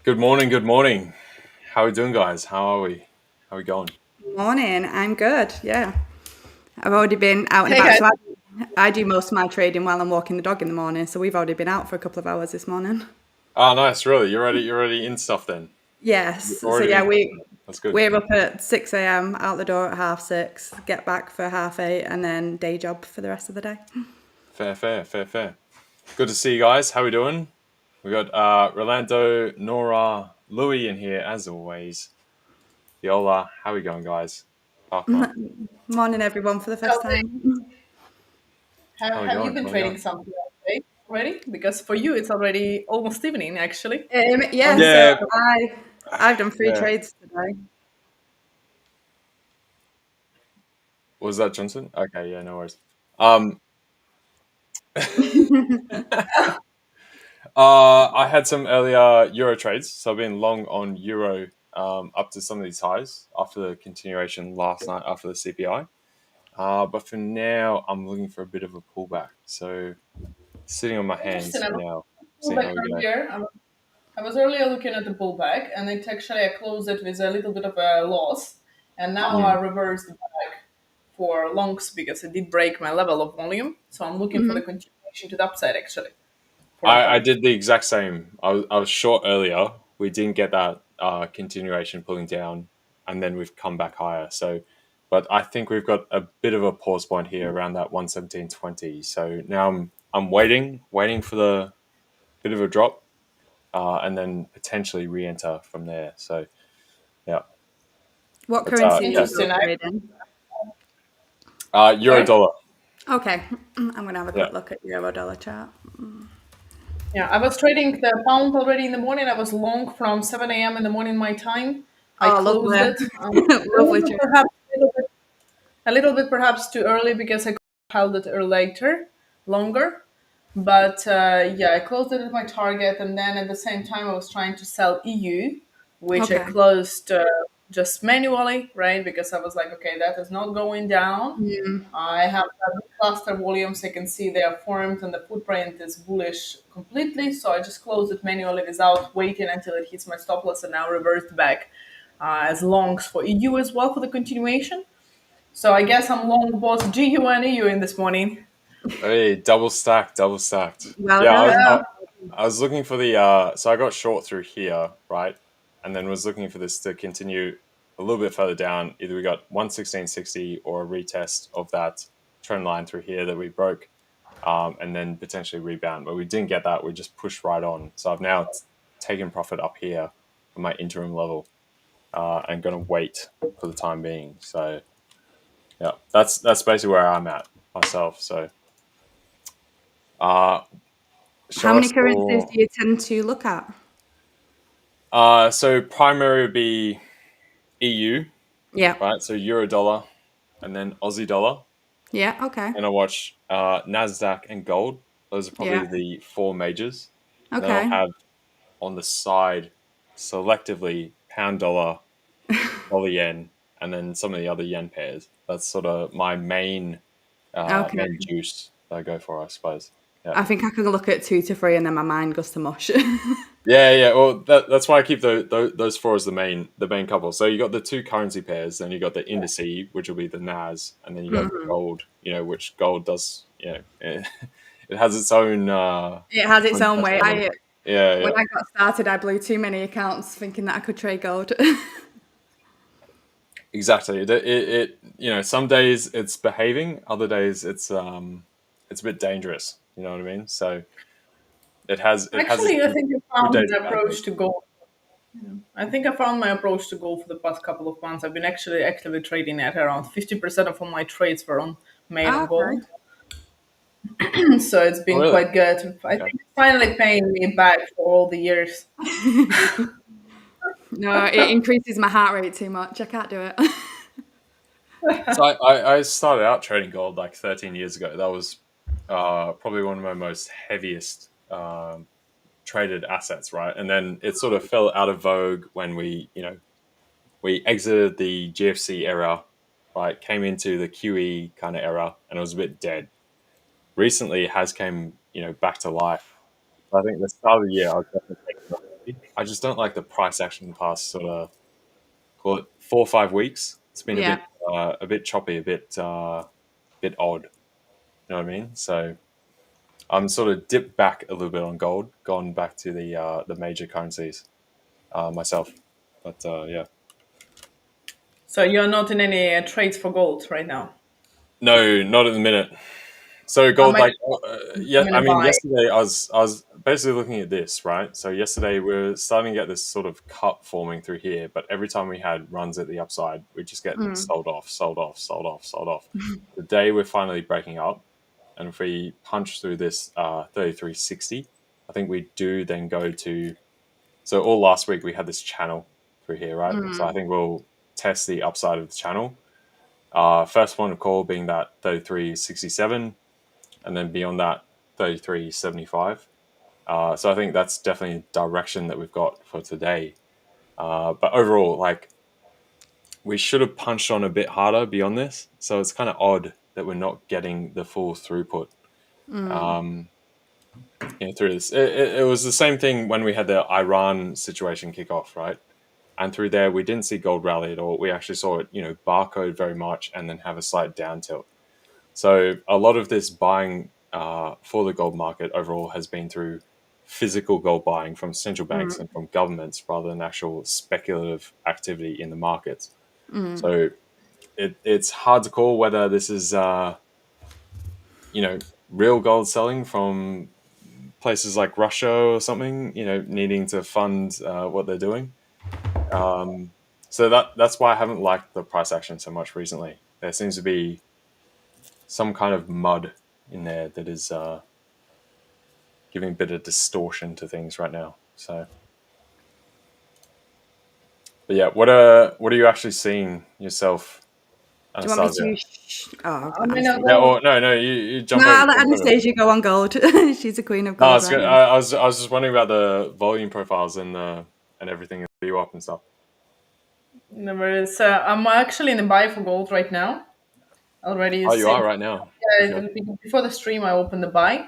Good morning. Good morning. How are we doing, guys? How are we? How are we going? Morning. I'm good. Yeah. I've already been out and Hey about. guys. So I do most of my trading while I'm walking the dog in the morning. So we've already been out for a couple of hours this morning. Oh, nice. Really, you're ready. You're already in stuff then. You've Yes. So already yeah, been. we That's good. we're up at 6 a.m. out the door at 6:30. Get back for 8:30, and then day job for the rest of the day. Fair, fair, fair, fair. Good to see you guys. How we doing? We got Rolando, Nora, Louis in here as always. Viola, how we going, guys? Parker, Morning, everyone, for the first Have, time. how we have you going? been How we trading going? something today already? Because for you, it's already almost evening, actually. Yeah. On So Yeah, I've done 3 yeah. trades today. Was that Johnson? Okay, yeah, no worries. Um, I had some earlier Euro trades, so I've been long on Euro up to some of these highs after the continuation last night after the CPI. But for now, I'm looking for a bit of a pullback. So sitting on my Interesting. hands I for was now, seeing pullback how we go. earlier. I was earlier looking at the pullback, and I closed it with a little bit of a loss, and now I Mm. reversed back for longs because it did break my level of volume. So I'm looking for the continuation to the upside actually for a I while. did the exact same. I was short earlier. We didn't get that continuation pulling down, and then we've come back higher. So, but I think we've got a bit of a pause point here around that 117.20. So now I'm waiting for the bit of a drop, and then potentially re-enter from there. So yeah, What but currency are you yeah, both Interesting. trading? euro Sorry. dollar. Okay. I'm going to have a Yeah, quick look at euro dollar chart. Yeah, I was trading the pound already in the morning. I was long from 7 a.m. in the morning my time. I Oh, closed lovely. it. Lovely trade. Perhaps a little bit perhaps too early because I held it later, longer. But yeah, I closed it at my target, and then at the same time, I was trying to sell EU, which I Okay. closed just manually, right? Because I was like, okay, that is not going down. I have cluster volumes. I can see they are formed, and the footprint is bullish completely. So I just closed it manually without waiting until it hits my stop loss, and now reversed back as longs for EU as well for the continuation. So I guess I'm long both GU and EU in this morning. hey, double stacked, double stacked. Well Yeah, Yeah. done. I was looking for the so I got short through here, right? And then was looking for this to continue a little bit further down. Either we got 116.60 or a retest of that trend line through here that we broke, and then potentially rebound. But we didn't get that. We just pushed right on. So I've now taken profit up here for my interim level, and going to wait for the time being. So yeah, that's basically where I'm at myself. So uh, How show many us currencies for do you tend to look at? so primary would be EU, Yeah. right? So euro dollar and then Aussie dollar. Yeah. Okay. And I watch NASDAQ and gold. Those are Yeah. probably the four majors. And then I'll Okay. have on the side selectively pound dollar, dollar yen, and then some of the other yen pairs. That's sort of my Okay. main juice that I go for, I suppose. Yeah. I think I could look at 2 to 3 and then my mind goes to mush. Yeah, yeah. Well, that's why I keep those four as the main couple. So you got the two currency pairs, then you got the indice, which will be the NAS, and then you got the gold. Which gold does. It has its own It has its own own special way. element. Yeah, When yeah. I got started, I blew too many accounts thinking that I could trade gold. Exactly. Some days it's behaving, other days it's a bit dangerous. You know what I mean? So it has its Actually, I think I good found days my and bad days. approach to gold. I think I found my approach to gold for the past couple of months. I've been actually actively trading at around 50% of all my trades were on made on Okay. gold. So it's Oh, been really? quite good. I Okay. think it's finally paying me back for all the years. No, it increases my heart rate too much. I can't do it. So I started out trading gold like 13 years ago. That was probably one of my most heaviest traded assets, right? And then it sort of fell out of vogue when we exited the GFC era, right? Came into the QE kind of era, and it was a bit dead. Recently, it has came back to life. I think the start of the year, I was definitely taking I just don't like the price action the past sort of, call it 4 or 5 weeks. It's been Yeah. a bit choppy, bit odd. You know what I mean? So I'm sort of dipped back a little bit on gold, gone back to the major currencies myself. But yeah, So you're not in any trades for gold right now. no, not at the minute. So How gold, much like, yeah, I'm I gonna mean, buy? yesterday I was basically looking at this, right? So yesterday we are starting to get this sort of cup forming through here, but every time we had runs at the upside, we just get sold off, sold off, sold off, sold off. The day we're finally breaking up, and if we punch through this 3360, I think we do then go to. So all last week we had this channel through here, right? So I think we'll test the upside of the channel. First point of call being that 3367, and then beyond that 3375. So I think that's definitely direction that we've got for today. But overall, like, we should have punched on a bit harder beyond this. So it's kind of odd that we're not getting the full throughput through this. It was the same thing when we had the Iran situation kick off, right? And through there, we didn't see gold rally at all. We actually saw it, barcode very much and then have a slight down tilt. So a lot of this buying for the gold market overall has been through physical gold buying from central banks and from governments rather than actual speculative activity in the markets. So it's hard to call whether this is, real gold selling from places like Russia or something, needing to fund what they're doing. So that's why I haven't liked the price action so much recently. There seems to be some kind of mud in there that is giving a bit of distortion to things right now. So, but yeah, what are you actually seeing yourself, Do you want me Anastasia? to? Oh, I mean, I'll Anastasia. Yeah, go. or no, you No, jump over. I'll let Jump over. Anastasia go on gold. She's the queen of No, gold it's right good. now. I was just wondering about the volume profiles and everything, and VWAP and stuff. Never is. I'm actually in the buy for gold right now. Already Oh, you since are right now. Okay. before the stream, I opened the buy.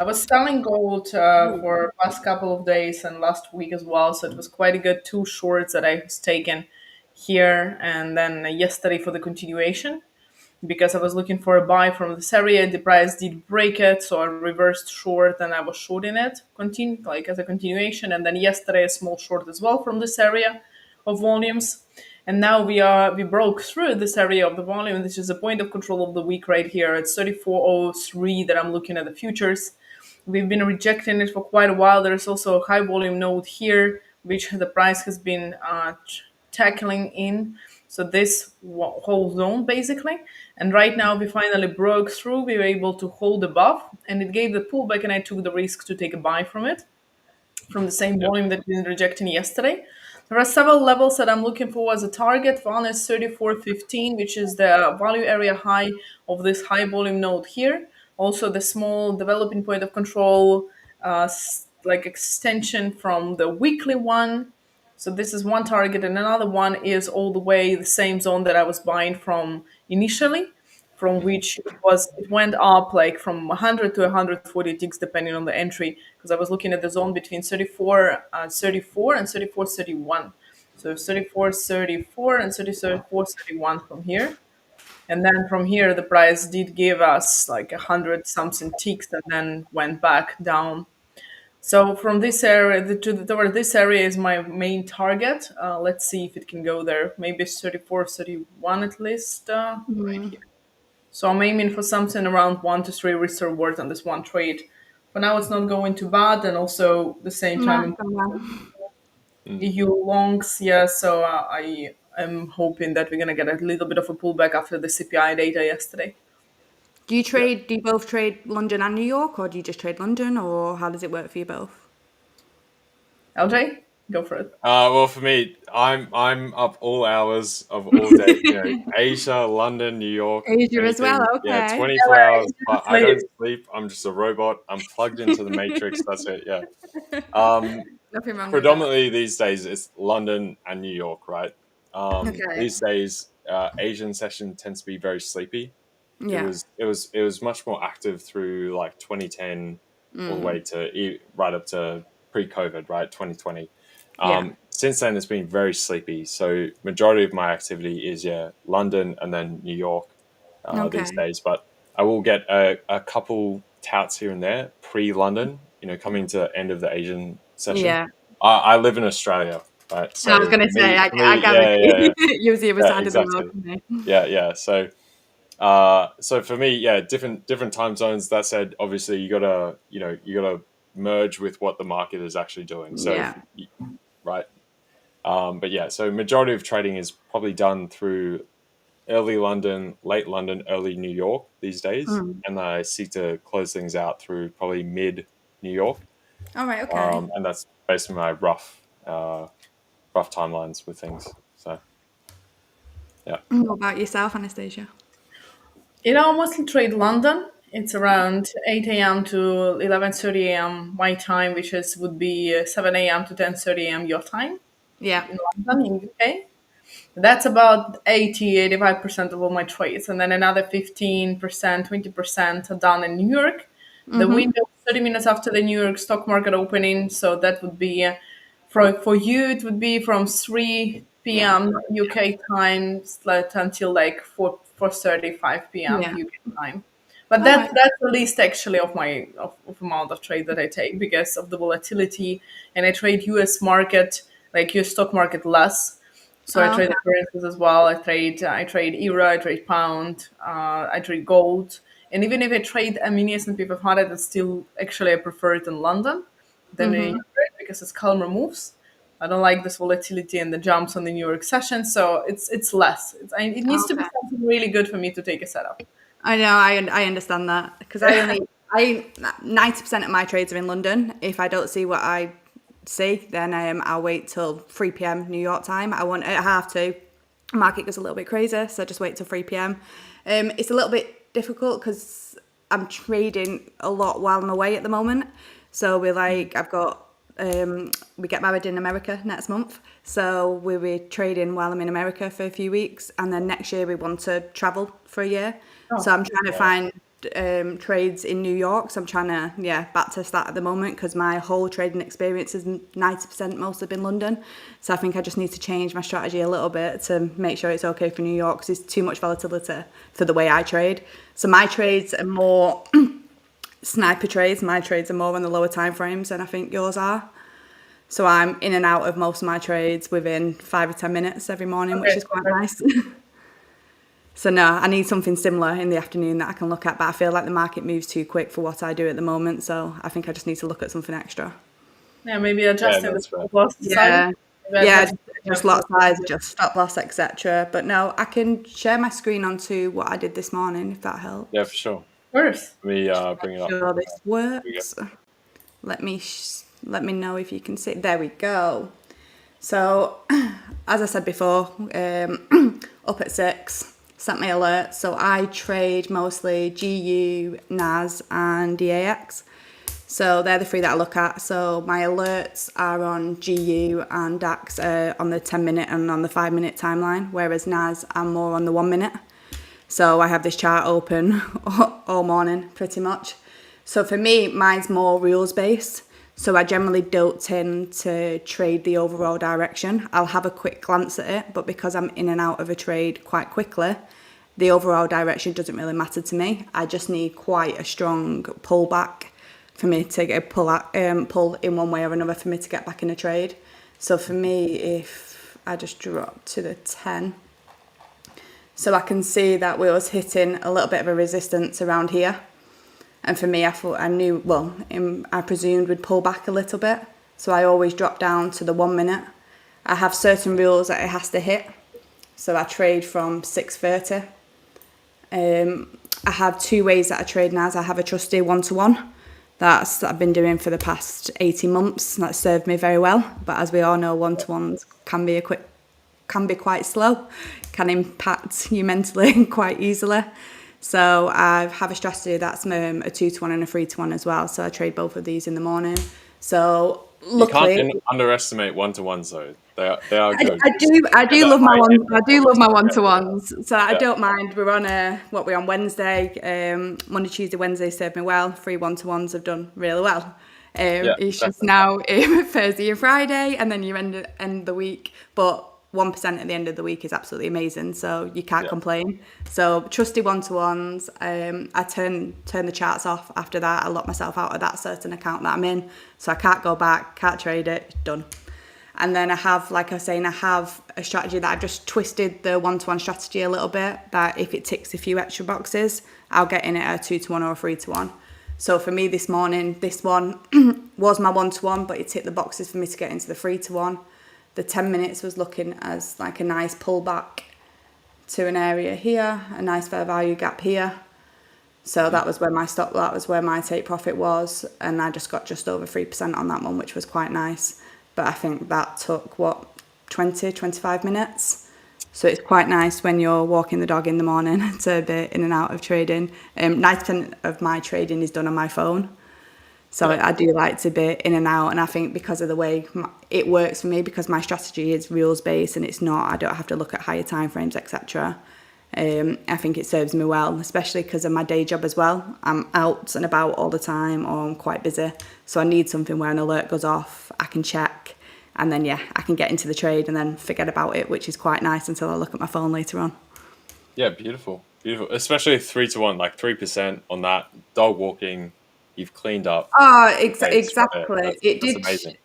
I was selling gold for past couple of days and last week as well, so it was quite a good two shorts that I was taken here and then yesterday for the continuation because I was looking for a buy from this area. The price did break it, so I reversed short and I was shorting it, continue like as a continuation. And then yesterday a small short as well from this area of volumes. And now we broke through this area of the volume. This is the point of control of the week right here. It's 3403 that I'm looking at the futures. We've been rejecting it for quite a while. There's also a high volume node here, which the price has been tackling in. So this whole zone basically. And right now we finally broke through. We were able to hold above, and it gave the pullback, and I took the risk to take a buy from it from the same Yep. volume that we were rejecting yesterday. There are several levels that I'm looking for as a target. One is 3415, which is the value area high of this high volume node here. Also, the small developing point of control, like extension from the weekly one. So this is one target, and another one is all the way the same zone that I was buying from initially, from which it went up like from 100 to 140 ticks depending on the entry, because I was looking at the zone between 34 and 34.31. So 34.34 and 34.31 from here. And then from here, the price did give us like 100 something ticks and then went back down. So from this area toward this area is my main target. Let's see if it can go there. Maybe 34.31 at least right here. So I'm aiming for something around 1 to 3 risk reward on this one trade. For now, it's not going too bad, and also the same time Nah, in come on. EU longs, yeah. So I am hoping that we're gonna get a little bit of a pullback after the CPI data yesterday. Do you both trade London and New York, or do you just trade London, or how does it work for you both? LJ, go for it. Well, for me, I'm up all hours of all day. Asia, London, New York, Asia as well, anything. Yeah, okay. 24 hours. But I don't Sleep. sleep. I'm just a robot. I'm plugged into the matrix. That's it. Yeah. Um, Nothing wrong with that. Predominantly these days it's London and New York, right? Okay. These days, Asian session tends to be very sleepy. Yeah. It was much more active through like 2010 all the way to right up to pre-COVID, right? 2020. Yeah. Since then, it's been very sleepy. So majority of my activity is London and then New York these Okay. days. But I will get a couple touts here and there pre-London. Coming to the end of the Asian session. Yeah. I live in Australia, right? So I was going to say, for I me, gathered yeah, you was the other yeah, side of the world exactly. from me. Yeah. So for me, different time zones. That said, obviously you gotta merge with what the market is actually doing. So Yeah. right, but yeah, so majority of trading is probably done through early London, late London, early New York these days, Mm. and I seek to close things out through probably mid New York, All right. Okay. and that's based on my rough timelines with things. So yeah. What about yourself, Anastasia? I mostly trade London. It's around 8 a.m. to 11:30 a.m. my time, which would be 7 a.m. to 10:30 a.m. your time Yeah. in London, in UK. That's about 85% of all my trades. And then another 15%, 20% are done in New York. The Mm-hmm. window is 30 minutes after the New York stock market opening. So that would be, for you, it would be from 3 p.m. UK time until like 4:35 p.m. Yeah. UK time. But All right. that's the least actually of amount of trade that I take because of the volatility. And I trade US market, like US stock market less. So I Oh, trade okay. the currencies as well. I trade euro, I trade pound, I trade gold, and even if I trade a mini S&P 500, it's still actually I prefer it in London than in New Mm-hmm. York because it's calmer moves. I don't like this volatility and the jumps on the New York session, so it's less. It needs to be Okay. something really good for me to take a setup. I know. I understand that because I 90% of my trades are in London. If I don't see what I see, then I'll wait till 3 p.m. New York time. I want at half two. Market goes a little bit crazy, so just wait till 3 p.m. It's a little bit difficult because I'm trading a lot while I'm away at the moment. So I've got we get married in America next month, so we'll be trading while I'm in America for a few weeks, and then next year we want to travel for a year. So Oh, I'm trying to find trades in New York. So I'm trying to back test that at the moment because my whole trading experience has 90% mostly been London. So I think I just need to change my strategy a little bit to make sure it's okay for New York because it's too much volatility for the way I trade. So my trades are more sniper trades. My trades are more on the lower time frames than I think yours are. So I'm in and out of most of my trades within 5 or 10 minutes every morning, which okay. is quite nice. So no, I need something similar in the afternoon that I can look at, but I feel like the market moves too quick for what I do at the moment, so I think I just need to look at something extra. Yeah, maybe Yeah, adjusting the that's fair. stop loss slightly. Yeah, Maybe adjusting just the lot size, just stop loss, etc. But no, I can share my screen onto what I did this morning if that Yeah, for helps. sure. first. Let me bring it up. Sure, this Here we go. works. Let me know if you can see. There we go. So, as I said before, up at 6, set my alerts. So I trade mostly GU, NAS, and DAX. So they're the three that I look at. So my alerts are on GU and DAX on the 10-minute and on the 5-minute timeline, whereas NAS I'm more on the 1 minute. So I have this chart open all morning, pretty much. So for me, mine's more rules based. So I generally don't tend to trade the overall direction. I'll have a quick glance at it, but because I'm in and out of a trade quite quickly, the overall direction doesn't really matter to me. I just need quite a strong pullback for me to get a pull in one way or another for me to get back in a trade. So for me, if I just drop to the 10, so I can see that we was hitting a little bit of a resistance around here. And for me, I thought I presumed we'd pull back a little bit. So I always drop down to the 1 minute. I have certain rules that it has to hit. So I trade from 6:30. I have two ways that I trade now. I have a trusty 1-to-1. That I've been doing for the past 18 months. That served me very well. But as we all know, 1-to-1s can be quite slow, can impact you mentally quite easily. So I have a strategy that's a 2-to-1 and a 3-to-1 as well. So I trade both of these in the morning. So luckily, You can't underestimate 1-to-ones though. They are I, good. I do I Get do that love my high one. end. I do love my 1-to-1s. So I Yeah. don't mind. We're on Wednesday. Monday, Tuesday, Wednesday served me well. 3 1-to-1s have done really well. Yeah, It's just exactly. now Thursday and Friday, and then you end the week. But 1% at the end of the week is absolutely amazing, so you can't Yeah. complain. So trusty one-to-ones. I turn the charts off after that. I lock myself out of that certain account that I'm in, so I can't go back, can't trade it. Done. And then I have, like I was saying, I have a strategy that I've just twisted the one-to-one strategy a little bit, that if it ticks a few extra boxes, I'll get in it at a 2-to-1 or a 3-to-1. So for me this morning, this one was my one-to-one, but it ticked the boxes for me to get into the 3-to-1. The 10 minutes was looking as like a nice pullback to an area here, a nice fair value gap here. So that was where my stop, that was where my take profit was. And I just got just over 3% on that one, which was quite nice. But I think that took, 25 minutes. So it's quite nice when you're walking the dog in the morning to be in and out of trading. 90% of my trading is done on my phone. So I do like to be in and out. And I think because of the way it works for me, because my strategy is rules based and it's not, I don't have to look at higher time frames, etc. I think it serves me well, especially because of my day job as well. I'm out and about all the time, or I'm quite busy. So I need something where an alert goes off, I can check, and then, I can get into the trade and then forget about it, which is quite nice until I look at my phone later on. Yeah, beautiful. Beautiful. Especially 3-to-1, like 3% on that. Dog walking, you've cleaned up. Oh, It's right there. exactly. It That's did. amazing.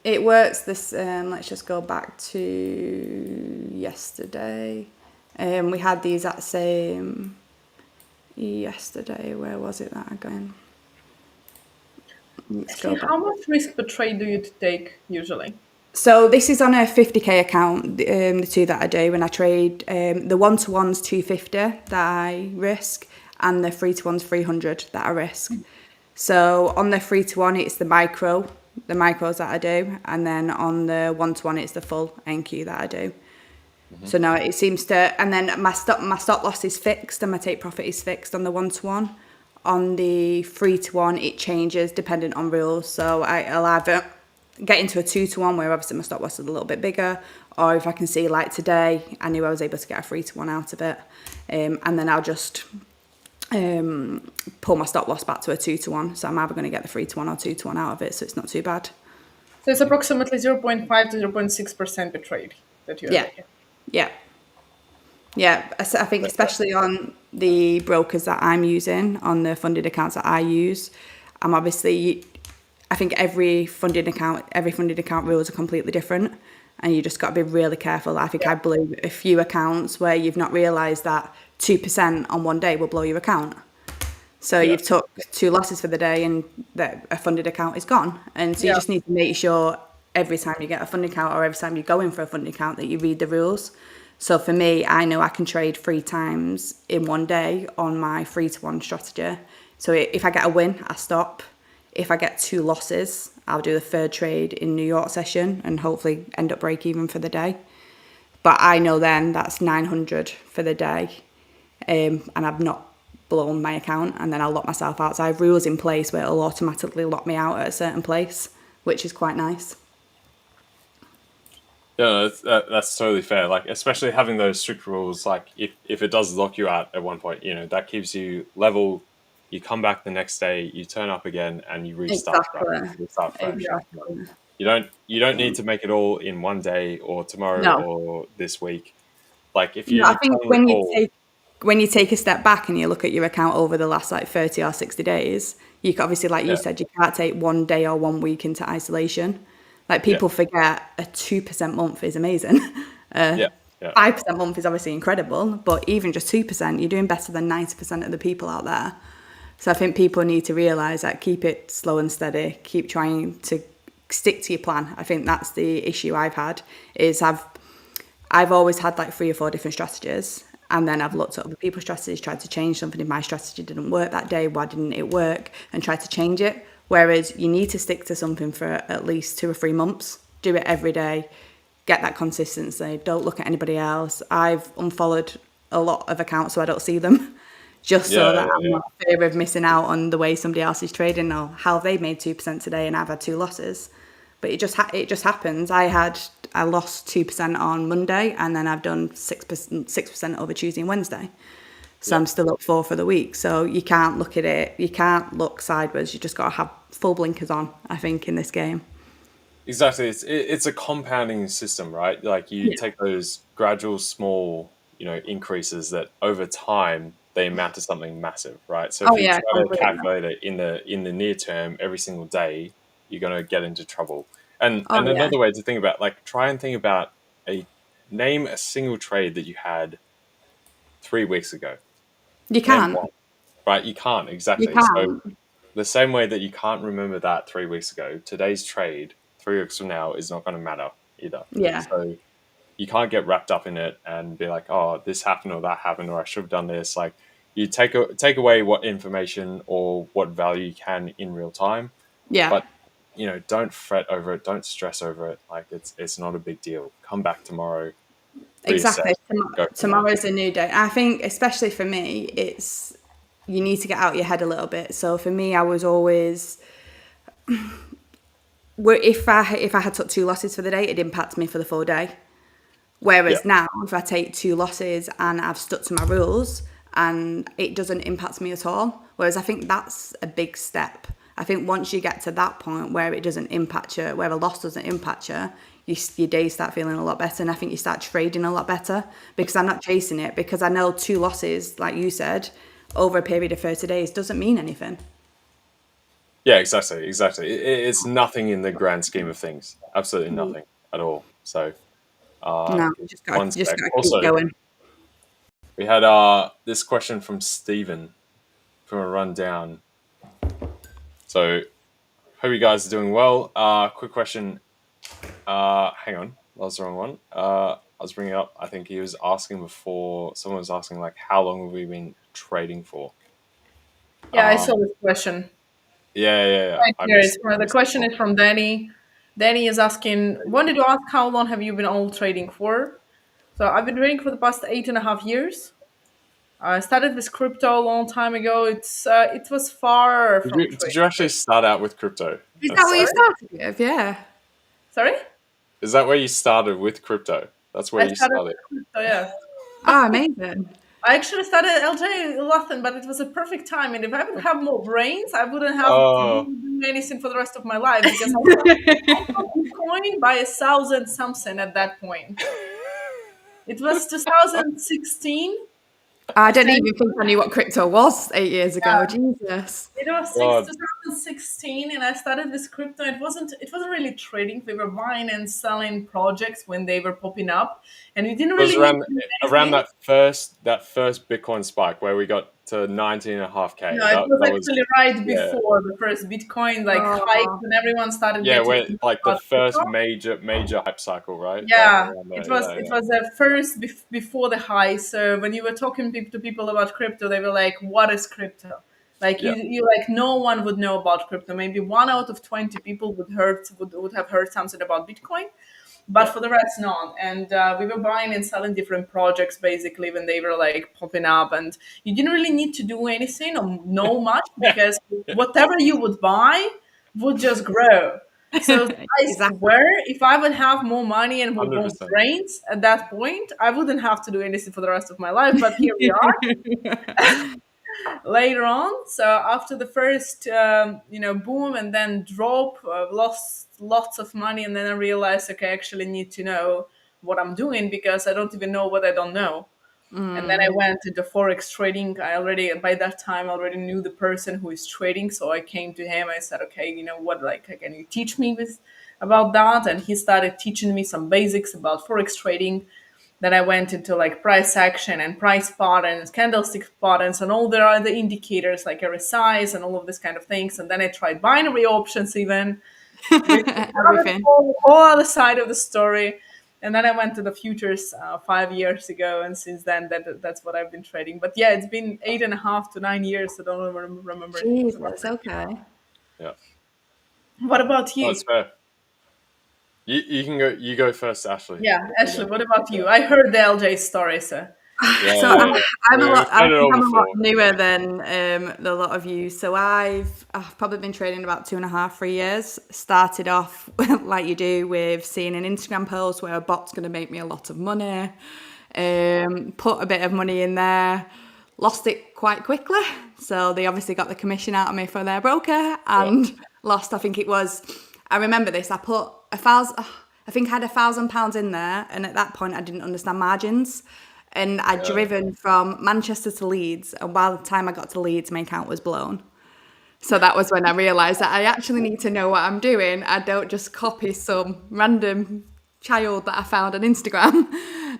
It works this. Let's just go back to yesterday. We had the exact same yesterday. Where was it that I got in? Let's go Actually, back. how much risk per trade do you take usually? So this is on a 50k account, the two that I do when I trade. The one-to-one's 250 that I risk, and the 3-to-one's 300 that I risk. So on the 3-to-1, it's the micros that I do, and then on the one-to-one, it's the full NQ that I do. So now it seems to, and then my stop loss is fixed and my take profit is fixed on the one-to-one. On the 3-to-1, it changes depending on rules. So I'll either get into a 2-to-1 where obviously my stop loss is a little bit bigger, or if I can see like today, I knew I was able to get a 3-to-1 out of it, and then I'll just pull my stop loss back to a 2-to-1. So I'm either going to get the 3-to-1 or 2-to-1 out of it, so it's not too bad. So it's approximately 0.5 to 0.6% per trade that you are taking. Yeah, I think especially on the brokers that I'm using, on the funded accounts that I use, I think every funded account rules are completely different, and you just got to be really careful. I think I blew a few accounts where you've not realised that 2% on one day will blow your account. So you've took 2 losses for the day and that a funded account is gone. And so you just need to make sure every time you get a funded account or every time you go in for a funded account that you read the rules. So for me, I know I can trade 3 times in one day on my 3-to-1 strategy. So if I get a win, I stop. If I get 2 losses, I'll do the third trade in New York session and hopefully end up break even for the day. But I know then that's 900 for the day, and I've not blown my account, and then I'll lock myself out. So I have rules in place where it'll automatically lock me out at a certain place, which is quite nice. Yeah, that's totally fair. Like, especially having those strict rules, like if it does lock you out at one point, that keeps you level. You come back the next day, you turn up again, and you restart. Exactly. Right? You start fresh. Exactly. You don't need to make it all in one day or tomorrow No. or this week. Like if No, I you think plan the call, when you take a step back and you look at your account over the last like 30 or 60 days, you can, obviously, like you said, you can't take one day or 1 week into isolation. Like people forget a 2% month is amazing. 5% month is obviously incredible, but even just 2%, you're doing better than 90% of the people out there. So I think people need to realise that, keep it slow and steady, keep trying to stick to your plan. I think that's the issue I've had, is I've always had like 3 or 4 different strategies, and then I've looked at other people's strategies, tried to change something in my strategy, didn't work that day, why didn't it work, and tried to change it. Whereas you need to stick to something for at least 2 or 3 months, do it every day, get that consistency, don't look at anybody else. I've unfollowed a lot of accounts so I don't see them, just so that I'm not in favour of missing out on the way somebody else is trading, or how they made 2% today and I've had 2 losses. But it just happens. I lost 2% on Monday, and then I've done 6% over Tuesday and Wednesday. So I'm still up 4 for the week. So you can't look at it. You can't look sideways. You just got to have full blinkers on, I think, in this game. Exactly. It's a compounding system, right? Like you take those gradual small, increases that over time they amount to something massive, right? So Oh if you yeah, try to completely. calculate it in the near term every single day, you're going to get into trouble. And Oh yeah. another way to think about, like, try and think about name a single trade that you had 3 weeks ago. You Name can't. one, right? You can't, You exactly. So can't. the same way that you can't remember that 3 weeks ago, today's trade 3 weeks from now is not going to matter either. Yeah. So you can't get wrapped up in it and be like, oh, this happened or that happened or I should have done this. Like, you take away what information or what value you can in real time, Yeah. but don't fret over it, don't stress over it. Like, it's not a big deal. Come back tomorrow, reassess, Exactly. go from there. Tomorrow's a new day. I think, especially for me, it's you need to get out your head a little bit. So for me, I was always if I had took 2 losses for the day, it impacts me for the full day. Yeah. Whereas now, if I take 2 losses and I've stuck to my rules, and it doesn't impact me at all. Whereas I think that's a big step. I think once you get to that point where it doesn't impact you, where a loss doesn't impact you, your days start feeling a lot better. And I think you start trading a lot better because I'm not chasing it, because I know 2 losses, like you said, over a period of 30 days doesn't mean anything. Yeah, exactly. It's nothing in the grand scheme of things. Absolutely nothing at all. So, No, you just one got sec. to keep Also, going. we had this question from Stephen from a rundown. So, hope you guys are doing well. Quick question. Hang on, that was the wrong one. I was bringing it up. I think he was asking before. Someone was asking, like, how long have we been trading for? Yeah, I saw this question. Yeah. Right I here, missed the it question before. is from Danny. Danny is asking, wanted to ask how long have you been all trading for? So I've been trading for the past 8.5 years. I started with crypto a long time ago. It was far from Did you actually trading. start out with crypto? Is that That's what you like, Sorry, started with? Yeah. sorry. is that where you started with crypto? That's where I you started started. with crypto. Yes. Oh, amazing. I actually started LJ Latin, but it was a perfect time. And if I would have more brains, I wouldn't have Oh, been doing anything for the rest of my life because I was Bitcoin by 1,000 something at that point. It was 2016. I don't And even think I knew what crypto was 8 years ago. yeah, Jesus. it was God. 2016, and I started with crypto. It wasn't really trading. We were buying and selling projects when they were popping up, and we didn't It was really need to do around anything. that first Bitcoin spike where we got to 19.5K. No, it That was was actually right yeah. before the first Bitcoin like hike Oh, when everyone started Yeah, getting where like the about first crypto. major hype cycle, right? That Yeah, around it there. was Yeah, it yeah. was the first before the high. So when you were talking to people about crypto, they were like, "What is crypto?" Like Yeah. you like no one would know about crypto. Maybe 1 out of 20 people would have heard something about Bitcoin, but Yeah. for the rest, none. And we were buying and selling different projects basically when they were like popping up, and you didn't really need to do anything or know much because Yeah. whatever you would buy would just grow. So I exactly. swear, if I would have more money and more 100%. brains at that point, I wouldn't have to do anything for the rest of my life. But here we are later on. So after the first, boom and then drop, lost lots of money, and then I realized, okay, I actually need to know what I'm doing because I don't even know what I don't know. And then I went into Forex trading. I already, by that time, already knew the person who is trading. So I came to him. I said, okay, you know what, like, can you teach me about that? And he started teaching me some basics about Forex trading. Then I went into like price action and price patterns, candlestick patterns, and all the other indicators like RSIs and all of this kind of things. And then I tried binary options even, which is another Everything. whole other side of the story. And then I went to the futures 5 years ago, and since then that's what I've been trading. But yeah, it's been 8.5 to 9 years. I don't remember anything about Jesus. it. Okay. Yeah. What about Oh, it's you? fair. You can go. You go first, Ashley. Yeah, Before Ashley, then. what about Yeah. you? I heard the LJ story, so Yeah. So Yeah. Yeah. I'm a We've lot. I heard it think all I'm a lot before. newer than a lot of you. So I've probably been trading about 2.5, 3 years. Started off like you do with seeing an Instagram post where a bot's going to make me a lot of money. Put a bit of money in there. lost it quite quickly. So they obviously got the commission out of me for their broker Yeah. and lost, I think it was, I remember this, I put I think I had £1,000 in there. And at that point I didn't understand margins. And I'd Yeah. driven from Manchester to Leeds. And by the time I got to Leeds, my account was blown. So that was when I realised that I actually need to know what I'm doing. I don't just copy some random child that I found on Instagram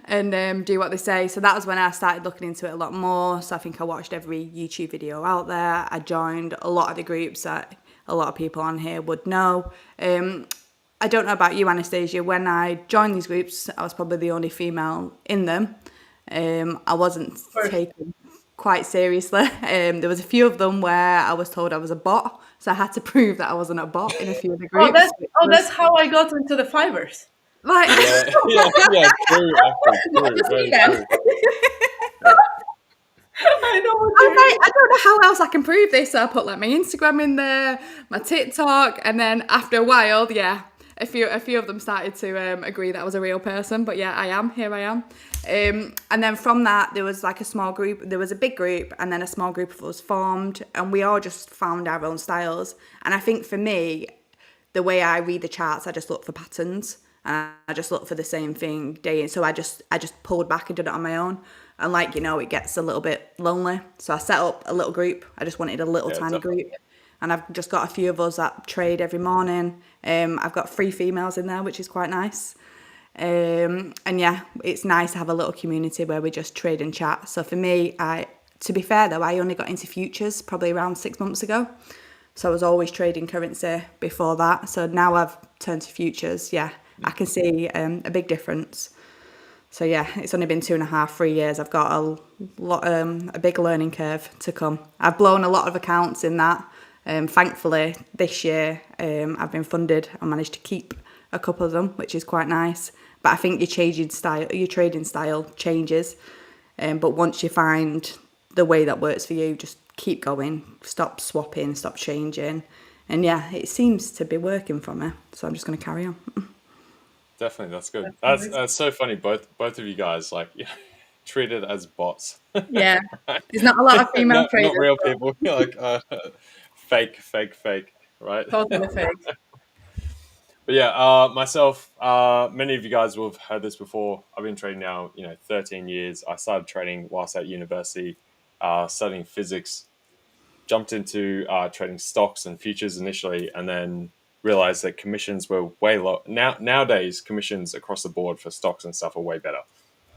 and do what they say. So that was when I started looking into it a lot more. So I think I watched every YouTube video out there. I joined a lot of the groups that a lot of people on here would know. I don't know about you, Anastasia. When I joined these groups, I was probably the only female in them. I wasn't taken quite seriously. There was a few of them where I was told I was a bot, so I had to prove that I wasn't a bot in a few of the Oh, groups. that's how I got into the Fivers. Like, Yeah, yeah, true, actually, Not true, just me very then. true. I know what I you was mean. like, I don't know how else I can prove this. So I put like my Instagram in there, my TikTok, and then after a while, yeah, a few of them started to agree that I was a real person. But yeah, I am. Here I am. And then from that, there was like a small group. There was a big group, and then a small group of us formed, and we all just found our own styles. And I think for me, the way I read the charts, I just look for patterns, and I just look for the same thing day in. So I just pulled back and did it on my own. And like, you know, it gets a little bit lonely. So I set up a little group. I just wanted a little Yeah, tiny definitely. group. And I've just got a few of us that trade every morning. I've got 3 females in there, which is quite nice. And yeah, it's nice to have a little community where we just trade and chat. So for me, to be fair though, I only got into futures probably around 6 months ago. So I was always trading currency before that. So now I've turned to futures. Yeah, I can see a big difference. So yeah, it's only been 2.5, 3 years. I've got a big learning curve to come. I've blown a lot of accounts in that. Thankfully, this year I've been funded. I managed to keep a couple of them, which is quite nice. But I think your trading style changes. But once you find the way that works for you, just keep going. Stop swapping, stop changing. And yeah, it seems to be working for me. So I'm just going to carry on. Definitely, that's good. That's That's so funny. Both of you guys like treated as bots. Yeah, there's not a lot of female Not traders, real but people. Like fake, right? totally fake. But yeah, myself, many of you guys will have heard this before. I've been trading now, 13 years. I started trading whilst at university, studying physics. Jumped into trading stocks and futures initially, and then realized that commissions were way low. Nowadays, commissions across the board for stocks and stuff are way better.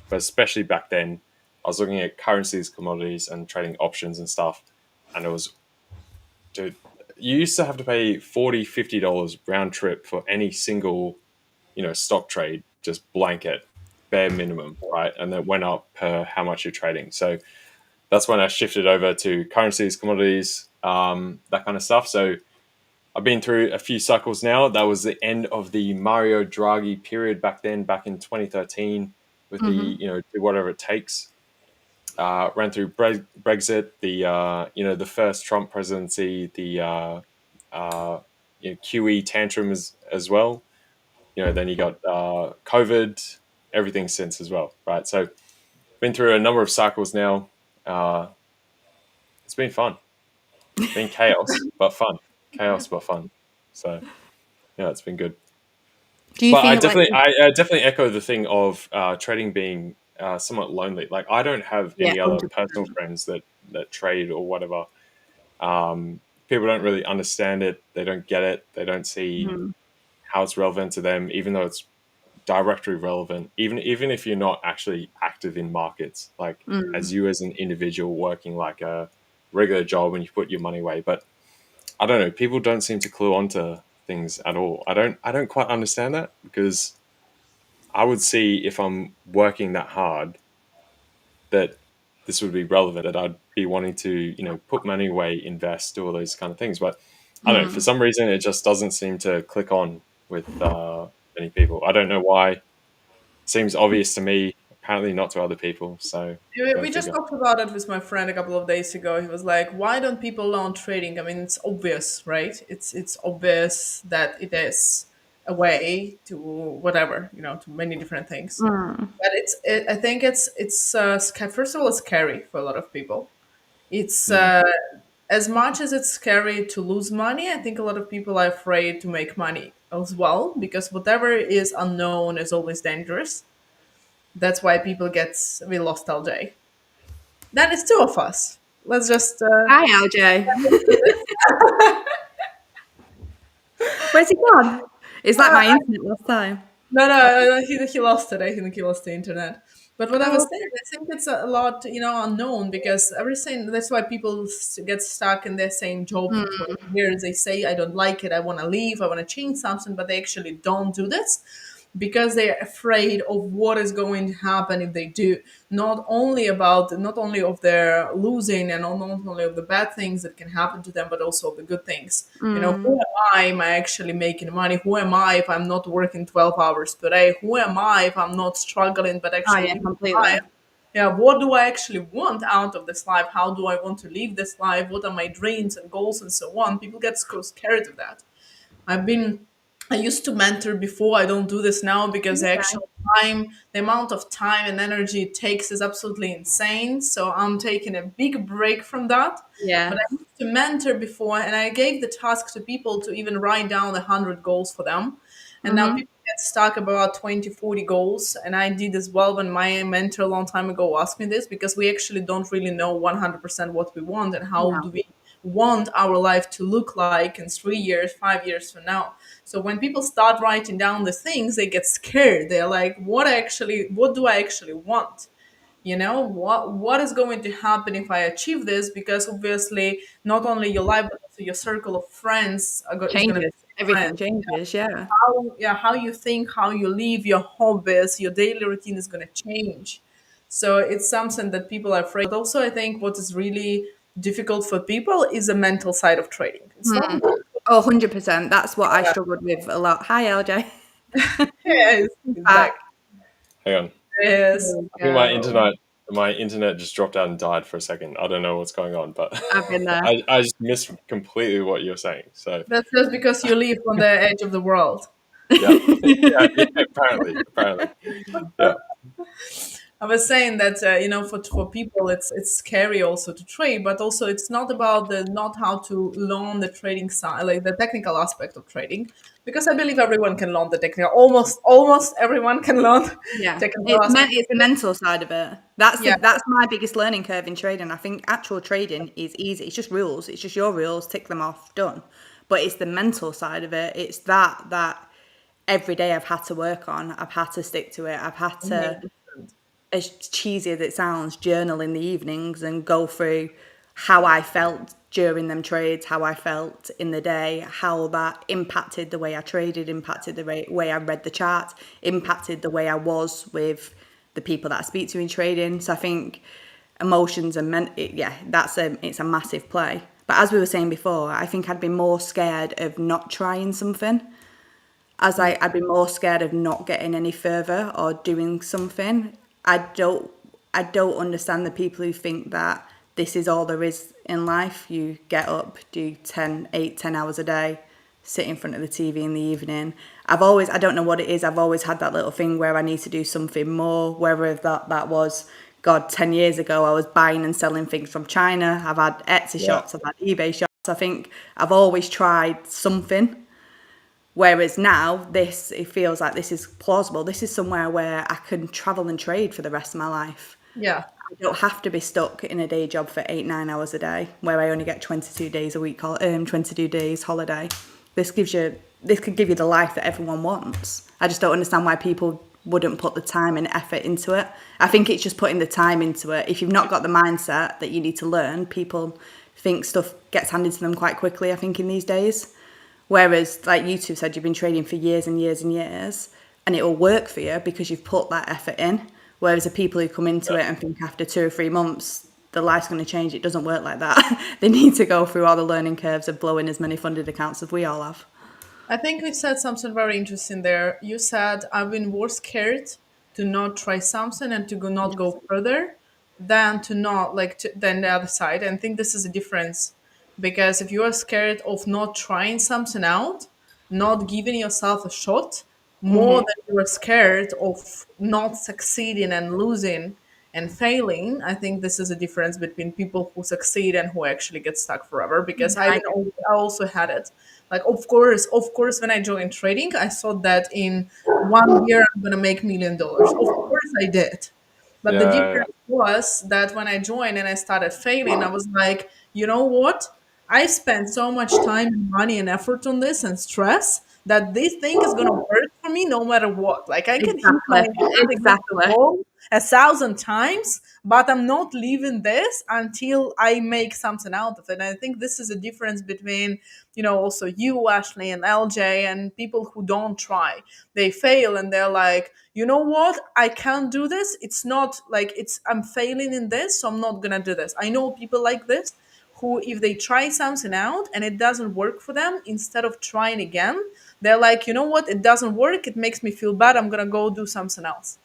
But especially back then, I was looking at currencies, commodities, and trading options and stuff, and it was, dude, you used to have to pay $40, $50 round trip for any single, stock trade, just blanket, bare minimum, right? And then went up per how much you're trading. So that's when I shifted over to currencies, commodities, that kind of stuff. So I've been through a few cycles now. That was the end of the Mario Draghi period back then, back in 2013, with the, do whatever it takes. Ran through Brexit, the first Trump presidency, the QE tantrum as well. Then you got COVID, everything since as well, right? So been through a number of cycles now. It's been fun. It's been chaos, but fun. Chaos, but fun. So yeah, it's been good. do you But feel like I definitely echo the thing of trading being somewhat lonely. Like I don't have yeah, any other 100%. personal friends that trade or whatever. People don't really understand it. They don't get it. They don't see how it's relevant to them, even though it's directly relevant. Even if you're not actually active in markets, like as you as an individual working like a regular job and you put your money away. But I don't know. People don't seem to clue onto things at all. I don't quite understand that because I would see if I'm working that hard that this would be relevant, that I'd be wanting to, put money away, invest, do all those kind of things. But I don't know, for some reason, it just doesn't seem to click on with many people. I don't know why. Seems obvious to me, apparently not to other people. So go We just figure. talked about it with my friend a couple of days ago. He was like, "Why don't people learn trading? I mean, it's obvious, right? It's obvious that it is away to whatever, to many different things. But I think first of all, it's scary for a lot of people. It's Mm. as much as it's scary to lose money, I think a lot of people are afraid to make money as well, because whatever is unknown is always dangerous. That's why people get we lost LJ. That is two of us. Let's just Hi, LJ. Where's he gone? Is that uh, my internet last time? no, he lost it. I think he lost the internet. But what I was Oh, saying, I think it's a lot, unknown, because everything. That's why people get stuck in their same job for 20 years. They say, "I don't like it. I want to leave. I want to change something," but they actually don't do this because they're afraid of what is going to happen if they do. Not only of their losing, and not only of the bad things that can happen to them, but also of the good things. Who am I? Am I actually making money? Who am I if I'm not working 12 hours per day? Who am I if I'm not struggling but oh actually yeah, living completely. life? Yeah, what do I actually want out of this life? How do I want to live this life? What are my dreams and goals and so on? People get so scared of that. I've been I used to mentor before. I don't do this now because Okay. the amount of time and energy it takes is absolutely insane. So I'm taking a big break from that. But Yeah. I used to mentor before, and I gave the task to people to even write down 100 goals for them. And now Mm-hmm. people get stuck about 20, 40 goals. And I did as well when my mentor a long time ago asked me this, because we actually don't really know 100% what we want and how No. do we want our life to look like in 3 years, 5 years from now. So when people start writing down the things, they get scared. They're like, what do I actually want? What is going to happen if I achieve this? Because obviously, not only your life, but also your circle of friends is going to be Changes. Everything different. changes. Yeah. How you think, how you live, your hobbies, your daily routine is going to change. So it's something that people are afraid. But also, I think what is really difficult for people is the mental side of trading. It's not Hmm. about Oh, 100%. That's what I struggled with a lot. Hi, LJ. yes, He's it's back. back. Hang on. Yes. There we I think go. my internet just dropped out and died for a second. I don't know what's going on, but I've been there. I just missed completely what you're saying. So That's just because you live on the edge of the world. yeah, yeah, apparently, yeah. I was saying that for people it's scary also to trade, but also it's not about the not how to learn the trading side, like the technical aspect of trading, because I believe everyone can learn the technical. Almost everyone can learn Yeah, technical aspect of it's the it. mental side of it. That's Yeah, that's my biggest learning curve in trading. I think actual trading is easy. It's just rules. It's just your rules. Tick them off. Done. But it's the mental side of it. It's that every day I've had to work on. I've had to stick to it. I've had to, 100%. as cheesy as it sounds, journal in the evenings and go through how I felt during them trades, how I felt in the day, how that impacted the way I traded, impacted the way I read the chart, impacted the way I was with the people that I speak to in trading. So I think emotions and it's a massive play. But as we were saying before, I think I'd be more scared of not trying something, I'd be more scared of not getting any further or doing something. I don't I don't understand the people who think that this is all there is in life. You get up, do 10 hours a day, sit in front of the TV in the evening. I don't know what it is. I've always had that little thing where I need to do something more, whether that was, God, 10 years ago, I was buying and selling things from China. I've had Etsy Yeah. shops, I've had eBay shops. I think I've always tried something. Whereas now, it feels like this is plausible. This is somewhere where I can travel and trade for the rest of my life. Yeah. I don't have to be stuck in a day job for 8, 9 hours a day, where I only get 22 days a week, 22 days holiday. This could give you the life that everyone wants. I just don't understand why people wouldn't put the time and effort into it. I think it's just putting the time into it. If you've not got the mindset that you need to learn, people think stuff gets handed to them quite quickly, I think, in these days. Whereas, like you two said, you've been trading for years and years and years, and it will work for you because you've put that effort in. Whereas the people who come into it and think after 2 or 3 months, the life's going to change, it doesn't work like that. They need to go through all the learning curves of blowing as many funded accounts as we all have. I think we said something very interesting there. You said I've been more scared to not try something and to not go further than to not than the other side. And I think this is a difference, because if you are scared of not trying something out, not giving yourself a shot more Mm-hmm. than you're scared of not succeeding and losing and failing. I think this is a difference between people who succeed and who actually get stuck forever, because I agree. I also had it. Like, of course, when I joined trading, I thought that in 1 year I'm gonna make $1 million. Of course I did. But the Yeah, difference was that when I joined and I started failing, I was like, you know what? I spent so much time and money and effort on this and stress that this thing is going to work for me no matter what. Like, I can hit my Exactly. head against the Exactly. wall 1,000 times, but I'm not leaving this until I make something out of it. And I think this is a difference between, also you, Ashley, and LJ, and people who don't try. They fail and they're like, you know what? I can't do this. It's not like I'm failing in this, so I'm not gonna do this. I know people like this who, if they try something out and it doesn't work for them, instead of trying again, they're like, you know what? It doesn't work. It makes me feel bad. I'm gonna go do something else.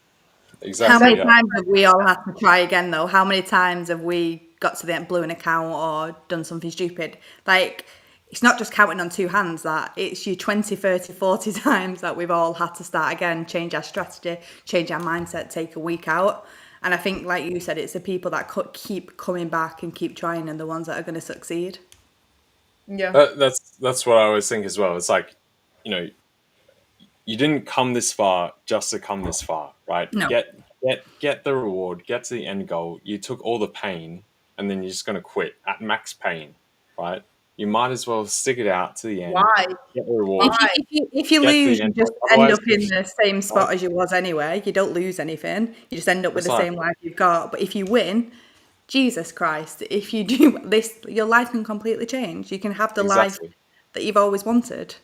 How exactly. many That's Yeah, times have we all had to try again, though? How many times have we got to the end, blew an account or done something stupid? Like, it's not just counting on two hands, that it's your 20, 30, 40 times that we've all had to start again, change our strategy, change our mindset, take a week out. And I think, like you said, it's the people that keep coming back and keep trying and the ones that are going to succeed. yeah. that's what I always think as well. It's like, you know, you didn't come this far just to come this far, right? No. Get the reward, get to the end goal. You took all the pain, and then you're just going to quit at max pain, right? You might as well stick it out to the end, Why? get the reward, Why? If you get to the lose, you end just goal. end Otherwise, up in the same spot like, as you was anyway. You don't lose anything. You just end up with the precisely, same life you've got. But if you win, Jesus Christ, if you do this, your life can completely change. You can have the life exactly, that you've always wanted.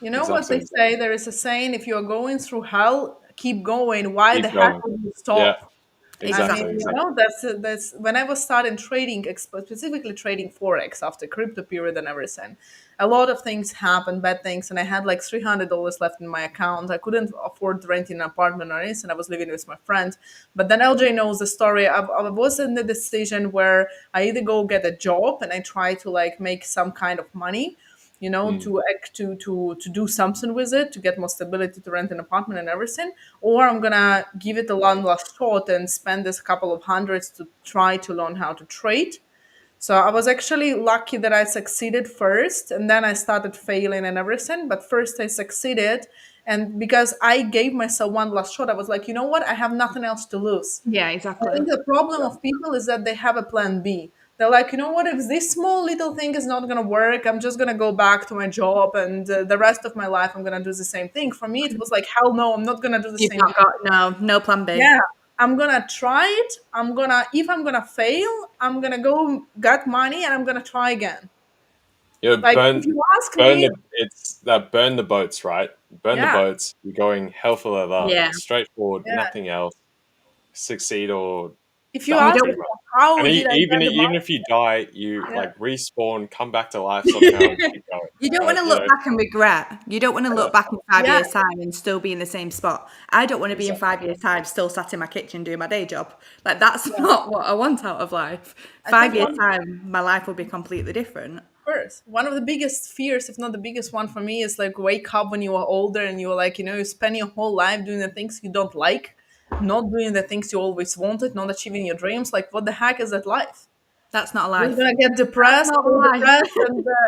You know what exactly, they exactly. say? There is a saying: if you're going through hell, keep going. Why the Keep heck going. would you Yeah, stop? I mean, exactly, exactly. that's when I was starting trading, specifically trading Forex after crypto period and everything. A lot of things happened, bad things, and I had like $300 left in my account. I couldn't afford renting an apartment or anything. I was living with my friend. But then LJ knows the story. I was in the decision where I either go get a job and I try to like make some kind of money, Mm. to act to do something with it, to get more stability, to rent an apartment and everything, or I'm gonna give it a one last shot and spend this couple of hundreds to try to learn how to trade. So I was actually lucky that I succeeded first, and then I started failing and everything. But first I succeeded, and because I gave myself one last shot, I was like, you know what? I have nothing else to lose. Yeah, I exactly. think the problem of people is that they have a plan B. They're like, you know what, if this small little thing is not going to work, I'm just going to go back to my job and the rest of my life I'm going to do the same thing. For me, it was like, hell no, I'm not going to do the You've same not thing. got no plan B. Yeah, I'm going to try it. If I'm going to fail, I'm going to go get money and I'm going to try again. You Like, if you ask burn me, the it's that burn the boats, right? Burn the yeah, boats. You're going hell for leather, Yeah. straightforward, yeah. nothing else. Succeed or If you die, You ask don't me, pretty much. how And did I even get the even money? if you die, you Yeah, like respawn, come back to life somehow, and keep going. You don't want Right? to You look know. back and regret. You don't want to Yeah. look back in five yeah, years' time and still be in the same spot. I don't want to be in Exactly. 5 years' time still sat in my kitchen doing my day job. Like, that's yeah. not what I want out of life. I Five think years' one time, my life will be completely different. course. One of the biggest fears, if not the biggest one for me, is like wake up when you are older and you're like, you spend your whole life doing the things you don't like, not doing the things you always wanted, not achieving your dreams. Like, what the heck is that life? That's not a I'm life. gonna get That's depressed, not a so life. depressed,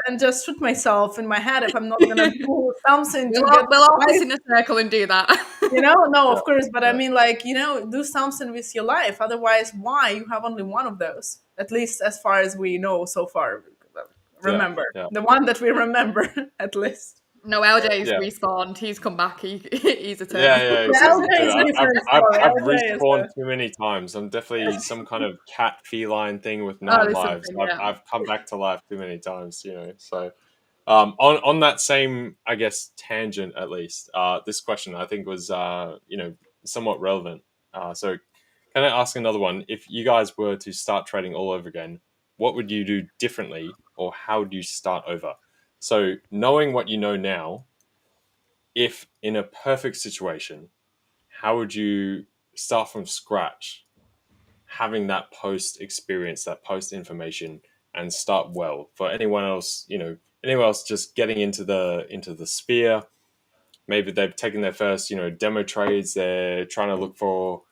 and just shoot myself in my head if I'm not gonna do something to get We'll all life. sit in a circle and do that. No, Yeah. of course, but I Yeah. mean, like, do something with your life. Otherwise, why you have only one of those? At least as far as we know so far. Yeah. Remember Yeah. the one that we remember at least. No, LJ's Yeah. respawned. He's come back. He's Yeah, eternal. yeah, The exactly. LJ Dude, is a different I've story. I've LJ is respawned a too many times. I'm definitely some kind of cat feline thing with Oh, nine there's lives. something, I've yeah. I've come back to life too many times, you know. So, on that same, I guess, tangent at least, this question I think was, somewhat relevant. So, can I ask another one? If you guys were to start trading all over again, what would you do differently, or how would you start over? So, knowing what you know now, if in a perfect situation, how would you start from scratch, having that post experience, that post information, and start well? For anyone else, anyone else just getting into the sphere. Maybe they've taken their first, demo trades. They're trying to look for,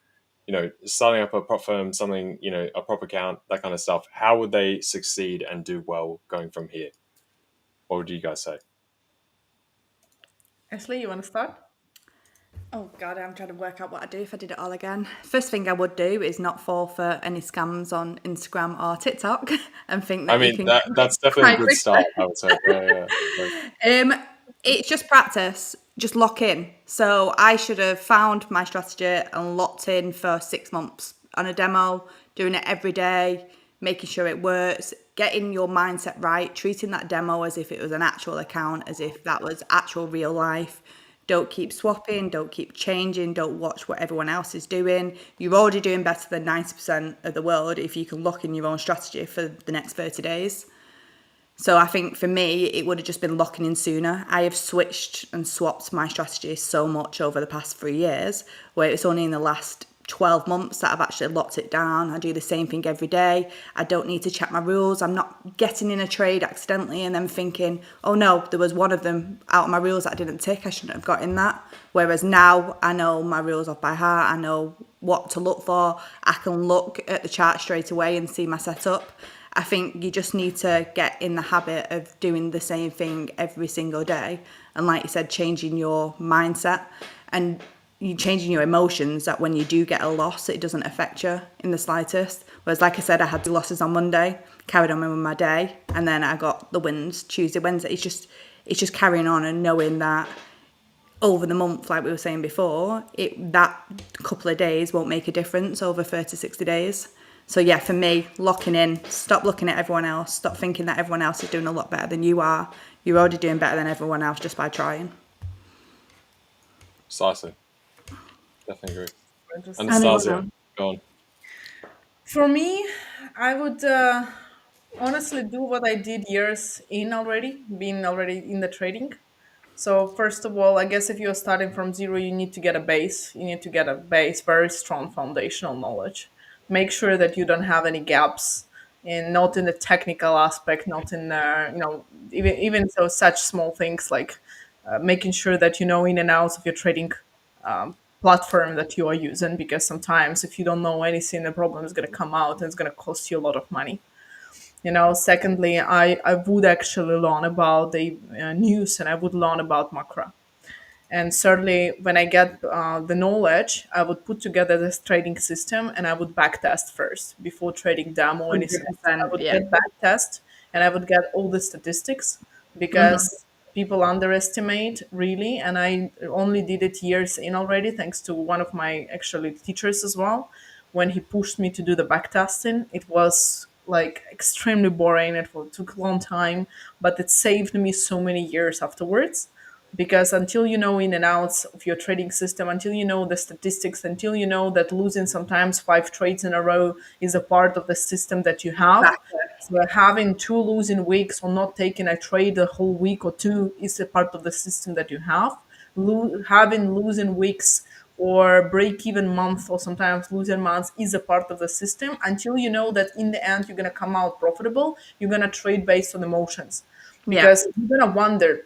starting up a prop firm, something, a prop account, that kind of stuff. How would they succeed and do well going from here? What would you guys say? Ashley, you want to start? Oh God, I'm trying to work out what I'd do if I did it all again. First thing I would do is not fall for any scams on Instagram or TikTok and think I that you mean, can that's definitely a quite good quickly. start, I would say. Yeah, yeah. It's just practice, just lock in. So I should have found my strategy and locked in for 6 months on a demo, doing it every day, making sure it works, getting your mindset right, treating that demo as if it was an actual account, as if that was actual real life. Don't keep swapping, don't keep changing, don't watch what everyone else is doing. You're already doing better than 90% of the world if you can lock in your own strategy for the next 30 days. So I think for me, it would have just been locking in sooner. I have switched and swapped my strategy so much over the past 3 years, where it's only in the last 12 months that I've actually locked it down. I do the same thing every day. I don't need to check my rules. I'm not getting in a trade accidentally and then thinking, oh no, there was one of them out of my rules that I didn't tick. I shouldn't have got in that. Whereas now I know my rules off by heart. I know what to look for. I can look at the chart straight away and see my setup. I think you just need to get in the habit of doing the same thing every single day. And like you said, changing your mindset and you changing your emotions, that when you do get a loss, it doesn't affect you in the slightest. Whereas, like I said, I had the losses on Monday, carried on with my day, and then I got the wins Tuesday, Wednesday. It's just carrying on and knowing that over the month, like we were saying before, that couple of days won't make a difference over 30, 60 days. So yeah, for me, locking in, stop looking at everyone else, stop thinking that everyone else is doing a lot better than you are. You're already doing better than everyone else just by trying. Precisely. Definitely agree. Anyone Anastasia, else? go on. For me, I would honestly do what I did years in already, being already in the trading. So first of all, I guess if you're starting from zero, you need to get a base. You need to get a base, very strong foundational knowledge. Make sure that you don't have any gaps in not in the technical aspect, not in even so such small things like making sure that you know in and outs of your trading platform that you are using, because sometimes if you don't know anything, the problem is going to come out and it's going to cost you a lot of money. Secondly, I would actually learn about the news, and I would learn about macro. And thirdly, when I get the knowledge, I would put together this trading system and I would backtest first before trading demo or anything else. I 100%, would yeah. get backtest and I would get all the statistics, because people underestimate really. And I only did it years in already, thanks to one of my actually teachers as well. When he pushed me to do the backtesting, it was like extremely boring. Took a long time, but it saved me so many years afterwards, because until you know in and outs of your trading system, until you know the statistics, until you know that losing sometimes 5 trades in a row is a part of the system that you have, Exactly. so having 2 losing weeks or not taking a trade a whole week or two is a part of the system that you have. Having losing weeks or break even month or sometimes losing months is a part of the system. Until you know that in the end you're going to come out profitable, you're going to trade based on emotions, Yeah. because you're going to wonder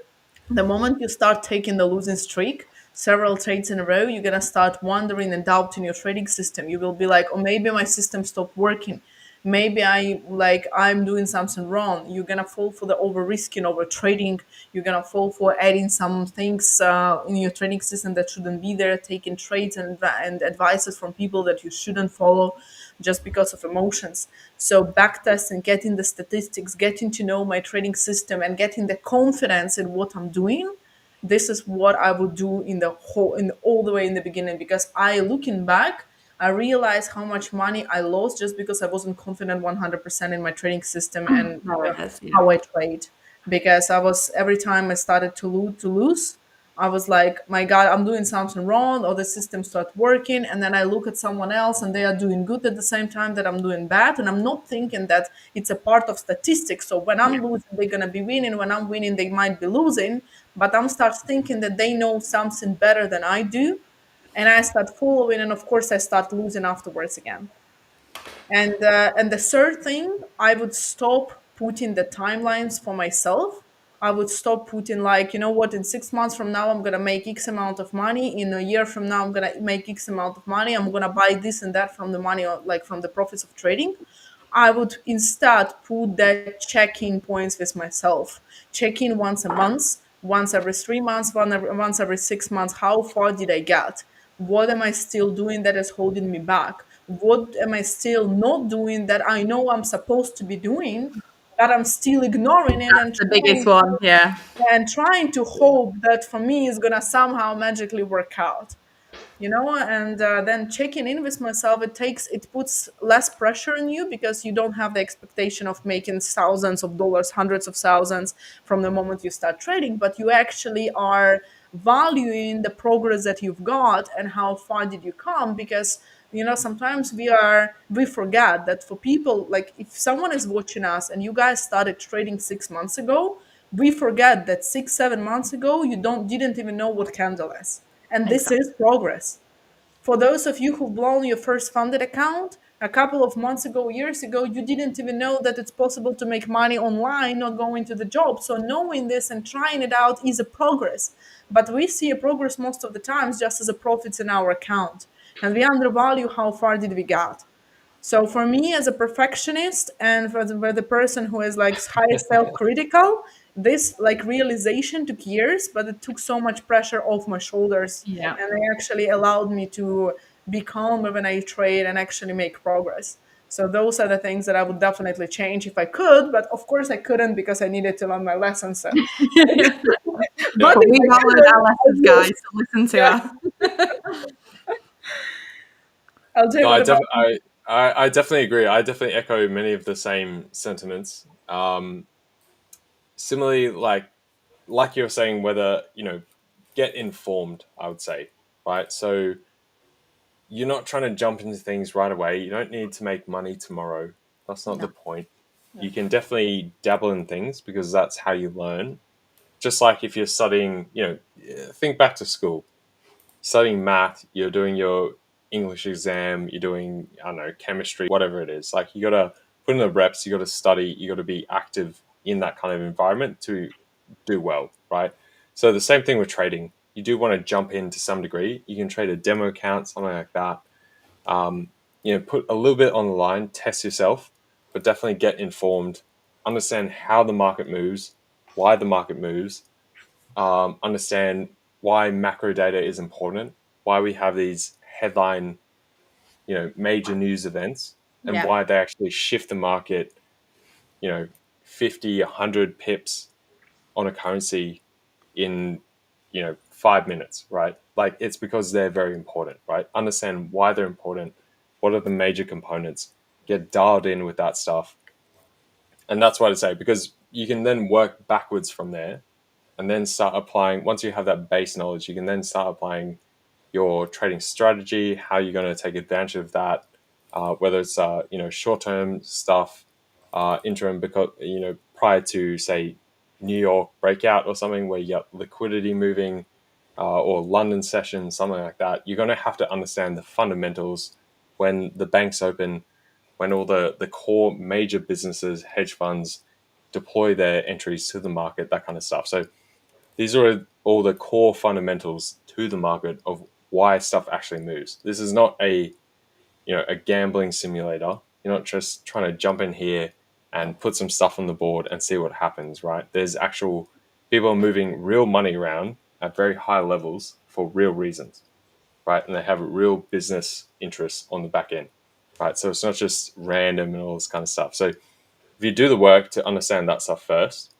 the moment you start taking the losing streak, several trades in a row, you're gonna start wondering and doubting your trading system. You will be like, oh, maybe my system stopped working. Maybe I'm doing something wrong. You're gonna fall for the over risking, over trading. You're gonna fall for adding some things in your trading system that shouldn't be there, taking trades and advices from people that you shouldn't follow just because of emotions. So backtesting, getting the statistics, getting to know my trading system, and getting the confidence in what I'm doing. This is what I would do in all the way in the beginning, because I looking back, I realized how much money I lost just because I wasn't confident 100% in my trading system and No, it has, yeah. how I trade. Because I was every time I started to lose, I was like, my God, I'm doing something wrong, or the system start working. And then I look at someone else and they are doing good at the same time that I'm doing bad. And I'm not thinking that it's a part of statistics. So when Yeah. I'm losing, they're going to be winning. When I'm winning, they might be losing. But I'm start thinking that they know something better than I do. And I start following. And of course, I start losing afterwards again. And the third thing, I would stop putting the timelines for myself. I would stop putting like, you know what, in 6 months from now, I'm going to make X amount of money. In a year from now, I'm going to make X amount of money. I'm going to buy this and that from the money, or like from the profits of trading. I would instead put that check-in points with myself. Check in once a month, once every 3 months, once every 6 months. How far did I get? What am I still doing that is holding me back? What am I still not doing that I know I'm supposed to be doing, but I'm still ignoring it and The biggest one, yeah. trying to hope that for me is gonna somehow magically work out, you know. And then checking in with myself, it puts less pressure on you because you don't have the expectation of making thousands of dollars, hundreds of thousands from the moment you start trading, but you actually are valuing the progress that you've got and how far did you come. Because you know, sometimes we forget that for people, like if someone is watching us and you guys started trading 6 months ago, we forget that 6 7 months ago you didn't even know what candle is, and this Exactly. is progress. For those of you who've blown your first funded account a couple of months ago, years ago, you didn't even know that it's possible to make money online, not going to the job. So knowing this and trying it out is a progress. But we see a progress most of the times just as a profits in our account. And we undervalue how far did we get. So for me as a perfectionist and for the person who is like high self-critical, this like realization took years, but it took so much pressure off my shoulders, Yeah. and it actually allowed me to be calm when I trade and actually make progress. So those are the things that I would definitely change if I could, but of course I couldn't because I needed to learn my lessons. And Yeah. but But if we've I all learned could, our I lessons, would. guys, so listen to Yeah. us. LJ, No, what about you? I definitely agree. I definitely echo many of the same sentiments. Similarly, like you were saying, whether get informed. I would say, right? So you're not trying to jump into things right away. You don't need to make money tomorrow. That's not the No. point. You can definitely dabble in things because that's how you learn. Just like if you're studying, think back to school, studying math, you're doing your English exam, you're doing, I don't know, chemistry, whatever it is. Like you got to put in the reps, you got to study, you got to be active in that kind of environment to do well, right? So the same thing with trading. You do want to jump in to some degree. You can trade a demo account, something like that. Put a little bit on the line, test yourself, but definitely get informed, understand how the market moves, why the market moves, understand why macro data is important, why we have these headline, major news events, and Yeah. why they actually shift the market, you know, 50, 100 pips on a currency in, 5 minutes, right? Like it's because they're very important, right? Understand why they're important, what are the major components, get dialed in with that stuff. And that's what I'd say, because you can then work backwards from there and then start applying. Once you have that base knowledge, you can then start applying your trading strategy, how you're going to take advantage of that, whether it's short-term stuff, interim, because prior to say New York breakout or something where you got liquidity moving, or London session, something like that. You're going to have to understand the fundamentals when the banks open, when all the core major businesses, hedge funds deploy their entries to the market, that kind of stuff. So these are all the core fundamentals to the market of why stuff actually moves. This is not a gambling simulator. You're not just trying to jump in here and put some stuff on the board and see what happens, right? There's actual people are moving real money around at very high levels for real reasons, right? And they have real business interests on the back end, right? So it's not just random and all this kind of stuff. So if you do the work to understand that stuff first,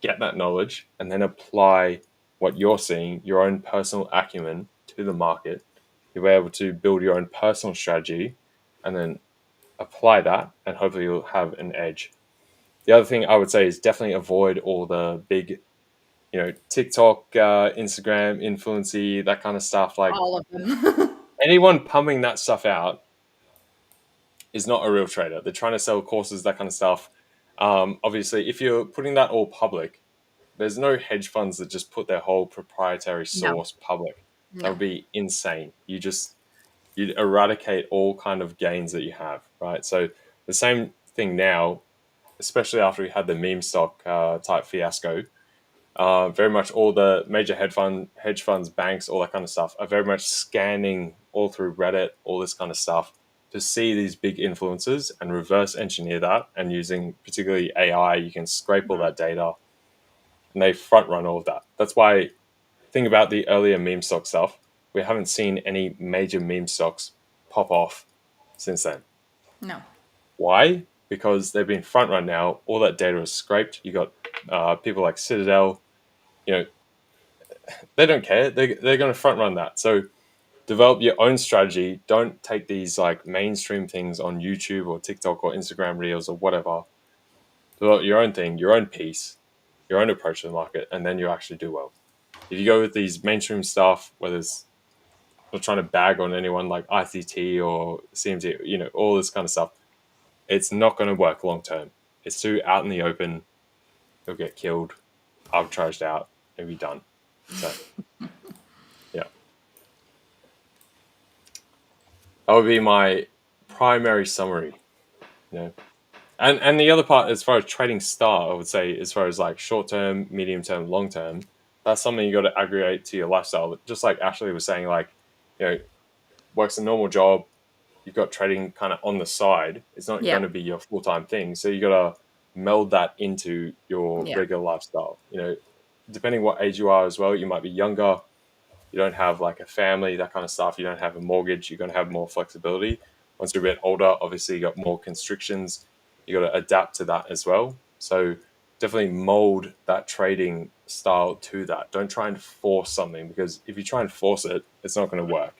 get that knowledge, and then apply what you're seeing, your own personal acumen to the market, you'll be able to build your own personal strategy and then apply that, and hopefully you'll have an edge. The other thing I would say is definitely avoid all the big, TikTok, Instagram, influency, that kind of stuff. Like All of them. anyone pumping that stuff out is not a real trader. They're trying to sell courses, that kind of stuff. Obviously, if you're putting that all public, there's no hedge funds that just put their whole proprietary No. source public. That would No. be insane. You'd eradicate all kind of gains that you have, right? So the same thing now. especially after we had the meme stock type fiasco. Very much all the major hedge funds, banks, all that kind of stuff are very much scanning all through Reddit, all this kind of stuff to see these big influences and reverse engineer that. And using particularly AI, you can scrape all that data and they front run all of that. That's why think about the earlier meme stock stuff. We haven't seen any major meme stocks pop off since then. No. Why? Because they've been front run now. All that data is scraped. You got people like Citadel. You know, they don't care. They're going to front run that. So develop your own strategy. Don't take these like mainstream things on YouTube or TikTok or Instagram Reels or whatever. Develop your own thing, your own piece, your own approach to the market, and then you actually do well. If you go with these mainstream stuff, whether it's not trying to bag on anyone like ICT or CMT, all this kind of stuff, it's not going to work long term. It's too out in the open. You'll get killed, arbitraged out, and be done. So, yeah. That would be my primary summary. And the other part, as far as trading style, I would say, as far as like short term, medium term, long term, that's something you got to aggregate to your lifestyle. Just like Ashley was saying, like, works a normal job, you've got trading kind of on the side. It's not going to be your full time thing. So you got to meld that into your regular lifestyle. Depending what age you are as well, you might be younger. You don't have like a family, that kind of stuff. You don't have a mortgage. You're going to have more flexibility. Once you're a bit older, obviously you got more constrictions. You got to adapt to that as well. So definitely mold that trading style to that. Don't try and force something, because if you try and force it, it's not going to work.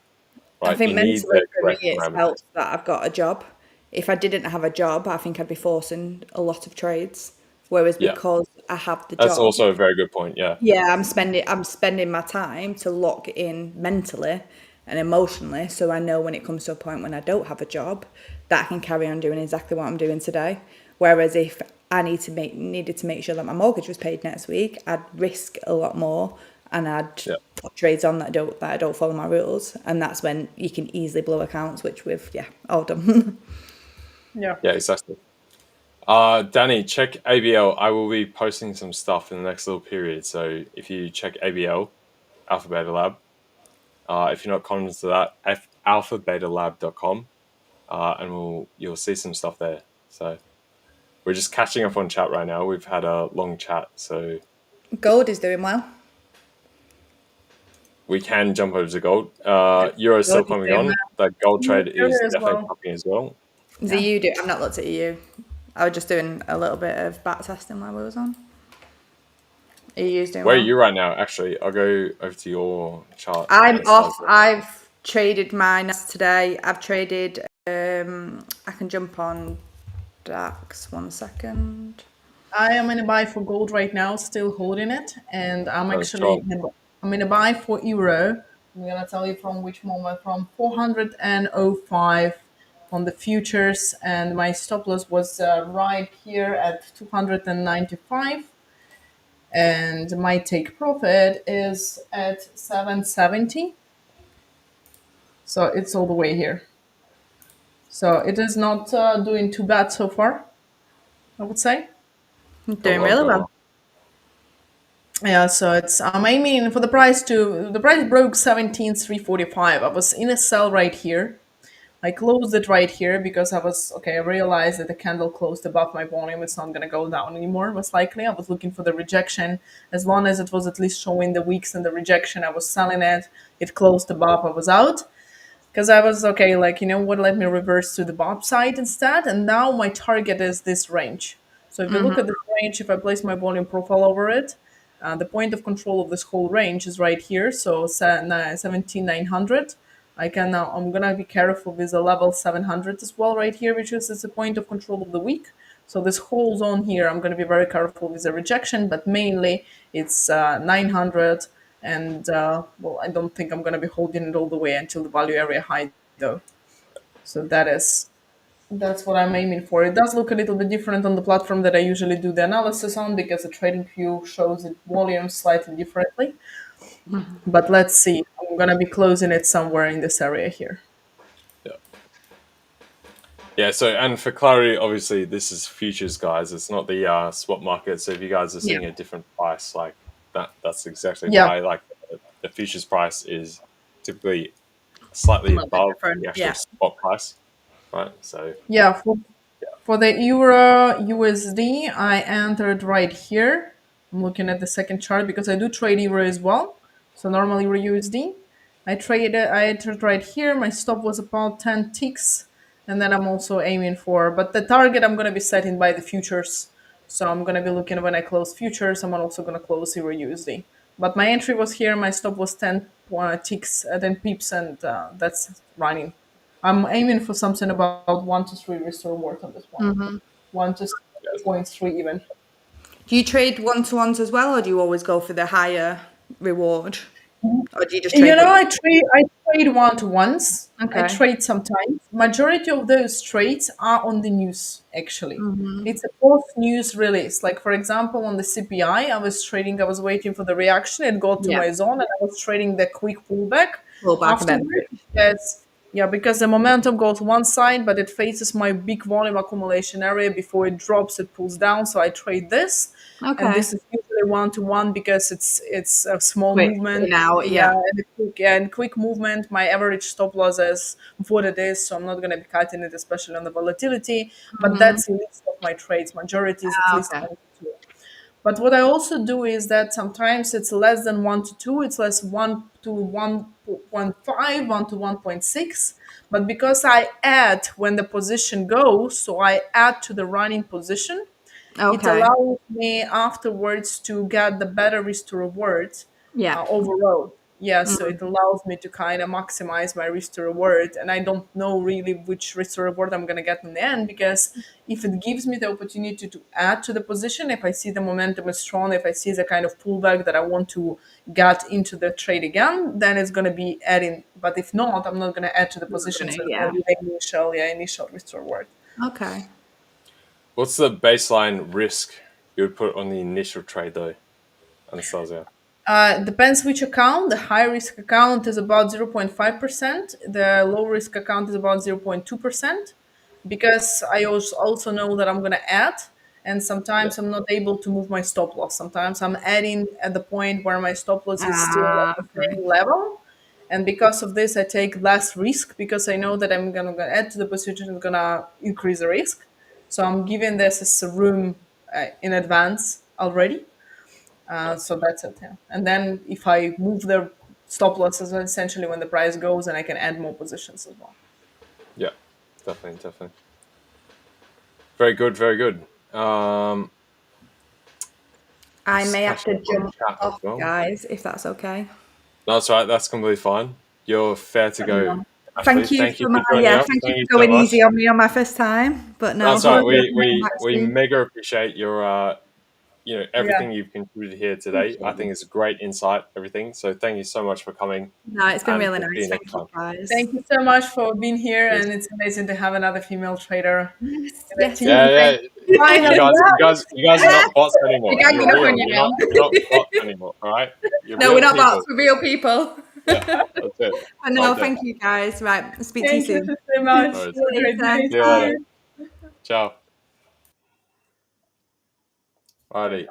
Right? I think you need mentally the for me correct it's parameters. helped that I've got a job. If I didn't have a job, I think I'd be forcing a lot of trades. Whereas Yeah. because I have the That's job, also a very good point. Yeah. I'm spending my time to lock in mentally and emotionally, so I know when it comes to a point when I don't have a job, that I can carry on doing exactly what I'm doing today. Whereas if I needed to make sure that my mortgage was paid next week, I'd risk a lot more, and I'd put trades on that I don't follow my rules, and that's when you can easily blow accounts, which we've all done. Yeah. Yeah, exactly. Danny, check ABL. I will be posting some stuff in the next little period. So if you check ABL, AlphaBeta Lab, if you're not convinced of that, alphabetalab.com, and you'll see some stuff there. So we're just catching up on chat right now. We've had a long chat, so Gold is doing well. we can jump over to gold. Euro is still Gold is coming doing on. That gold well. trade Euro is as definitely well. popping as well. The EU do. I've not looked at EU. I was just doing a little bit of back testing while we was on. EU's doing Where are well. you right now? Actually, I'll go over to your chart. I'm and off. stuff. I've traded mine today. I've traded. I can jump on DAX. 1 second. I am in a buy for gold right now, still holding it, and I'm Oh, actually strong. I'm in a buy for euro. I'm gonna tell you from which moment, from 405 on the futures, and my stop loss was right here at 295, and my take profit is at 770. So it's all the way here. So it is not doing too bad so far, I would say. Doing really well. Yeah, so it's I'm aiming for the price broke 17,345. I was in a sell right here. I closed it right here because I realized that the candle closed above my volume. It's not gonna go down anymore, most likely. I was looking for the rejection. As long as it was at least showing the weeks and the rejection, I was selling it. It closed above, I was out. Because I was okay, like, you know what, let me reverse to the bottom side instead. And now my target is this range. So if you look at this range, if I place my volume profile over it, the point of control of this whole range is right here. So 17,900. I'm gonna be careful with the level 700 as well right here, which is the point of control of the week. So this whole zone here, I'm gonna be very careful with the rejection, but mainly it's 900. And well, I don't think I'm going to be holding it all the way until the value area high though. So that's what I'm aiming for. It does look a little bit different on the platform that I usually do the analysis on, because the trading view shows it volume slightly differently. But let's see. I'm going to be closing it somewhere in this area here. Yeah. Yeah, so and for clarity, obviously this is futures, guys. It's not the spot market. So if you guys are seeing a different price, like that's exactly Yeah, why. Like the futures price is typically slightly A little bit above different. the actual Yeah. spot price, right? So yeah. For the Euro USD, I entered right here. I'm looking at the second chart because I do trade Euro as well. So normally Euro USD. I entered right here. My stop was about 10 ticks. And then I'm also aiming for, but the target I'm going to be setting by the futures. So I'm going to be looking when I close futures. I'm also going to close Euro USD. But my entry was here. My stop was 10 ticks, 10 pips, and that's running. I'm aiming for something about 1 to 3 restore reward on this one. 1 to 3.3 even. Do you trade one-to-ones as well, or do you always go for the higher reward? Or do you just You trade know, what? I trade 1 to 1s. I Okay. trade sometimes. Majority of those trades are on the news. Actually, it's a post news release. Like for example, on the CPI, I was trading. I was waiting for the reaction. It got to Yeah. my zone, and I was trading the quick pullback. Pull back and then Afterwards, yes, yeah, because the momentum goes one side, but it faces my big volume accumulation area. Before it drops, it pulls down. So I trade this, and okay. this is usually 1 to 1 because it's a small Quick movement. in out, Yeah, yeah. and quick movement. My average stop loss is what it is, so I'm not going to be cutting it, especially on the volatility. But that's least of my trades. Majority is at Ah, least okay. 1 to 2. But what I also do is that sometimes it's less than 1 to 2. It's less 1 to 1.5, 1 to 1.6. But because I add when the position goes, so I add to the running position, it Okay. allows me afterwards to get the better risk to reward Yeah. overall. Yeah, so it allows me to kind of maximize my risk to reward, and I don't know really which risk to reward I'm gonna get in the end, because if it gives me the opportunity to add to the position, if I see the momentum is strong, if I see the kind of pullback that I want to get into the trade again, then it's gonna be adding. But if not, I'm not gonna add to the Not position, gonna, so it's gonna yeah. be the initial risk to reward. Okay. what's the baseline risk you would put on the initial trade though, Anastasia? Depends which account. The high risk account is about 0.5%. The low risk account is about 0.2%. Because I also know that I'm going to add, and Yeah, sometimes I'm not able to move my stop loss. Sometimes I'm adding at the point where my stop loss is still Ah, at the okay. same level. And because of this, I take less risk because I know that I'm going to add to the position and going to increase the risk. So I'm giving this as a room in advance already. So that's it. Yeah. And then if I move the stop losses, essentially when the price goes, and I can add more positions as well. yeah, definitely, definitely. Very good, very good. I Just may have catching to up on jump chat as off, well. guys, if that's okay. No, that's right. That's completely fine. You're fair to Let me go, know. Ashley. Thank you Thank you for for my joining us. thank you Thank you for so going much. easy on me on my first time. But no, That's right. hopefully I We can come we back we soon. mega appreciate your Yeah. everything you've contributed here today. I Appreciate think you. it's great insight, everything. So thank you so much for coming, No, it's been and really we'll see you nice. next Thank you, time. guys. Thank you so much for being here, Cheers. and it's amazing to have another female trader Yes, in the yes, team. yes. Yeah, Thank yeah. you. Finally, You guys are not bots We're anymore. You're ganging up on real. you You're now. not bots anymore. All right. You're No, we're real not people. bots. We're real people. Yeah, that's it. But no, Right there. thank you, guys. Right, speak to you thank you soon. so much. All Have right. See you a great later. day. See you See later. Bye. you. Ciao. Alrighty.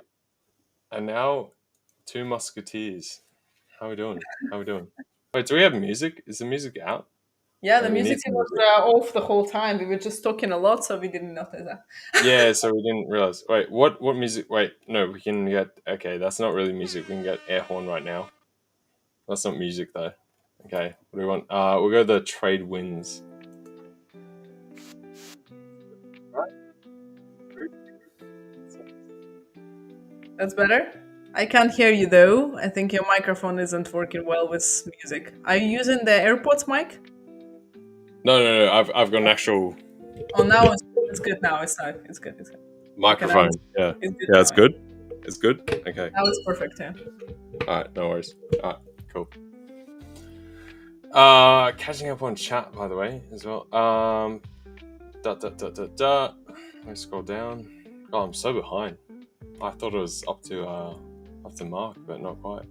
And now, two musketeers. How we doing? How we doing? Wait, do we have music? Is the music out? Yeah, the Wait, we need music some was music. off the whole time. We were just talking a lot, so we didn't notice that. Yeah, so we didn't realize. Wait, what music? Wait, no, we can get. Okay, that's not really music. We can get air horn right now. That's not music though. Okay, what do we want? We'll go the trade wins. That's better. I can't hear you though. I think your microphone isn't working well with music. Are you using the AirPods mic? No. I've got an actual Oh, now it's good. Now it's not. It's good. It's good. Okay, now microphone. Yeah, it's good yeah, now. it's good. It's good. Okay. Now it's perfect. Yeah. All right, no worries. All right, cool. Catching up on chat, by the way, as well. Let me scroll down. Oh, I'm so behind. I thought it was up to mark, but not quite.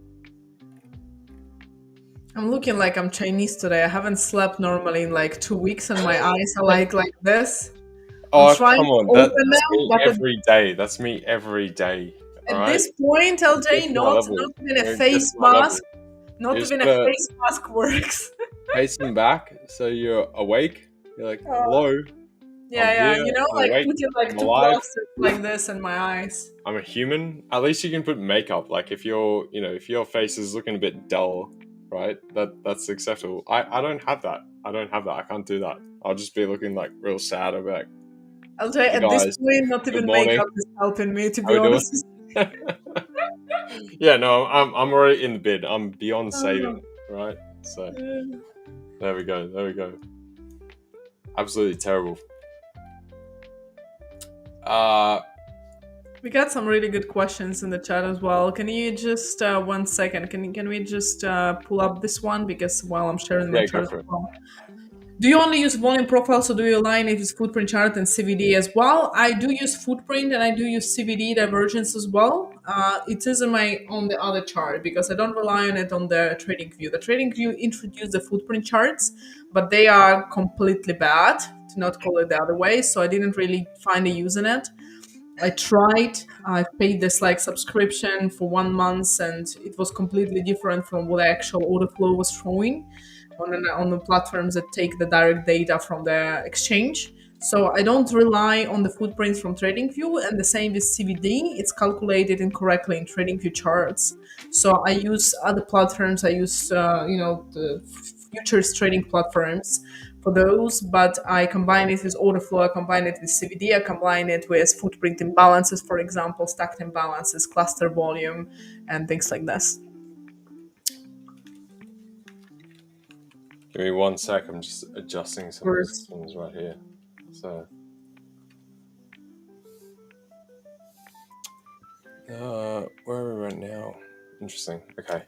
I'm looking like I'm Chinese today. I haven't slept normally in like 2 weeks, and my eyes are like this. I'm Oh, trying come to on. open That's them, me but every day. That's me every day. All at right? this point, Get LJ, to my not level. even a Get to face my level. mask, You not just even a gotta face mask works. face them back so you're awake. You're like, Uh, hello, I'm yeah, here, I'm like awake, putting like I'm two alive, plasters like this in my eyes. I'm a human. At least you can put makeup. Like if if your face is looking a bit dull, right? That's acceptable. I don't have that. I don't have that. I can't do that. I'll just be looking like real sad. I'll be like, LJ, hey at this guys, point, not good even morning. makeup is helping me, to How be we doing? honest. Yeah, no, I'm already in the bid. I'm beyond Oh, saving, right? So yeah. there we go. There we go. Absolutely terrible. We got some really good questions in the chat as well. Can you just 1 second? Can we just pull up this one because while I'm sharing my Yeah, go chart as for it. well. Do you only use volume profiles, or do you align it with footprint chart and CVD as well? I do use footprint and I do use CVD divergence as well. It is on the other chart because I don't rely on it on the trading view. The trading view introduced the footprint charts, but they are completely bad, to not call it the other way. So I didn't really find a use in it. I tried. I paid this like subscription for 1 month, and it was completely different from what the actual order flow was showing on the platforms that take the direct data from the exchange. So I don't rely on the footprints from TradingView, and the same with CVD. It's calculated incorrectly in TradingView charts. So I use other platforms. I use the futures trading platforms for those, but I combine it with order flow, I combine it with CVD, I combine it with footprint imbalances, for example, stacked imbalances, cluster volume, and things like this. Give me 1 sec. I'm just adjusting some of these things right here. So, where are we right now? Interesting. Okay.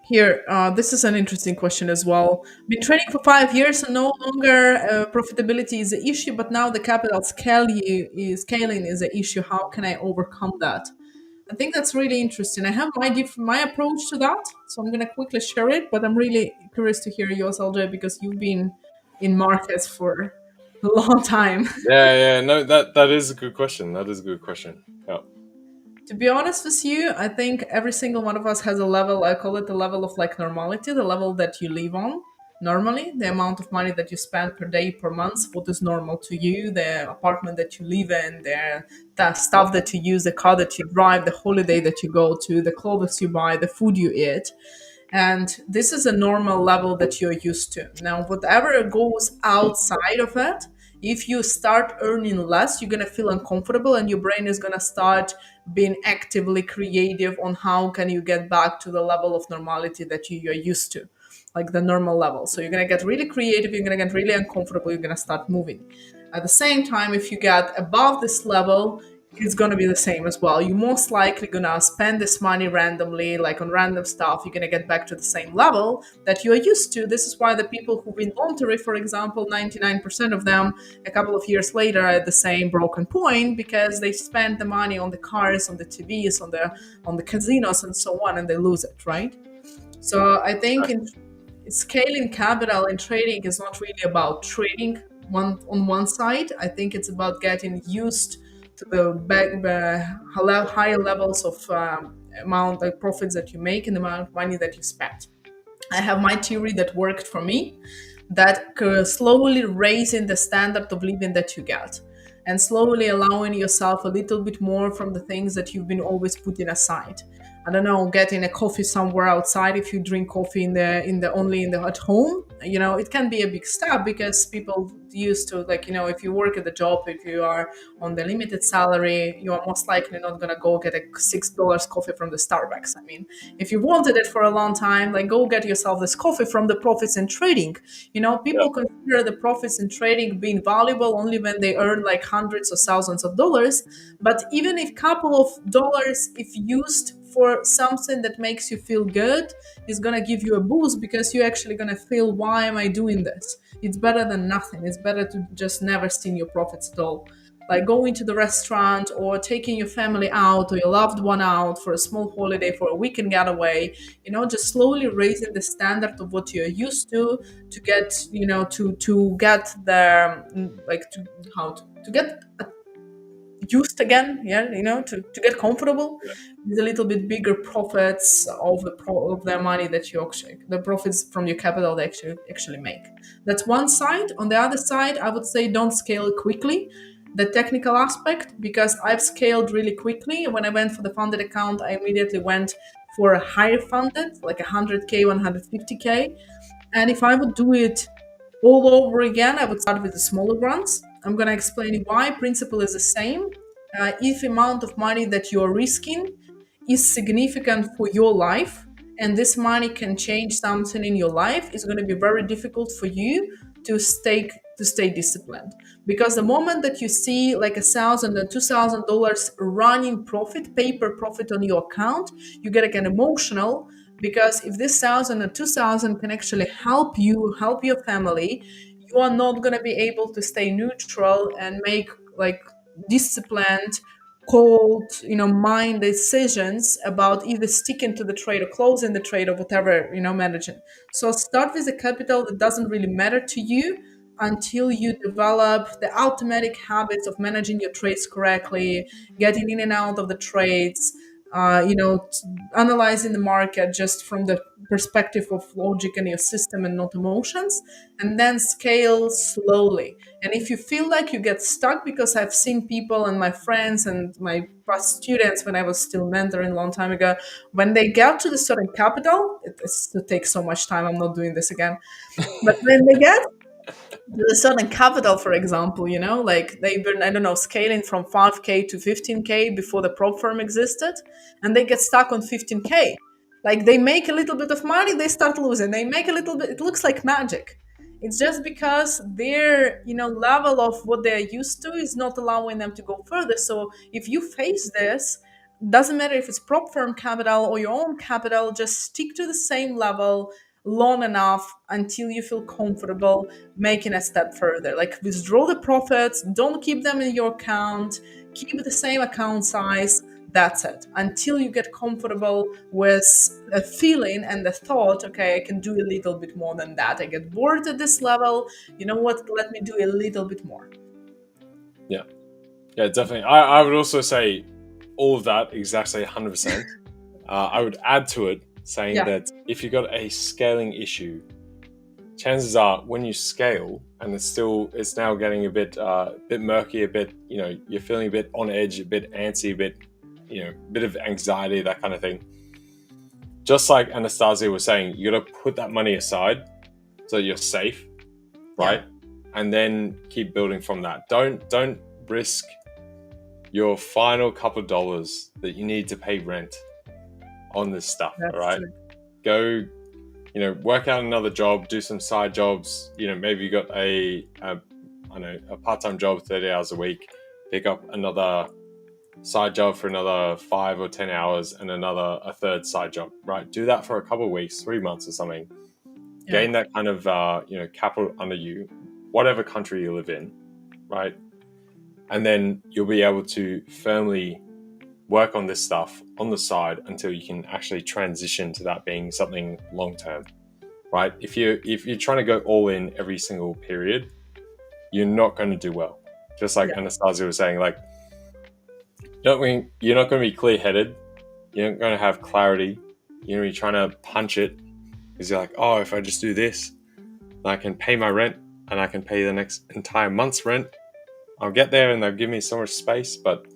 Here, this is an interesting question as well. Been trading for 5 years and no longer profitability is the issue, but now the capital scaling is the issue. How can I overcome that? I think that's really interesting. I have my approach to that, so I'm gonna quickly share it. But I'm really curious to hear yours, LJ, because you've been in markets for a long time. Yeah. No, that is a good question. That is a good question. Yeah. To be honest with you, I think every single one of us has a level. I call it the level of like normality, the level that you live on. Normally, the amount of money that you spend per day, per month, what is normal to you, the apartment that you live in, the stuff that you use, the car that you drive, the holiday that you go to, the clothes you buy, the food you eat. And this is a normal level that you're used to. Now, whatever goes outside of it, if you start earning less, you're going to feel uncomfortable and your brain is going to start being actively creative on how can you get back to the level of normality that you're used to, like the normal level. So you're going to get really creative, you're going to get really uncomfortable, you're going to start moving. At the same time, if you get above this level, it's going to be the same as well. You're most likely going to spend this money randomly, like on random stuff. You're going to get back to the same level that you're used to. This is why the people who win lottery, for example, 99% of them a couple of years later are at the same broken point because they spend the money on the cars, on the TVs, on the casinos and so on, and they lose it, right? So I think in scaling capital in trading is not really about trading on one side. I think it's about getting used to the higher levels of amount of profits that you make and the amount of money that you spend. I have my theory that worked for me, that slowly raising the standard of living that you get and slowly allowing yourself a little bit more from the things that you've been always putting aside. I don't know, getting a coffee somewhere outside if you drink coffee at home. It can be a big step because people used to, like, if you work at the job, if you are on the limited salary, you are most likely not gonna go get a $6 coffee from the Starbucks. I mean, if you wanted it for a long time, like, go get yourself this coffee from the profits in trading. Yeah. People consider the profits in trading being valuable only when they earn like hundreds or thousands of dollars. But even if couple of dollars, if used for something that makes you feel good, is gonna give you a boost because you're actually gonna feel, why am I doing this? It's better than nothing. It's better to just never see your profits at all. like going to the restaurant or taking your family out or your loved one out for a small holiday, for a weekend getaway, just slowly raising the standard of what you're used to get, to get the, like, to how to get used again, to get comfortable with a little bit bigger profits of their money that you actually, the profits from your capital they actually make. That's one side. On the other side, I would say don't scale quickly. The technical aspect, because I've scaled really quickly. When I went for the funded account, I immediately went for a higher funded, like 100K, 150K. And if I would do it all over again, I would start with the smaller ones. I'm going to explain you why. Principle is the same. If amount of money that you're risking is significant for your life, and this money can change something in your life, it's going to be very difficult for you to stay disciplined. Because the moment that you see like $1,000 or $2,000 running profit, paper profit on your account, you get again emotional, because if this 1,000 or 2,000 can actually help you, help your family, you are not going to be able to stay neutral and make like disciplined, cold, mind decisions about either sticking to the trade or closing the trade or whatever, managing. So start with a capital that doesn't really matter to you until you develop the automatic habits of managing your trades correctly, getting in and out of the trades, analyzing the market just from the perspective of logic and your system and not emotions, and then scale slowly. And if you feel like you get stuck, because I've seen people and my friends and my past students when I was still mentoring a long time ago, when they get to the certain capital, it takes so much time, I'm not doing this again. But when they get the certain capital, for example, like they've been, I don't know, scaling from 5K to 15K before the prop firm existed, and they get stuck on 15K. Like they make a little bit of money, they start losing. They make a little bit, it looks like magic. It's just because their, level of what they're used to is not allowing them to go further. So if you face this, doesn't matter if it's prop firm capital or your own capital, just stick to the same level long enough until you feel comfortable making a step further. Like withdraw the profits, don't keep them in your account, keep the same account size. That's it. Until you get comfortable with a feeling and the thought, okay, I can do a little bit more than that. I get bored at this level. You know what? Let me do a little bit more. Yeah, definitely. I would also say all of that, exactly 100%. I would add to it saying that if you've got a scaling issue, chances are when you scale and it's now getting a bit murky, a bit, you're feeling a bit on edge, a bit antsy, a bit of anxiety, that kind of thing. Just like Anastasia was saying, you got to put that money aside so you're safe, right? And then keep building from that. Don't risk your final couple of dollars that you need to pay rent on this stuff. All right, go, work out another job, do some side jobs. Maybe you got a part-time job, 30 hours a week. Pick up another side job for another 5 or 10 hours, and a third side job. Right, do that for a couple of weeks, 3 months or something. Gain that kind of capital under you, whatever country you live in, right? And then you'll be able to firmly work on this stuff on the side until you can actually transition to that being something long term, right? If you're trying to go all in every single period, you're not going to do well. Just like Anastasia was saying, like you're not going to be clear headed. You're not going to have clarity. You're going to be trying to punch it because you're like, oh, if I just do this, I can pay my rent and I can pay the next entire month's rent. I'll get there and they'll give me so much space, but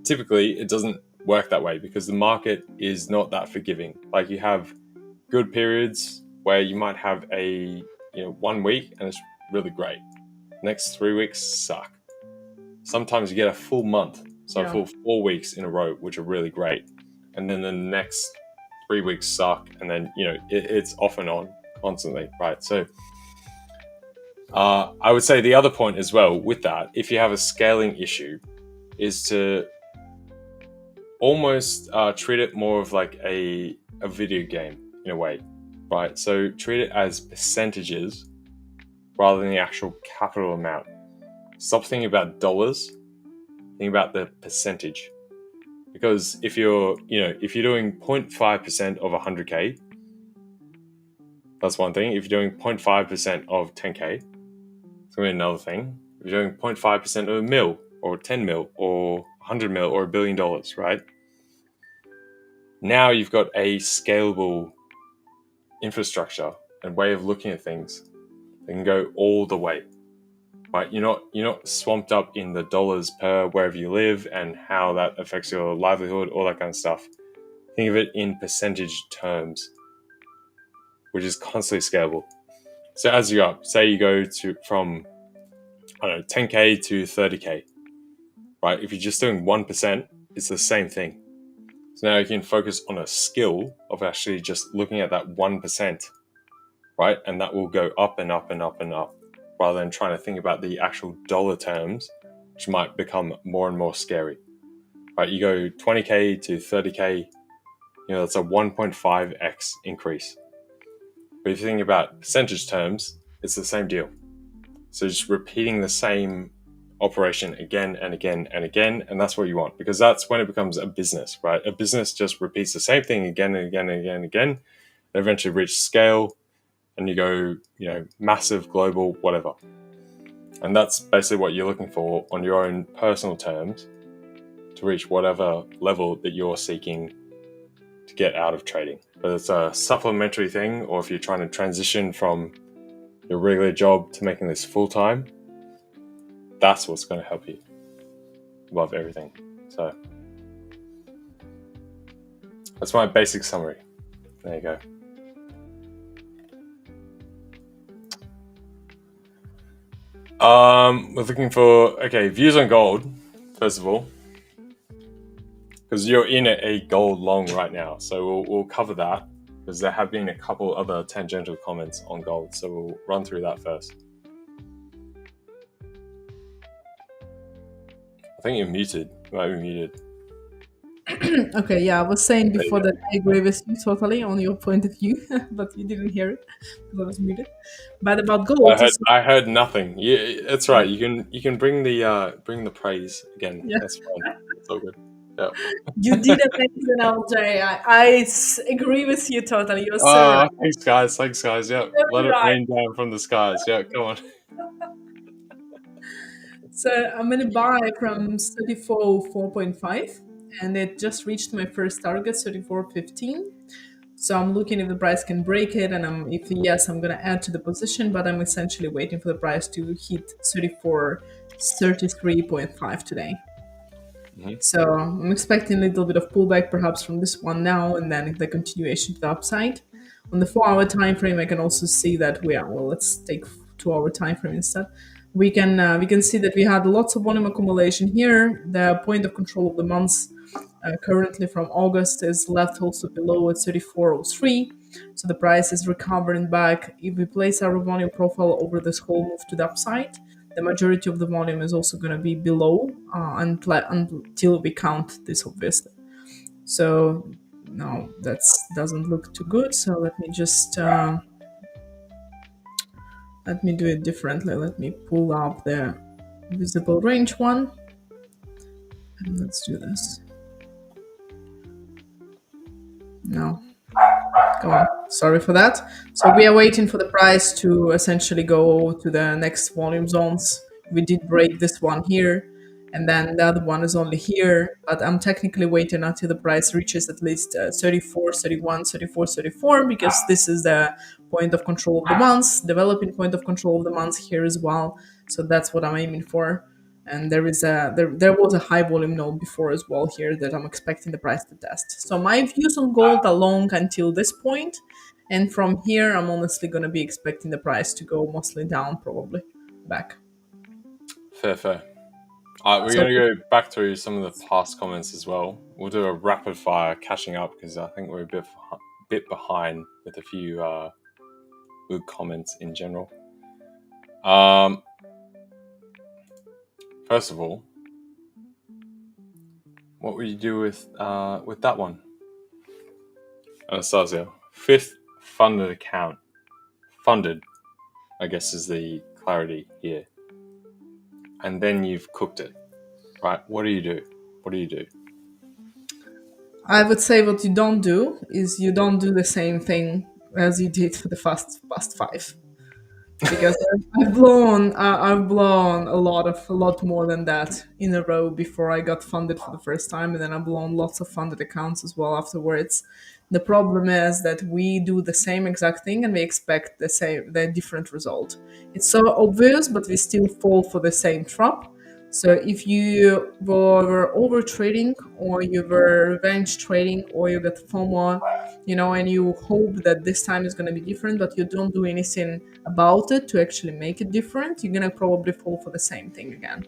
typically it doesn't work that way because the market is not that forgiving. Like you have good periods where you might have a 1 week and it's really great. Next 3 weeks suck. Sometimes you get a full month, so a full 4 weeks in a row, which are really great. And then the next 3 weeks suck, and then it's off and on constantly, right? So I would say the other point as well with that, if you have a scaling issue, is to almost treat it more of like a video game in a way, right? So treat it as percentages rather than the actual capital amount. Stop thinking about dollars think about the percentage. Because if you're doing 0.5% of 100K, that's one thing. If you're doing 0.5% of 10K, it's going to be another thing. If you're doing 0.5% of a mil, or 10 mil, or 100 mil, or $1 billion, right? Now you've got a scalable infrastructure and way of looking at things that can go all the way, right? You're not swamped up in the dollars per wherever you live and how that affects your livelihood, all that kind of stuff. Think of it in percentage terms, which is constantly scalable. So as you go up, say you go from 10K to 30K, right? If you're just doing 1%, it's the same thing. So now you can focus on a skill of actually just looking at that 1%, right? And that will go up and up and up and up, rather than trying to think about the actual dollar terms, which might become more and more scary, right? You go 20K to 30K, that's a 1.5x increase. But if you think about percentage terms, it's the same deal. So just repeating the same operation again and again and again, and that's what you want, because that's when it becomes a business, right? A business just repeats the same thing again and again and again and again, and eventually reach scale, and you go, massive, global, whatever. And that's basically what you're looking for on your own personal terms to reach whatever level that you're seeking to get out of trading. Whether it's a supplementary thing, or if you're trying to transition from your regular job to making this full-time, that's what's going to help you above everything. So that's my basic summary. There you go. We're looking for, views on gold, first of all, because you're in a gold long right now. So we'll cover that, because there have been a couple other tangential comments on gold. So we'll run through that first. I think you're muted. You might be muted. Okay, yeah, I was saying before that I agree with you totally on your point of view, but you didn't hear it because I was muted. But about gold, I heard nothing. Yeah, that's right. You can bring the praise again. Yeah. That's fine. It's all good. Yeah. You did amazing, LJ. I agree with you totally. You're so right. Thanks guys. Yeah, let it Right. rain down from the skies. Yeah, come on. So I'm gonna buy from 34.4.5, and it just reached my first target, 34.15. So I'm looking if the price can break it, and if yes, I'm gonna add to the position. But I'm essentially waiting for the price to hit 34.33.5 today. Mm-hmm. So I'm expecting a little bit of pullback, perhaps from this one now, and then the continuation to the upside. On the 4-hour time frame, I can also see that let's take 2-hour time frame instead. We can see that we had lots of volume accumulation here. The point of control of the months currently from August is left also below at 34.03. So the price is recovering back. If we place our volume profile over this whole move to the upside, the majority of the volume is also going to be below until we count this, obviously. So no, that doesn't look too good. So let me just let me do it differently. Let me pull up the visible range one, and let's do this. No, come on. Sorry for that. So we are waiting for the price to essentially go to the next volume zones. We did break this one here, and then the other one is only here, but I'm technically waiting until the price reaches at least 34, 31, 34, 34, because this is the point of control of the months, developing point of control of the months here as well. So that's what I'm aiming for. And there was a high volume node before as well here that I'm expecting the price to test. So my views on gold are long until this point, and from here I'm honestly going to be expecting the price to go mostly down, probably back. Fair. We're going to go back through some of the past comments as well. We'll do a rapid fire catching up, because I think we're a bit behind with a few good comments in general. First of all, what would you do with that one? Anastasia, 5th funded account. Funded, I guess, is the clarity here. And then you've cooked it, right? What do you do? What do you do? I would say what you don't do is you don't do the same thing as you did for the past five. Because I've blown a lot more than that in a row before I got funded for the first time, and then I've blown lots of funded accounts as well afterwards. The problem is that we do the same exact thing and we expect the different result. It's so obvious, but we still fall for the same trap. So if you were over trading, or you were revenge trading, or you got FOMO, and you hope that this time is going to be different, but you don't do anything about it to actually make it different, you're going to probably fall for the same thing again.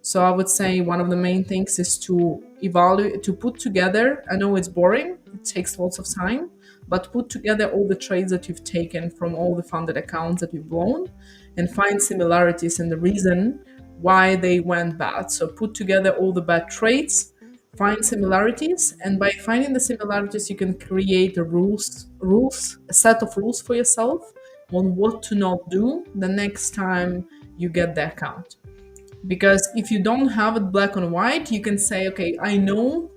So I would say one of the main things is to evaluate, to put together. I know it's boring, it takes lots of time, but put together all the trades that you've taken from all the funded accounts that you've blown, and find similarities in the reason why they went bad. So put together all the bad trades, find similarities, and by finding the similarities, you can create a set of rules for yourself on what to not do the next time you get the account. Because if you don't have it black and white, you can say, okay, I know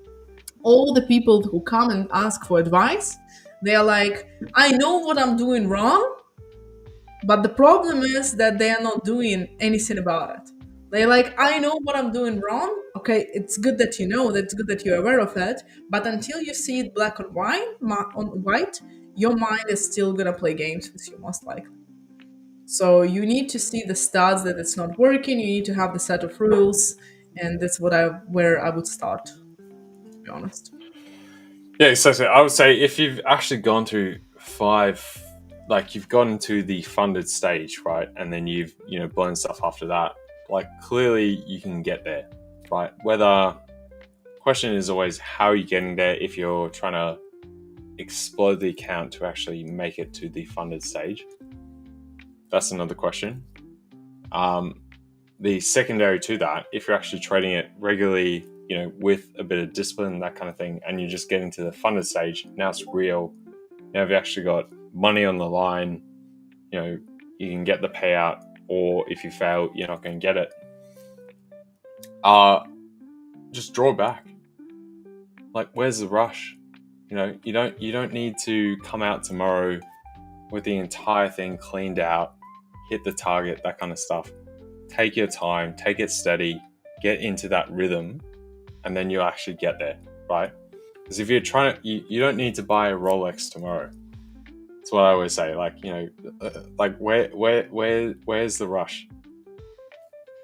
all the people who come and ask for advice, they are like, I know what I'm doing wrong, but the problem is that they are not doing anything about it. They're like, I know what I'm doing wrong. Okay, it's good that you know, that's good that you're aware of it, but until you see it black and white, your mind is still gonna play games with you, most likely. So you need to see the stats that it's not working. You need to have the set of rules, and that's where I would start. To be honest. Yeah, so I would say if you've actually gone through five, like you've gone to the funded stage, right, and then you've blown stuff after that, like clearly you can get there, right? Whether question is always how are you getting there if you're trying to explode the account to actually make it to the funded stage. That's another question. The secondary to that, if you're actually trading it regularly, with a bit of discipline, that kind of thing, and you're just getting to the funded stage, now it's real. Now you've actually got money on the line, you can get the payout, or if you fail, you're not going to get it. Just draw back. Like, where's the rush? You don't need to come out tomorrow with the entire thing cleaned out, hit the target, that kind of stuff. Take your time, take it steady, get into that rhythm, and then you'll actually get there, right? Because if you're trying to, you don't need to buy a Rolex tomorrow. That's what I always say. Like, like where's the rush?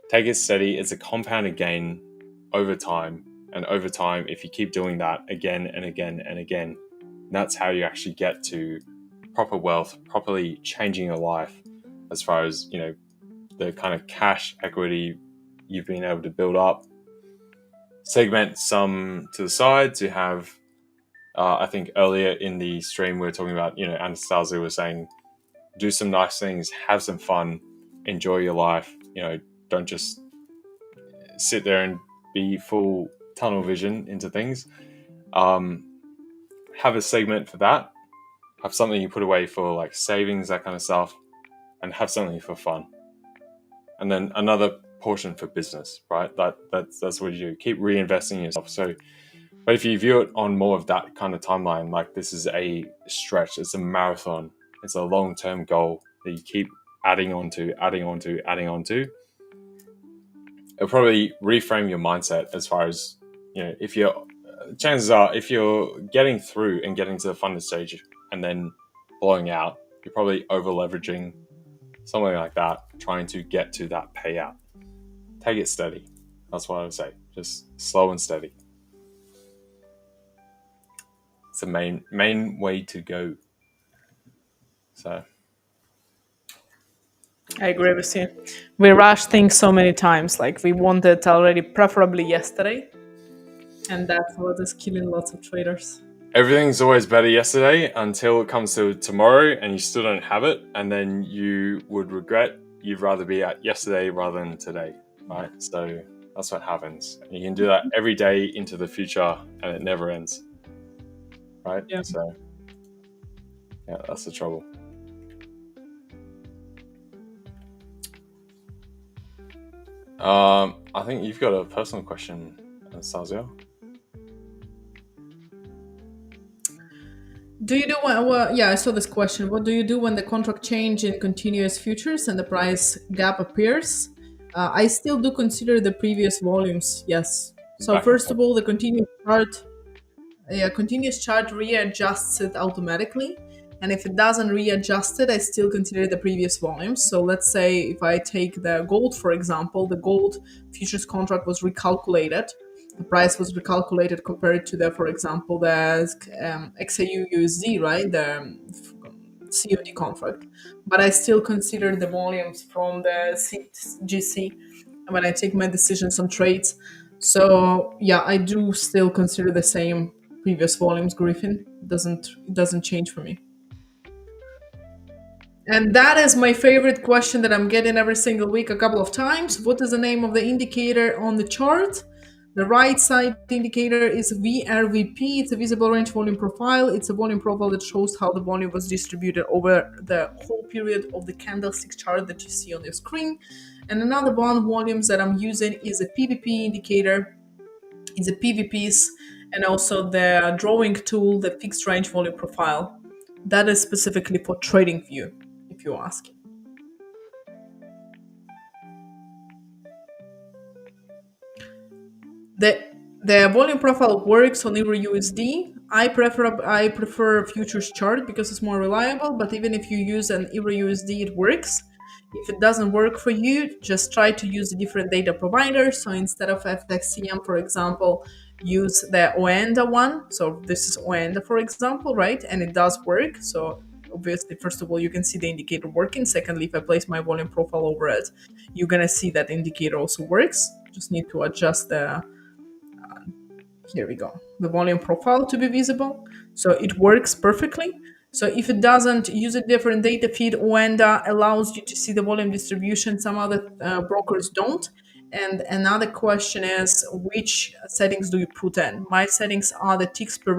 Take it steady. It's a compounded gain over time. And over time, if you keep doing that again and again and again, that's how you actually get to proper wealth, properly changing your life as far as, the kind of cash equity you've been able to build up. Segment some to the side to have, I think earlier in the stream we were talking about, Anastasia was saying, do some nice things, have some fun, enjoy your life, don't just sit there and be full tunnel vision into things. Have a segment for that, have something you put away for like savings, that kind of stuff, and have something for fun. And then another portion for business, right? That's what you do. Keep reinvesting in yourself. So, but if you view it on more of that kind of timeline, like this is a stretch, it's a marathon, it's a long-term goal that you keep adding on to, it'll probably reframe your mindset as far as, if you're, chances are, if you're getting through and getting to the funded stage and then blowing out, you're probably over leveraging, something like that, trying to get to that payout. Take it steady. That's what I would say. Just slow and steady. It's the main way to go. So I agree with you. We rush things so many times. Like we want it already, preferably yesterday, and that's what is killing lots of traders. Everything's always better yesterday until it comes to tomorrow and you still don't have it, and then you would regret you'd rather be at yesterday rather than today, right? So that's what happens. You can do that every day into the future and it never ends, right? Yeah. So yeah, that's the trouble. I think you've got a personal question, Anastasia. Do you do well? Yeah, I saw this question. What do you do when the contract change in continuous futures and the price gap appears? I still do consider the previous volumes. Yes. So Back and first forth. of all, the continuous chart readjusts it automatically. And if it doesn't readjust it, I still consider the previous volumes. So let's say if I take the gold, for example, the gold futures contract was recalculated. The price was recalculated compared to the, for example, the XAU USD, right? The COD contract. But I still consider the volumes from the GC when I take my decisions on trades. So yeah, I do still consider the same previous volumes, Griffin. It doesn't change for me. And that is my favorite question that I'm getting every single week a couple of times. What is the name of the indicator on the chart? The right side indicator is VRVP. It's a visible range volume profile. It's a volume profile that shows how the volume was distributed over the whole period of the candlestick chart that you see on your screen. And another one volumes that I'm using is a PVP indicator. It's a PVPs and also the drawing tool, the fixed range volume profile. That is specifically for trading view, if you ask. The the volume profile works on Euro USD. I prefer a futures chart because it's more reliable, but even if you use an Euro USD, it works. If it doesn't work for you, just try to use a different data provider. So instead of FXCM, for example, use the Oenda one. So this is Oenda, for example, right? And it does work. So obviously, first of all, you can see the indicator working. Secondly, if I place my volume profile over it, you're gonna see that indicator also works. Just need to adjust the here we go, the volume profile to be visible. So it works perfectly. So if it doesn't, use a different data feed. Oenda allows you to see the volume distribution. Some other brokers don't. And another question is, which settings do you put in? My settings are the ticks per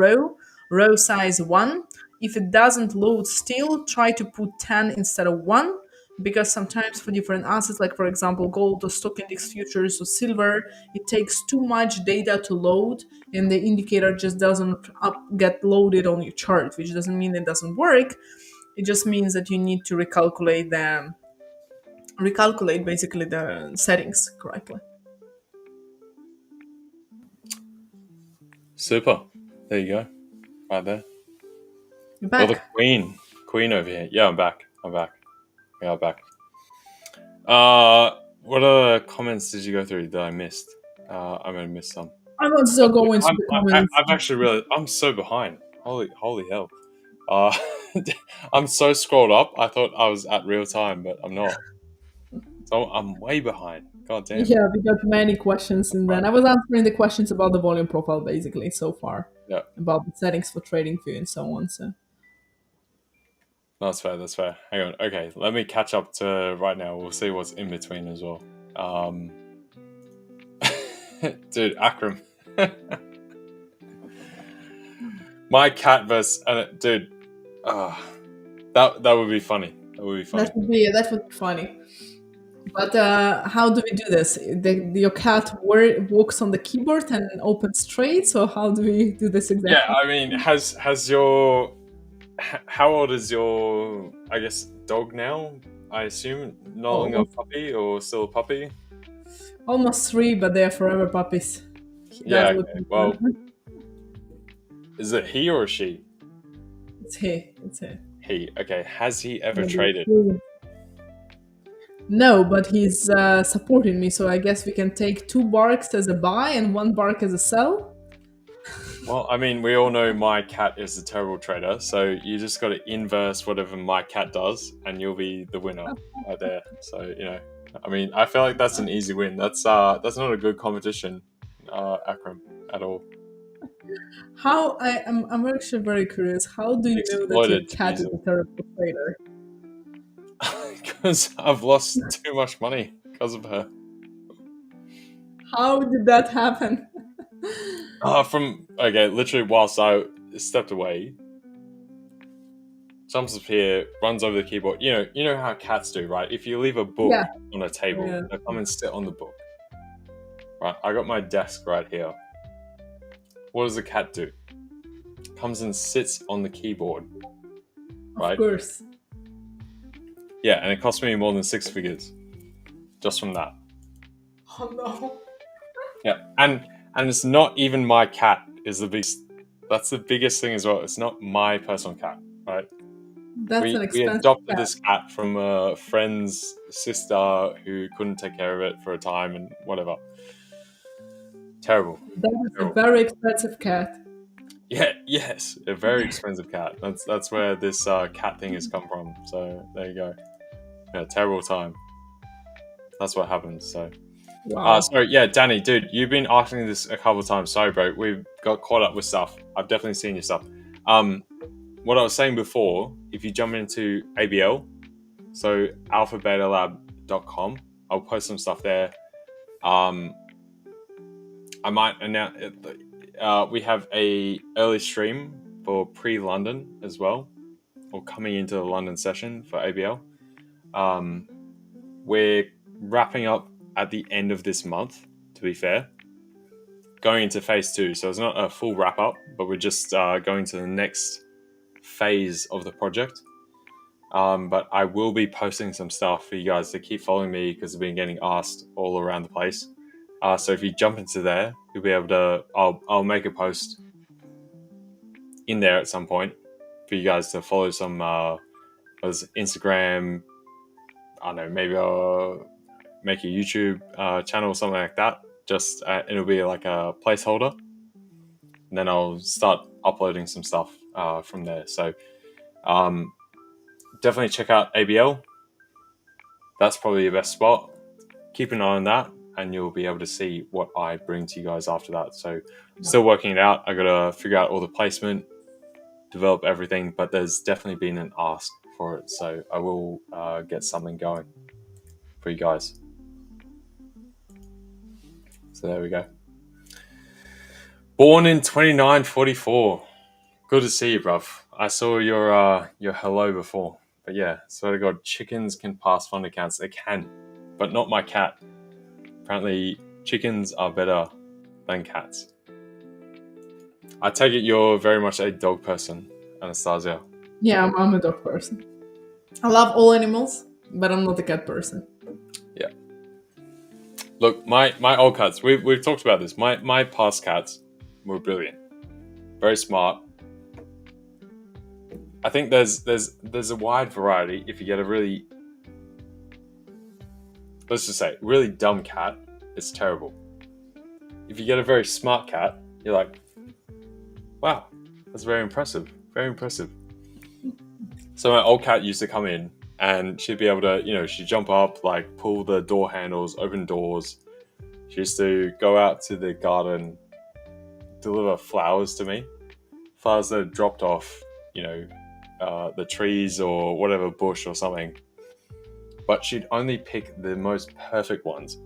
row size 1. If it doesn't load still, try to put 10 instead of 1, because sometimes for different assets, like for example gold or stock index futures or silver, it takes too much data to load and the indicator just doesn't get loaded on your chart, which doesn't mean it doesn't work. It just means that you need to recalculate basically the settings correctly. Super. There you go. Right there. You're Well, the back. queen over here. Yeah, I'm back. Yeah, I'm back. What other comments did you go through that I missed? I'm gonna miss some. I'm also going to the comments. I've actually really. I'm so behind. Holy hell. Uh, I'm so scrolled up. I thought I was at real time, but I'm not. So I'm way behind. God damn. Yeah, we got many questions, and then Right. I was answering the questions about the volume profile basically so far, Yeah, about the settings for trading view and so on. So that's fair. That's fair. Hang on. Okay, let me catch up to right now. We'll see what's in between as well. Dude, Akram. My cat versus dude. That would be funny. That would be funny. that would be funny. But how do we do this? Your cat walks on the keyboard and opens trades, or how do we do this Yeah, exactly? I mean, has your how old is your dog now? I assume no longer a Almost, puppy or still a puppy. almost 3, but they're forever puppies. Yeah. That's what Okay. Well, is it he or she? it's he. It's he. He. Okay. Has he ever Maybe traded? 3. No, but he's supporting me, so I guess we can take 2 barks as a buy and 1 bark as a sell. Well, I mean, we all know my cat is a terrible trader, so you just got to inverse whatever my cat does, and you'll be the winner right there. So I mean, I feel like that's an easy win. That's not a good competition, Akram, at all. I'm actually very curious. How do you know that your Exploited to cat use is them a terrible trader? because I've lost too much money because of her. How did that happen? Literally, whilst I stepped away, jumps up here, runs over the keyboard. You know how cats do, right? If you leave a book Yeah, on a table, yeah. they come and sit on the book. Right, I got my desk right here. What does the cat do? Comes and sits on the keyboard. Right? Of course. Yeah, and it cost me more than 6 figures just from that. Oh no. Yeah, and it's not even my cat. Is the biggest. That's the biggest thing as well. It's not my personal cat, right? That's an We expensive adopted cat. this cat from a friend's sister who couldn't take care of it for a time and whatever. Terrible. That is a Terrible. very expensive cat. Yeah, yes, a very expensive cat. That's where this cat thing has come from. So there you go. Yeah, terrible time. That's what happens. So, Wow. sorry, yeah, Danny, dude, you've been asking this a couple of times. Sorry, bro, we've got caught up with stuff. I've definitely seen your stuff. What I was saying before, if you jump into ABL, so alphabetalab.com, I'll post some stuff there. I might announce. We have a early stream for pre-London as well, or coming into the London session for ABL. We're wrapping up at the end of this month, to be fair, going into phase 2. So it's not a full wrap up, but we're just going to the next phase of the project. But I will be posting some stuff for you guys to keep following me because I've been getting asked all around the place. So if you jump into there, you'll be able to. I'll make a post in there at some point for you guys to follow some Instagram. I don't know, maybe I'll make a YouTube channel or something like that. Just it'll be like a placeholder, and then I'll start uploading some stuff from there. So definitely check out ABL. That's probably your best spot. Keep an eye on that, and you'll be able to see what I bring to you guys after that. So still working it out. I gotta figure out all the placement, develop everything, but there's definitely been an ask for it. So I will get something going for you guys. So there we go. Born in 2944. Good to see you, bruv. I saw your hello before. But yeah, swear to God, chickens can pass fund accounts. They can, but not my cat. Apparently, chickens are better than cats. I take it you're very much a dog person, Anastasia. Yeah, I'm a dog person. I love all animals, but I'm not a cat person. Yeah. Look, my old cats. We've talked about this. My past cats were brilliant, very smart. I think there's a wide variety. If you get a really, let's just say, really dumb cat, it's terrible. If you get a very smart cat, you're like, wow, that's very impressive. Very impressive. So my old cat used to come in and she'd be able to, she'd jump up, like pull the door handles, open doors. She used to go out to the garden, deliver flowers to me. Flowers that had dropped off, the trees or whatever bush or something. But she'd only pick the most perfect ones.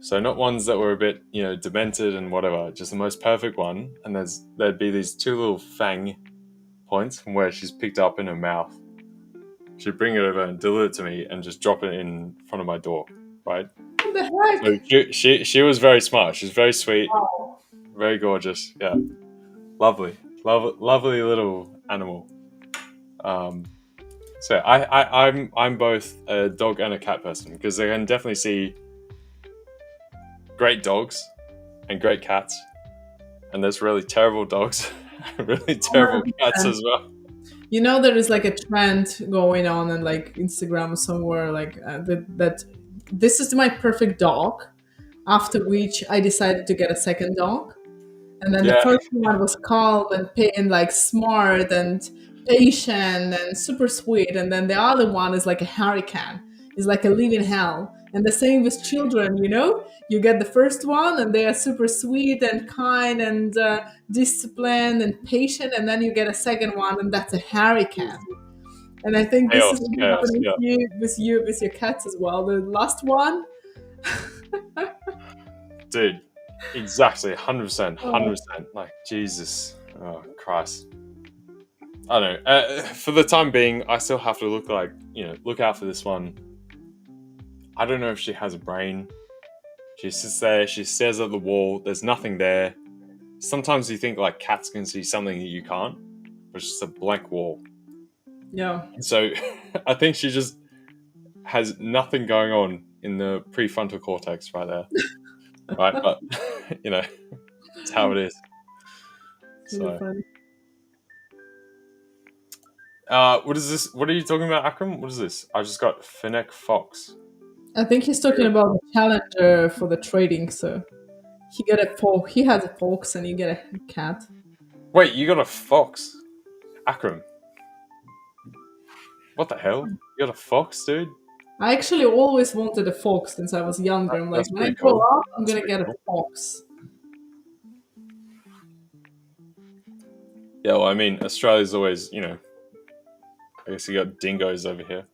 So not ones that were a bit, demented and whatever, just the most perfect one. And there'd be these two little fang points from where she's picked up in her mouth. She'd bring it over and deliver it to me and just drop it in front of my door, right? What the heck? So she was very smart. She's very sweet, Wow. very gorgeous. Yeah, lovely little animal. So I'm both a dog and a cat person because I can definitely see great dogs and great cats, and there's really terrible dogs and really terrible cats as well. There is like a trend going on in like Instagram or somewhere like that this is my perfect dog, after which I decided to get a second dog. And then the first one was calm and like smart and patient and super sweet. And then the other one is like a hurricane. It's like a living hell. And the same with children, You get the first one and they are super sweet and kind and disciplined and patient. And then you get a second one and that's a hurricane. And I think this is happening with your cats as well. The last one. Dude, exactly, 100%. Like, Jesus. Oh, Christ. I don't know. For the time being, I still have to look out for this one. I don't know if she has a brain. She sits there, she stares at the wall, there's nothing there. Sometimes you think like cats can see something that you can't, but it's just a blank wall. Yeah. So I think she just has nothing going on in the prefrontal cortex right there. Right? But, you know, it's how it is. Really So, funny. what is this? What are you talking about, Akram? What is this? I just got Finneck Fox. I think he's talking about the challenger for the trading. So he get a fox. He has a fox, and you get a cat. Wait, you got a fox? Akram. What the hell? You got a fox, dude? I actually always wanted a fox since I was younger. I'm like, That's when I pretty grow cool. up, I'm That's gonna pretty get a cool. fox. Yeah, well, I mean, Australia's always, you know, I guess you got dingoes over here.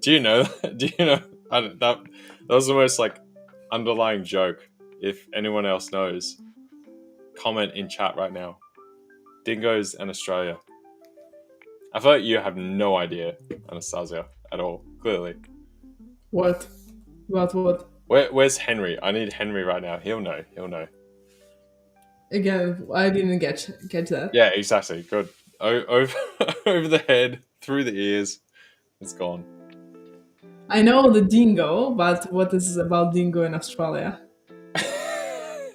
Do you know? Do you know? That was the most like underlying joke. If anyone else knows, comment in chat right now. Dingoes and Australia. I feel like you have no idea, Anastasia, at all. Clearly. What? What? Where's Henry? I need Henry right now. He'll know. He'll know. Again, I didn't get that. Yeah, exactly. Good. Over over the head, through the ears. It's gone. I know the dingo, but what is about dingo in Australia?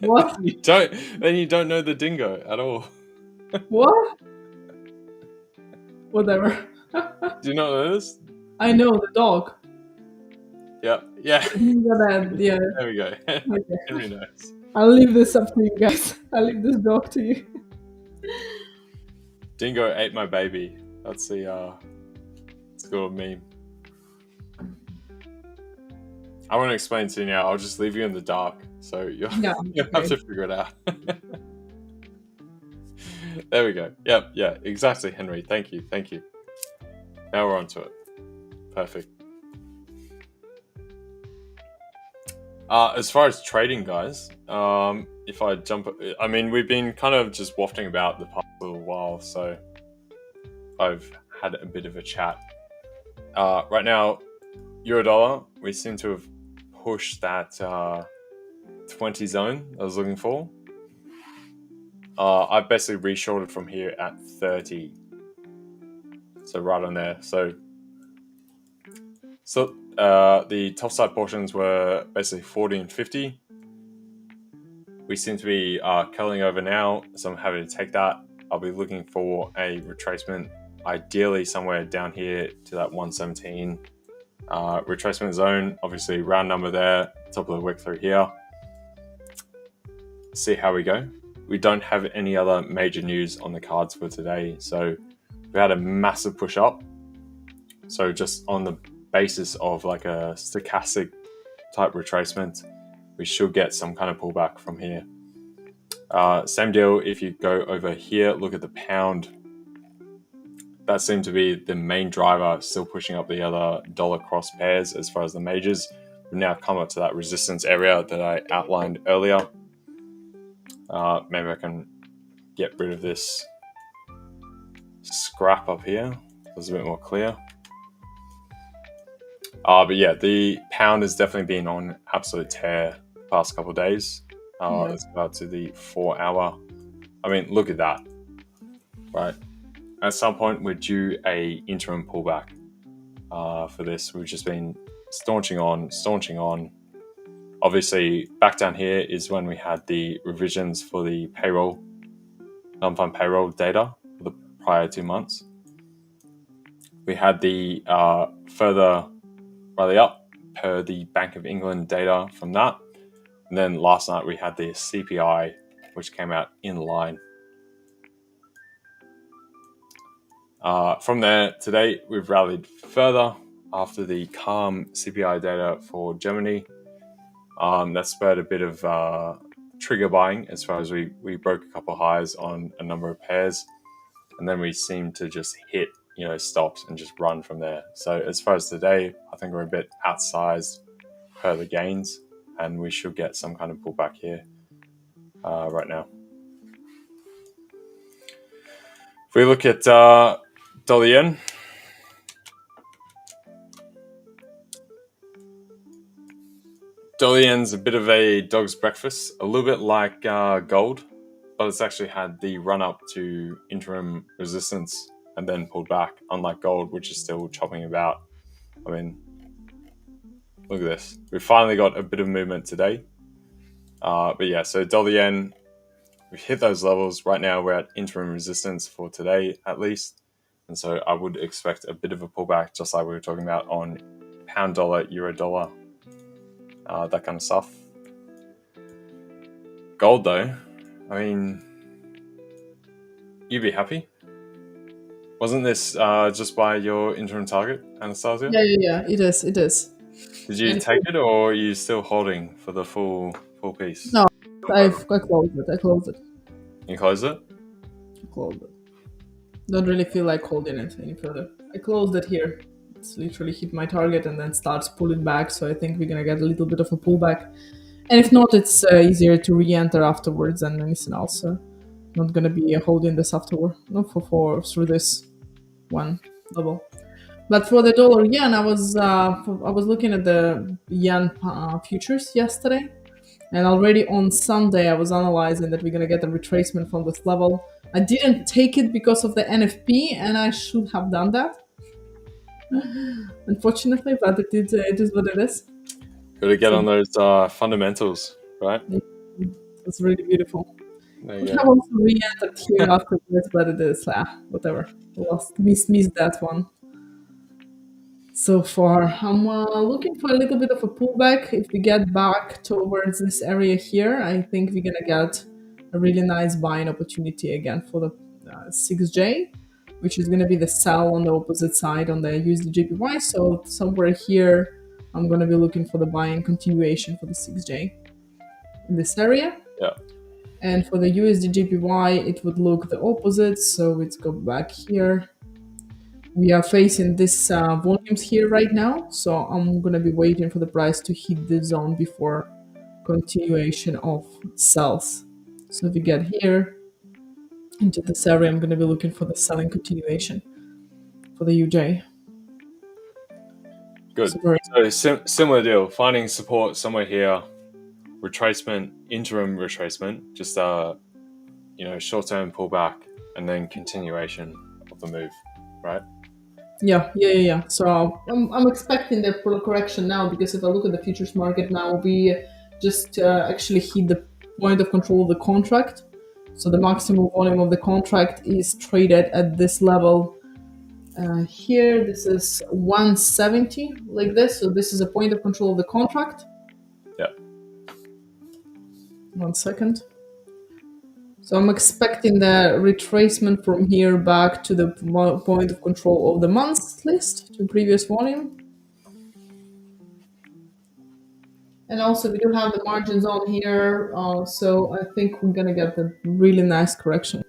What? Then you don't know the dingo at all. What? Whatever. Do you not know this? I know the dog. Yeah. Yeah. Yeah. There we go. Okay. Henry knows. I'll leave this up to you guys. I'll leave this dog to you. Dingo ate my baby. That's the it's a good meme. I want to explain to you now. I'll just leave you in the dark, so you'll have to figure it out. There we go. Yep, yeah, exactly, Henry. Thank you. Now we're on to it. Perfect. As far as trading, guys, if I jump, I mean, we've been kind of just wafting about the past little while, so I've had a bit of a chat. Right now, euro dollar, we seem to have pushed that 20 zone I was looking for. I've basically reshorted from here at 30. So right on there. So the top side portions were basically 40 and 50. We seem to be curling over now, so I'm happy to take that. I'll be looking for a retracement, ideally somewhere down here to that 117 retracement zone. Obviously, round number there, top of the wick through here. See how we go. We don't have any other major news on the cards for today, so we had a massive push up. So just on the basis of like a stochastic type retracement, we should get some kind of pullback from here. Same deal if you go over here, look at the pound. That seemed to be the main driver, still pushing up the other dollar cross pairs as far as the majors. We've now come up to that resistance area that I outlined earlier. Maybe I can get rid of this scrap up here. It's a bit more clear. But yeah, the pound has definitely been on absolute tear the past couple of days. Let's go to the 4 hour. I mean, look at that, right? At some point, we're due a interim pullback for this. We've just been staunching on. Obviously, back down here is when we had the revisions for the payroll, non-farm payroll data for the prior 2 months. We had the further rally up per the Bank of England data from that. And then last night we had the CPI, which came out in line. From there, today we've rallied further after the calm CPI data for Germany. That spurred a bit of trigger buying as far as we broke a couple highs on a number of pairs. And then we seemed to just hit, stops and just run from there. So as far as today, I think we're a bit outsized per the gains, and we should get some kind of pullback here right now. If we look at dollar yen, Dollar yen's a bit of a dog's breakfast, a little bit like gold, but it's actually had the run up to interim resistance and then pulled back, unlike gold, which is still chopping about. I mean, look at this. We finally got a bit of movement today. But yeah, so dollar yen, we've hit those levels. Right now we're at interim resistance for today at least. And so I would expect a bit of a pullback, just like we were talking about on pound dollar, euro dollar, that kind of stuff. Gold though, I mean, you'd be happy. Wasn't this just by your interim target, Anastasia? Yeah. It is. Did you take it, or are you still holding for the full piece? No, I closed it. You close it? Don't really feel like holding it any further. I closed it here. It's literally hit my target and then starts pulling back. So I think we're gonna get a little bit of a pullback. And if not, it's easier to re-enter afterwards than anything else. So not gonna be holding this afterward. Not for through this one level. But for the dollar yen, I was looking at the yen futures yesterday, and already on Sunday I was analyzing that we're gonna get a retracement from this level. I didn't take it because of the NFP, and I should have done that, unfortunately. But it is what it is. Got to get on those fundamentals, right? It's really beautiful. There We you have go. also re-entered here afterwards, but it is whatever. Missed that one. So far, I'm looking for a little bit of a pullback. If we get back towards this area here, I think we're gonna get a really nice buying opportunity again for the 6J, which is gonna be the sell on the opposite side on the USD/JPY. So somewhere here, I'm gonna be looking for the buying continuation for the 6J in this area. Yeah. And for the USD/JPY, it would look the opposite. So let's go back here. We are facing this volumes here right now, so I'm gonna be waiting for the price to hit this zone before continuation of sells. So if we get here into this area, I'm gonna be looking for the selling continuation for the UJ. Good. So similar deal. Finding support somewhere here, retracement, interim retracement, just short-term pullback, and then continuation of the move, right? Yeah. So I'm expecting the correction now, because if I look at the futures market now, we just actually hit the point of control of the contract. So the maximum volume of the contract is traded at this level. Here, this is 170, like this. So this is a point of control of the contract. Yeah. 1 second. So I'm expecting the retracement from here back to the point of control of the months list, to previous volume. And also we do have the margins on here, so I think we're gonna get a really nice correction.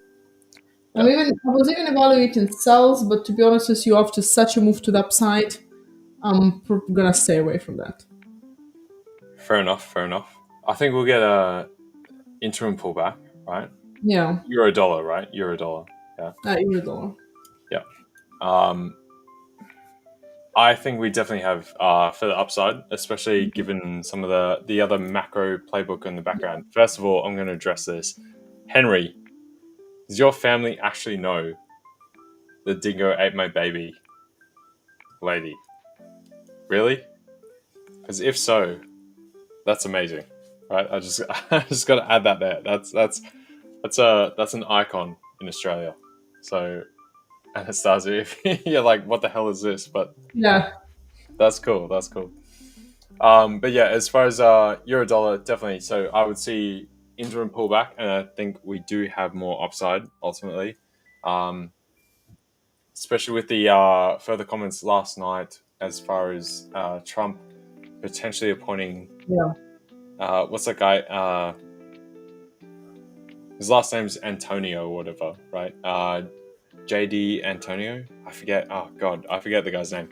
I was even evaluating sells, but to be honest with you, after such a move to the upside, I'm gonna stay away from that. Fair enough. I think we'll get a interim pullback, right? Yeah. Euro dollar, right? Euro dollar. Yeah. Euro dollar. Yeah. I think we definitely have further upside, especially given some of the other macro playbook in the background. First of all, I'm going to address this. Henry, does your family actually know the dingo ate my baby lady? Really? Because if so, that's amazing, right? I just got to add that there. That's an icon in Australia. So, Anastasia, if you're like, what the hell is this? But yeah, that's cool. But yeah, as far as euro dollar, definitely. So I would see interim pullback, and I think we do have more upside ultimately, especially with the further comments last night as far as Trump potentially appointing. Yeah. What's that guy? His last name's Antonio or whatever, right? JD Antonio. I forget. Oh God, I forget the guy's name.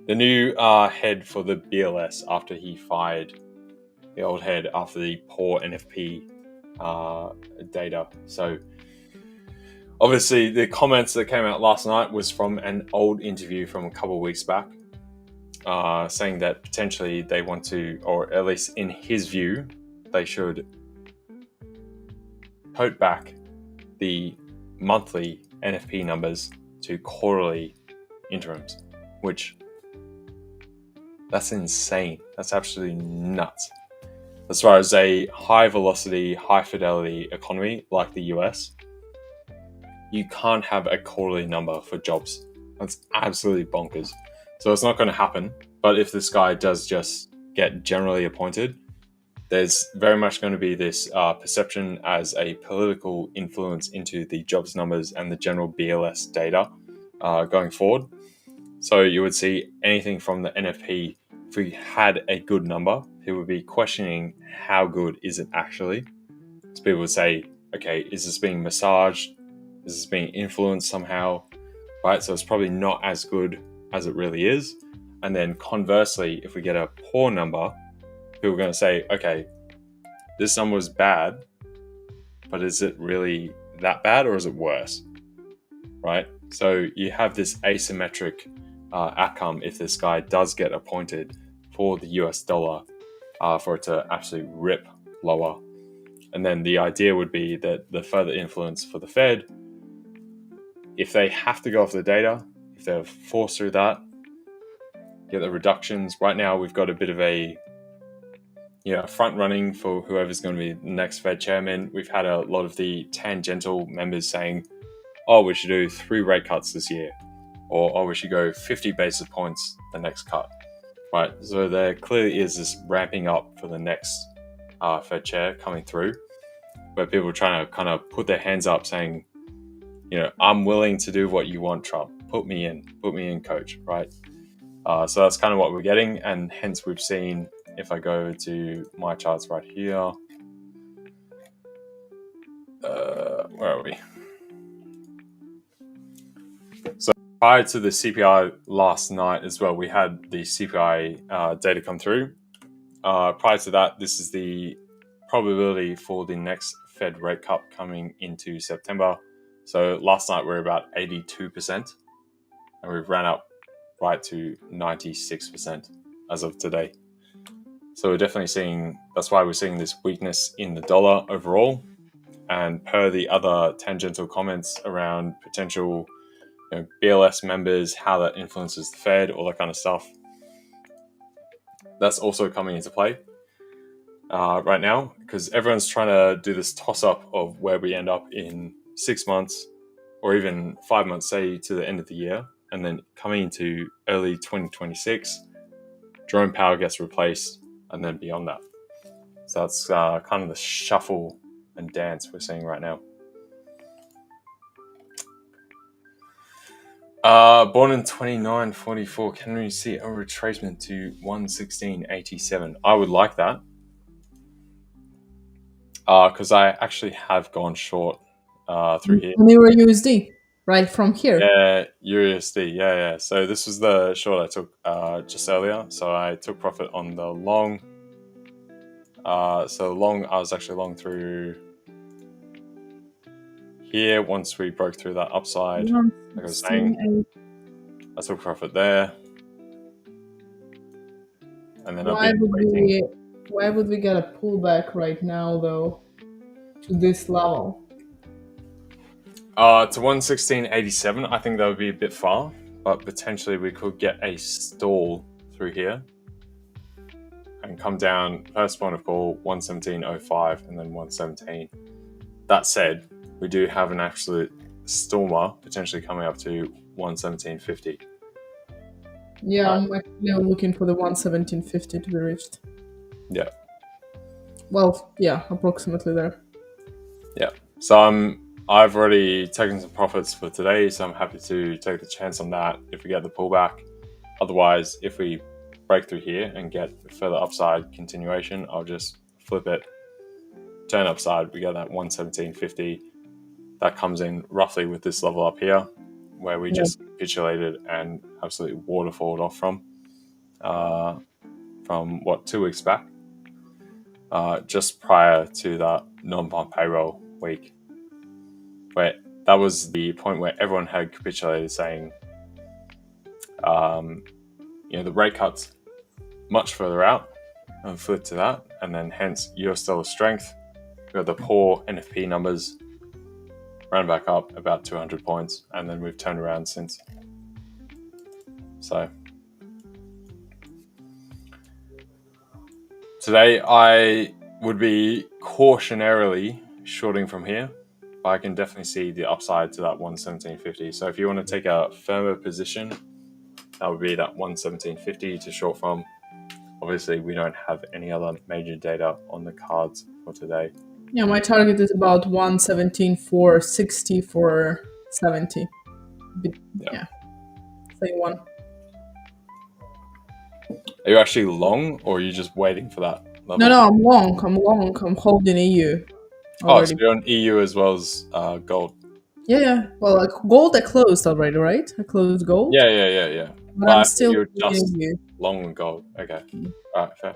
The new head for the BLS after he fired the old head after the poor NFP data. So obviously the comments that came out last night was from an old interview from a couple of weeks back. saying that potentially they want to, or at least in his view, they should tote back the monthly NFP numbers to quarterly interims, which that's insane. That's absolutely nuts. As far as a high velocity, high fidelity economy like the US, you can't have a quarterly number for jobs. That's absolutely bonkers. So it's not going to happen. But if this guy does just get generally appointed, there's very much going to be this perception as a political influence into the jobs numbers and the general BLS data going forward. So you would see anything from the NFP, if we had a good number, people would be questioning how good is it actually. So people would say, okay, is this being massaged? Is this being influenced somehow? Right? So it's probably not as good as it really is. And then conversely, if we get a poor number, people are going to say, okay, this number was bad, but is it really that bad or is it worse? Right? So you have this asymmetric outcome if this guy does get appointed for the US dollar for it to actually rip lower. And then the idea would be that the further influence for the Fed, if they have to go off the data, if they're forced through that, get the reductions. Right now, we've got a bit of a front running for whoever's going to be the next Fed chairman. We've had a lot of the tangential members saying, oh, we should do 3 rate cuts this year, or oh, we should go 50 basis points the next cut. Right, so there clearly is this ramping up for the next Fed chair coming through, where people are trying to kind of put their hands up saying, I'm willing to do what you want, Trump. Put me in, coach, right? So that's kind of what we're getting, and hence we've seen, if I go to my charts right here, where are we? So prior to the CPI last night as well, we had the CPI data come through. Prior to that, this is the probability for the next Fed rate cut coming into September. So last night we were about 82%, and we've ran up right to 96% as of today. So we're definitely seeing, that's why we're seeing this weakness in the dollar overall. And per the other tangential comments around potential BLS members, how that influences the Fed, all that kind of stuff, that's also coming into play right now, because everyone's trying to do this toss-up of where we end up in 6 months or even 5 months, say, to the end of the year, and then coming into early 2026, Jerome Powell gets replaced, and then beyond that. So that's kind of the shuffle and dance we're seeing right now. Born in 2944, can we see a retracement to 116.87? I would like that. Because I actually have gone short through here. Euro USD, right from here. Yeah, USD, yeah. So this was the short I took just earlier. So I took profit on the long. So long, I was actually long through here. Once we broke through that upside, like I was saying, I took profit there. And then why would we get a pullback right now, though, to this level? To 116.87, I think that would be a bit far, but potentially we could get a stall through here and come down, first point of call, 117.05 and then 117. That said, we do have an absolute stormer potentially coming up to 117.50. Yeah, I'm actually looking for the 117.50 to be reached. Yeah. Well, yeah, approximately there. Yeah. So I've already taken some profits for today, so I'm happy to take the chance on that if we get the pullback. Otherwise, if we break through here and get further upside continuation, I'll just flip it, turn upside, we get that 117.50. That comes in roughly with this level up here, where we just capitulated and absolutely waterfalled off from what, 2 weeks back, just prior to that non-farm payroll week, where that was the point where everyone had capitulated, saying, the rate cuts much further out, and flip to that, and then hence US dollar strength. We got the poor NFP numbers, ran back up about 200 points, and then we've turned around since. So today I would be cautionarily shorting from here, but I can definitely see the upside to that 117.50. So if you want to take a firmer position, that would be that 117.50 to short from. Obviously, we don't have any other major data on the cards for today. Yeah, my target is about 117.460 for 70. Yeah. Same one. Are you actually long, or are you just waiting for that level? No, I'm long. I'm holding EU. Oh, so you're on EU as well as gold. Yeah. Well, like gold, I closed already, right? I closed gold. Yeah. But I'm still you're just EU. long on gold. Okay. All right, fair.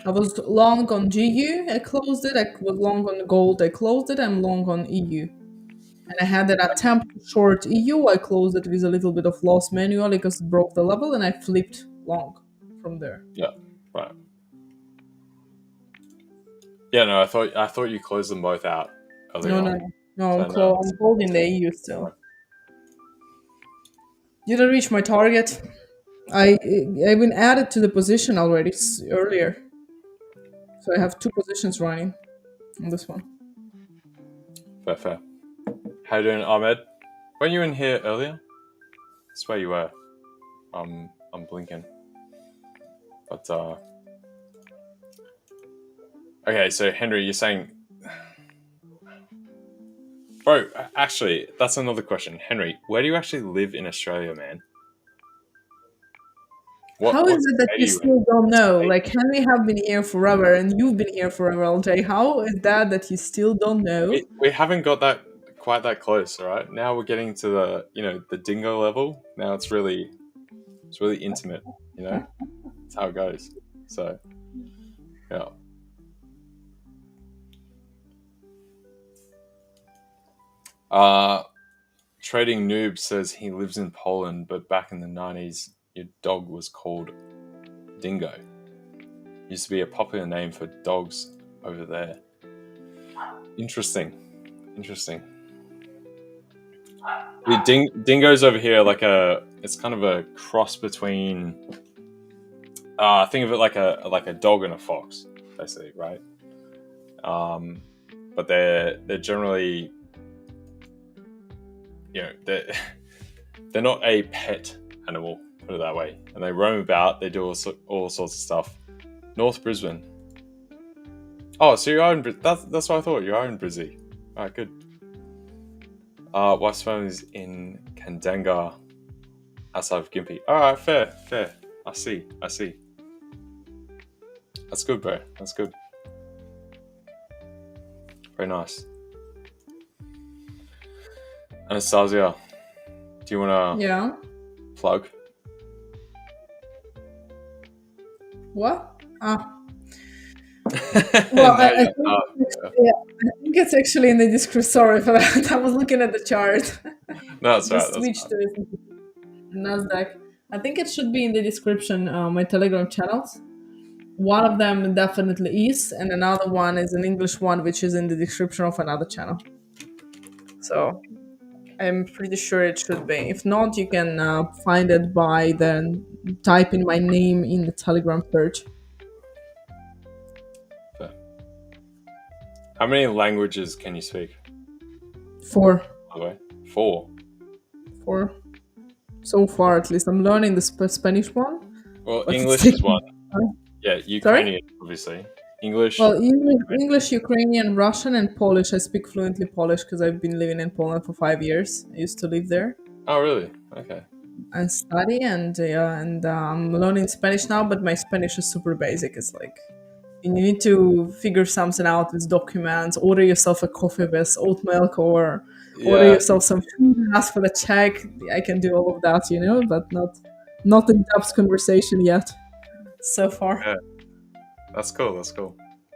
I was long on GU, I closed it. I was long on gold, I closed it. I'm long on EU. And I had an attempt to short EU. I closed it with a little bit of loss manually because it broke the level, and I flipped long from there. Yeah, right. Yeah, no, I thought you closed them both out earlier on. No, I'm holding the EU still. Did I reach my target? I've been added to the position already earlier. So I have 2 positions running on this one. Fair. How you doing, Ahmed? Weren't you in here earlier? I swear you were. I'm blinking. But okay, so Henry, you're saying, bro, actually, that's another question. Henry, where do you actually live in Australia, man? How is it that you still don't know? Like, Henry have been here forever, and you've been here forever, LJ. How is that you still don't know? We haven't got that quite that close, all right? Now we're getting to the dingo level. Now it's really intimate, That's how it goes. So, yeah. Trading Noob says he lives in Poland, but back in the 90s, your dog was called Dingo. Used to be a popular name for dogs over there. Interesting. The dingo's over here it's kind of a cross between think of it like a dog and a fox, basically, right? But they're generally, they're not a pet animal, put it that way, and they roam about. They do all sorts of stuff. North Brisbane. Oh, so you are in that's what I thought. You are in Brizzy. All right, good. Wife's phone is in Kandanga, outside of Gympie. All right, fair. I see. That's good, bro. That's good. Very nice. Anastasia, do you want to plug? What? Well, I think it's actually in the description. Sorry for that. I was looking at the chart. No, that's right. Switched to Nasdaq. I think it should be in the description. My Telegram channels. One of them definitely is, and another one is an English one, which is in the description of another channel. So I'm pretty sure it should be. If not, you can find it by then typing my name in the Telegram search. How many languages can you speak? 4. By the way, 4. 4. So far, at least. I'm learning the Spanish one. Well, English is one. Yeah, Ukrainian, obviously. English. Well, English, Ukrainian, Russian, and Polish. I speak fluently Polish because I've been living in Poland for 5 years. I used to live there. Oh, really? Okay. And study, and I'm learning Spanish now, but my Spanish is super basic. It's like you need to figure something out with documents, order yourself a coffee with oat milk, or order yourself some food, ask for the check. I can do all of that, but not in depth conversation yet. So far. Yeah. That's cool.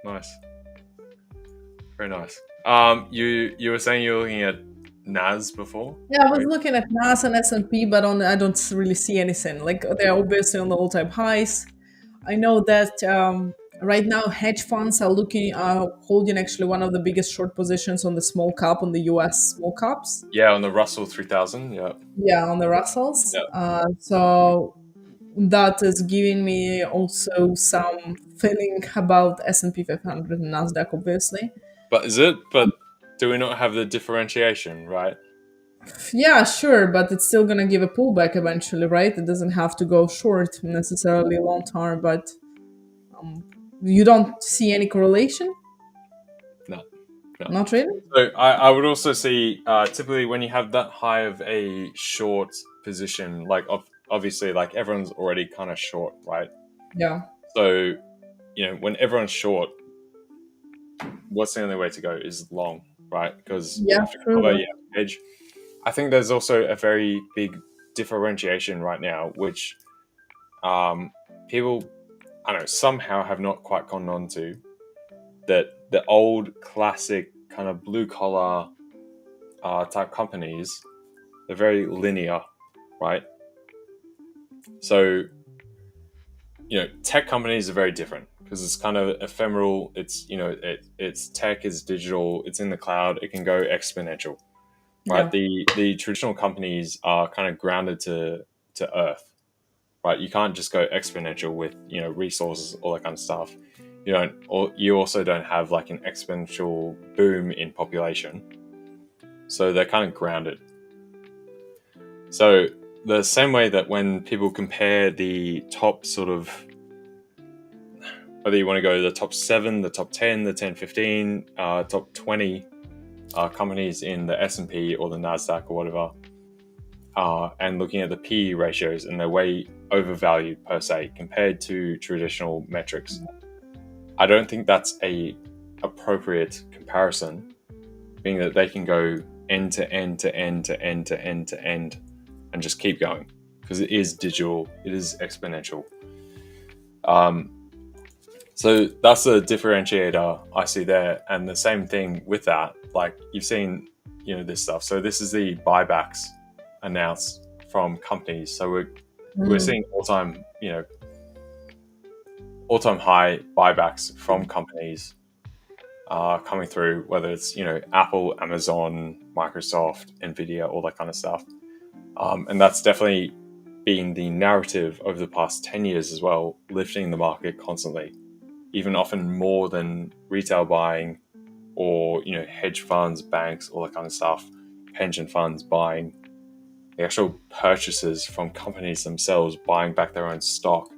Nice. Very nice. You were saying you were looking at NAS before. Yeah, I was Right? looking at NAS and S&P, but I don't really see anything. Like they're obviously on the all-time highs. I know that right now hedge funds are holding actually one of the biggest short positions on the small cap on the U.S. small caps. Yeah, on the Russell 3000. Yeah. Yeah, on the Russells. Yeah. So that is giving me also some feeling about S&P 500 and Nasdaq, obviously. But is it? But do we not have the differentiation, right? Yeah, sure, but it's still gonna give a pullback eventually, right? It doesn't have to go short necessarily long term, but you don't see any correlation? No. No. Not really? So I would also see typically when you have that high of a short position, like obviously like everyone's already kind of short, right? Yeah. So when everyone's short, what's the only way to go is long, right? Because you Yeah, have to true cover, though. you have to hedge. I think there's also a very big differentiation right now, which people, I don't know, somehow have not quite gone on to, that the old classic kind of blue collar type companies, they're very linear, right? So, tech companies are very different because it's kind of ephemeral. It's, it's tech, it's digital, it's in the cloud, it can go exponential, right? Yeah. The traditional companies are kind of grounded to earth, right? You can't just go exponential with, resources, all that kind of stuff. You also don't have like an exponential boom in population. So they're kind of grounded. So the same way that when people compare the top sort of, whether you want to go the top 7, the top 10, the 10, 15, top 20 companies in the S&P or the NASDAQ or whatever, and looking at the PE ratios, and they're way overvalued per se compared to traditional metrics. I don't think that's a appropriate comparison, being that they can go end to end to end to end to end to end and just keep going because it is digital, it is exponential. So that's the differentiator I see there, and the same thing with that. Like you've seen, this stuff. So this is the buybacks announced from companies. So we're seeing all-time high buybacks from companies coming through, whether it's Apple, Amazon, Microsoft, Nvidia, all that kind of stuff. And that's definitely been the narrative over the past 10 years as well, lifting the market constantly, even often more than retail buying or hedge funds, banks, all that kind of stuff, pension funds buying. The actual purchases from companies themselves buying back their own stock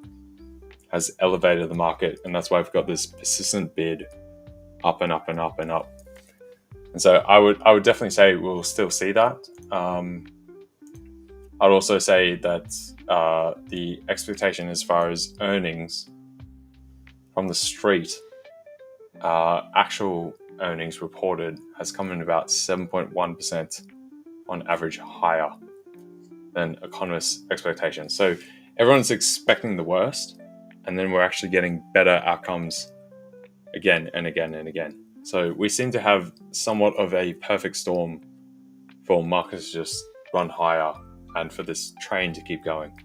has elevated the market, and that's why we've got this persistent bid up and up and up and up. And so I would definitely say we'll still see that. I'd also say that the expectation as far as earnings from the street, actual earnings reported, has come in about 7.1% on average higher than economists' expectations. So everyone's expecting the worst, and then we're actually getting better outcomes again and again and again. So we seem to have somewhat of a perfect storm for markets to just run higher and for this train to keep going.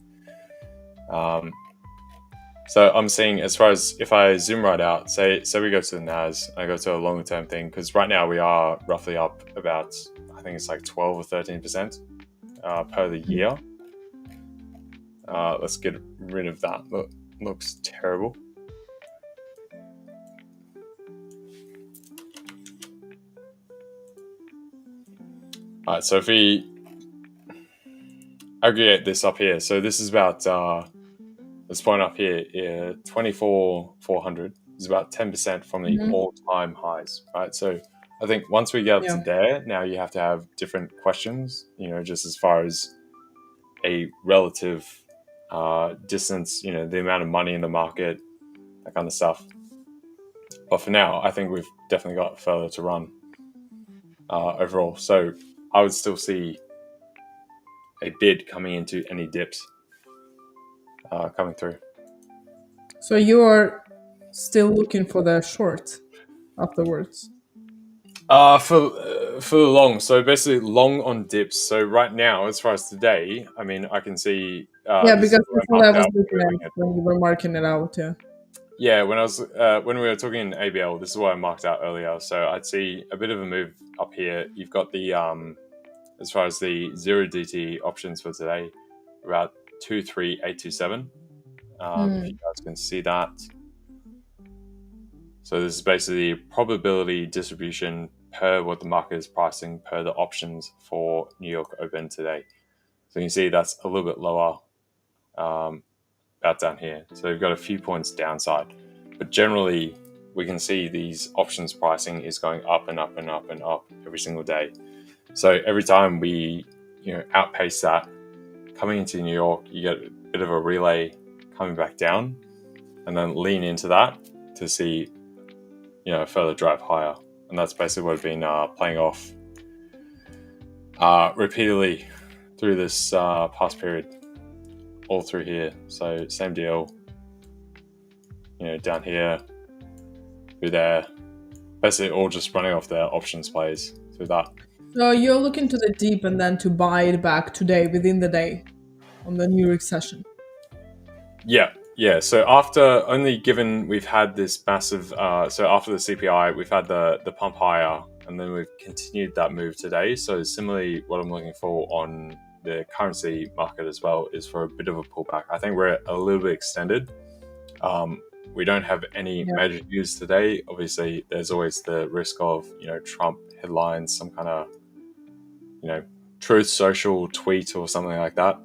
So I'm seeing, as far as if I zoom right out, say we go to the NAS, I go to a longer term thing, because right now we are roughly up about, I think it's like 12 or 13% per the year. Let's get rid of that. Looks terrible. All right, so if we aggregate this up here, so this is about this point up here, 24,400 is about 10% from the all-time highs, right? So I think once we get up to there, now you have to have different questions, just as far as a relative distance, the amount of money in the market, that kind of stuff. But for now, I think we've definitely got further to run overall. So I would still see a bid coming into any dips coming through. So you're still looking for the short afterwards? For the long, so basically long on dips. So right now, as far as today, I mean, I can see Yeah, this is because where that's I what I marked was out looking moving at it. when you were marking it out. Yeah. Yeah, when we were talking in ABL, this is what I marked out earlier. So I'd see a bit of a move up here. You've got the as far as the 0DT options for today, about 23827. If you guys can see that. So this is basically probability distribution per what the market is pricing per the options for New York Open today. So you can see that's a little bit lower, about down here. So we've got a few points downside, but generally we can see these options pricing is going up and up and up and up every single day. So every time we outpace that, coming into New York, you get a bit of a relay coming back down, and then lean into that to see further drive higher. And that's basically what I've been playing off repeatedly through this past period, all through here. So same deal, down here, through there, basically all just running off their options plays through that. So you're looking to the deep and then to buy it back today within the day on the New York session. Yeah. So after only given we've had this massive, so after the CPI, we've had the pump higher, and then we've continued that move today. So similarly, what I'm looking for on the currency market as well is for a bit of a pullback. I think we're a little bit extended. We don't have any major news today. Obviously, there's always the risk of Trump headlines, some kind of Truth Social tweet or something like that.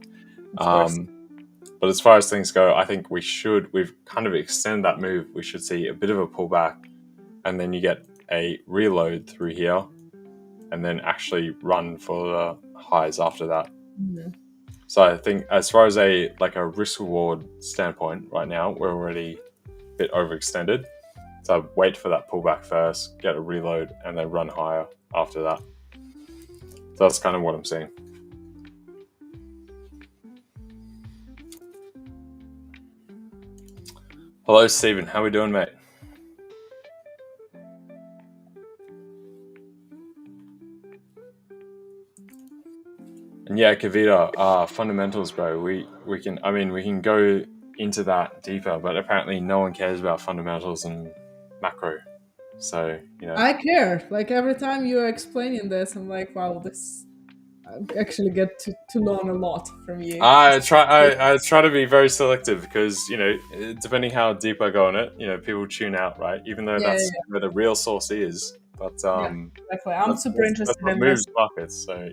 But as far as things go, I think we've kind of extended that move. We should see a bit of a pullback, and then you get a reload through here, and then actually run for the highs after that. Mm-hmm. So I think as far as a risk reward standpoint, right now we're already a bit overextended. So wait for that pullback first, get a reload, and then run higher after that. So that's kind of what I'm seeing. Hello, Stephen. How we doing, mate? And yeah, Kavita, fundamentals, bro. We can go into that deeper, but apparently no one cares about fundamentals and macro. So I care. Like every time you're explaining this, I'm like, wow, this I actually get to learn a lot from you. I try to be very selective because depending how deep I go on it, people tune out, right? Even though Yeah, that's where the real source is, but yeah, exactly. I'm super that's interested what in this. moves markets. So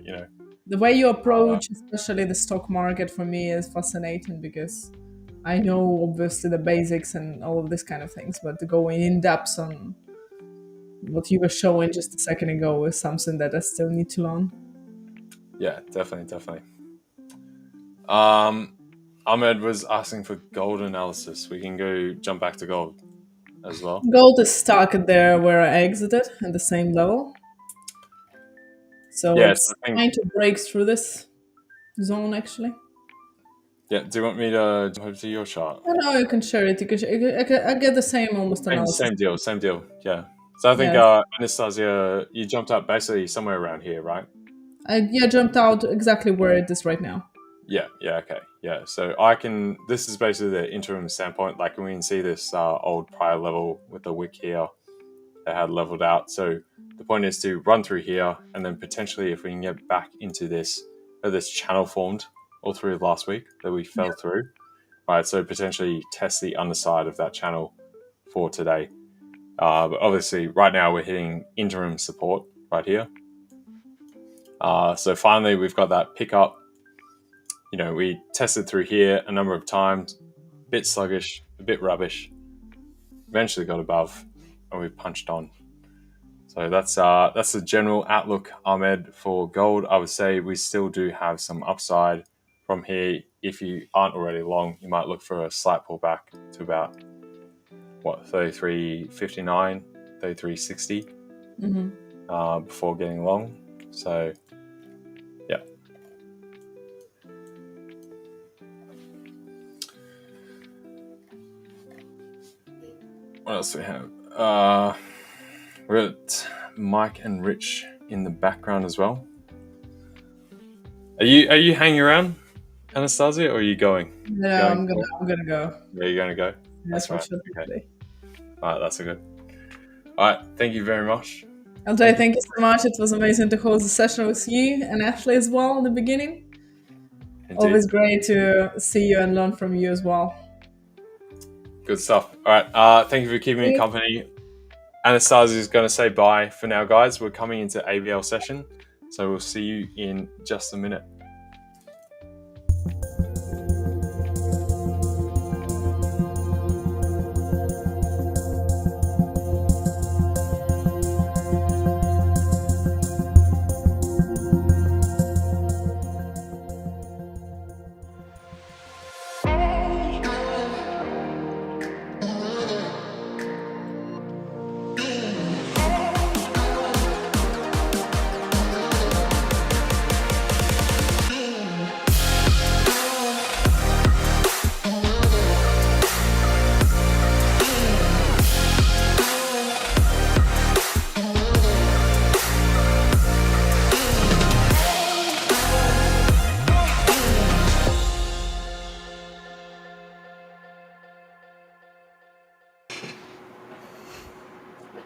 The way you approach, especially the stock market, for me is fascinating because I know obviously the basics and all of this kind of things, but going in depth on what you were showing just a second ago is something that I still need to learn. yeah, definitely. Ahmed was asking for gold analysis. We can go jump back to gold as well. Gold is stuck there where I exited at the same level. So Yes, it's I think. trying to break through this zone actually. Yeah, do you want me to jump over to your chart? I know you can share it. I get the same almost analysis. Same deal. Yeah. So I think Yes. Anastasia, you jumped up basically somewhere around here, right? I jumped out exactly where it is right now. Yeah, okay. Yeah, so this is basically the interim standpoint. Like we can see this old prior level with the wick here that had leveled out. So the point is to run through here, and then potentially if we can get back into this channel formed all through last week that we fell through, right? So potentially test the underside of that channel for today. But obviously right now we're hitting interim support right here. So finally we've got that pickup. We tested through here a number of times, a bit sluggish, a bit rubbish. Eventually got above, and we punched on. So that's the general outlook, Ahmed, for gold. I would say we still do have some upside from here. If you aren't already long, you might look for a slight pullback to about 33.59, 33.60 before getting long. So yeah. What else do we have? We've got Mike and Rich in the background as well. Are you hanging around, Anastasia, or are you going? No, I'm gonna go. Yeah, you're going to go? Yes, That's right. unfortunately. Okay. All right, that's a good. All right, thank you very much. Andre, thank you so much. It was amazing to host the session with you and Ashley as well in the beginning. Indeed. Always great to see you and learn from you as well. Good stuff. All right, thank you for keeping me company. Anastasia is going to say bye for now, guys. We're coming into ABL session, so we'll see you in just a minute.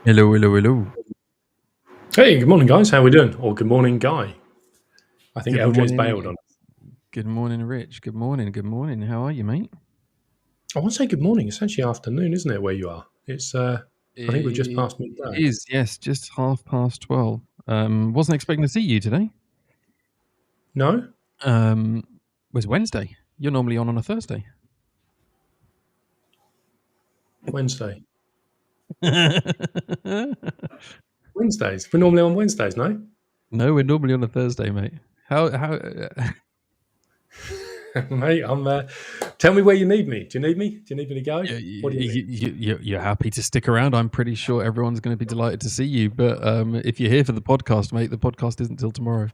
Hello. Hey, good morning, guys. How we doing? Or good morning, Guy. I think LJ's bailed on us. Good morning, Rich. Good morning. How are you, mate? I want to say good morning. It's actually afternoon, isn't it, where you are? It's. I think we're just past midday. It is, yes, just 12:30. Wasn't expecting to see you today. No? It was Wednesday. You're normally on a Thursday. Wednesday. Wednesdays. We're normally on Wednesdays, no? No, we're normally on a Thursday, mate. How Mate, tell me where you need me. Do you need me? Do you need me to go? What do you need? you're happy to stick around? I'm pretty sure everyone's going to be delighted to see you. But if you're here for the podcast, mate, the podcast isn't till tomorrow.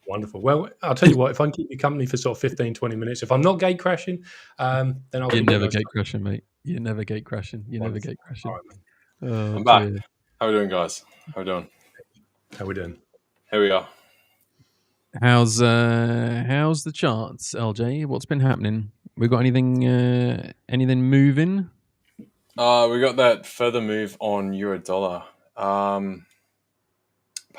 Wonderful. Well, I'll tell you what, if I can keep you company for sort of 15, 20 minutes, if I'm not gate crashing, then I'll... You're never gate crashing, mate. You're never gate crashing. Wonderful. Never gate crashing. All right, Oh, I'm back. dear. How we doing, guys? How we doing? How we doing? Here we are. How's the charts, LJ? What's been happening? We got anything moving? We got that further move on euro dollar. Apart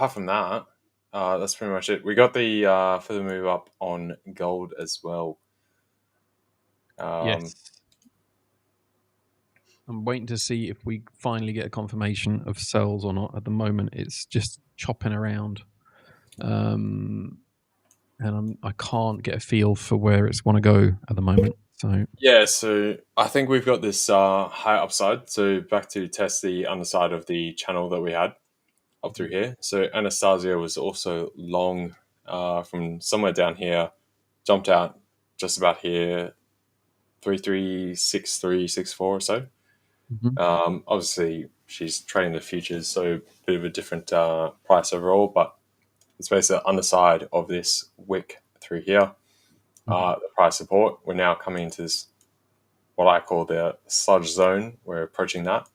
from that, that's pretty much it. We got the further move up on gold as well. Yes. I'm waiting to see if we finally get a confirmation of sells or not. At the moment, it's just chopping around, and I can't get a feel for where it's want to go at the moment. So yeah, so I think we've got this high upside. So back to test the underside of the channel that we had up through here. So Anastasia was also long from somewhere down here, jumped out just about here, 336364 or so. Mm-hmm. Obviously, she's trading the futures, so a bit of a different price overall, but it's basically the underside of this wick through here. The price support. We're now coming into this, what I call the sludge zone. We're approaching that.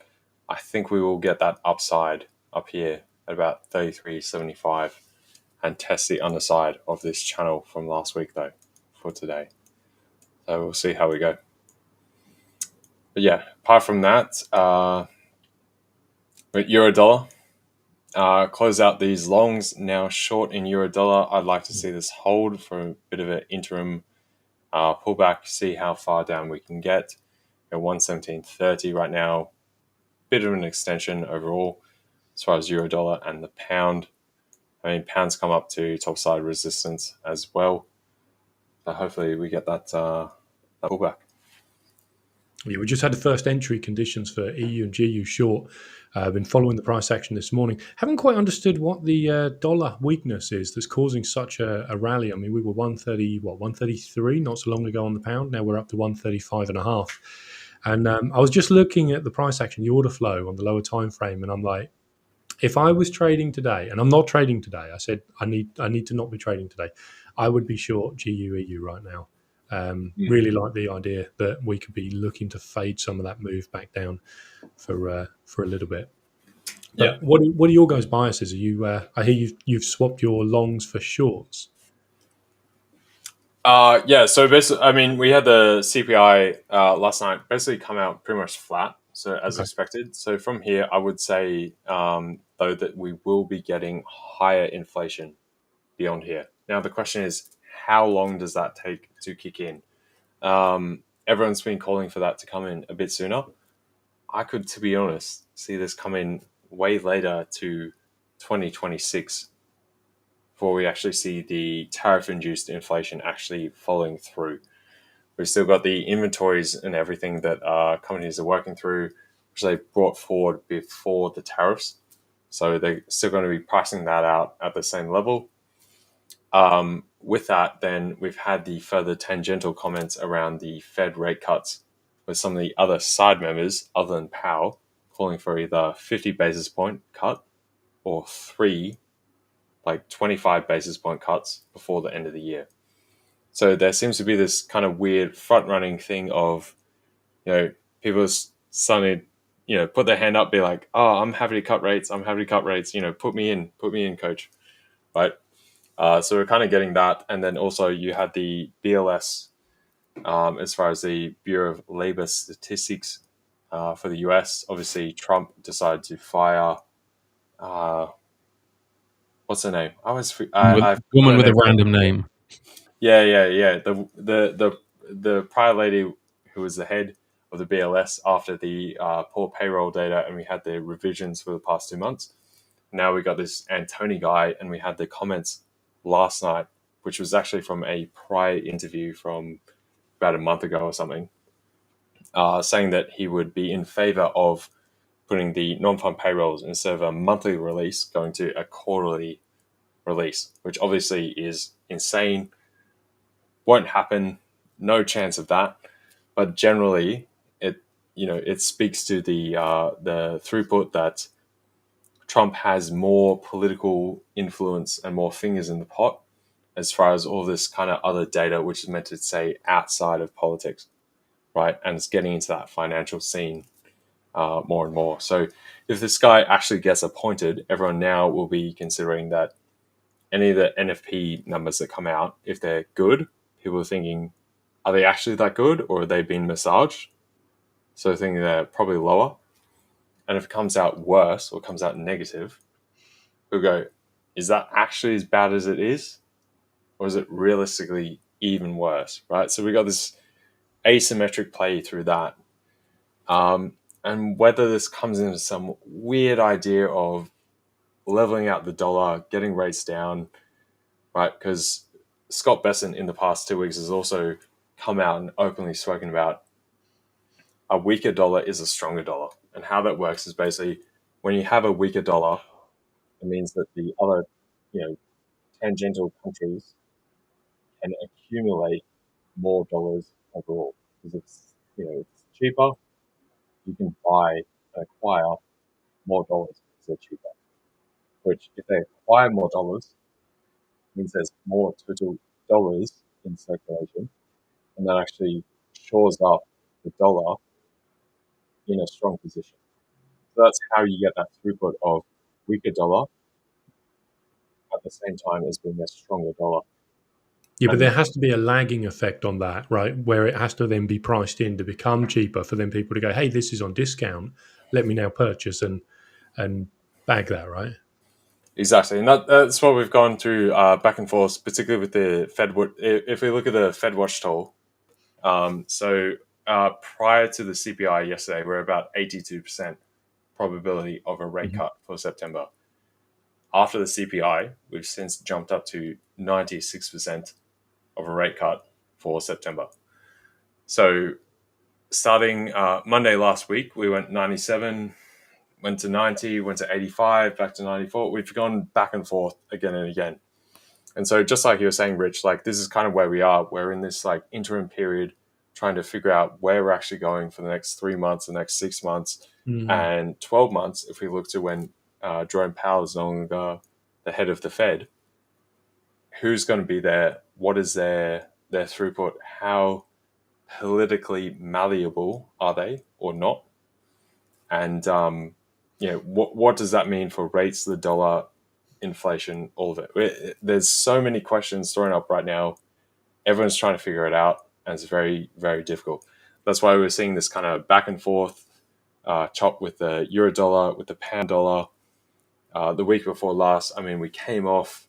I think we will get that upside up here at about 33.75 and test the underside of this channel from last week, though, for today. So we'll see how we go. But yeah, apart from that, with euro dollar, close out these longs now short in euro dollar. I'd like to see this hold for a bit of an interim pullback, see how far down we can get. At 117.30 right now, bit of an extension overall as far as euro dollar and the pound. I mean, pound's come up to topside resistance as well. So hopefully we get that pullback. Yeah, we just had the first entry conditions for EU and GU short. I've been following the price action this morning. Haven't quite understood what the dollar weakness is that's causing such a rally. I mean, we were 133 not so long ago on the pound. Now we're up to 135.5. And I was just looking at the price action, the order flow on the lower time frame, and I'm like, if I was trading today, and I'm not trading today, I said I need to not be trading today, I would be short GU EU right now. Really like the idea that we could be looking to fade some of that move back down for a little bit. What are your guys' biases? Are you? I hear you've swapped your longs for shorts. Yeah, so basically, I mean, we had the CPI last night basically come out pretty much flat, so as Okay. expected. So from here, I would say, though, that we will be getting higher inflation beyond here. Now, the question is, how long does that take to kick in? Everyone's been calling for that to come in a bit sooner. I could, to be honest, see this come in way later to 2026 before we actually see the tariff-induced inflation actually following through. We've still got the inventories and everything that companies are working through, which they brought forward before the tariffs. So they're still going to be pricing that out at the same level. With that, then we've had the further tangential comments around the Fed rate cuts, with some of the other side members, other than Powell, calling for either 50 basis point cut or 25 basis point cuts before the end of the year. So there seems to be this kind of weird front running thing of, people suddenly, put their hand up, be like, oh, I'm happy to cut rates. I'm happy to cut rates. Put me in, coach. Right. So we're kind of getting that. And then also you had the BLS, as far as the Bureau of Labor Statistics for the US. Obviously, Trump decided to fire, what's her name? I Woman with a random name. Yeah. The prior lady who was the head of the BLS after the poor payroll data, and we had the revisions for the past 2 months. Now we got this Antony guy, and we had the comments last night, which was actually from a prior interview from about a month ago or something, saying that he would be in favor of putting the non-farm payrolls instead of a monthly release going to a quarterly release, which obviously is insane. Won't happen. No chance of that. But generally, it speaks to the throughput that Trump has more political influence and more fingers in the pot as far as all this kind of other data, which is meant to say outside of politics, right? And it's getting into that financial scene more and more. So if this guy actually gets appointed, everyone now will be considering that any of the NFP numbers that come out, if they're good, people are thinking, are they actually that good, or are they being massaged? So thinking they're probably lower. And if it comes out worse or comes out negative, we'll go, is that actually as bad as it is? Or is it realistically even worse, right? So we got this asymmetric play through that. And whether this comes into some weird idea of leveling out the dollar, getting rates down, right? Because Scott Bessent in the past 2 weeks has also come out and openly spoken about a weaker dollar is a stronger dollar. And how that works is basically when you have a weaker dollar, it means that the other, tangential countries can accumulate more dollars overall because it's cheaper. You can buy and acquire more dollars because they're cheaper. Which, if they acquire more dollars, means there's more total dollars in circulation, and that actually shores up the dollar in a strong position. So that's how you get that throughput of weaker dollar at the same time as being a stronger dollar. Yeah, but And there has to be a lagging effect on that, right? Where it has to then be priced in to become cheaper for then people to go, hey, this is on discount. Let me now purchase and bag that, right? exactly, and that's what we've gone through back and forth, particularly with the Fed. If we look at the Fed Watch tool, so prior to the CPI yesterday, we're about 82% probability of a rate cut for September. After the CPI, we've since jumped up to 96% of a rate cut for September. So starting Monday last week, we went 97, went to 90, went to 85, back to 94. We've gone back and forth again and again. And so just like you were saying, Rich, like this is kind of where we are. We're in this like interim period trying to figure out where we're actually going for the next 3 months, the next 6 months, and 12 months if we look to when Jerome Powell is no longer the head of the Fed. Who's going to be there? What is their throughput? How politically malleable are they or not? And what does that mean for rates, the dollar, inflation, all of it? There's so many questions thrown up right now. Everyone's trying to figure it out, and it's very, very difficult. That's why we're seeing this kind of back and forth chop with the euro dollar, with the pound dollar. The week before last, I mean, we came off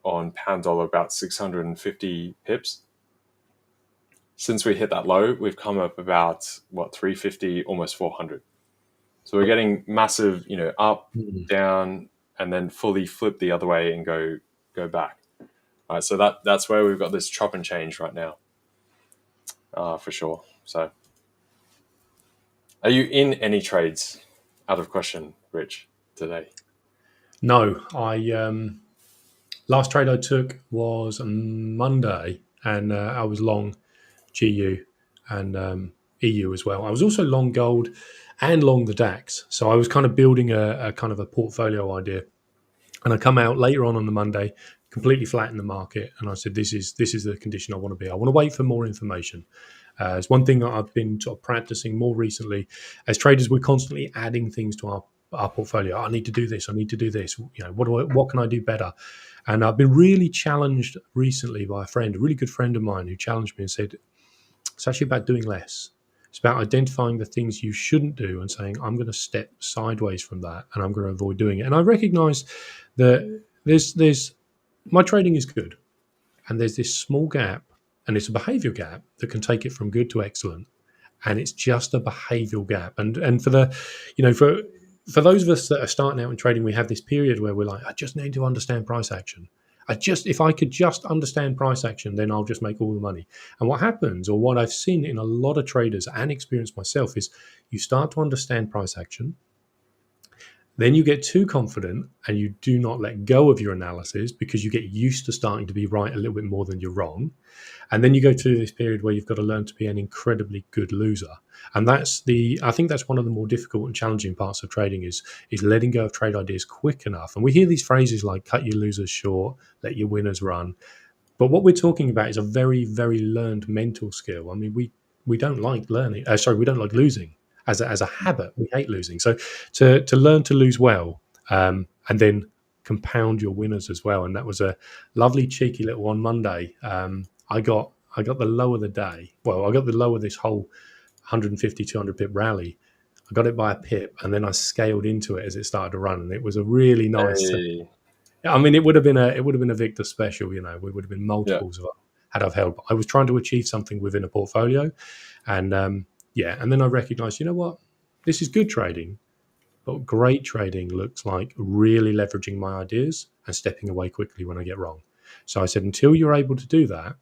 on pound dollar about 650 pips. Since we hit that low, we've come up about 350, almost 400. So we're getting massive, up, down, and then fully flip the other way and go back. All right, so that's where we've got this chop and change right now, for sure. So, are you in any trades? Out of question, Rich, today. No, I last trade I took was on Monday, and I was long GU and EU as well. I was also long gold and long the DAX, so I was kind of building a kind of a portfolio idea. And I come out later on the Monday, completely flat in the market, and I said, "This is the condition I want to be. I want to wait for more information." It's one thing that I've been sort of practicing more recently. As traders, we're constantly adding things to our portfolio. I need to do this. I need to do this. What can I do better? And I've been really challenged recently by a really good friend of mine, who challenged me and said, "It's actually about doing less. It's about identifying the things you shouldn't do and saying, I'm going to step sideways from that and I'm going to avoid doing it." And I recognize that there's my trading is good, and there's this small gap, and it's a behavior gap that can take it from good to excellent. And it's just a behavioral gap. And for the, for those of us that are starting out in trading, we have this period where we're like, I just need to understand price action. If I could just understand price action, then I'll just make all the money. And what happens, or what I've seen in a lot of traders and experienced myself, is you start to understand price action. Then you get too confident and you do not let go of your analysis because you get used to starting to be right a little bit more than you're wrong. And then you go through this period where you've got to learn to be an incredibly good loser. And I think that's one of the more difficult and challenging parts of trading is letting go of trade ideas quick enough. And we hear these phrases like cut your losers short, let your winners run. But what we're talking about is a very, very learned mental skill. I mean, we don't like learning. We don't like losing as a habit. We hate losing. So to learn to lose well, and then compound your winners as well. And that was a lovely cheeky little one Monday. I got the low of the day. Well, I got the low of this whole 150, 200 pip rally. I got it by a pip, and then I scaled into it as it started to run, and it was a really nice. Hey. I mean, it would have been a Victor special. We would have been multiples of it had I've held. But I was trying to achieve something within a portfolio, and and then I recognised, what, this is good trading, but great trading looks like really leveraging my ideas and stepping away quickly when I get wrong. So I said, until you're able to do that,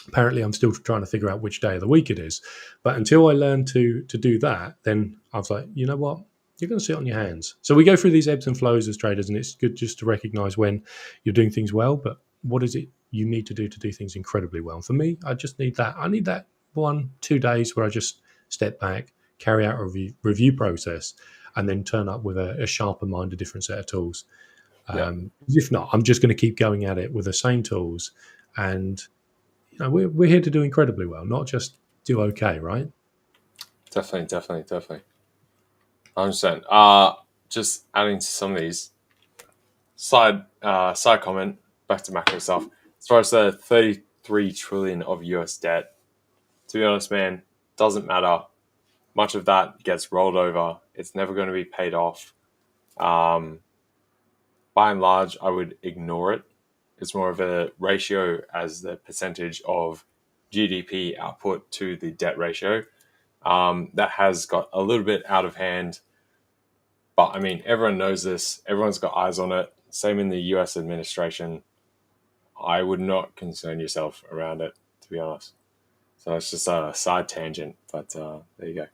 apparently I'm still trying to figure out which day of the week it is, but until I learn to do that, then I was like, you know what? You're going to sit on your hands. So we go through these ebbs and flows as traders, and it's good just to recognize when you're doing things well, but what is it you need to do things incredibly well? And for me, I just need that. I need that 1-2 days where I just step back, carry out a review process, and then turn up with a sharper mind, a different set of tools. If not, I'm just going to keep going at it with the same tools. And we're here to do incredibly well, not just do okay, right? Definitely. I understand. Just adding to some of these side comment back to macro stuff. As far as the 33 trillion of US debt, to be honest, man, doesn't matter. Much of that gets rolled over. It's never going to be paid off. By and large, I would ignore it. It's more of a ratio as the percentage of GDP output to the debt ratio. That has got a little bit out of hand. But I mean, everyone knows this. Everyone's got eyes on it. Same in the US administration. I would not concern yourself around it, to be honest. So it's just a side tangent, but there you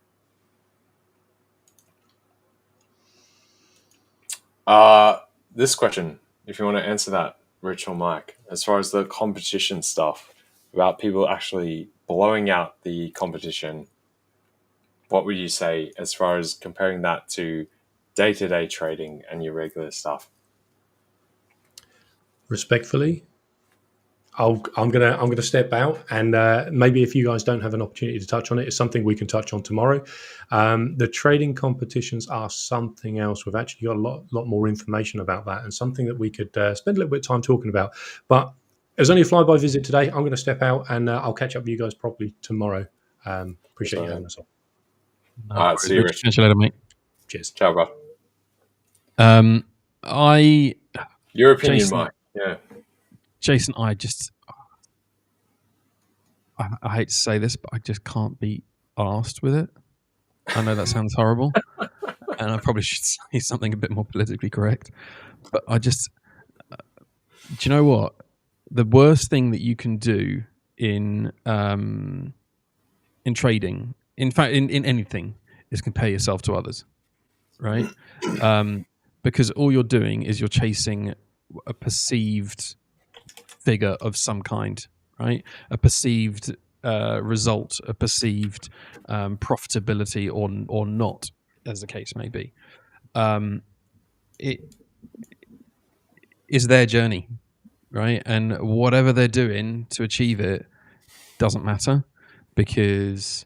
go. This question, if you want to answer that, Rich or Mike, as far as the competition stuff, about people actually blowing out the competition, what would you say as far as comparing that to day-to-day trading and your regular stuff? Respectfully, I'm gonna step out, and maybe if you guys don't have an opportunity to touch on it, it's something we can touch on tomorrow. The trading competitions are something else. We've actually got a lot more information about that, and something that we could spend a little bit of time talking about. But it was only a flyby visit today. I'm going to step out, and I'll catch up with you guys properly tomorrow. Appreciate you having us on. No All right, worries, see you, Rich. Rich. Catch you later, mate. Cheers. Ciao, bro. Your opinion, Jason, Mike. Yeah. Jason, I hate to say this, but I just can't be arsed with it. I know that sounds horrible, and I probably should say something a bit more politically correct. But do you know what? The worst thing that you can do in trading, in fact, in anything, is compare yourself to others, right? Because all you're doing is you're chasing a perceived figure of some kind, right? A perceived result, a perceived profitability, or not, as the case may be. It is their journey, right? And whatever they're doing to achieve it doesn't matter, because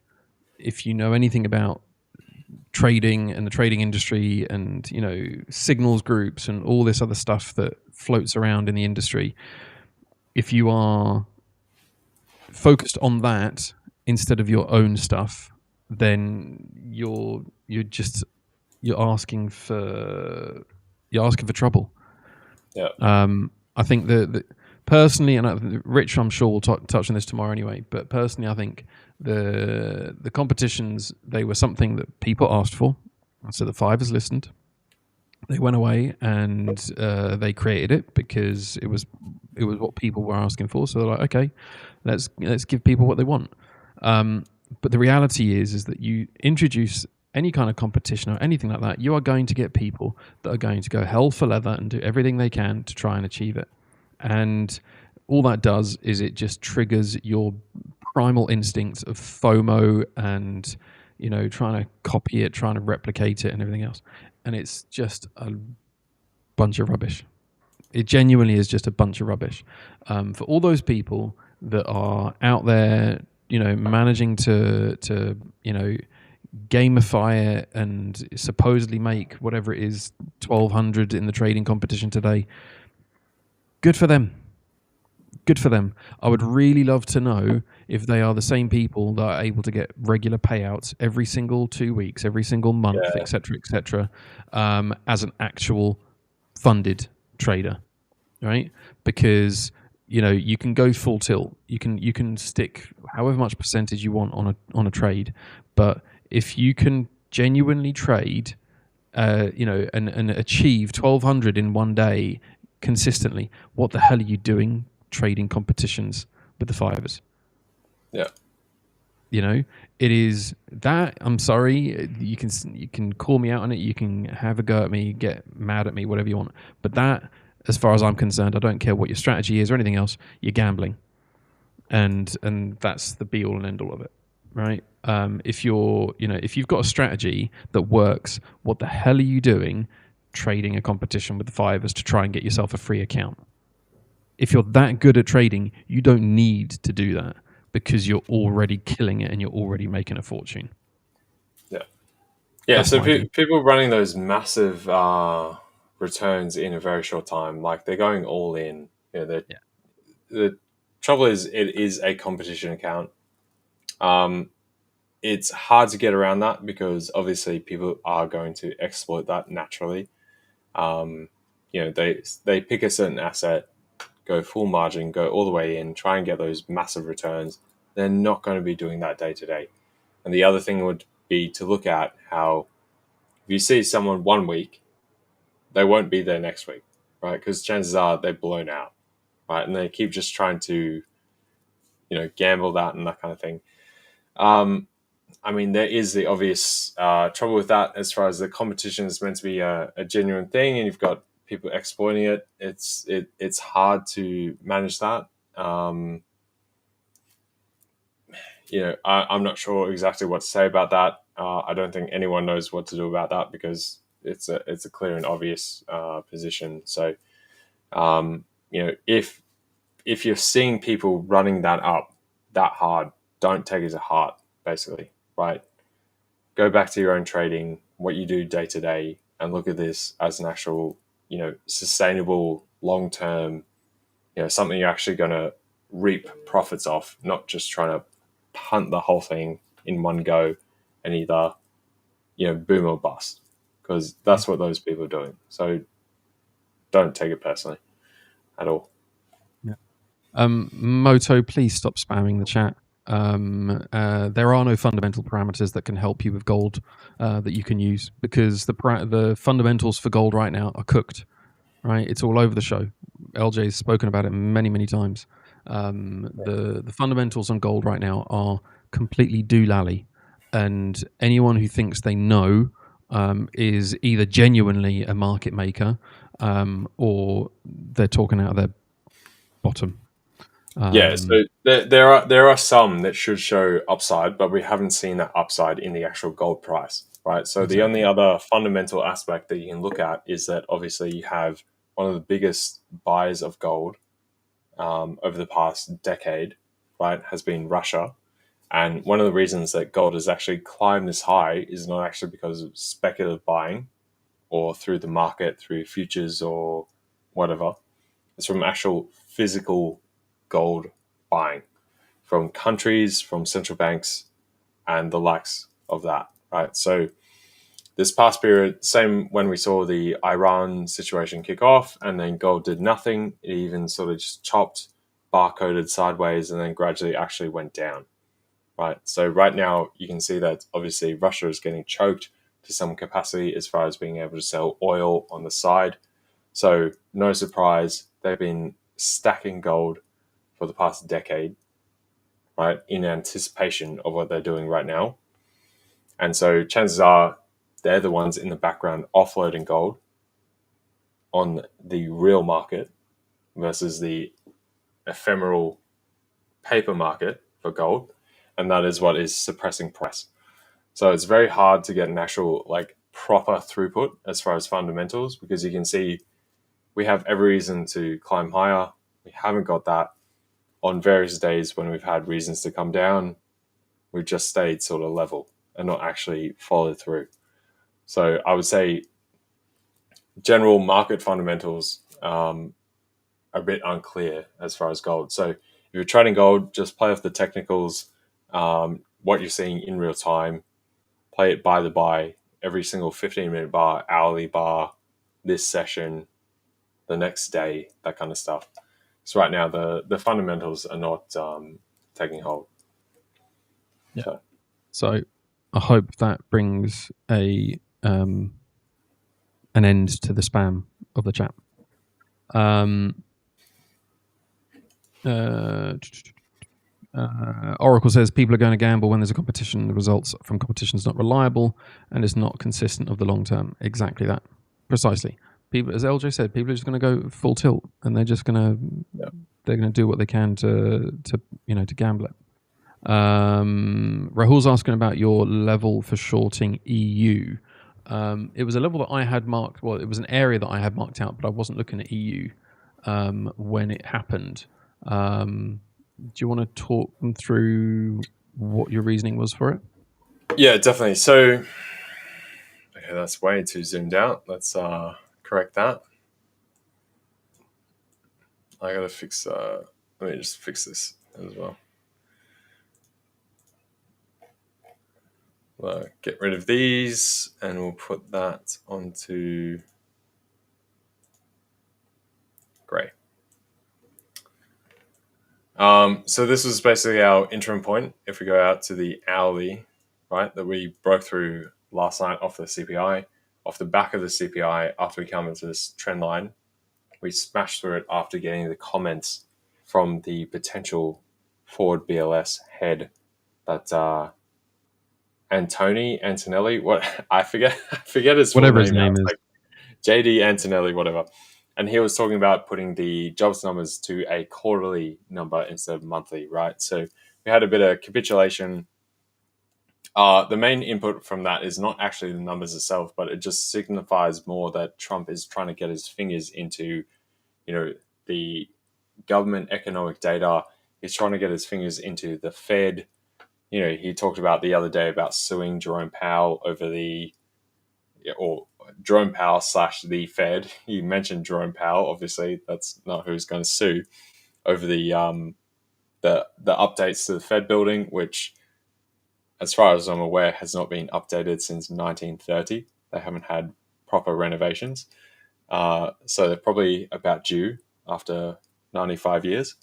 if you know anything about trading and the trading industry and signals groups and all this other stuff that floats around in the industry, if you are focused on that instead of your own stuff, then you're asking for trouble. Yeah. I think that personally, and Rich, I'm sure will touch on this tomorrow anyway. But personally, I think the competitions, they were something that people asked for, so the 5ers listened. They went away and they created it because it was what people were asking for. So they're like, okay, let's give people what they want. But the reality is that you introduce any kind of competition or anything like that, you are going to get people that are going to go hell for leather and do everything they can to try and achieve it. And all that does is it just triggers your primal instincts of FOMO and trying to copy it, trying to replicate it, and everything else. And it's just a bunch of rubbish. It genuinely is just a bunch of rubbish. For all those people that are out there, managing to gamify it and supposedly make whatever it is 1,200 in the trading competition today, good for them. Good for them. I would really love to know if they are the same people that are able to get regular payouts every single 2 weeks, every single month, etc., as an actual funded trader, right? Because you can go full tilt. You can stick however much percentage you want on a trade, but if you can genuinely trade, and achieve 1,200 in one day consistently, what the hell are you doing trading competitions with the 5ers? Yeah. It is that, I'm sorry, you can call me out on it, you can have a go at me, get mad at me, whatever you want, but that, as far as I'm concerned, I don't care what your strategy is or anything else, you're gambling, and that's the be all and end all of it, right? If you've got a strategy that works, what the hell are you doing trading a competition with the 5ers to try and get yourself a free account? If you're that good at trading, you don't need to do that, because you're already killing it and you're already making a fortune. Yeah. That's So my view. people running those massive returns in a very short time, like they're going all in. The trouble is, it is a competition account. It's hard to get around that because obviously people are going to exploit that naturally. They pick a certain asset, go full margin, go all the way in, try and get those massive returns. They're not going to be doing that day to day. And the other thing would be to look at how, if you see someone 1 week, they won't be there next week, right? Because chances are they're blown out, right? And they keep just trying to, gamble that and that kind of thing. There is the obvious trouble with that as far as the competition is meant to be a genuine thing, and you've got people exploiting it. It's hard to manage that. I'm not sure exactly what to say about that. I don't think anyone knows what to do about that because it's a clear and obvious position. So, if if you're seeing people running that up that hard, don't take it to heart, basically, right? Go back to your own trading, what you do day to day, and look at this as an actual, sustainable, long term, something you're actually going to reap profits off, not just trying to punt the whole thing in one go and either, boom or bust, because that's what those people are doing. So don't take it personally at all. Moto, please stop spamming the chat. There are no fundamental parameters that can help you with gold that you can use, because the fundamentals for gold right now are cooked. Right, it's all over the show. LJ's spoken about it many, many times. The fundamentals on gold right now are completely doolally, and anyone who thinks they know is either genuinely a market maker or they're talking out of their bottom. So there are some that should show upside, but we haven't seen that upside in the actual gold price, right? So The only other fundamental aspect that you can look at is that obviously you have one of the biggest buyers of gold over the past decade, right, has been Russia. And one of the reasons that gold has actually climbed this high is not actually because of speculative buying or through the market, through futures or whatever. It's from actual physical gold buying from countries, from central banks, and the likes of that, right? So this past period, same when we saw the Iran situation kick off, and then gold did nothing. It even sort of just chopped, barcoded sideways, and then gradually actually went down, right? So right now you can see that obviously Russia is getting choked to some capacity as far as being able to sell oil on the side. So no surprise, they've been stacking gold for the past decade, right, in anticipation of what they're doing right now. And so chances are they're the ones in the background offloading gold on the real market versus the ephemeral paper market for gold. And that is what is suppressing price. So it's very hard to get an actual proper throughput as far as fundamentals, because you can see we have every reason to climb higher. We haven't got that. On various days when we've had reasons to come down, we've just stayed sort of level and not actually followed through. So I would say general market fundamentals are a bit unclear as far as gold. So if you're trading gold, just play off the technicals, what you're seeing in real time, play it by the buy, every single 15-minute bar, hourly bar, this session, the next day, that kind of stuff. So right now the fundamentals are not taking hold. Yeah. So I hope that brings an end to the spam of the chat. Oracle says people are going to gamble when there's a competition. The results from competition is not reliable and is not consistent of the long term. Exactly that, precisely. People, as LJ said, people are just going to go full tilt, and they're just going to they're going to do what they can to gamble it. Rahul's asking about your level for shorting EU. It was a level that I had marked. Well, it was an area that I had marked out, but I wasn't looking at EU when it happened. Do you want to talk them through what your reasoning was for it? Yeah, definitely. So, okay, that's way too zoomed out. Let's correct that. I gotta fix. Let me just fix this as well. Get rid of these, and we'll put that onto grey. So this was basically our interim point. If we go out to the hourly, right, that we broke through last night off the CPI, off the back of the CPI, after we come into this trend line, we smashed through it after getting the comments from the potential forward BLS head that Antonelli, what I forget his full Whatever name his name now. is. Like JD Antonelli, whatever. And he was talking about putting the jobs numbers to a quarterly number instead of monthly, right? So we had a bit of capitulation. The main input from that is not actually the numbers itself, but it just signifies more that Trump is trying to get his fingers into, the government economic data. He's trying to get his fingers into the Fed. He talked about the other day about suing Jerome Powell over or Jerome Powell / the Fed. He mentioned Jerome Powell. Obviously, that's not who he's going to sue over the updates to the Fed building, which, as far as I'm aware, has not been updated since 1930. They haven't had proper renovations. So they're probably about due after 95 years.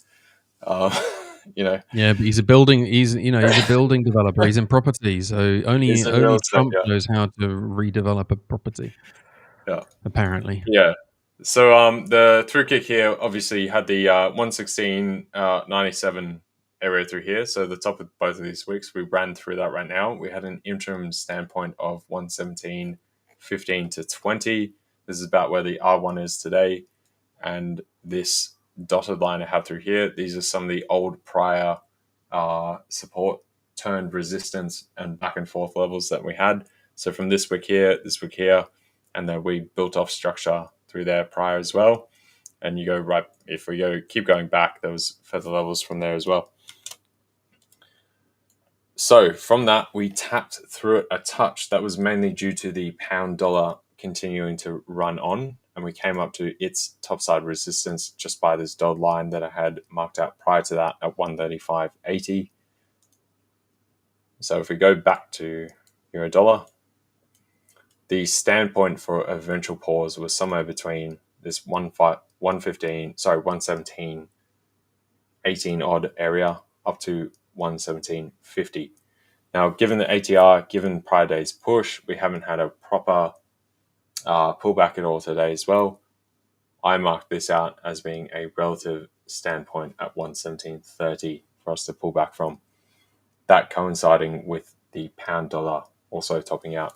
Yeah, but he's a building developer. He's in property, so only real estate, Trump yeah. knows how to redevelop a property. Yeah. Apparently. Yeah. So the through kick here, obviously, you had the 116.97 area through here. So the top of both of these weeks, we ran through that right now. We had an interim standpoint of 117.15 to 20. This is about where the R1 is today. And this dotted line I have through here, these are some of the old prior support turned resistance and back and forth levels that we had. So from this week here, and then we built off structure through there prior as well. And you go right, if we keep going back, there was further levels from there as well. So from that, we tapped through it a touch. That was mainly due to the pound dollar continuing to run on, and we came up to its topside resistance just by this dotted line that I had marked out prior to that at 135.80. So if we go back to euro dollar, the standpoint for eventual pause was somewhere between this 117.18 odd area up to 117.50. Now, given the ATR, given prior day's push, we haven't had a proper pullback at all today as well. I marked this out as being a relative standpoint at 117.30 for us to pull back from. That coinciding with the pound dollar also topping out.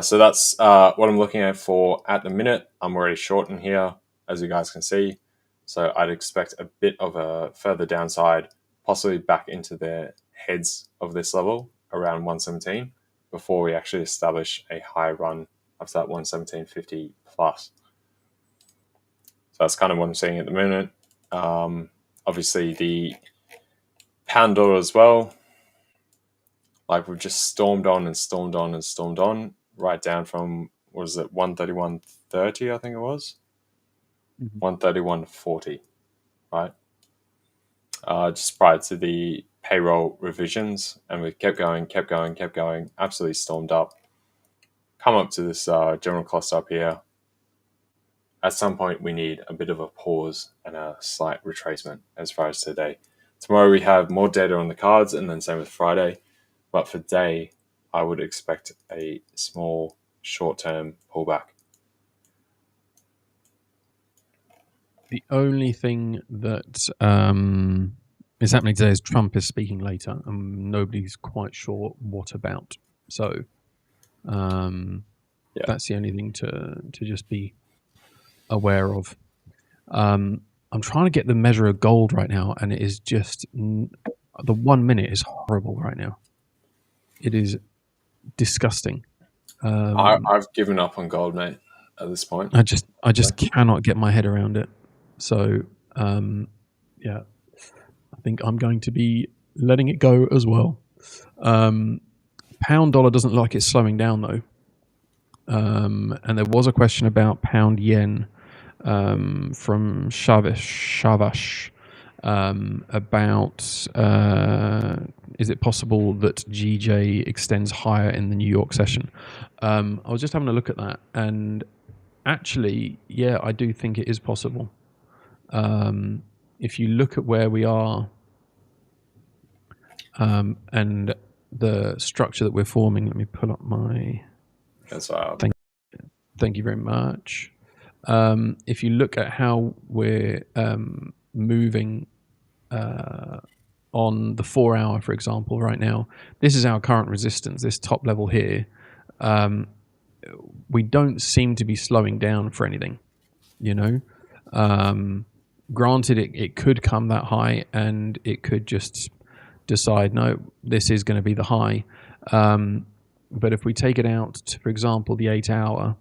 So that's what I'm looking at for at the minute. I'm already short in here, as you guys can see. So I'd expect a bit of a further downside, possibly back into the heads of this level around 117 before we actually establish a high run up to that 117.50 plus. So that's kind of what I'm seeing at the moment. Obviously, the pound dollar as well. Like we've just stormed on and stormed on and stormed on, right down from, what was it, 131.30, I think it was? 131.40, right? Just prior to the payroll revisions, and we kept going, absolutely stormed up. Come up to this general cluster up here. At some point, we need a bit of a pause and a slight retracement as far as today. Tomorrow, we have more data on the cards, and then same with Friday. But for day, I would expect a small short-term pullback. The only thing that is happening today is Trump is speaking later, and nobody's quite sure what about. So that's the only thing to just be aware of. I'm trying to get the measure of gold right now, and it is just the 1 minute is horrible right now. It is disgusting. I've given up on gold, mate, at this point. I just cannot get my head around it. So, I think I'm going to be letting it go as well. Pound dollar doesn't look like it's slowing down though. And there was a question about pound yen from Shavash about is it possible that GJ extends higher in the New York session? I was just having a look at that, and actually, yeah, I do think it is possible. If you look at where we are and the structure that we're forming, let me pull up my... That's Thank you very much. If you look at how we're moving on the 4 hour, for example, right now, this is our current resistance, this top level here. We don't seem to be slowing down for anything, you know. Granted, it could come that high and it could just decide, no, this is going to be the high. But if we take it out to, for example, the 8 hour,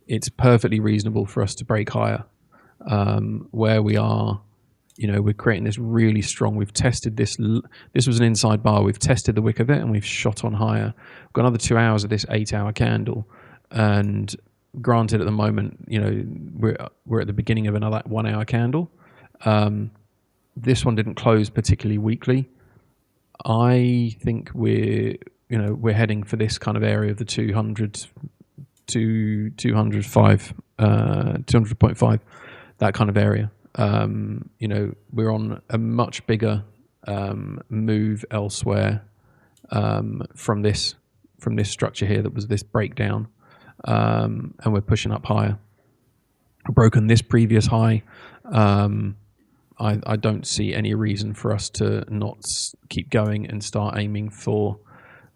it's perfectly reasonable for us to break higher. Where we are, we're creating this really strong. We've tested this. This was an inside bar. We've tested the wick of it, and we've shot on higher. We've got another 2 hours of this 8-hour candle, and granted, at the moment, we're at the beginning of another 1 hour candle. This one didn't close particularly weakly. I think we're heading for this kind of area of the 200 to 205, 200.5, that kind of area. We're on a much bigger move elsewhere from this structure here that was this breakdown, and we're pushing up higher. Broken this previous high. I don't see any reason for us to not keep going and start aiming for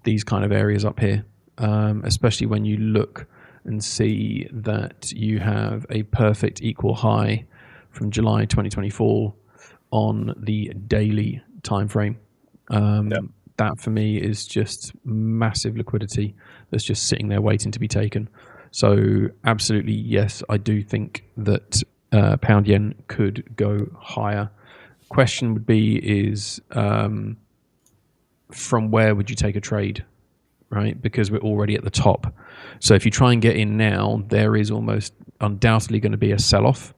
these kind of areas up here, especially when you look and see that you have a perfect equal high from July 2024 on the daily time frame. That for me is just massive liquidity that's just sitting there waiting to be taken. So absolutely, yes, I do think that pound yen could go higher. Question would be is from where would you take a trade, right? Because we're already at the top. So if you try and get in now, there is almost undoubtedly going to be a sell-off.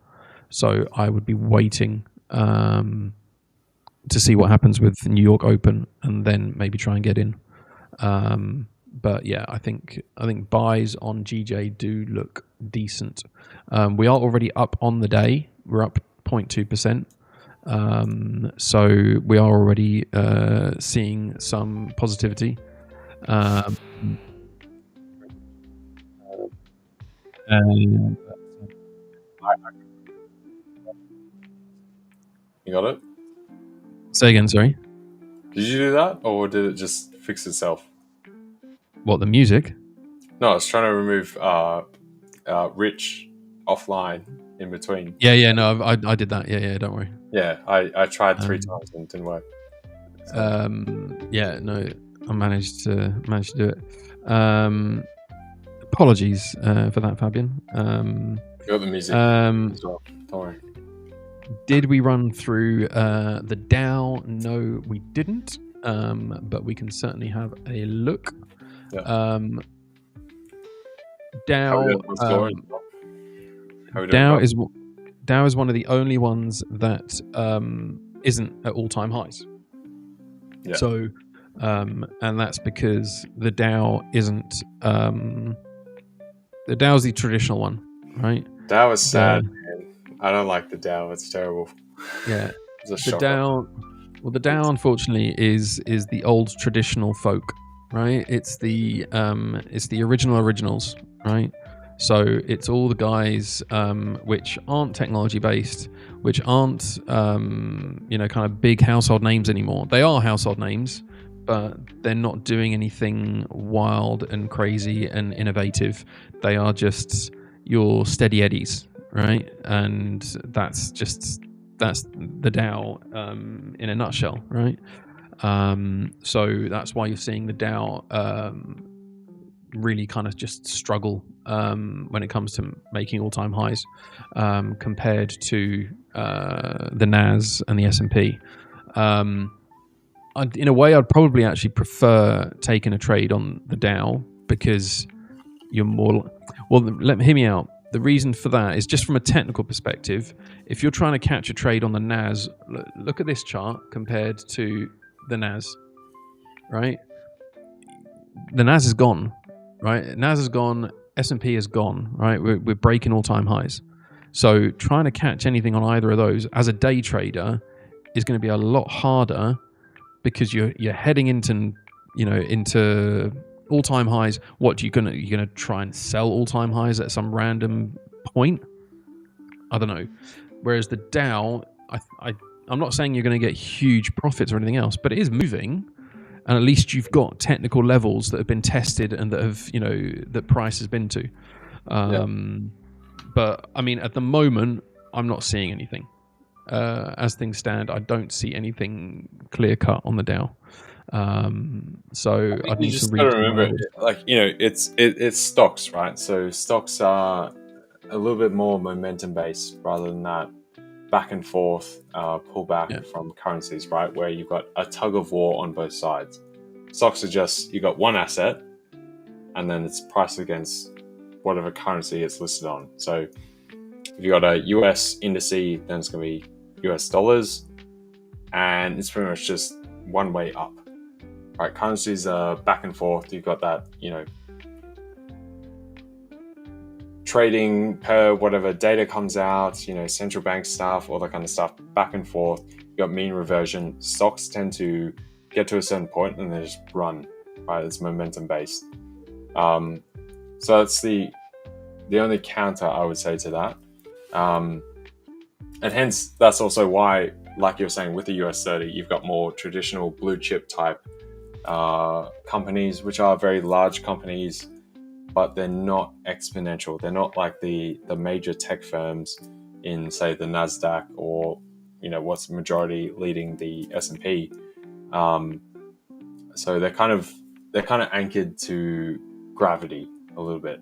So I would be waiting to see what happens with New York Open and then maybe try and get in. But yeah, I think buys on GJ do look decent. We are already up on the day. We're up 0.2%. So we are already seeing some positivity. You got it? Say again, sorry. Did you do that, or did it just fix itself? What, the music? No, I was trying to remove Rich offline in between. Yeah, no, I did that. Yeah, don't worry. Yeah, I tried 3 times and it didn't work. Yeah, no, I managed to do it. Apologies for that, Fabian. You got the music as well. Don't worry. Did we run through the Dow? No, we didn't. But we can certainly have a look. Yeah. Dow. Dow is one of the only ones that isn't at all-time highs. Yeah. So, and that's because the Dow isn't. The Dow's the traditional one, right? Dow is sad, man. I don't like the Dow. It's terrible. Yeah. It's the Dow. Well, the Dow, unfortunately, is the old traditional folk, right? It's the originals, right? So it's all the guys which aren't technology based, which aren't kind of big household names anymore. They are household names, but they're not doing anything wild and crazy and innovative. They are just your steady eddies, right? And that's the Dow in a nutshell, right? So that's why you're seeing the Dow really kind of just struggle when it comes to making all-time highs compared to the NAS and the S&P. In a way, I'd probably actually prefer taking a trade on the Dow because you're more... Well, hear me out. The reason for that is just from a technical perspective. If you're trying to catch a trade on the NAS, look at this chart compared to the NAS, right? The NAS is gone, right? NAS is gone, S&P is gone, right? We're breaking all-time highs. So trying to catch anything on either of those as a day trader is going to be a lot harder because you're heading into all-time highs. What you're gonna try and sell all-time highs at some random point? I don't know. Whereas the Dow, I'm not saying you're going to get huge profits or anything else, but it is moving, and at least you've got technical levels that have been tested and that have that price has been to. But I mean, at the moment, I'm not seeing anything. As things stand, I don't see anything clear cut on the Dow. So I need you just to gotta remember, it's stocks, right? So stocks are a little bit more momentum based rather than that back and forth pullback from currencies, right? Where you've got a tug of war on both sides. Stocks are just, you got one asset and then it's priced against whatever currency it's listed on. So if you got a US indice, then it's going to be US dollars, and it's pretty much just one way up, right? Currencies are back and forth. You've got that, trading per whatever data comes out, central bank stuff, all that kind of stuff, back and forth. You got mean reversion. Stocks tend to get to a certain point and they just run, right? It's momentum based. So that's the only counter I would say to that. And hence, that's also why, like you're saying, with the US 30, you've got more traditional blue chip type companies, which are very large companies, but they're not exponential. They're not like the major tech firms in, say, the NASDAQ or, what's majority leading the S&P. So they're kind of anchored to gravity a little bit,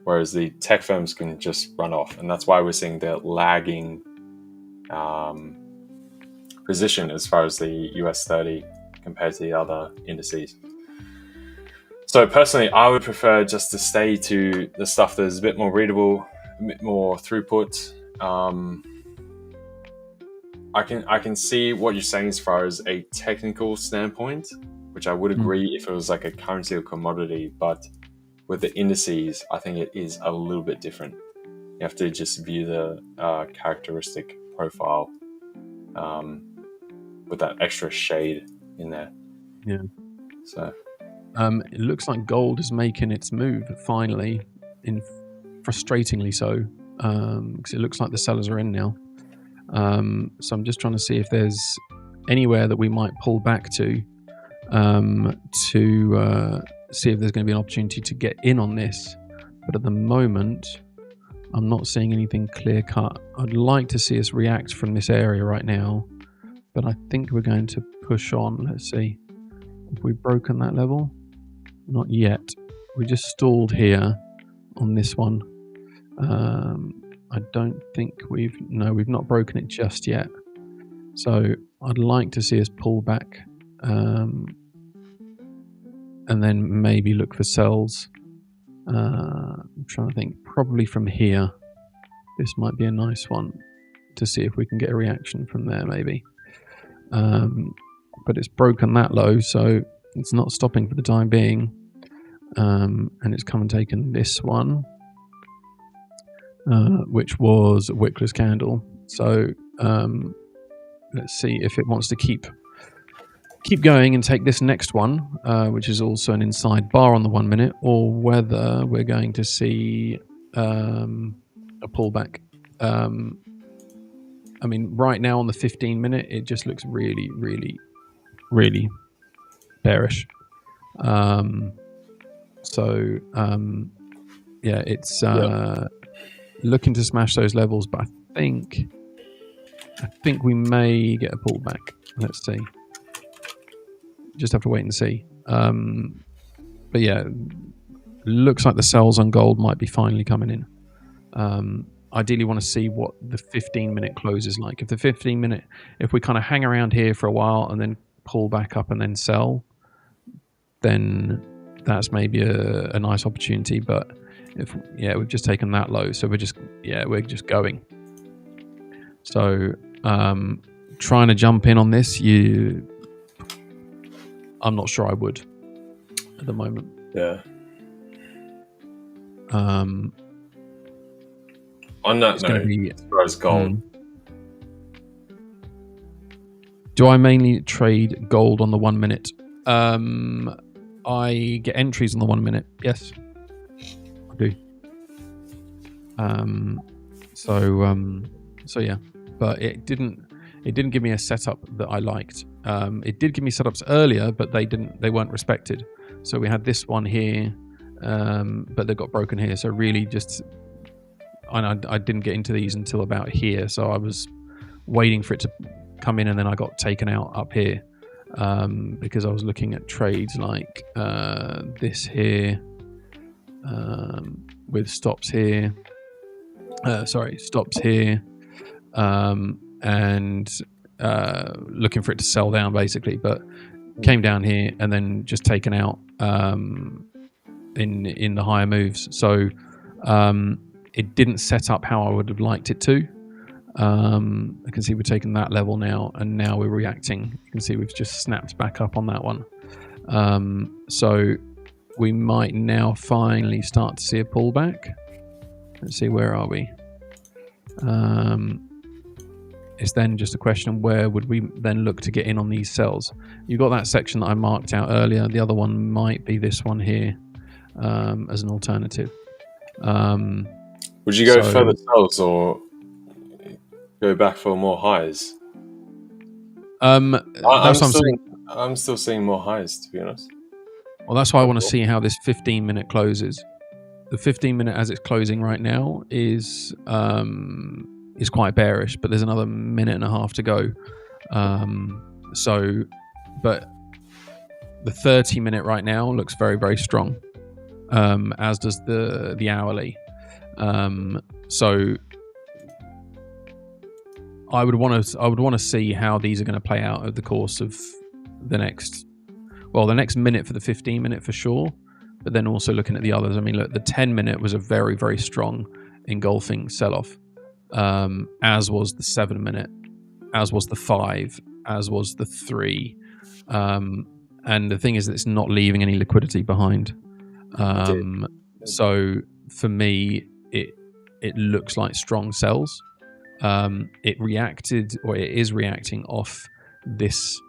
whereas the tech firms can just run off. And that's why we're seeing the lagging position as far as the US 30 compared to the other indices. So personally, I would prefer just to stay to the stuff that is a bit more readable, a bit more throughput. I can see what you're saying as far as a technical standpoint, which I would agree if it was like a currency or commodity, but with the indices, I think it is a little bit different. You have to just view the characteristic profile with that extra shade in there. Yeah. So it looks like gold is making its move finally, frustratingly so, because it looks like the sellers are in now. So I'm just trying to see if there's anywhere that we might pull back to see if there's going to be an opportunity to get in on this. But at the moment, I'm not seeing anything clear cut. I'd like to see us react from this area right now, but I think we're going to push on. Let's see. Have we broken that level? Not yet. We just stalled here on this one. I don't think we've not broken it just yet. So I'd like to see us pull back and then maybe look for sells. I'm trying to think, probably from here. This might be a nice one to see if we can get a reaction from there maybe. But it's broken that low, so it's not stopping for the time being. And it's come and taken this one, which was a wickless candle. So let's see if it wants to keep going and take this next one, which is also an inside bar on the 1 minute, or whether we're going to see a pullback. I mean, right now on the 15 minute, it just looks really, really, really bearish. It's looking to smash those levels, but I think we may get a pullback. Let's see. Just have to wait and see. But yeah, looks like the sells on gold might be finally coming in. Ideally want to see what the 15-minute close is like. If the 15-minute, if we kind of hang around here for a while and then pull back up and then sell, then that's maybe a nice opportunity. But we've just taken that low, so we're just going. So trying to jump in on this, I'm not sure I would at the moment. Yeah. On that note, as far as gold, do I mainly trade gold on the 1 minute? I get entries on the 1 minute. Yes, I do. So yeah, but it didn't give me a setup that I liked. It did give me setups earlier, but they weren't respected. So we had this one here, but they got broken here. So really I didn't get into these until about here. So I was waiting for it to come in, and then I got taken out up here because I was looking at trades like this here with stops here. stops here, and looking for it to sell down basically, but came down here and then just taken out in the higher moves. So it didn't set up how I would have liked it to. I can see we're taking that level now, and now we're reacting. You can see we've just snapped back up on that one. So we might now finally start to see a pullback. Let's see, where are we? It's then just a question of where would we then look to get in on these sells. You've got that section that I marked out earlier. The other one might be this one here as an alternative. Would you go further sells or go back for more highs? I'm still seeing more highs, to be honest. Well, that's why I want to see how this 15-minute closes. The 15-minute as it's closing right now is quite bearish, but there's another minute and a half to go. But the 30-minute right now looks very, very strong, as does the hourly. So I would want to see how these are going to play out over the course of the next minute for the 15-minute for sure, but then also looking at the others. I mean, look, the 10-minute was a very, very strong engulfing sell-off, as was the 7-minute, as was the 5, as was the 3. And the thing is that it's not leaving any liquidity behind. So for me, it looks like strong sells. It reacted, or it is reacting off this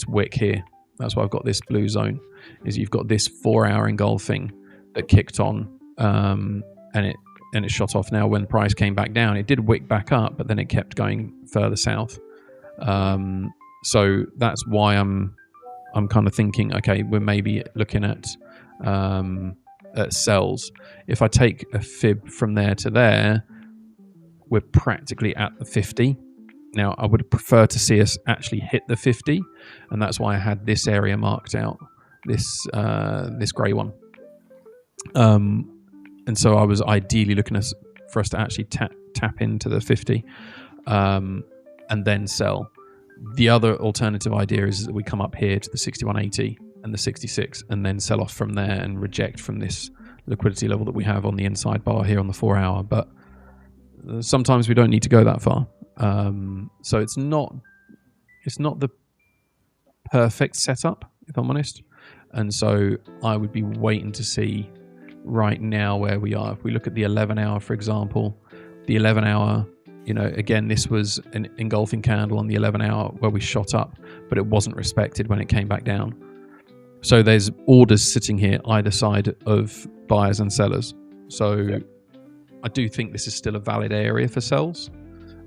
wick here. That's why I've got this blue zone. Is you've got this 4-hour engulfing that kicked on, and it shot off. Now, when the price came back down, it did wick back up, but then it kept going further south. So that's why I'm kind of thinking, okay, we're maybe looking at sells. If I take a fib from there to there, we're practically at the 50. Now, I would prefer to see us actually hit the 50, and that's why I had this area marked out, this grey one. And so I was ideally looking for us to actually tap into the 50 and then sell. The other alternative idea is that we come up here to the 61.80 and the 66 and then sell off from there and reject from this liquidity level that we have on the inside bar here on the 4-hour. But sometimes we don't need to go that far. So it's not the perfect setup, if I'm honest. And so I would be waiting to see right now where we are. If we look at the 11-hour, for example, the 11-hour, again, this was an engulfing candle on the 11-hour where we shot up, but it wasn't respected when it came back down. So there's orders sitting here either side of buyers and sellers. So I do think this is still a valid area for sells.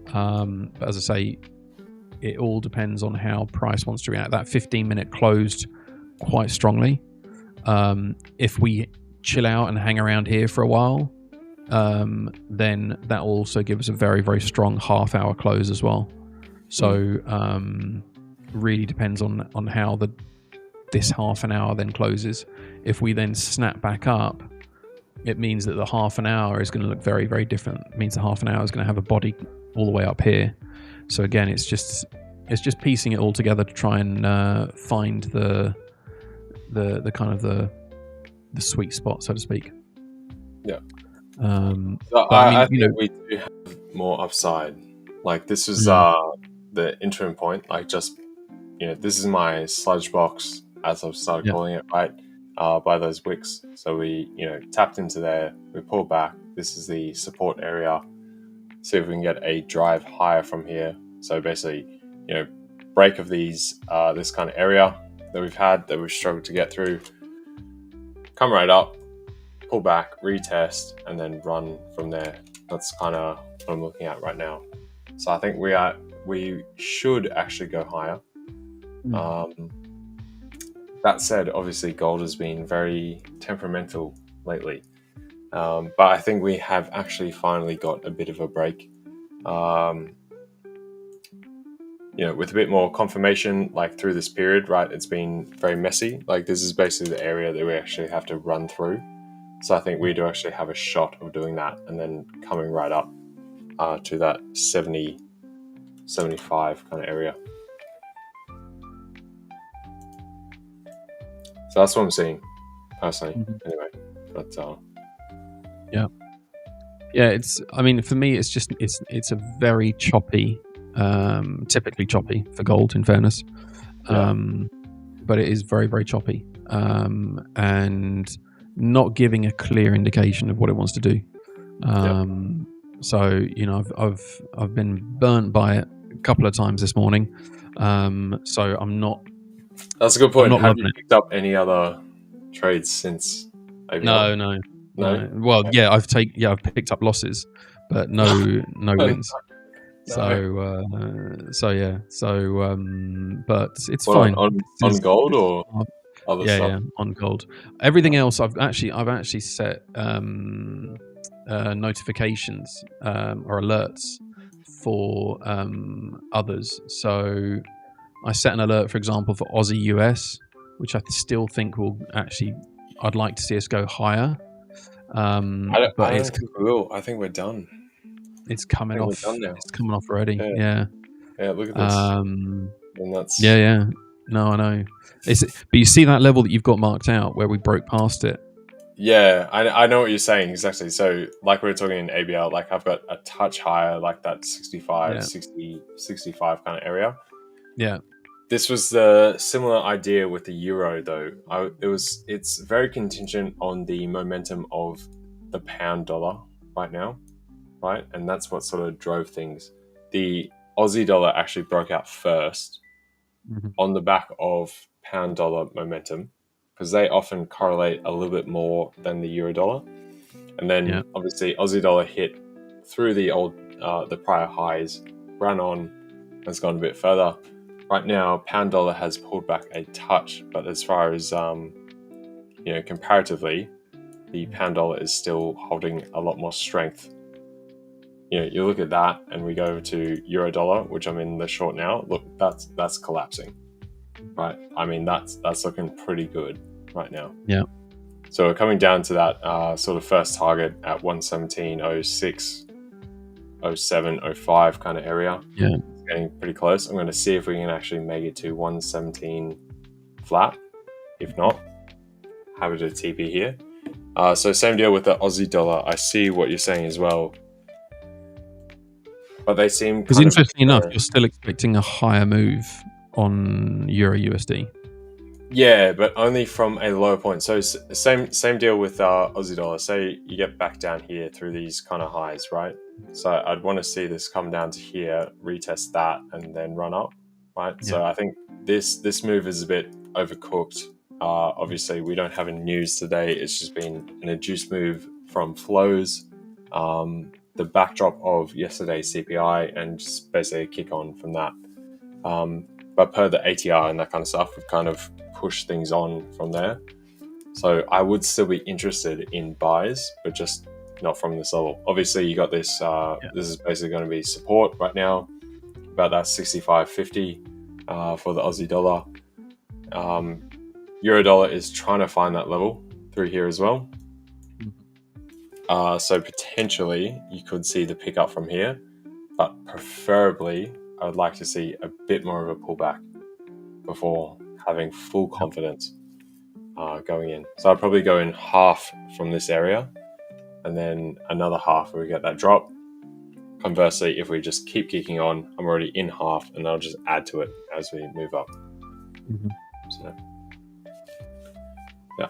But as I say, it all depends on how price wants to react. That 15-minute closed quite strongly. If we chill out and hang around here for a while, then that will also give us a very, very strong half-hour close as well. So really depends on how this half an hour then closes. If we then snap back up, it means that the half an hour is going to look very, very different. It means the half an hour is going to have a body all the way up here. So again, it's just piecing it all together to try and find the kind of the sweet spot, so to speak. Yeah. I think we do have more upside. Like this was the interim point. Like just this is my sludge box, as I've started calling it, right? By those wicks. So we tapped into there. We pulled back. This is the support area. See if we can get a drive higher from here. So basically, break of these this kind of area that we've struggled to get through. Come right up, pull back, retest, and then run from there. That's kind of what I'm looking at right now. So I think we should actually go higher. That said, obviously gold has been very temperamental lately. But I think we have actually finally got a bit of a break. With a bit more confirmation, like through this period, right? It's been very messy. Like this is basically the area that we actually have to run through. So I think we do actually have a shot of doing that and then coming right up to that 70, 75 kind of area. So that's what I'm seeing personally. Anyway, but yeah, it's. I mean, for me, it's a very choppy, typically choppy for gold. In fairness, but it is very, very choppy, and not giving a clear indication of what it wants to do. So I've been burnt by it a couple of times this morning. So I'm not. That's a good point. not Have loving you it. picked up any other trades since ABL? No. No? Well, yeah, I've picked up losses, but no wins. No. But it's What, fine. on gold or other stuff? Yeah, on gold. Everything else, I've actually set notifications or alerts for others. So I set an alert, for example, for Aussie US, which I still think will actually. I'd like to see us go higher. I But don't think we will. I think we're done. it's coming I think off. we're done now. It's coming off already. Yeah. Yeah, look at this. And that's Yeah. No, I know. But you see that level that you've got marked out where we broke past it. Yeah, I know what you're saying exactly. So like we were talking in ABL, like I've got a touch higher, like that 65, 60, 65 kind of area. Yeah. This was the similar idea with the euro, though. It's very contingent on the momentum of the pound dollar right now, right? And that's what sort of drove things. The Aussie dollar actually broke out first on the back of pound dollar momentum, because they often correlate a little bit more than the euro dollar. And then obviously Aussie dollar hit through the prior highs, ran on, has gone a bit further. Right now, pound dollar has pulled back a touch, but as far as comparatively, the pound dollar is still holding a lot more strength. You look at that, and we go over to euro dollar, which I'm in the short now. Look, that's collapsing, right? I mean, that's looking pretty good right now. Yeah. So we're coming down to that sort of first target at 117.06, 07, 05 kind of area. Yeah. Getting pretty close. I'm going to see if we can actually make it to 117 flat. If not, happy to TP here. So same deal with the Aussie dollar. I see what you're saying as well, but they seem because interestingly enough, you're still expecting a higher move on Euro USD. Yeah, but only from a lower point. So same deal with Aussie dollar. Say you get back down here through these kind of highs, right? So I'd want to see this come down to here, retest that, and then run up, right? Yeah. So I think this move is a bit overcooked. Obviously, we don't have any news today. It's just been an induced move from flows, the backdrop of yesterday's CPI, and just basically a kick on from that. But per the ATR and that kind of stuff, we've kind of pushed things on from there. So I would still be interested in buys, but just not from this level. Obviously, you got this. This is basically going to be support right now, about that 65.50 for the Aussie dollar. Euro dollar is trying to find that level through here as well. So potentially you could see the pickup from here, but preferably I would like to see a bit more of a pullback before having full confidence going in. So I'd probably go in half from this area and then another half where we get that drop. Conversely, if we just keep kicking on, I'm already in half and I'll just add to it as we move up. So, yeah.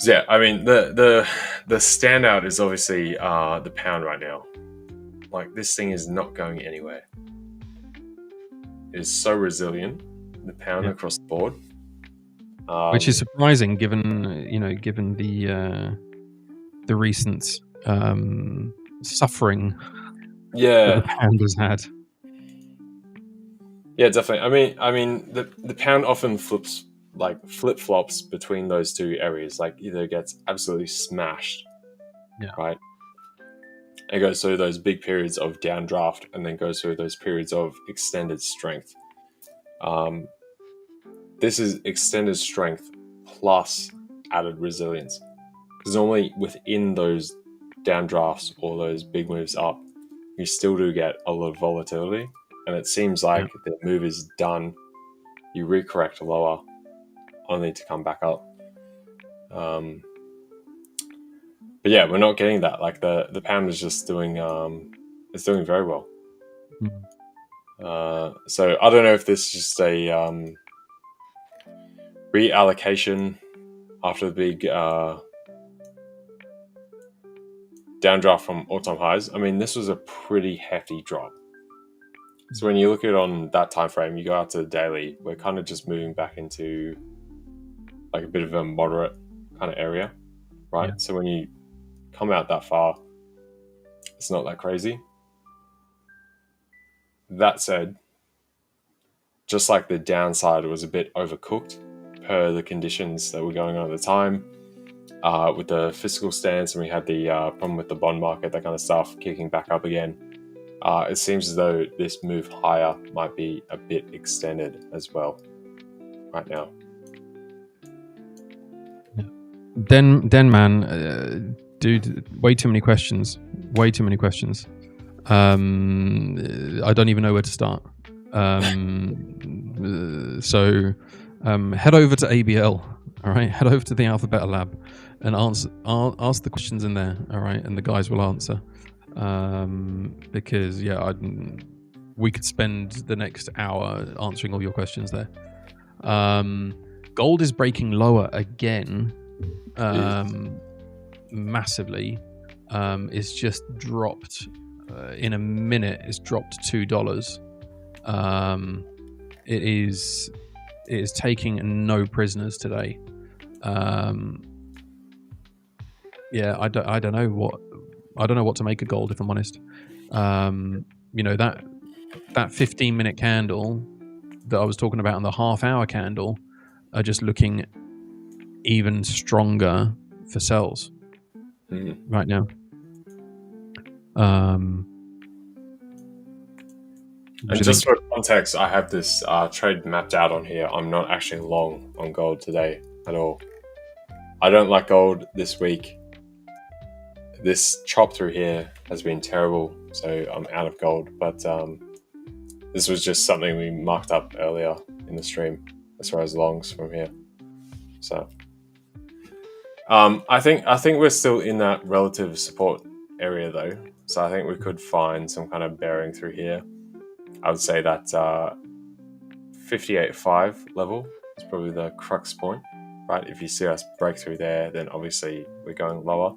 Yeah, I mean, the standout is obviously the pound right now. Like, this thing is not going anywhere. It is so resilient, the pound across the board. Which is surprising given the recent suffering that the pound has had. Yeah, definitely. I mean, the pound often flip-flops between those two areas. Like, either gets absolutely smashed, right? It goes through those big periods of downdraft and then goes through those periods of extended strength. This is extended strength plus added resilience. Because normally within those downdrafts or those big moves up, you still do get a lot of volatility. And it seems like the move is done. You recorrect lower, only to come back up. But yeah, we're not getting that. Like the pound is just doing it's doing very well. So I don't know if this is just a reallocation after the big downdraft from all-time highs. I mean, this was a pretty hefty drop. So when you look at it on that time frame, you go out to the daily, we're kind of just moving back into like a bit of a moderate kind of area, right? Yeah. So when you come out that far, it's not that crazy. That said, just like the downside was a bit overcooked per the conditions that were going on at the time, with the fiscal stance, and we had the problem with the bond market, that kind of stuff kicking back up again. It seems as though this move higher might be a bit extended as well right now. Den man, dude, way too many questions. Way too many questions. I don't even know where to start. So head over to ABL. All right, head over to the AlphaBeta lab and ask the questions in there. All right, and the guys will answer. Because we could spend the next hour answering all your questions there. Gold is breaking lower again, massively. It's just dropped in a minute. It's dropped $2. It is taking no prisoners today. I don't know what to make of gold, if I'm honest. That 15-minute candle that I was talking about and the half-hour candle are just looking even stronger for sells right now. And just for context, I have this trade mapped out on here. I'm not actually long on gold today at all. I don't like gold this week. This chop through here has been terrible, so I'm out of gold. But this was just something we marked up earlier in the stream as far as longs from here. So I think we're still in that relative support area though. So I think we could find some kind of bearing through here. I would say that 58.5 level is probably the crux point, right? If you see us break through there, then obviously we're going lower.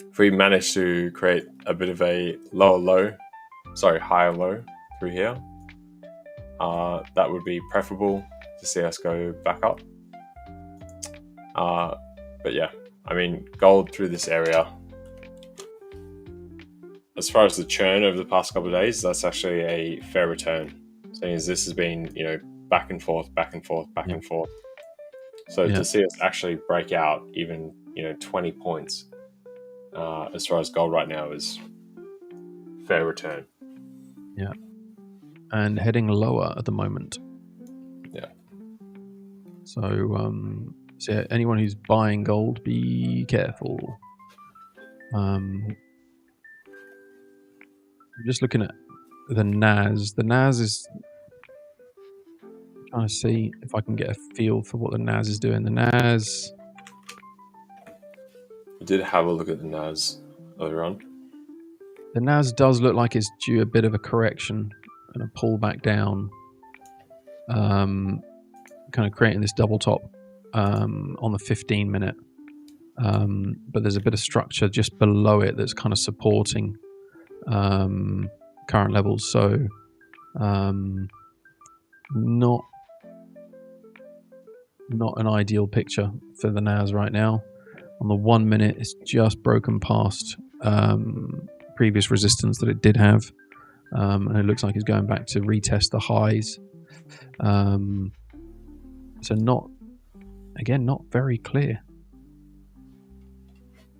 If we manage to create a bit of a higher low through here, that would be preferable to see us go back up. But yeah, I mean, gold through this area, as far as the churn over the past couple of days, that's actually a fair return. So this has been, back and forth. So to see us actually break out even, 20 points, as far as gold right now, is fair return. Yeah. And heading lower at the moment. Yeah. So, anyone who's buying gold, be careful. I'm just looking at the NAS. The NAS is trying to see if I can get a feel for what the NAS is doing. The NAS. We did have a look at the NAS earlier on. The NAS does look like it's due a bit of a correction and a pull back down. Kind of creating this double top on the 15-minute. But there's a bit of structure just below it that's kind of supporting current levels. So not an ideal picture for the NAS right now. On the 1 minute, it's just broken past previous resistance that it did have, and it looks like it's going back to retest the highs. So not very clear.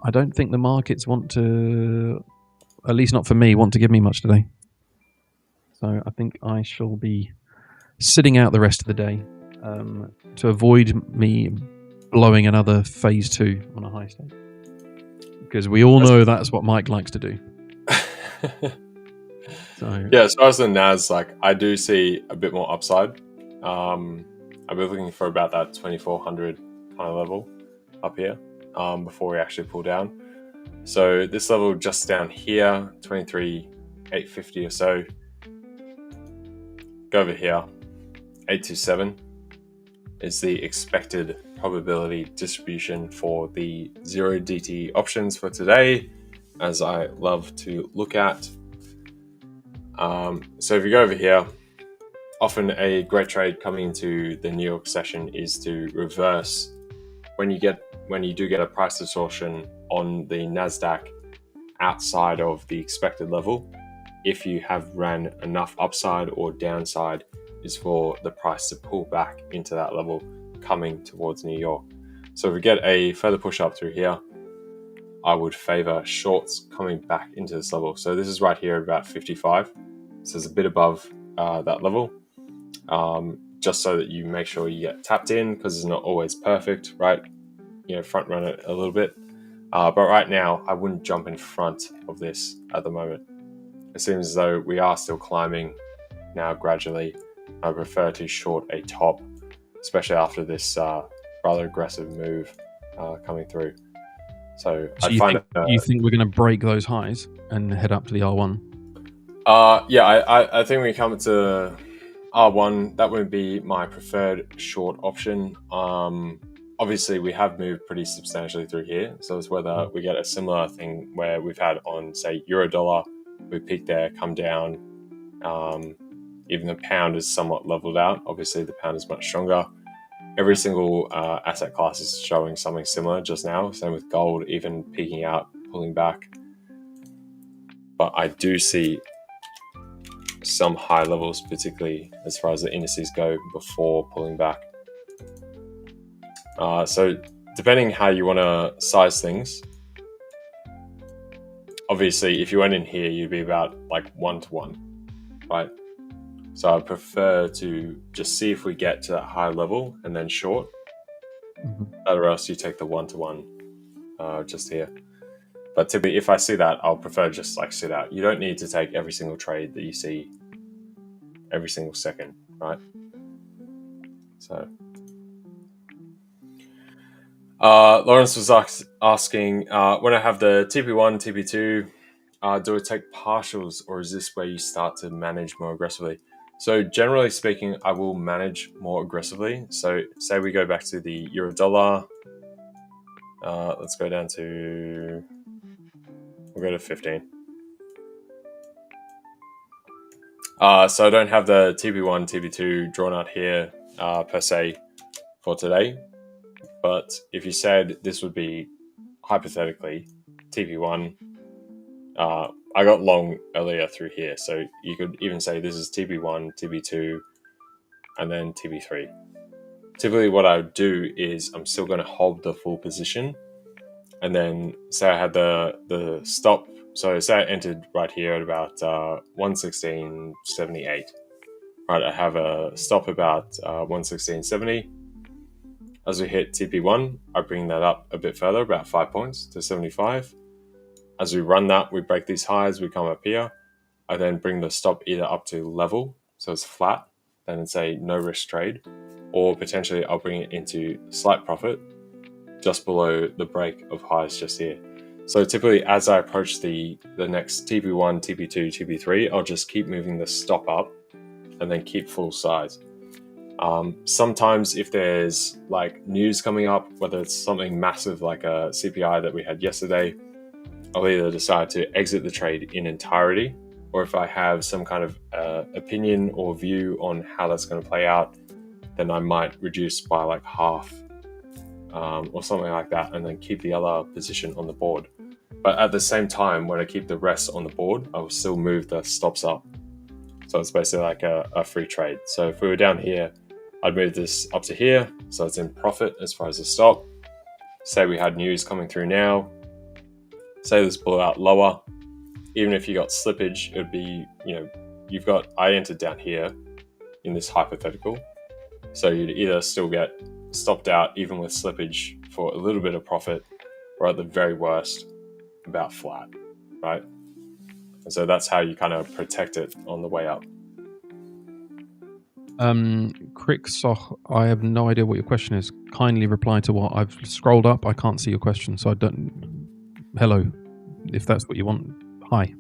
I don't think the markets want to, at least not for me, want to give me much today. So I think I shall be sitting out the rest of the day to avoid me blowing another phase 2 on a high state. because we all know that's what Mike likes to do. So Yeah, as far as the NAS, like I do see a bit more upside. I've been looking for about that 2400 kind of level up here before we actually pull down. So this level just down here, 23,850 or so. Go over here, 827 is the expected probability distribution for the 0DT options for today, as I love to look at. So if you go over here, often a great trade coming into the New York session is to reverse when you do get a price distortion on the NASDAQ outside of the expected level. If you have ran enough upside or downside, is for the price to pull back into that level coming towards New York. So if we get a further push up through here, I would favor shorts coming back into this level. So this is right here at about 55. So it's a bit above that level, just so that you make sure you get tapped in, because it's not always perfect, right? Front run it a little bit. But right now, I wouldn't jump in front of this at the moment. It seems as though we are still climbing now gradually. I prefer to short a top, especially after this rather aggressive move coming through. So you think we're going to break those highs and head up to the R1? Yeah, I think we come to R1. That would be my preferred short option. Obviously, we have moved pretty substantially through here, so it's whether we get a similar thing where we've had on, say, euro dollar. We peaked there, come down. Even the pound is somewhat leveled out. Obviously, the pound is much stronger. Every single asset class is showing something similar just now. Same with gold, even peaking out, pulling back. But I do see some high levels, particularly as far as the indices go, before pulling back. So depending how you want to size things, obviously if you went in here, you'd be about like 1-to-1, right? So I prefer to just see if we get to that high level and then short, or else you take the 1-to-1 just here. But typically, if I see that, I'll prefer just like sit out. You don't need to take every single trade that you see every single second, right? So Lawrence was asking, when I have the TP1, TP2, do I take partials, or is this where you start to manage more aggressively? So generally speaking, I will manage more aggressively. So say we go back to the euro dollar. Let's go down to, we'll go to 15. So I don't have the TP1, TP2 drawn out here per se for today. But if you said this would be hypothetically TP1, I got long earlier through here. So you could even say this is TP1, TP2, and then TP3. Typically what I would do is I'm still going to hold the full position. And then say I had the stop. So say I entered right here at about 116.78. Right, I have a stop about 116.70. As we hit TP1, I bring that up a bit further, about 5 points to 75. As we run that, we break these highs, we come up here. I then bring the stop either up to level, so it's flat, then it's a no risk trade, or potentially I'll bring it into slight profit just below the break of highs just here. So typically as I approach the next TP1, TP2, TP3, I'll just keep moving the stop up and then keep full size. Sometimes if there's like news coming up, whether it's something massive like a CPI that we had yesterday, I'll either decide to exit the trade in entirety, or if I have some kind of opinion or view on how that's going to play out, then I might reduce by like half or something like that, and then keep the other position on the board. But at the same time, when I keep the rest on the board, I will still move the stops up. So it's basically like a free trade. So if we were down here, I'd move this up to here, so it's in profit as far as the stop. Say we had news coming through now. Say this blew out lower. Even if you got slippage, it would be, I entered down here in this hypothetical. So you'd either still get stopped out even with slippage for a little bit of profit, or at the very worst, about flat, right? And so that's how you kind of protect it on the way up. Cricksoch, I have no idea what your question is. Kindly reply to what I've scrolled up. I can't see your question, so I don't. Hello, if that's what you want. Hi.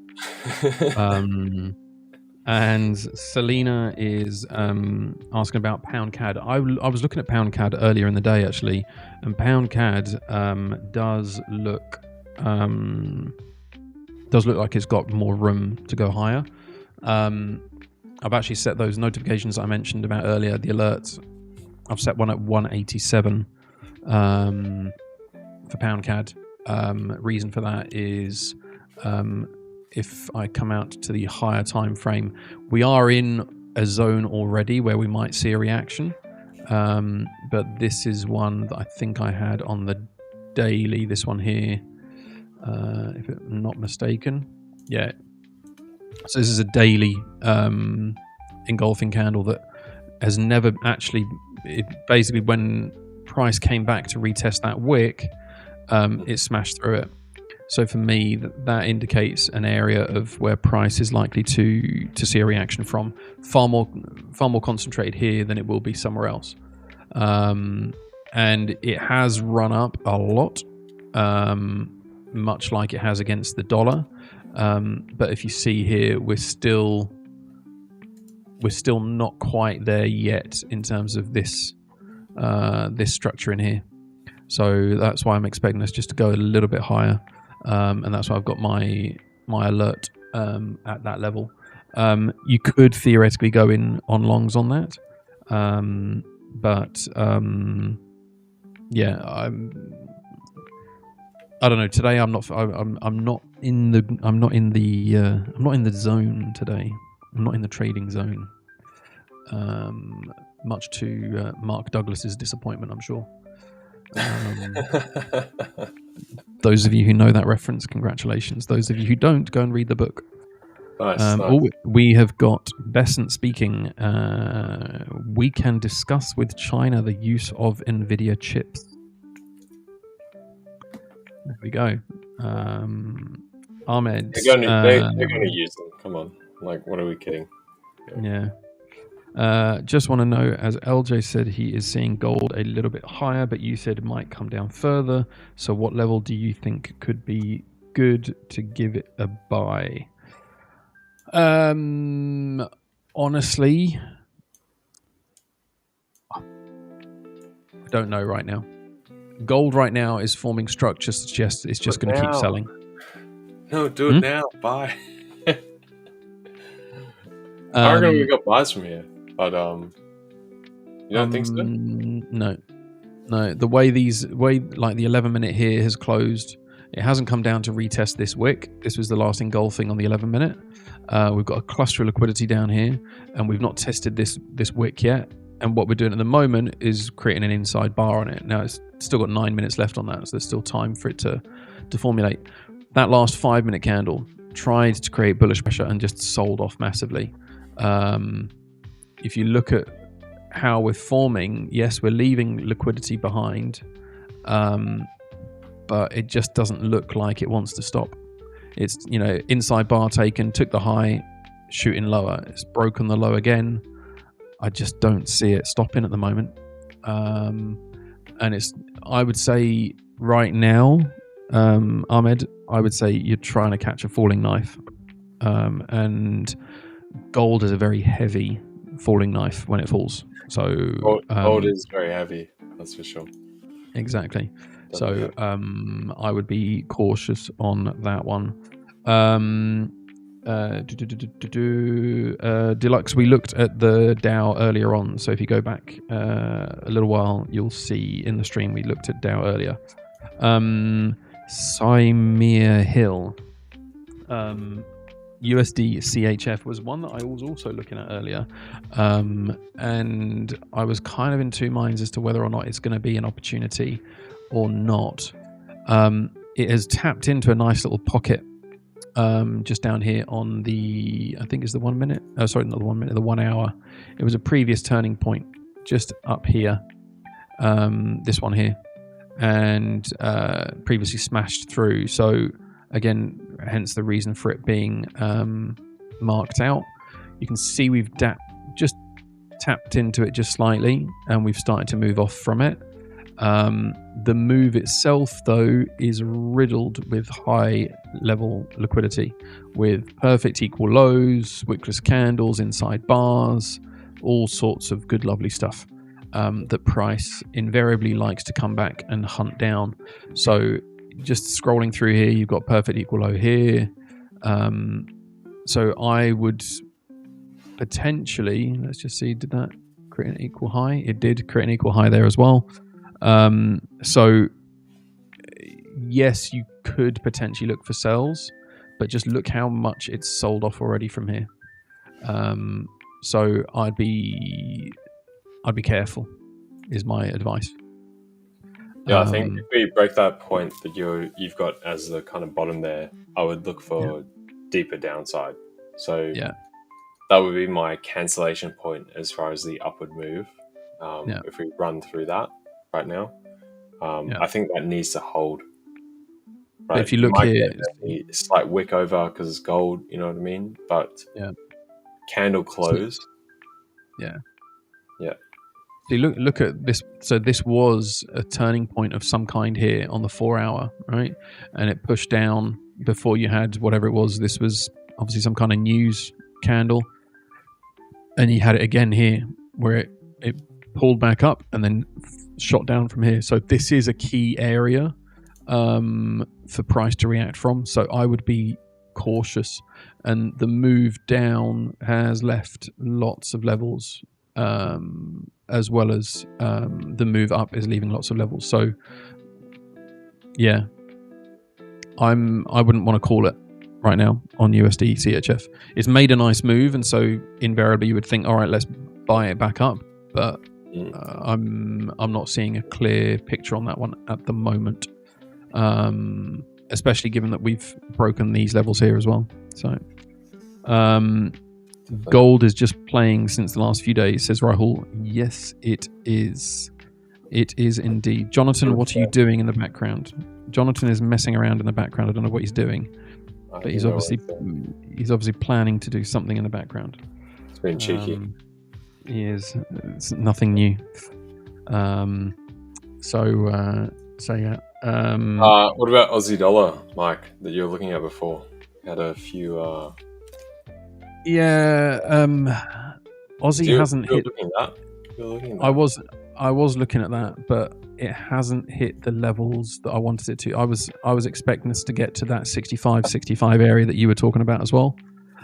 And Selena is asking about pound CAD. I was looking at pound CAD earlier in the day actually, and pound CAD does look like it's got more room to go higher. I've actually set those notifications I mentioned about earlier, the alerts. I've set one at 187 for pound CAD. Reason for that is if I come out to the higher time frame, we are in a zone already where we might see a reaction. But this is one that I think I had on the daily, this one here, if I'm not mistaken. Yeah. So this is a daily engulfing candle that has never actually, basically when price came back to retest that wick, it smashed through it. So for me, that indicates an area of where price is likely to see a reaction from, far more concentrated here than it will be somewhere else. And it has run up a lot, much like it has against the dollar. But if you see here, we're still not quite there yet in terms of this structure in here. So that's why I'm expecting us just to go a little bit higher. And that's why I've got my alert at that level. You could theoretically go in on longs on that, but yeah, I don't know. Today I'm not in the zone today. I'm not in the trading zone. Much to Mark Douglas's disappointment, I'm sure. Those of you who know that reference, congratulations. Those of you who don't, go and read the book. Nice. We have got Besant speaking. We can discuss with China the use of NVIDIA chips. There we go. Ahmed. They're going to use them. Come on. Like, what are we kidding? Yeah. Just want to know, as LJ said, he is seeing gold a little bit higher, but you said it might come down further. So what level do you think could be good to give it a buy? Honestly, I don't know right now. Gold right now is forming structures that suggest it's just going to keep selling. No, do it now. Buy. I reckon we got buys from here, but you don't think so? No. The way the 11-minute here has closed, it hasn't come down to retest this wick. This was the last engulfing on the 11-minute. We've got a cluster of liquidity down here, and we've not tested this wick yet. And what we're doing at the moment is creating an inside bar on it. Now it's still got 9 minutes left on that, so there's still time for it to formulate. That last 5-minute candle tried to create bullish pressure and just sold off massively. If you look at how we're forming, yes, we're leaving liquidity behind, but it just doesn't look like it wants to stop. It's, inside bar taken, took the high, shooting lower. It's broken the low again. I just don't see it stopping at the moment. And I would say right now, Ahmed, I would say you're trying to catch a falling knife. And gold is a very heavy falling knife when it falls. So gold is very heavy, that's for sure. Exactly. So I would be cautious on that one. Deluxe, we looked at the Dow earlier on. So if you go back a little while, you'll see in the stream we looked at Dow earlier. Symere Hill. USD CHF was one that I was also looking at earlier, and I was kind of in two minds as to whether or not it's going to be an opportunity or not. It has tapped into a nice little pocket just down here on the, I think it's the 1 minute. Sorry, not the 1 minute, the 1 hour. It was a previous turning point just up here, this one here, and previously smashed through. So Again, hence the reason for it being marked out. You can see we've just tapped into it just slightly, and we've started to move off from it. The move itself, though, is riddled with high level liquidity, with perfect equal lows, wickless candles inside bars, all sorts of good, lovely stuff that price invariably likes to come back and hunt down. So just scrolling through here, you've got perfect equal low here. So I would potentially, let's just see, did that create an equal high? It did create an equal high there as well. So yes, you could potentially look for sells, but just look how much it's sold off already from here. So I'd be careful, is my advice. Yeah, I think if we break that point that you've got as the kind of bottom there, I would look for deeper downside. So that would be my cancellation point as far as the upward move. If we run through that right now, I think that needs to hold. Right? But if you look here, a slight wick over because it's gold, you know what I mean? But candle close. Yeah. So you look at this. So this was a turning point of some kind here on the 4 hour, right? And it pushed down before you had whatever it was. This was obviously some kind of news candle. And you had it again here where it pulled back up and then shot down from here. So this is a key area for price to react from. So I would be cautious. And the move down has left lots of levels, as well as the move up is leaving lots of levels. So yeah, I wouldn't want to call it right now on USD CHF. It's made a nice move, and so invariably you would think, all right, let's buy it back up. But I'm not seeing a clear picture on that one at the moment, especially given that we've broken these levels here as well. So gold is just playing since the last few days, says Rahul. Yes, it is. It is indeed. Jonatan, what are you doing in the background? Jonatan is messing around in the background. I don't know what he's doing, but he's obviously planning to do something in the background. It's been cheeky. He is. It's nothing new. So yeah. What about Aussie dollar, Mike, that you were looking at before? You had a few. Aussie hasn't hit. You're looking at that. I was looking at that, but it hasn't hit the levels that I wanted it to. I was expecting us to get to that 65 area that you were talking about as well.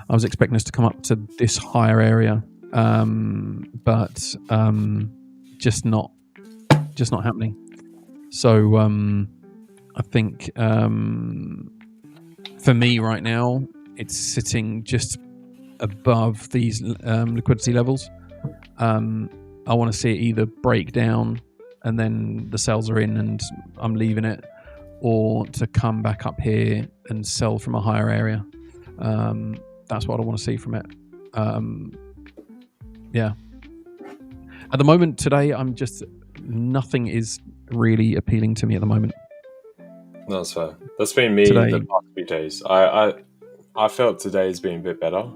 I was expecting us to come up to this higher area, but just not happening. So I think for me right now, it's sitting just above these liquidity levels. I want to see it either break down and then the sells are in and I'm leaving it, or to come back up here and sell from a higher area. That's what I want to see from it. At the moment today, nothing is really appealing to me at the moment. No, that's fair. That's been me today, the past few days. I felt today has been a bit better.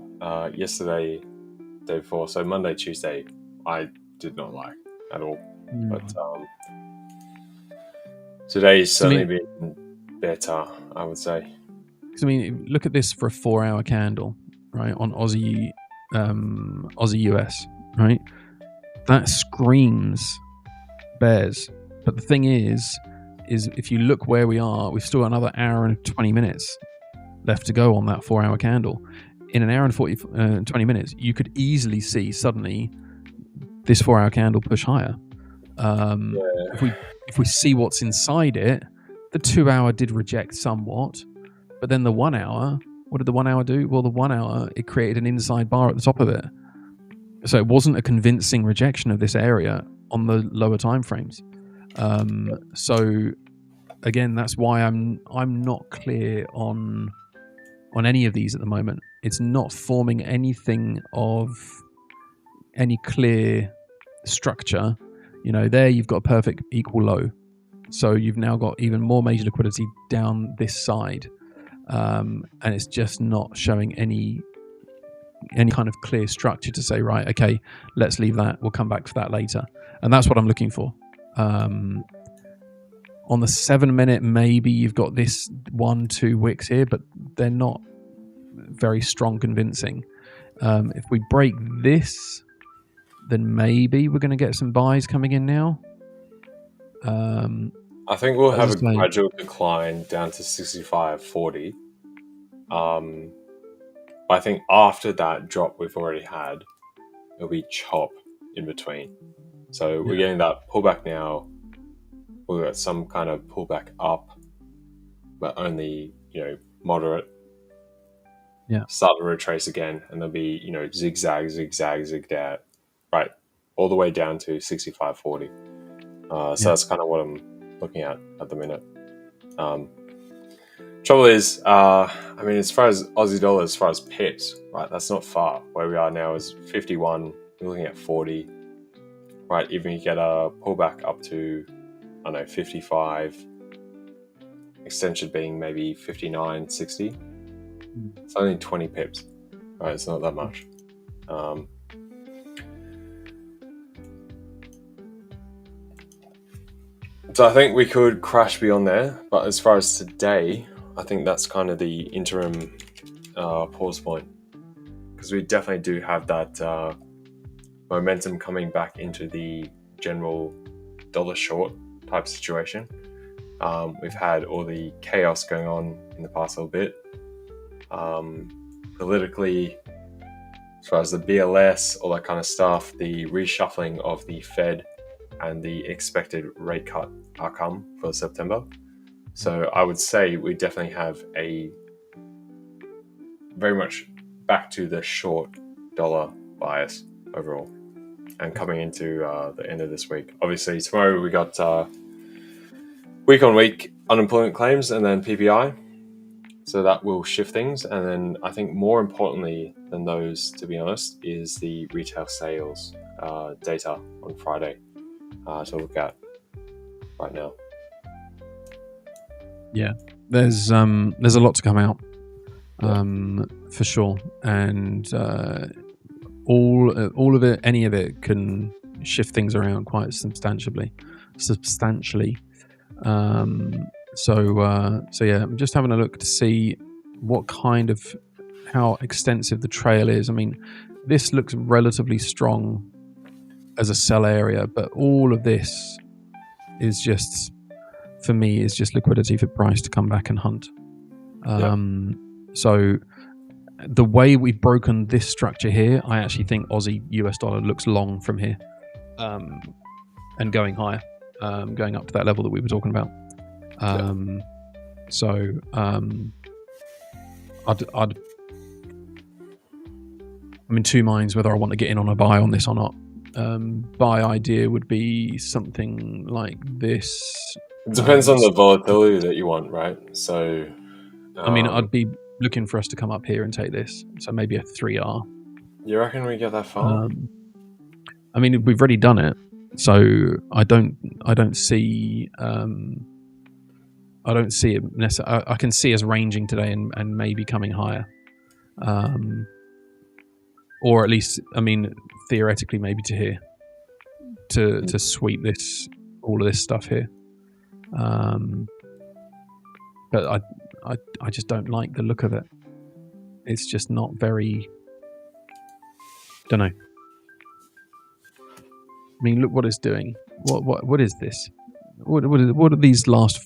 Yesterday, day before, so Monday, Tuesday, I did not like at all. But today's certainly been better, I would say. Because look at this for a 4 hour candle, right, on Aussie US, right? That screams bears. But the thing is if you look where we are, we've still got another hour and 20 minutes left to go on that 4 hour candle. In an hour and 20 minutes, you could easily see suddenly this 4 hour candle push higher. If we see what's inside it, the 2 hour did reject somewhat, but then the 1 hour, what did the 1 hour do? Well, the 1 hour, it created an inside bar at the top of it. So it wasn't a convincing rejection of this area on the lower time frames. So again, that's why I'm not clear on any of these at the moment. It's not forming anything of any clear structure. There you've got a perfect equal low. So you've now got even more major liquidity down this side. and it's just not showing any kind of clear structure to say, right, okay, let's leave that, we'll come back to that later. And that's what I'm looking for. On the 7 minute, maybe you've got this 1-2 wicks here, but they're not very strong, convincing. If we break this, then maybe we're going to get some buys coming in now. I think we'll have a gradual decline down to 65.40. I think after that drop we've already had, it'll be chop in between. So we're getting that pullback now. We'll get some kind of pullback up, but only, moderate. Yeah. Start to retrace again, and there'll be, zigzag, right, all the way down to 65.40. So that's kind of what I'm looking at the minute. Trouble is, as far as Aussie dollar, as far as pips, right, that's not far. Where we are now is 51. We're looking at 40, right? Even you get a pullback up to, 55. Extension being maybe 59, 60. It's only 20 pips, right? It's not that much. So I think we could crash beyond there, but as far as today, I think that's kind of the interim pause point, because we definitely do have that momentum coming back into the general dollar short type situation. We've had all the chaos going on in the past little bit. Politically, as far as the BLS, all that kind of stuff, the reshuffling of the Fed and the expected rate cut outcome for September. So I would say we definitely have a very much back to the short dollar bias overall, and coming into the end of this week. Obviously tomorrow we got week on week unemployment claims and then PPI, so that will shift things. And then I think more importantly than those, to be honest, is the retail sales data on Friday to look at right now. Yeah, there's a lot to come out, for sure, and all of it, any of it, can shift things around quite substantially. So yeah, I'm just having a look to see how extensive the trail is. I mean, this looks relatively strong as a sell area, but all of this is just, for me, is just liquidity for price to come back and hunt. So the way we've broken this structure here, I actually think Aussie US dollar looks long from here, and going higher, going up to that level that we were talking about. I'm in two minds whether I want to get in on a buy on this or not. Buy idea would be something like this. It depends on the volatility that you want, right? So, I'd be looking for us to come up here and take this. So maybe a 3R. You reckon we get that far? We've already done it, so I don't see it necessarily. I can see us ranging today and maybe coming higher, or at least, theoretically, maybe to here to sweep all of this stuff here. But I just don't like the look of it. It's just not very. Don't know. Look what it's doing. What is this? What are these last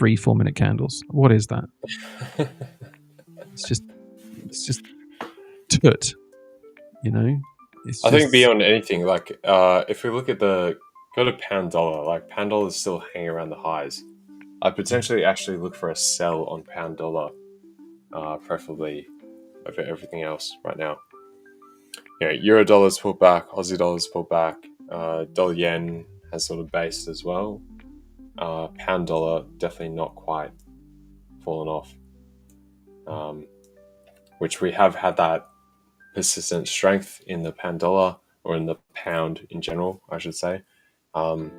3-4 minute candles? What is that? It's just toot. I think beyond anything, like if we look at go to pound dollar, like pound dollar is still hanging around the highs. I'd potentially actually look for a sell on pound dollar, preferably over everything else right now. Euro dollar's pulled back, Aussie dollar's pulled back, dollar yen has sort of based as well. Pound dollar definitely not quite fallen off, which we have had that persistent strength in the pound dollar, or in the pound in general, I should say. But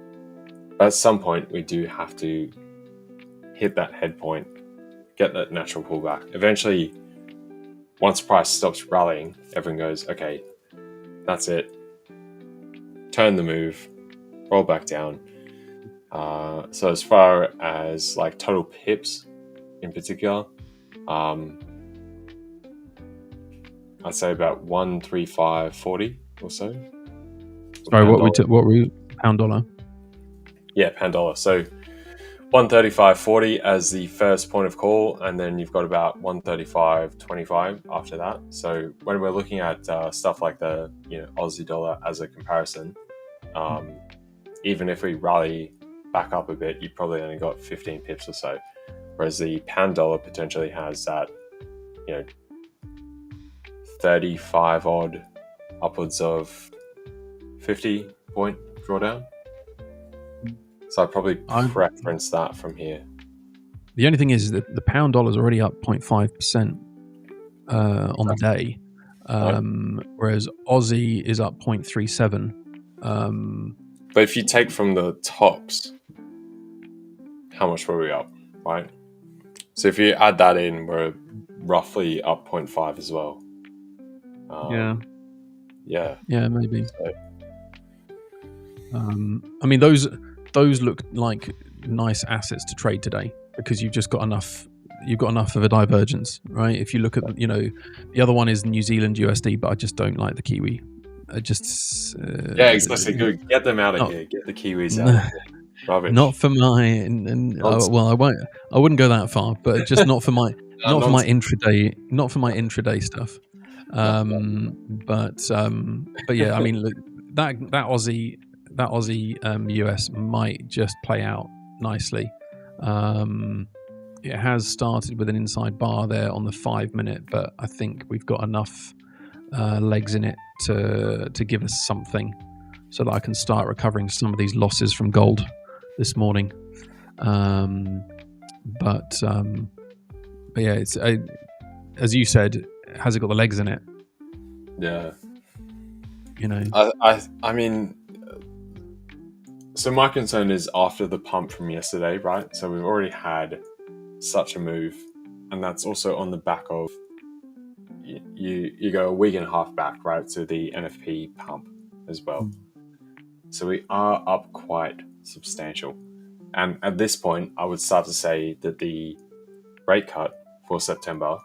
at some point we do have to hit that head point get that natural pullback. Eventually, once price stops rallying, everyone goes, okay, that's it. Turn the move, roll back down. So as far as like total pips in particular, I'd say about 135.40 or so. Sorry, what were we pound dollar? Yeah, pound dollar. So 135.40 as the first point of call, and then you've got about 135.25 after that. So when we're looking at stuff like the Aussie dollar as a comparison, even if we rally back up a bit, you've probably only got 15 pips or so, whereas the pound dollar potentially has that 35 odd upwards of 50 point drawdown. So I'd probably preference that from here. The only thing is that the pound dollar is already up 0.5% on the day, whereas Aussie is up 0.37. But if you take from the tops, how much were we up, right? So if you add that in, we're roughly up 0.5 as well. Yeah, maybe. So, I mean, those look like nice assets to trade today because you've just got enough. You've got enough of a divergence, right? If you look at, the other one is New Zealand USD, but I just don't like the Kiwi. I just exactly. Good. Get them out of here. Get the Kiwis out of here. Rubbish. Not for my well, I wouldn't go that far, but just not for my for my intraday stuff. But yeah, I mean, look, that Aussie US might just play out nicely. It has started with an inside bar there on the 5 minute, but I think we've got enough legs in it to give us something so that I can start recovering some of these losses from gold this morning. But yeah, it's as you said, has it got the legs in it? Yeah. I mean, so my concern is after the pump from yesterday, right? So we've already had such a move, and that's also on the back of you go a week and a half back, right, to the NFP pump as well. So we are up quite substantial, and at this point I would start to say that the rate cut for September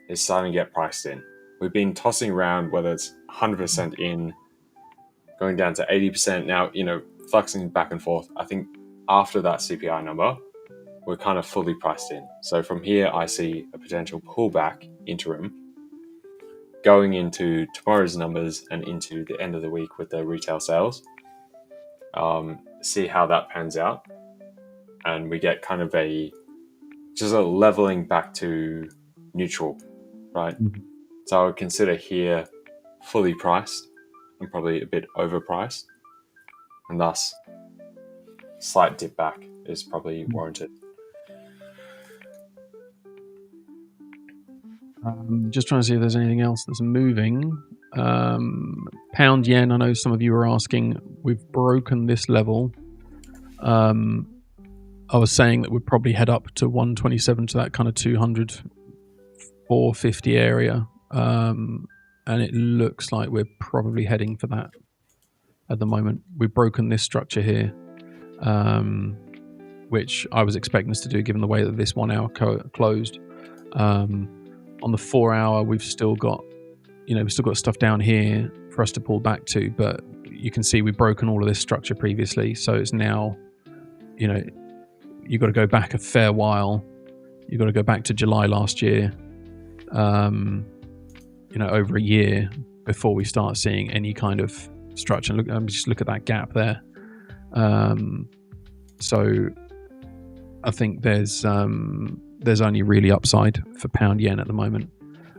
is starting to get priced in. We've been tossing around whether it's 100% in, going down to 80% now, flexing back and forth. I think after that CPI number, we're kind of fully priced in. So from here, I see a potential pullback interim going into tomorrow's numbers and into the end of the week with the retail sales. See how that pans out. And we get kind of just a leveling back to neutral, right? Mm-hmm. So I would consider here fully priced and probably a bit overpriced. And thus, slight dip back is probably warranted. Just trying to see if there's anything else that's moving. Pound yen, I know some of you are asking. We've broken this level. I was saying that we'd probably head up to 127 to that kind of 200, 450 area. And it looks like we're probably heading for that at the moment. We've broken this structure here, which I was expecting us to do given the way that this 1 hour closed. On the 4 hour, we've still got stuff down here for us to pull back to, but you can see we've broken all of this structure previously. So it's now, you've got to go back a fair while. You've got to go back to July last year, over a year before we start seeing any kind of structure. Just look at that gap there. So I think there's only really upside for pound yen at the moment.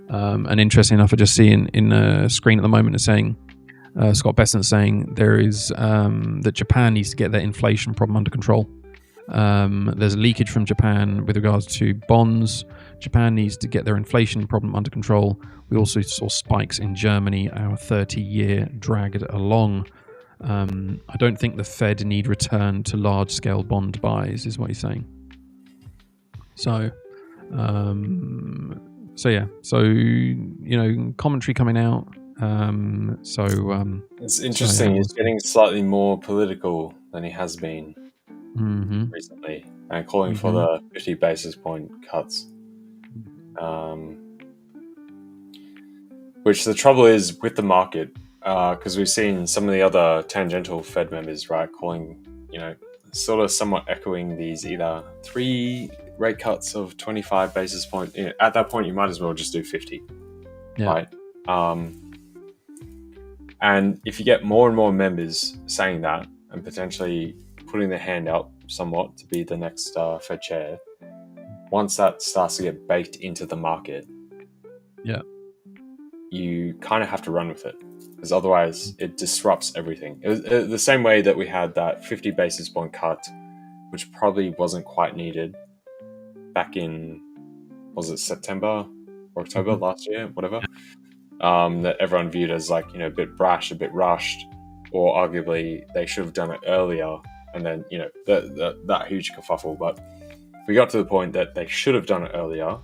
And interesting enough, I just see in a screen at the moment is saying, Scott Besant saying there is that Japan needs to get their inflation problem under control. There's a leakage from Japan with regards to bonds. Japan needs to get their inflation problem under control. We also saw spikes in Germany. Our 30-year dragged along. I don't think the Fed need return to large-scale bond buys, is what he's saying. So So yeah, so commentary coming out. It's interesting. He's getting slightly more political than he has been recently, and calling for the 50 basis point cuts. Which the trouble is with the market, because we've seen some of the other tangential Fed members, right, calling, sort of somewhat echoing these either 3 rate cuts of 25 basis point. At that point, you might as well just do 50, right? And if you get more and more members saying that and potentially putting their hand out somewhat to be the next Fed chair, once that starts to get baked into the market, you kind of have to run with it, because otherwise it disrupts everything. It was the same way that we had that 50 basis point cut, which probably wasn't quite needed back in, was it September or October last year, whatever, that everyone viewed as like, a bit brash, a bit rushed, or arguably they should have done it earlier, and then, that huge kerfuffle. But we got to the point that they should have done it earlier.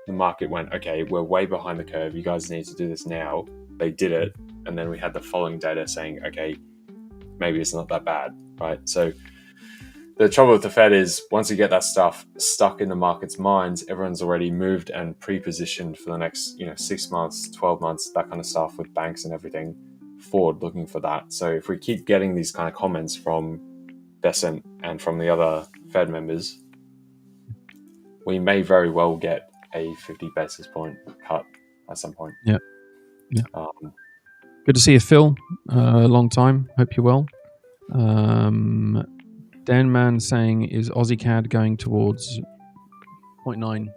The market went, okay, we're way behind the curve. You guys need to do this now. They did it. And then we had the following data saying, okay, maybe it's not that bad, right? So the trouble with the Fed is once you get that stuff stuck in the market's minds, everyone's already moved and pre-positioned for the next, 6 months, 12 months, that kind of stuff with banks and everything forward looking for that. So if we keep getting these kind of comments from Besant and from the other Fed members, we may very well get a 50 basis point cut at some point. Yeah. Good to see you, Phil. Long time. Hope you're well. Dan Man saying, is Aussie CAD going towards 0.9?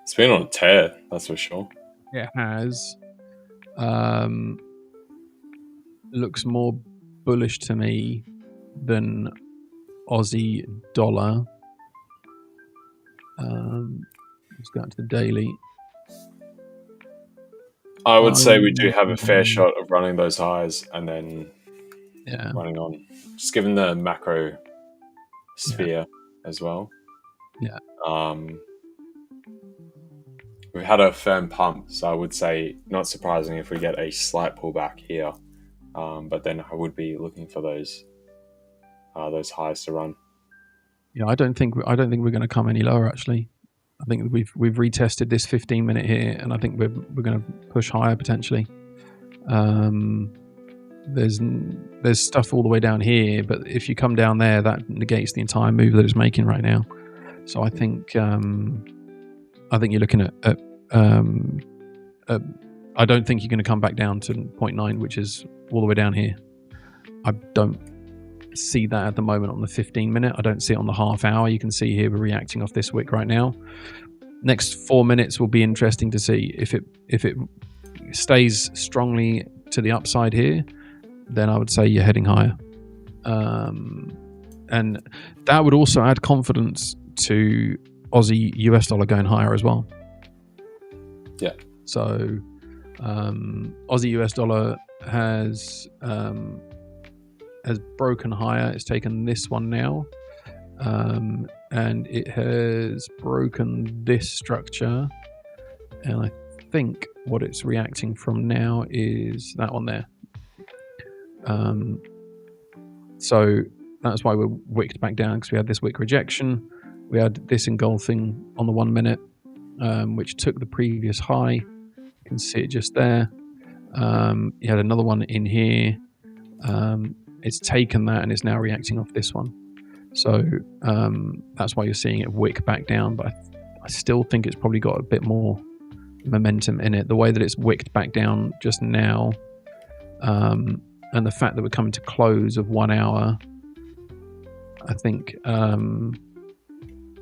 It's been on a tear, that's for sure. It has. Looks more bullish to me than Aussie dollar. Let's go to the daily. I would say we do have a fair shot of running those highs and then running on, just given the macro sphere as well. Yeah. We've had a firm pump, so I would say not surprising if we get a slight pullback here. But then I would be looking for those highs to run. Yeah, I don't think we're going to come any lower. Actually, I think we've retested this 15-minute here, and I think we're going to push higher potentially. There's stuff all the way down here, but if you come down there, that negates the entire move that it's making right now. So I think you're looking at I don't think you're going to come back down to 0.9, which is all the way down here. I don't see that at the moment on the 15-minute. I don't see it on the half hour. You can see here we're reacting off this wick right now. Next 4 minutes will be interesting to see. If it stays strongly to the upside here, then I would say you're heading higher. And that would also add confidence to Aussie US dollar going higher as well. Yeah. So Aussie US dollar has broken higher. It's taken this one now, and it has broken this structure. And I think what it's reacting from now is that one there. So that's why we're wicked back down, because we had this wick rejection. We had this engulfing on the 1 minute, which took the previous high. You can see it just there. You had another one in here. It's taken that and it's now reacting off this one. So that's why you're seeing it wick back down. But I still think it's probably got a bit more momentum in it. The way that it's wicked back down just now, and the fact that we're coming to close of 1 hour, I think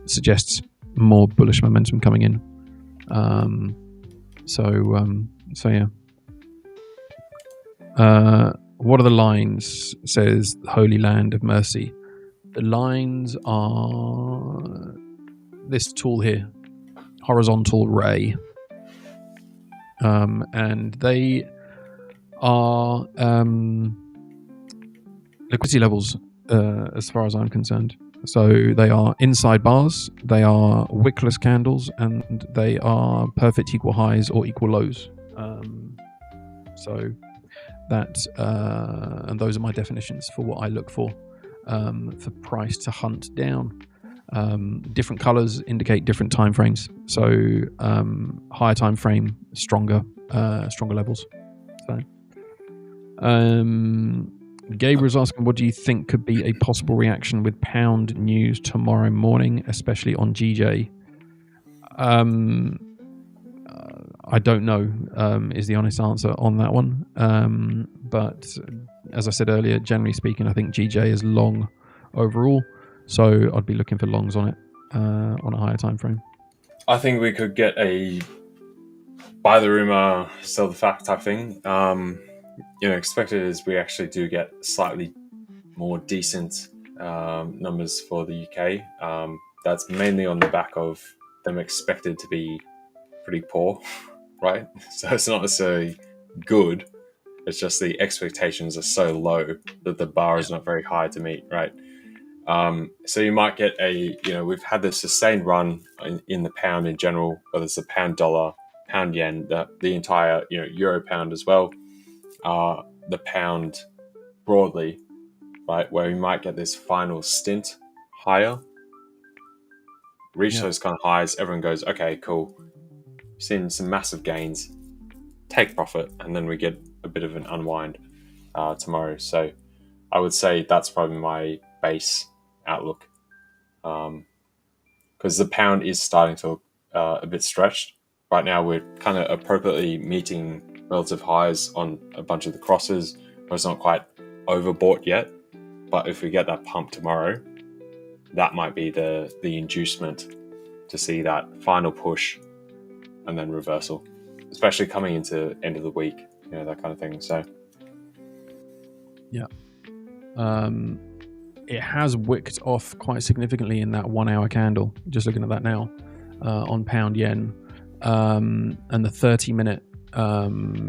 suggests more bullish momentum coming in. So yeah. What are the lines? Says Holy Land of Mercy. The lines are this tool here, horizontal ray, and they are liquidity levels, as far as I'm concerned. So they are inside bars, they are wickless candles, and they are perfect equal highs or equal lows. So that, and those are my definitions for what I look for price to hunt down. Different colors indicate different time frames. So higher time frame, stronger levels. So Gabriel's asking, what do you think could be a possible reaction with pound news tomorrow morning, especially on GJ? I don't know, is the honest answer on that one. But as I said earlier, generally speaking, I think GJ is long overall. So I'd be looking for longs on it on a higher time frame. I think we could get a buy the rumor, sell the fact type thing. Expected is we actually do get slightly more decent numbers for the UK. That's mainly on the back of them expected to be pretty poor, right? So it's not necessarily good. It's just the expectations are so low that the bar is not very high to meet, right? So you might get we've had this sustained run in the pound in general, whether it's the pound dollar, pound yen, the entire euro pound as well, the pound broadly, right, where we might get this final stint higher, reach those kind of highs, everyone goes, okay, cool, seen some massive gains, take profit, and then we get a bit of an unwind tomorrow. So I would say that's probably my base outlook, because the pound is starting to look a bit stretched right now. We're kind of appropriately meeting relative highs on a bunch of the crosses, but it's not quite overbought yet. But if we get that pump tomorrow, that might be the inducement to see that final push and then reversal, especially coming into end of the week, that kind of thing. So yeah, it has wicked off quite significantly in that 1 hour candle. Just looking at that now on pound yen, and the 30-minute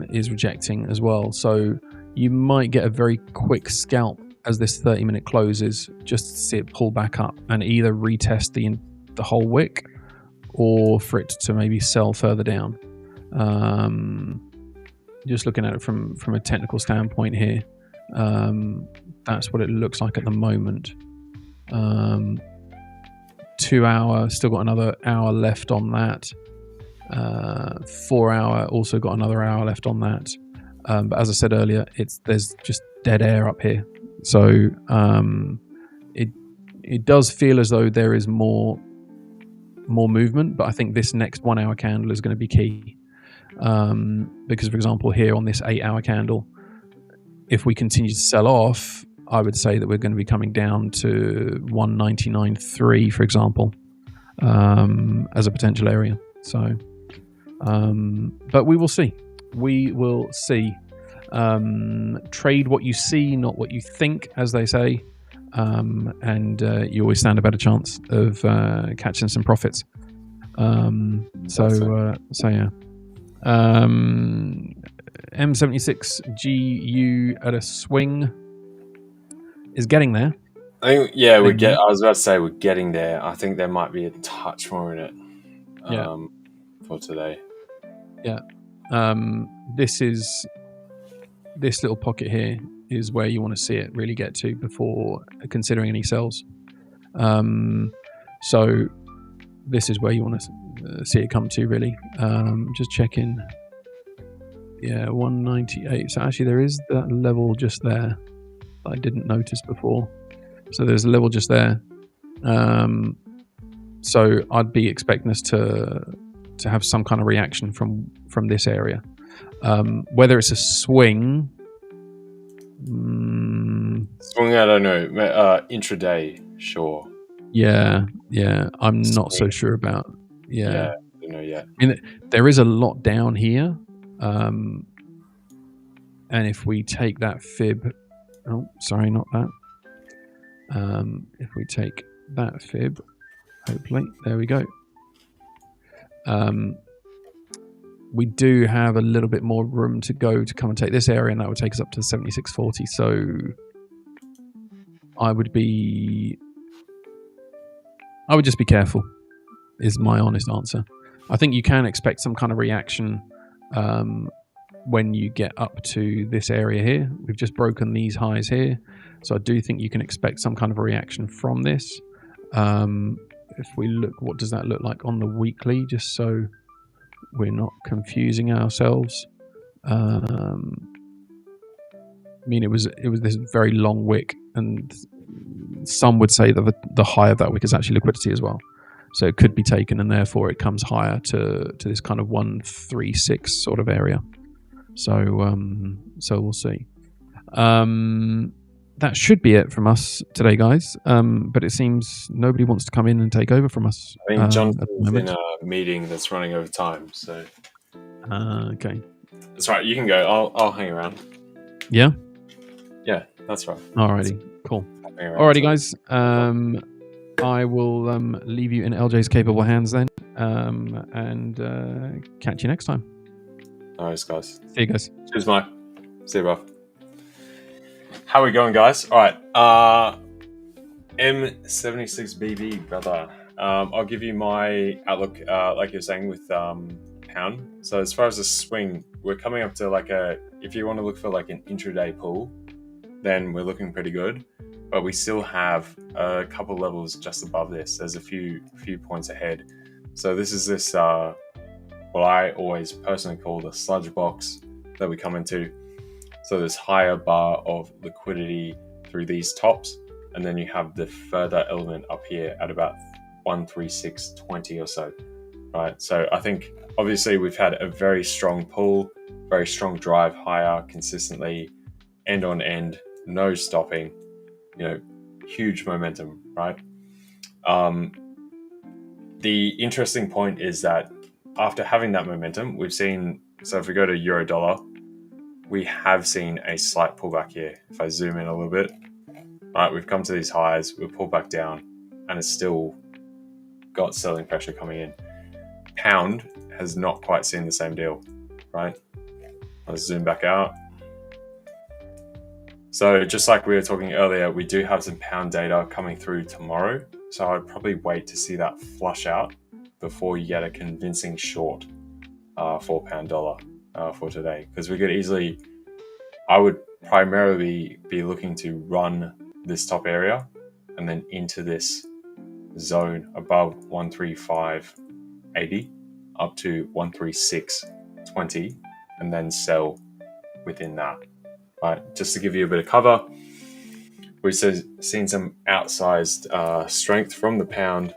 is rejecting as well. So you might get a very quick scalp as this 30-minute closes, just to see it pull back up and either retest the whole wick, or for it to maybe sell further down. Just looking at it from a technical standpoint here, that's what it looks like at the moment. 2 hour, still got another hour left on that. 4 hour, also got another hour left on that. But as I said earlier, there's just dead air up here. So it does feel as though there is more movement, but I think this next 1 hour candle is going to be key. Because, for example, here on this 8 hour candle, if we continue to sell off, I would say that we're going to be coming down to 199.3, for example, as a potential area. So, but we will see. We will see. Trade what you see, not what you think, as they say. And you always stand a better chance of catching some profits. So yeah. M76 GU at a swing is getting there. I think, I was about to say we're getting there. I think there might be a touch more in it for today. Yeah. This little pocket here is where you want to see it really get to before considering any sells. So this is where you want to see it come to, really. Just checking. Yeah, 198. So actually there is that level just there that I didn't notice before. So there's a level just there. So I'd be expecting us to have some kind of reaction from this area. Whether it's a swing, Swing, I don't know. Intraday, sure. Yeah. I'm not so sure about. Yeah. I don't know yet. I mean, there is a lot down here, and if we take that fib, sorry, not that. If we take that fib, hopefully, there we go. We do have a little bit more room to go to come and take this area, and that would take us up to 76.40. So I would just be careful, is my honest answer. I think you can expect some kind of reaction when you get up to this area here. We've just broken these highs here. So I do think you can expect some kind of a reaction from this. If we look, what does that look like on the weekly, just so we're not confusing ourselves? I mean, it was this very long wick, and some would say that the high of that wick is actually liquidity as well. So it could be taken, and therefore it comes higher to this kind of 136 sort of area. So so we'll see. That should be it from us today, guys. But it seems nobody wants to come in and take over from us. I mean, Jonathan's in a meeting that's running over time, so. Okay. That's right. You can go. I'll hang around. Yeah. Yeah, that's right. Alrighty. Cool. Alrighty, guys. I will leave you in LJ's capable hands then, and catch you next time. Nice, guys. See you guys. Cheers, Mike. See you, bro. How are we going, guys? All right. M76BB, brother. I'll give you my outlook, like you're saying, with pound. So as far as the swing, we're coming up to like if you want to look for like an intraday pull, then we're looking pretty good. But we still have a couple levels just above this. There's a few points ahead. So this is what I always personally call the sludge box that we come into. So this higher bar of liquidity through these tops, and then you have the further element up here at about 136.20 or so, right? So I think obviously we've had a very strong pull, very strong drive higher consistently, end on end, no stopping, huge momentum, right? The interesting point is that after having that momentum, we've seen, so if we go to euro dollar, we have seen a slight pullback here. If I zoom in a little bit, right, we've come to these highs, we've pulled back down, and it's still got selling pressure coming in. Pound has not quite seen the same deal, right? I'll zoom back out. So just like we were talking earlier, we do have some pound data coming through tomorrow. So I'd probably wait to see that flush out before you get a convincing short for pound dollar for today. Because we could easily, I would primarily be looking to run this top area and then into this zone above 135.80 up to 136.20 and then sell within that. Right, just to give you a bit of cover, we've seen some outsized strength from the pound,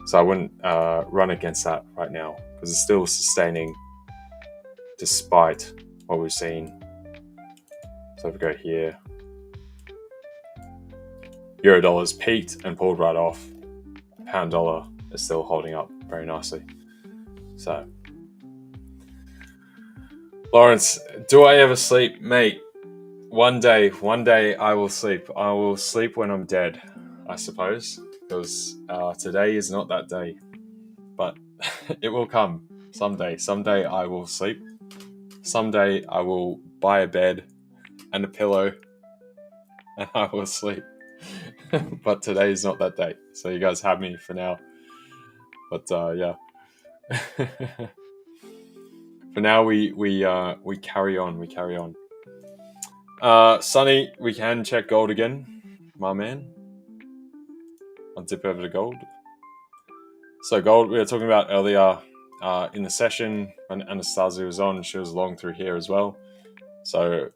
so I wouldn't run against that right now because it's still sustaining despite what we've seen. So if we go here, euro dollar's peaked and pulled right off. Pound dollar is still holding up very nicely. So, Lawrence, do I ever sleep? Mate, one day I will sleep. I will sleep when I'm dead, I suppose, because today is not that day. But it will come someday. Someday I will sleep. Someday I will buy a bed and a pillow and I will sleep. But today is not that day. So you guys have me for now. But yeah. For now, we carry on. We carry on. Sonny, we can check gold again, my man. I'll dip over to gold. So gold, we were talking about earlier in the session when Anastasia was on. She was long through here as well. So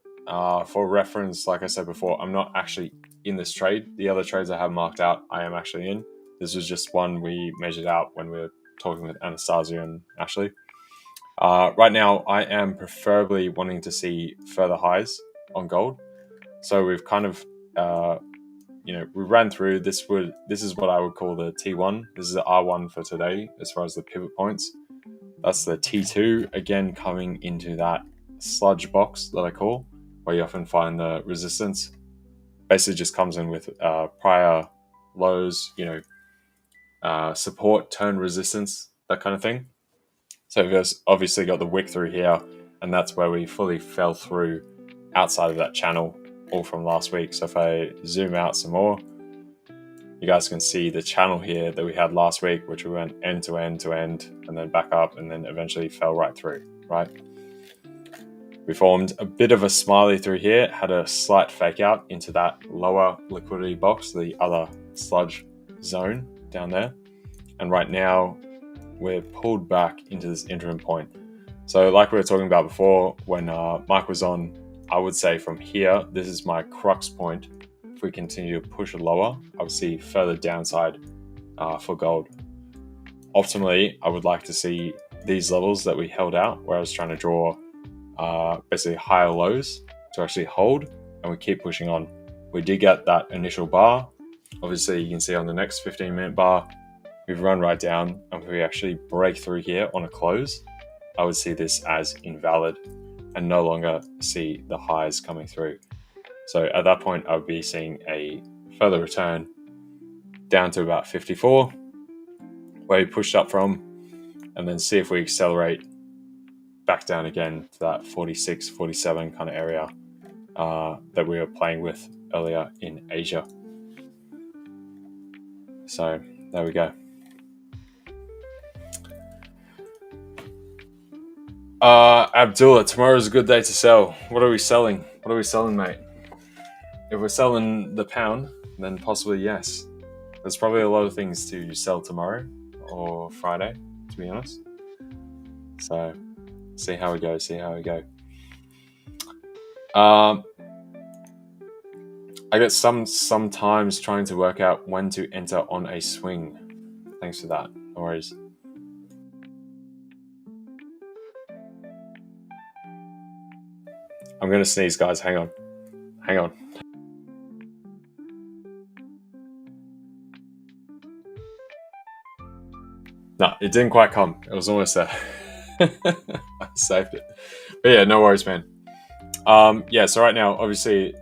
for reference, like I said before, I'm not actually in this trade. The other trades I have marked out, I am actually in. This was just one we measured out when we were talking with Anastasia and Ashley. Right now, I am preferably wanting to see further highs on gold. So we've kind of, we ran through this. This is what I would call the T1. This is the R1 for today as far as the pivot points. That's the T2, again, coming into that sludge box that I call, where you often find the resistance. Basically just comes in with prior lows, support, turn resistance, that kind of thing. So we've obviously got the wick through here, and that's where we fully fell through outside of that channel all from last week. So if I zoom out some more, you guys can see the channel here that we had last week, which we went end to end to end, and then back up, and then eventually fell right through, right? We formed a bit of a smiley through here, had a slight fake out into that lower liquidity box, the other sludge zone down there. And right now, we're pulled back into this interim point. So like we were talking about before, when Mike was on, I would say from here, this is my crux point. If we continue to push it lower, I would see further downside for gold. Optimally, I would like to see these levels that we held out, where I was trying to draw basically higher lows to actually hold, and we keep pushing on. We did get that initial bar. Obviously, you can see on the next 15-minute bar, we've run right down, and if we actually break through here on a close, I would see this as invalid and no longer see the highs coming through. So at that point, I would be seeing a further return down to about 54, where we pushed up from, and then see if we accelerate back down again to that 46, 47 kind of area that we were playing with earlier in Asia. So there we go. Abdullah, tomorrow is a good day to sell. What are we selling? What are we selling, mate? If we're selling the pound, then possibly yes. There's probably a lot of things to sell tomorrow or Friday, to be honest. So see how we go. I get sometimes trying to work out when to enter on a swing. Thanks for that. No worries. I'm gonna sneeze, guys. Hang on. No, it didn't quite come. It was almost there. I saved it. But yeah, no worries, man. So right now, obviously,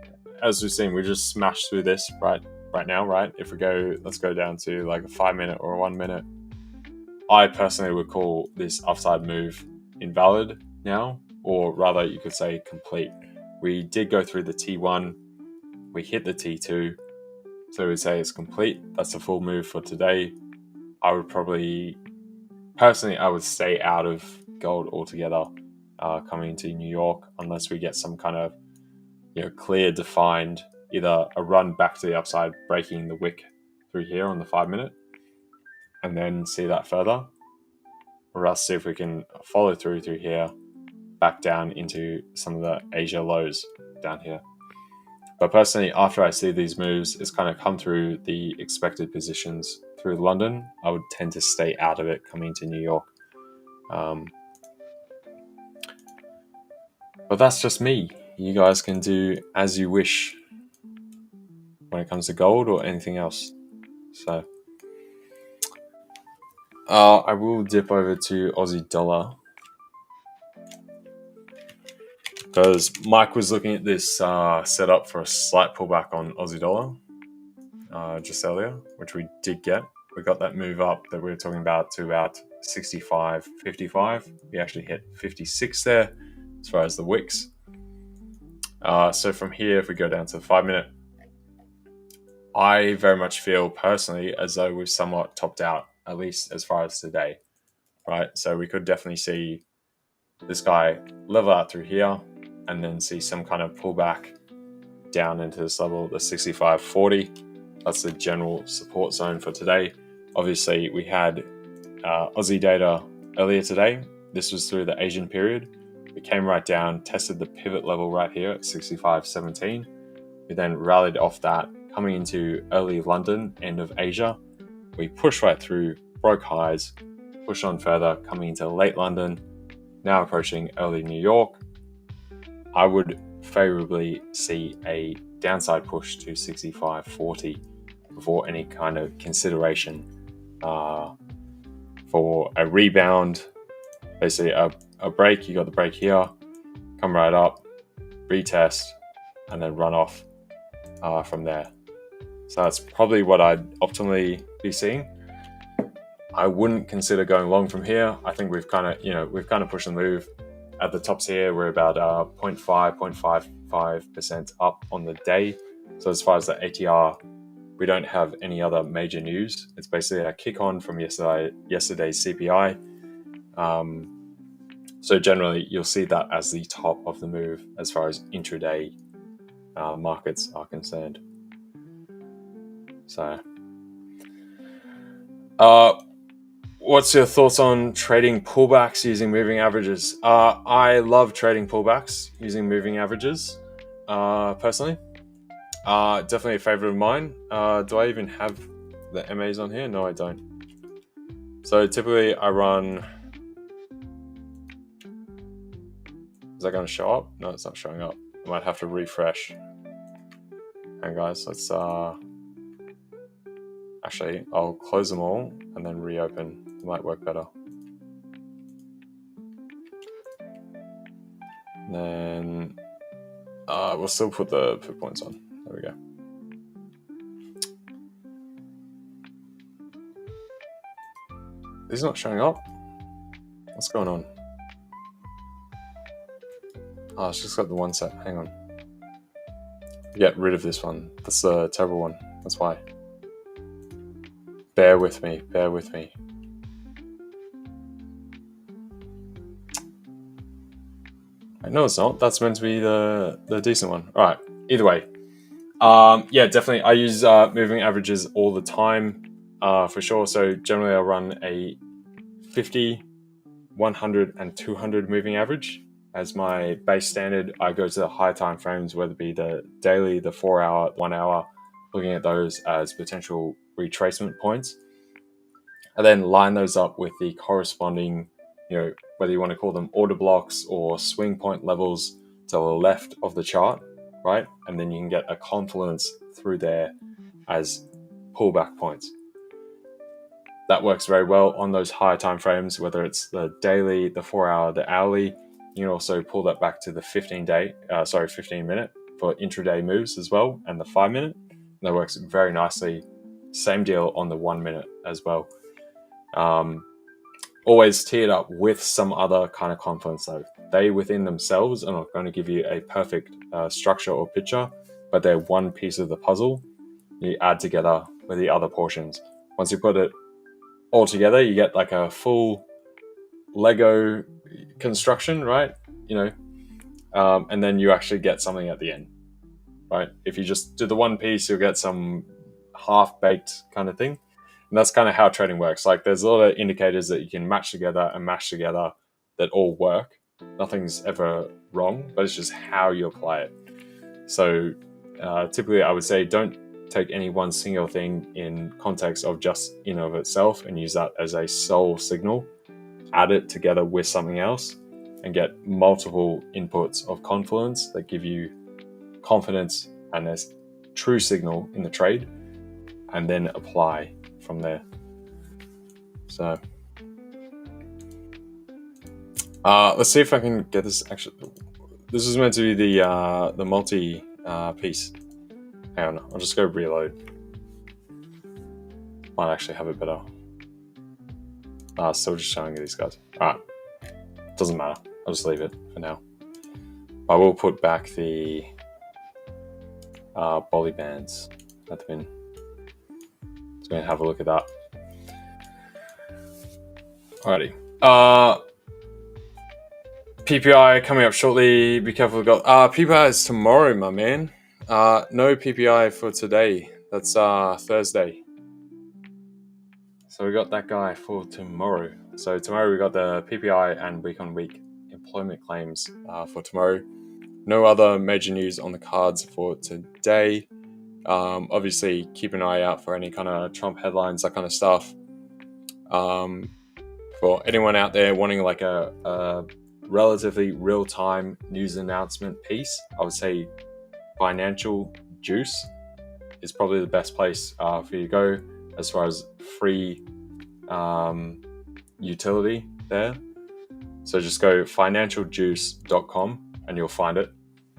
as we've seen, we just smashed through this right now, right? If we go, let's go down to like a 5 minute or a 1 minute. I personally would call this upside move invalid now, or rather you could say complete. We did go through the T1, we hit the T2, so we'd say it's complete. That's a full move for today. I would probably, personally, I would stay out of gold altogether coming into New York, unless we get some kind of clear defined, either a run back to the upside, breaking the wick through here on the 5 minute, and then see that further, or else see if we can follow through here, back down into some of the Asia lows down here. But personally, after I see these moves, it's kind of come through the expected positions through London, I would tend to stay out of it coming to New York. But that's just me. You guys can do as you wish when it comes to gold or anything else. So I will dip over to Aussie dollar, because Mike was looking at this setup for a slight pullback on Aussie dollar just earlier, which we did get. We got that move up that we were talking about to about 65, 55. We actually hit 56 there as far as the wicks. So from here, if we go down to the 5 minute, I very much feel personally as though we've somewhat topped out, at least as far as today, right? So we could definitely see this guy level out through here and then see some kind of pullback down into this level, the 65.40. That's the general support zone for today. Obviously, we had Aussie data earlier today. This was through the Asian period. We came right down, tested the pivot level right here at 65.17. We then rallied off that, coming into early London, end of Asia. We pushed right through, broke highs, pushed on further, coming into late London, now approaching early New York. I would favorably see a downside push to 65.40 before any kind of consideration for a rebound. Basically a break, you got the break here, come right up, retest, and then run off from there. So that's probably what I'd optimally be seeing. I wouldn't consider going long from here. I think we've kind of pushed the move. at the tops here, we're about 0.55% up on the day. So as far as the ATR, we don't have any other major news. It's basically a kick on from yesterday's CPI. So generally, you'll see that as the top of the move as far as intraday markets are concerned. So, what's your thoughts on trading pullbacks using moving averages? I love trading pullbacks using moving averages, personally. Definitely a favorite of mine. Do I even have the MAs on here? No, I don't. So typically I run... Is that going to show up? No, it's not showing up. I might have to refresh. Hang on, guys, let's... Actually, I'll close them all and then reopen. It might work better. And then we'll still put the put points on. There we go. This is not showing up. What's going on? Oh, it's just got the one set. Hang on. Get rid of this one. That's the terrible one. That's why. Bear with me. Bear with me. No, it's not. That's meant to be the decent one. All right. Either way. Yeah, definitely. I use moving averages all the time, for sure. So generally I'll run a 50, 100, and 200 moving average as my base standard. I go to the high time frames, whether it be the daily, the 4 hour, 1 hour, looking at those as potential retracement points. And then line those up with the corresponding, whether you want to call them order blocks or swing point levels to the left of the chart, right? And then you can get a confluence through there as pullback points. That works very well on those higher time frames, whether it's the daily, the 4 hour, the hourly. You can also pull that back to the 15 minute for intraday moves as well, and the 5 minute. That works very nicely. Same deal on the 1 minute as well. Always tee it up with some other kind of confluence though. They within themselves are not going to give you a perfect structure or picture, but they're one piece of the puzzle you add together with the other portions. Once you put it all together, you get like a full Lego construction, right? And then you actually get something at the end, right? If you just do the one piece, you'll get some half-baked kind of thing. And that's kind of how trading works. Like there's a lot of indicators that you can match together and mash together that all work. Nothing's ever wrong, but it's just how you apply it. So typically I would say don't take any one single thing in context of just in of itself and use that as a sole signal. Add it together with something else and get multiple inputs of confluence that give you confidence and a true signal in the trade, and then apply from there. So let's see if I can get this. Actually, this is meant to be the multi piece. Hang on, I'll just go reload. Might actually have it better. Still just showing you these guys. Alright, doesn't matter. I'll just leave it for now. I will put back the Bolly bands at the bin. So we're gonna have a look at that. Alrighty. PPI coming up shortly. Be careful with gold. PPI is tomorrow, my man. No PPI for today. That's Thursday. So we got that guy for tomorrow. So tomorrow we got the PPI and week-on-week employment claims for tomorrow. No other major news on the cards for today. Obviously, keep an eye out for any kind of Trump headlines, that kind of stuff. For anyone out there wanting like a relatively real-time news announcement piece, I would say Financial Juice is probably the best place for you to go as far as free utility there. So just go financialjuice.com and you'll find it.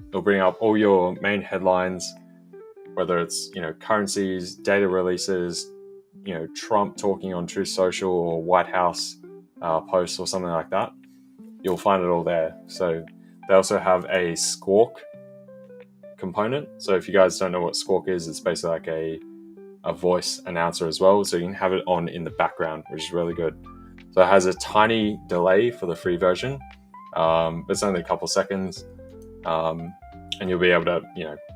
It'll bring up all your main headlines, whether it's currencies, data releases, Trump talking on Truth Social or White House posts or something like that. you'll find it all there. So they also have a squawk component. So if you guys don't know what squawk is, it's basically like a voice announcer as well. So you can have it on in the background, which is really good. So it has a tiny delay for the free version, but it's only a couple seconds. And you'll be able to,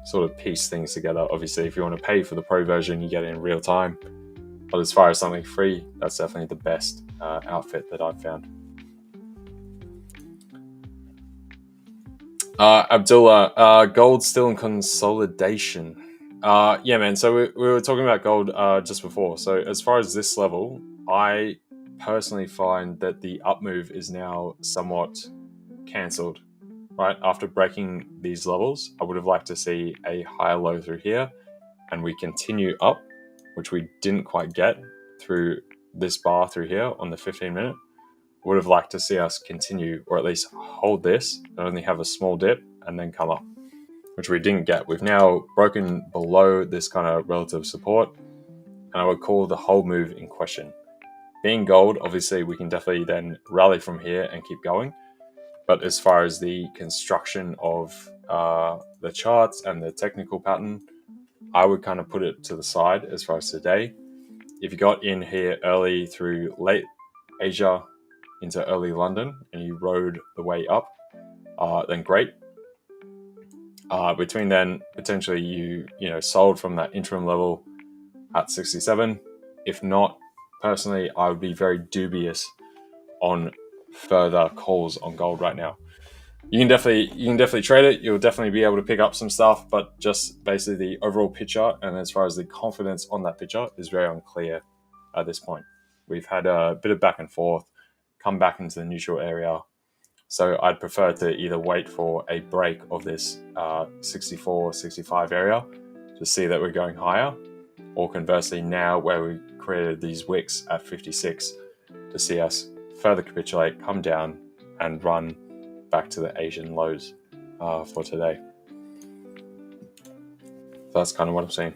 sort of piece things together. Obviously, if you want to pay for the pro version, you get it in real time. But as far as something free, that's definitely the best outfit that I've found. Abdullah, gold still in consolidation. Yeah, man. So we were talking about gold just before. So as far as this level, I personally find that the up move is now somewhat cancelled. Right after breaking these levels, I would have liked to see a higher low through here, and we continue up, which we didn't quite get through this bar through here on the 15-minute. Would have liked to see us continue, or at least hold this and only have a small dip and then come up, which we didn't get. We've now broken below this kind of relative support, and I would call the whole move in question. Being gold, obviously we can definitely then rally from here and keep going. But as far as the construction of the charts and the technical pattern, I would kind of put it to the side as far as today. If you got in here early through late Asia into early London and you rode the way up, then great. Between then, potentially you sold from that interim level at 67. If not, personally, I would be very dubious on further calls on gold right now. You can definitely trade it. You'll definitely be able to pick up some stuff, but just basically the overall picture and as far as the confidence on that picture is very unclear at this point. We've had a bit of back and forth, come back into the neutral area. So I'd prefer to either wait for a break of this 64, 65 area to see that we're going higher, or conversely now where we created these wicks at 56 to see us further capitulate, come down and run back to the Asian lows for today. So that's kind of what I'm seeing.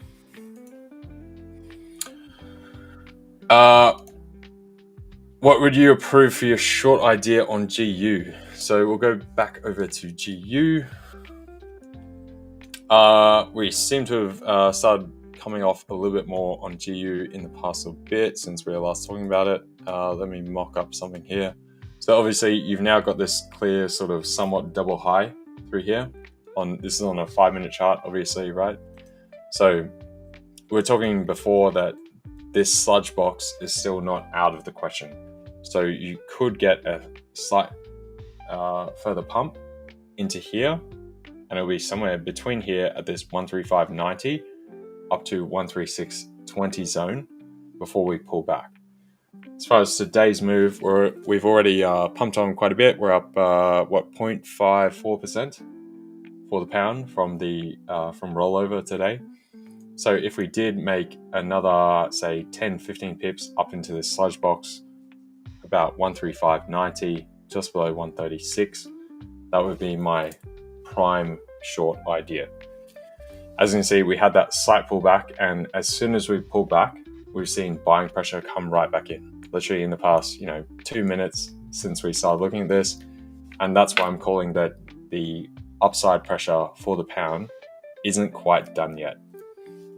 What would you approve for your short idea on GU? So we'll go back over to GU. We seem to have started coming off a little bit more on GU in the past little bit since we were last talking about it. Let me mock up something here. So obviously you've now got this clear sort of somewhat double high through here. This is on a 5-minute chart, obviously, right? So we were talking before that this sludge box is still not out of the question. So you could get a slight further pump into here, and it'll be somewhere between here at this 135.90 up to 136.20 zone before we pull back. As far as today's move, we've already pumped on quite a bit. We're up 0.54% for the pound from rollover today. So if we did make another, say, 10-15 pips up into this sludge box, about 135.90, just below 136, that would be my prime short idea. As you can see, we had that slight pullback, and as soon as we pulled back, we've seen buying pressure come right back in. Literally in the past, 2 minutes since we started looking at this, and that's why I'm calling that the upside pressure for the pound isn't quite done yet.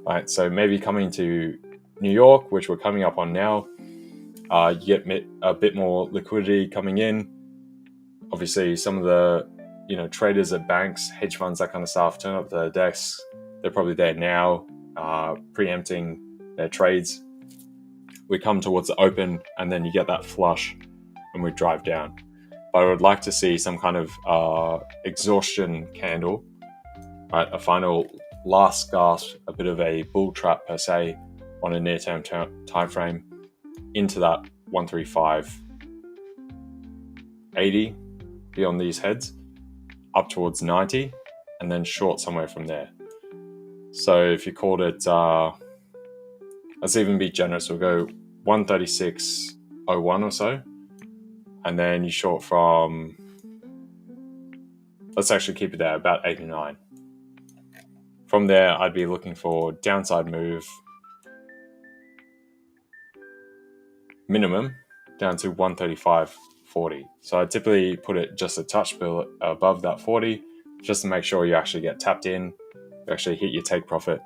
Right, so maybe coming to New York, which we're coming up on now, you get a bit more liquidity coming in. Obviously, some of the traders at banks, hedge funds, that kind of stuff, turn up the desks. They're probably there now, preempting their trades. We come towards the open, and then you get that flush, and we drive down. But I would like to see some kind of exhaustion candle, right? A final last gasp, a bit of a bull trap per se on a near-term time frame into that 135.80 beyond these heads, up towards 90, and then short somewhere from there. So if you called it, let's even be generous, we'll go 136.01 or so, and then you short from, let's actually keep it there, about 89. From there, I'd be looking for downside move minimum down to 135.40 40. So I typically put it just a touch above that 40, just to make sure you actually get tapped in, you actually hit your take profit.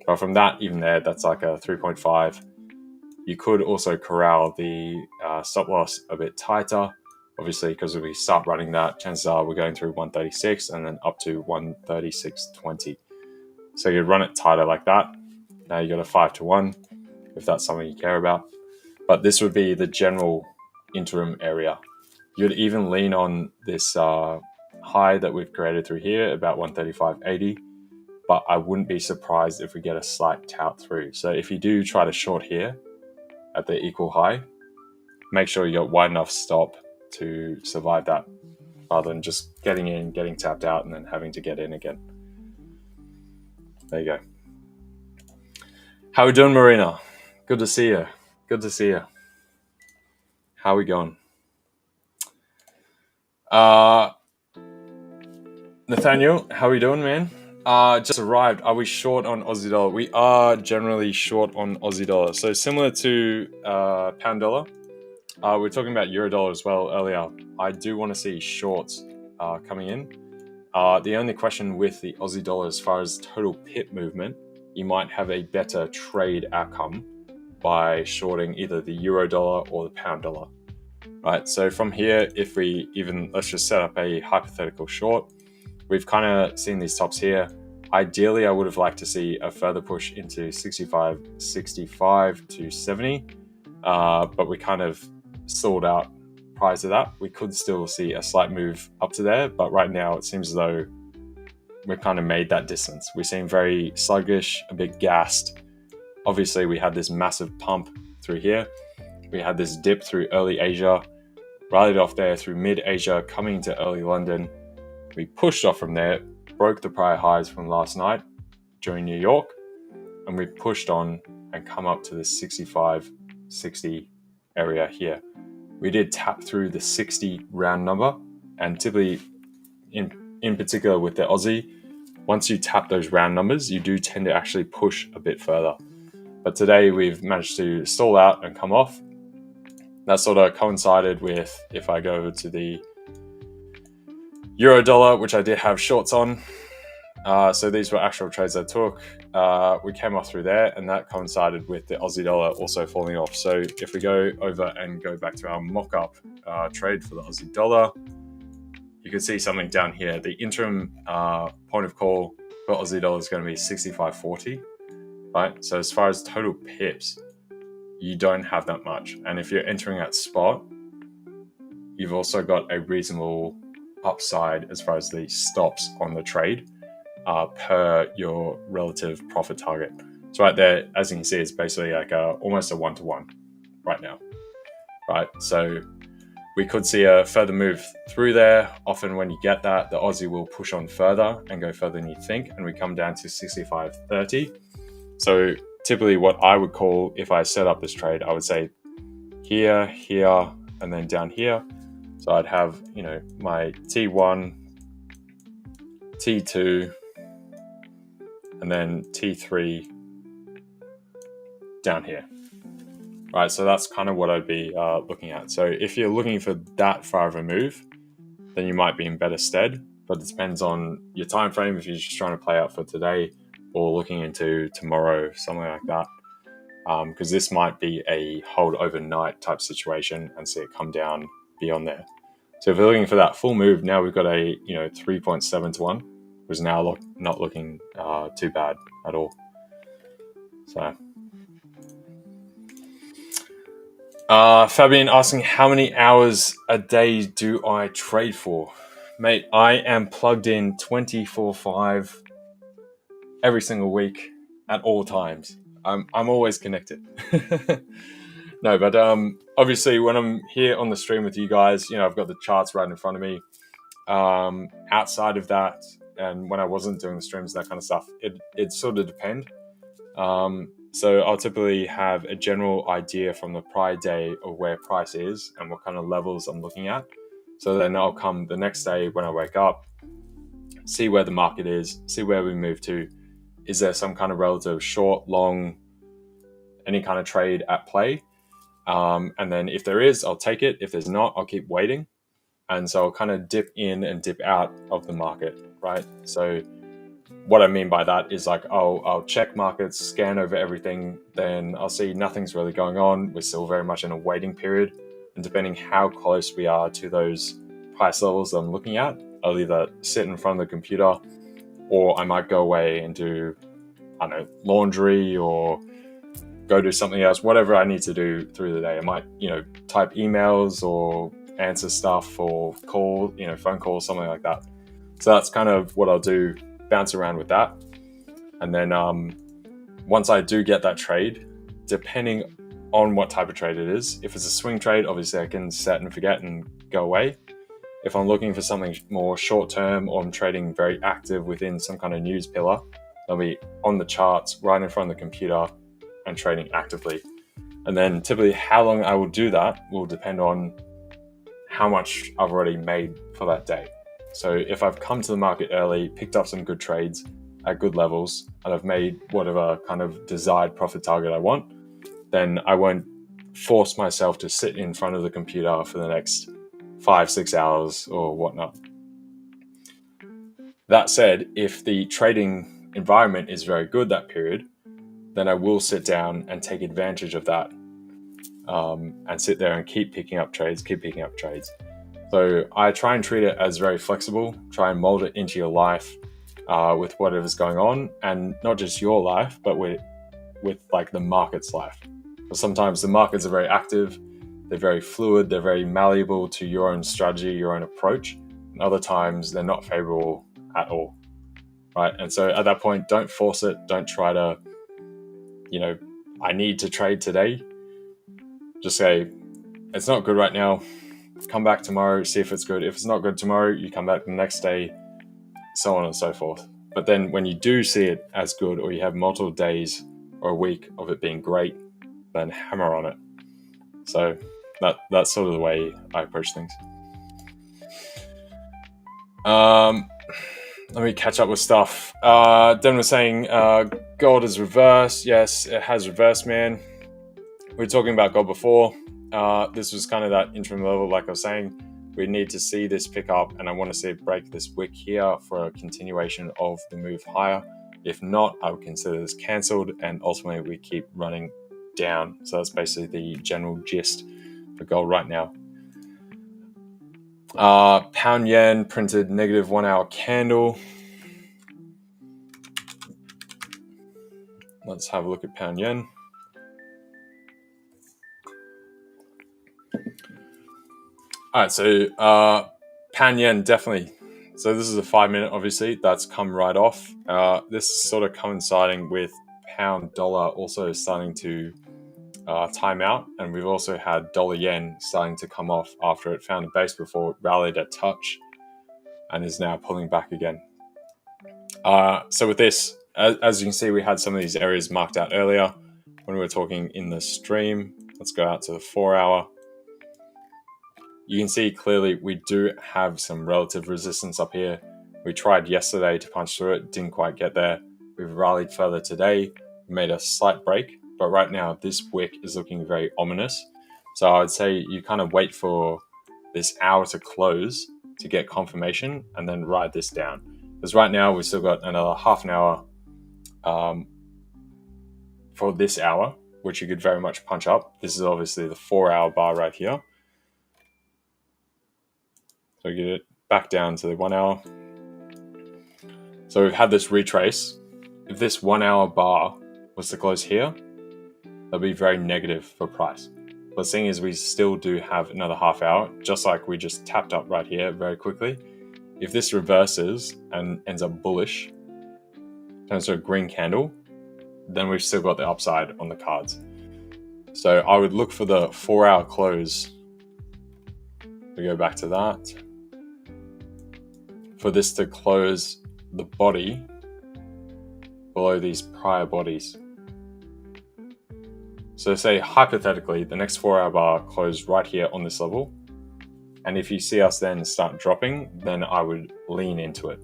But from that, even there, that's like a 3.5. You could also corral the stop loss a bit tighter, obviously, because if we start running that, chances are we're going through 136 and then up to 136.20. So you'd run it tighter like that. Now you got a 5-1 if that's something you care about. But this would be the general interim area. You'd even lean on this high that we've created through here, about 135.80. But I wouldn't be surprised if we get a slight tout through. So if you do try to short here at the equal high, make sure you got wide enough stop to survive that, rather than just getting in, getting tapped out, and then having to get in again. There you go. How we doing, Marina? Good to see you. Good to see you. How we going? Nathaniel, how we doing, man? Just arrived. Are we short on Aussie dollar? We are generally short on Aussie dollar. So similar to pound dollar, we're talking about euro dollar as well earlier. I do want to see shorts coming in. The only question with the Aussie dollar, as far as total pip movement, you might have a better trade outcome by shorting either the euro dollar or the pound dollar. Right. So from here, if we even, let's just set up a hypothetical short. We've kind of seen these tops here. Ideally, I would have liked to see a further push into 65 to 70, but we kind of stalled out prior to that. We could still see a slight move up to there, but right now it seems as though we've kind of made that distance. We seem very sluggish, a bit gassed. Obviously, we had this massive pump through here. We had this dip through early Asia, rallied off there through mid-Asia, coming to early London. We pushed off from there, broke the prior highs from last night during New York, and we pushed on and come up to the 65-60 area here. We did tap through the 60 round number, and typically, in particular with the Aussie, once you tap those round numbers, you do tend to actually push a bit further. But today we've managed to stall out and come off. That sort of coincided with, if I go over to the euro dollar, which I did have shorts on. So these were actual trades I took. We came off through there, and that coincided with the Aussie dollar also falling off. So if we go over and go back to our mock-up trade for the Aussie dollar, you can see something down here. The interim point of call for Aussie dollar is going to be 65.40, right? So as far as total pips, you don't have that much. And if you're entering at spot, you've also got a reasonable upside as far as the stops on the trade per your relative profit target. So right there, as you can see, it's basically like almost a 1-to-1 right now, right? So we could see a further move through there. Often when you get that, the Aussie will push on further and go further than you think, and we come down to 65.30. So typically what I would call, if I set up this trade, I would say here, here, and then down here. So I'd have, my T1, T2, and then T3 down here. Right, so that's kind of what I'd be looking at. So if you're looking for that far of a move, then you might be in better stead. But it depends on your time frame, if you're just trying to play out for today or looking into tomorrow, something like that. Because this might be a hold overnight type situation and see it come down beyond there. So if we're looking for that full move, now we've got a 3.7-to-1, which is now not looking too bad at all. So Fabian asking, how many hours a day do I trade for? Mate, I am plugged in 24/5 every single week at all times. I'm always connected. No, but obviously when I'm here on the stream with you guys, I've got the charts right in front of me. Outside of that, and when I wasn't doing the streams, that kind of stuff, it sort of depend. So I'll typically have a general idea from the prior day of where price is and what kind of levels I'm looking at. So then I'll come the next day when I wake up, see where the market is, see where we move to. Is there some kind of relative short, long, any kind of trade at play? And then if there is, I'll take it. If there's not, I'll keep waiting. And so I'll kind of dip in and dip out of the market, right? So what I mean by that is like, I'll check markets, scan over everything, then I'll see nothing's really going on. We're still very much in a waiting period. And depending how close we are to those price levels that I'm looking at, I'll either sit in front of the computer, or I might go away and do, I don't know, laundry, or go do something else, whatever I need to do through the day. I might, type emails or answer stuff or call, phone calls, something like that. So that's kind of what I'll do, bounce around with that. And then once I do get that trade, depending on what type of trade it is, if it's a swing trade, obviously I can set and forget and go away. If I'm looking for something more short term, or I'm trading very active within some kind of news pillar, I'll be on the charts right in front of the computer and trading actively. And then typically how long I will do that will depend on how much I've already made for that day. So if I've come to the market early, picked up some good trades at good levels, and I've made whatever kind of desired profit target I want, then I won't force myself to sit in front of the computer for the next 5-6 hours or whatnot. That said, if the trading environment is very good that period, then I will sit down and take advantage of that, and sit there and keep picking up trades. So I try and treat it as very flexible, try and mold it into your life with whatever's going on, and not just your life, but with like the market's life. But sometimes the markets are very active, they're very fluid, they're very malleable to your own strategy, your own approach. And other times they're not favorable at all, right? And so at that point, don't force it. Don't try to, I need to trade today. Just say, it's not good right now. Come back tomorrow, see if it's good. If it's not good tomorrow, you come back the next day, so on and so forth. But then when you do see it as good, or you have multiple days or a week of it being great, then hammer on it. So that's sort of the way I approach things. Let me catch up with stuff. Den was saying gold is reversed. Yes, it has reversed, man. We were talking about gold before. This was kind of that interim level, like I was saying. We need to see this pick up, and I want to see it break this wick here for a continuation of the move higher. If not, I would consider this cancelled, and ultimately we keep running down. So that's basically the general gist for gold right now. Pound yen printed negative 1 hour candle. Let's have a look at pound yen. All right, so pound yen definitely. So this is a 5 minute, obviously, that's come right off. This is sort of coinciding with pound dollar also starting to time out, and we've also had dollar yen starting to come off after it found a base before it rallied a touch and is now pulling back again. So with this, as you can see, we had some of these areas marked out earlier when we were talking in the stream. Let's go out to the 4 hour. You can see clearly we do have some relative resistance up here. We tried yesterday to punch through it, didn't quite get there. We've rallied further today, made a slight break, but right now this wick is looking very ominous. So I would say you kind of wait for this hour to close to get confirmation and then ride this down. Because right now we've still got another half an hour for this hour, which you could very much punch up. This is obviously the 4 hour bar right here. So get it back down to the 1 hour. So we've had this retrace. If this 1 hour bar was to close here, that'd be very negative for price. But seeing as we still do have another half hour, just like we just tapped up right here very quickly, if this reverses and ends up bullish, turns to a green candle, then we've still got the upside on the cards. So I would look for the 4 hour close. We go back to that. For this to close the body below these prior bodies. So say hypothetically, the next 4 hour bar closed right here on this level. And if you see us then start dropping, then I would lean into it.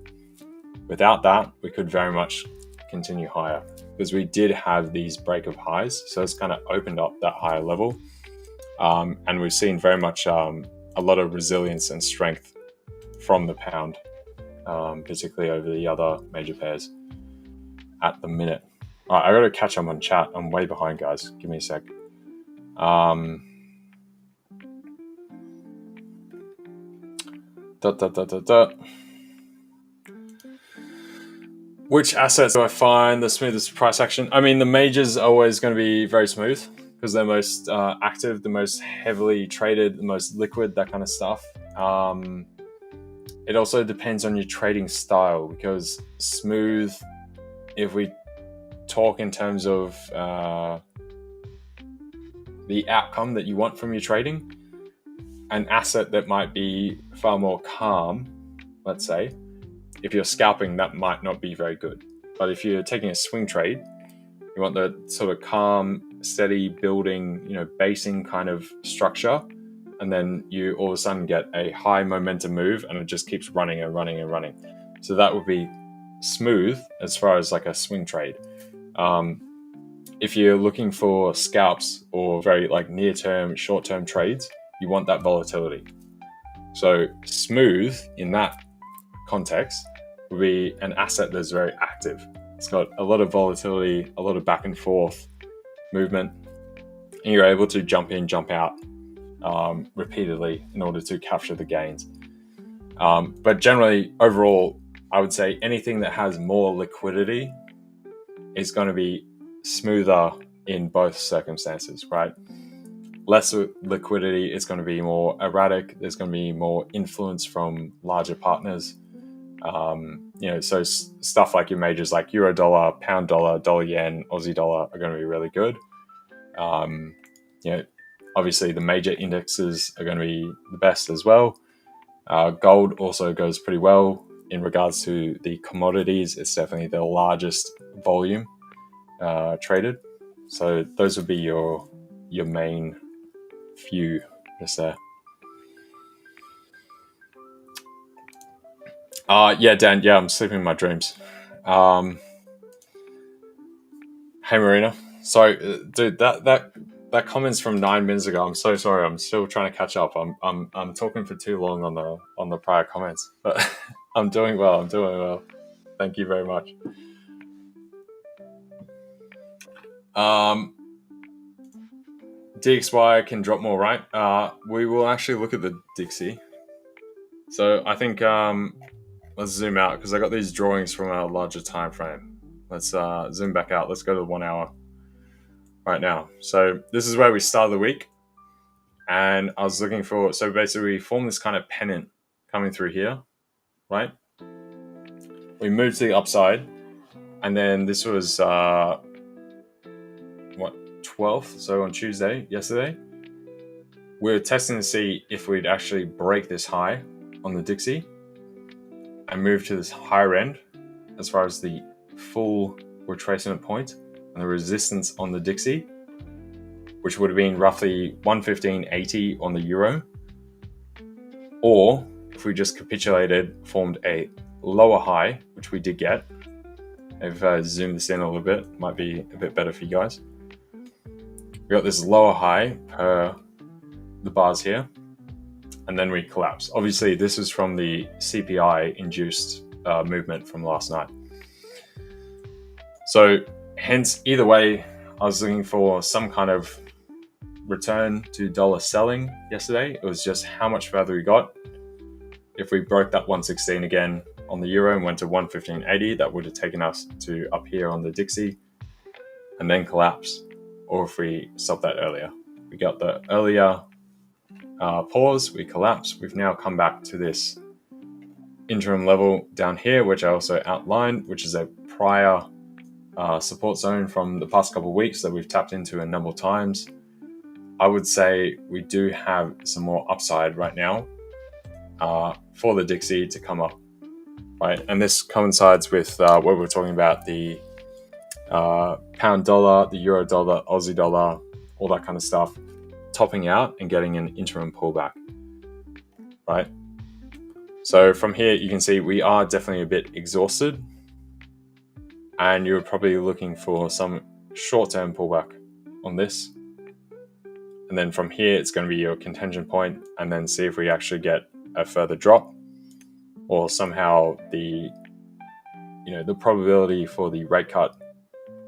Without that, we could very much continue higher because we did have these break of highs. So it's kind of opened up that higher level. And we've seen very much a lot of resilience and strength from the pound, particularly over the other major pairs at the minute. All right, I got to catch up on chat. I'm way behind, guys. Give me a sec. Which assets do I find the smoothest price action? I mean, the majors are always going to be very smooth because they're most active, the most heavily traded, the most liquid, that kind of stuff. It also depends on your trading style, because smooth, if we talk in terms of the outcome that you want from your trading, an asset that might be far more calm, let's say, if you're scalping, that might not be very good. But if you're taking a swing trade, you want the sort of calm, steady building, basing kind of structure, and then you all of a sudden get a high momentum move and it just keeps running and running and running. So that would be smooth as far as like a swing trade. If you're looking for scalps or very like near-term, short-term trades, you want that volatility. So smooth in that context would be an asset that's very active. It's got a lot of volatility, a lot of back and forth movement, and you're able to jump in, jump out repeatedly in order to capture the gains. But generally, overall, I would say anything that has more liquidity is going to be smoother in both circumstances, right? Less liquidity, it's going to be more erratic. There's going to be more influence from larger partners. So stuff like your majors like euro dollar, pound dollar, dollar yen, Aussie dollar are going to be really good. Obviously the major indexes are going to be the best as well. Gold also goes pretty well in regards to the commodities. It's definitely the largest volume traded. So those would be your main few just there. Yeah, Dan. Yeah, I'm sleeping in my dreams. Hey, Marina. Sorry, dude. That comment's from 9 minutes ago. I'm so sorry. I'm still trying to catch up. I'm talking for too long on the prior comments, but I'm doing well. Thank you very much. DXY can drop more, right? We will actually look at the Dixie. So I think let's zoom out because I got these drawings from a larger time frame. Let's zoom back out. Let's go to the 1 hour right now. So this is where we started the week, and I was looking for. So basically, we formed this kind of pennant coming through here, right? We moved to the upside, and then this was 12th. So on Tuesday, yesterday, we were testing to see if we'd actually break this high on the Dixie and move to this higher end as far as the full retracement point and the resistance on the Dixie, which would have been roughly 115.80 on the euro, or if we just capitulated, formed a lower high, which we did get. If I zoom this in a little bit, might be a bit better for you guys. We got this lower high per the bars here, and then we collapse. Obviously, this is from the CPI-induced movement from last night. So, hence, either way, I was looking for some kind of return to dollar selling yesterday. It was just how much further we got. If we broke that 116 again on the euro and went to 115.80, that would have taken us to up here on the Dixie and then collapse. Or if we stopped that earlier. We got the earlier pause, we collapsed. We've now come back to this interim level down here, which I also outlined, which is a prior support zone from the past couple of weeks that we've tapped into a number of times. I would say we do have some more upside right now for the Dixie to come up, right? And this coincides with what we were talking about, the pound dollar, the euro dollar, Aussie dollar, all that kind of stuff, topping out and getting an interim pullback, right? So from here, you can see we are definitely a bit exhausted, and you're probably looking for some short-term pullback on this. And then from here, it's going to be your contention point, and then see if we actually get a further drop, or somehow the probability for the rate cut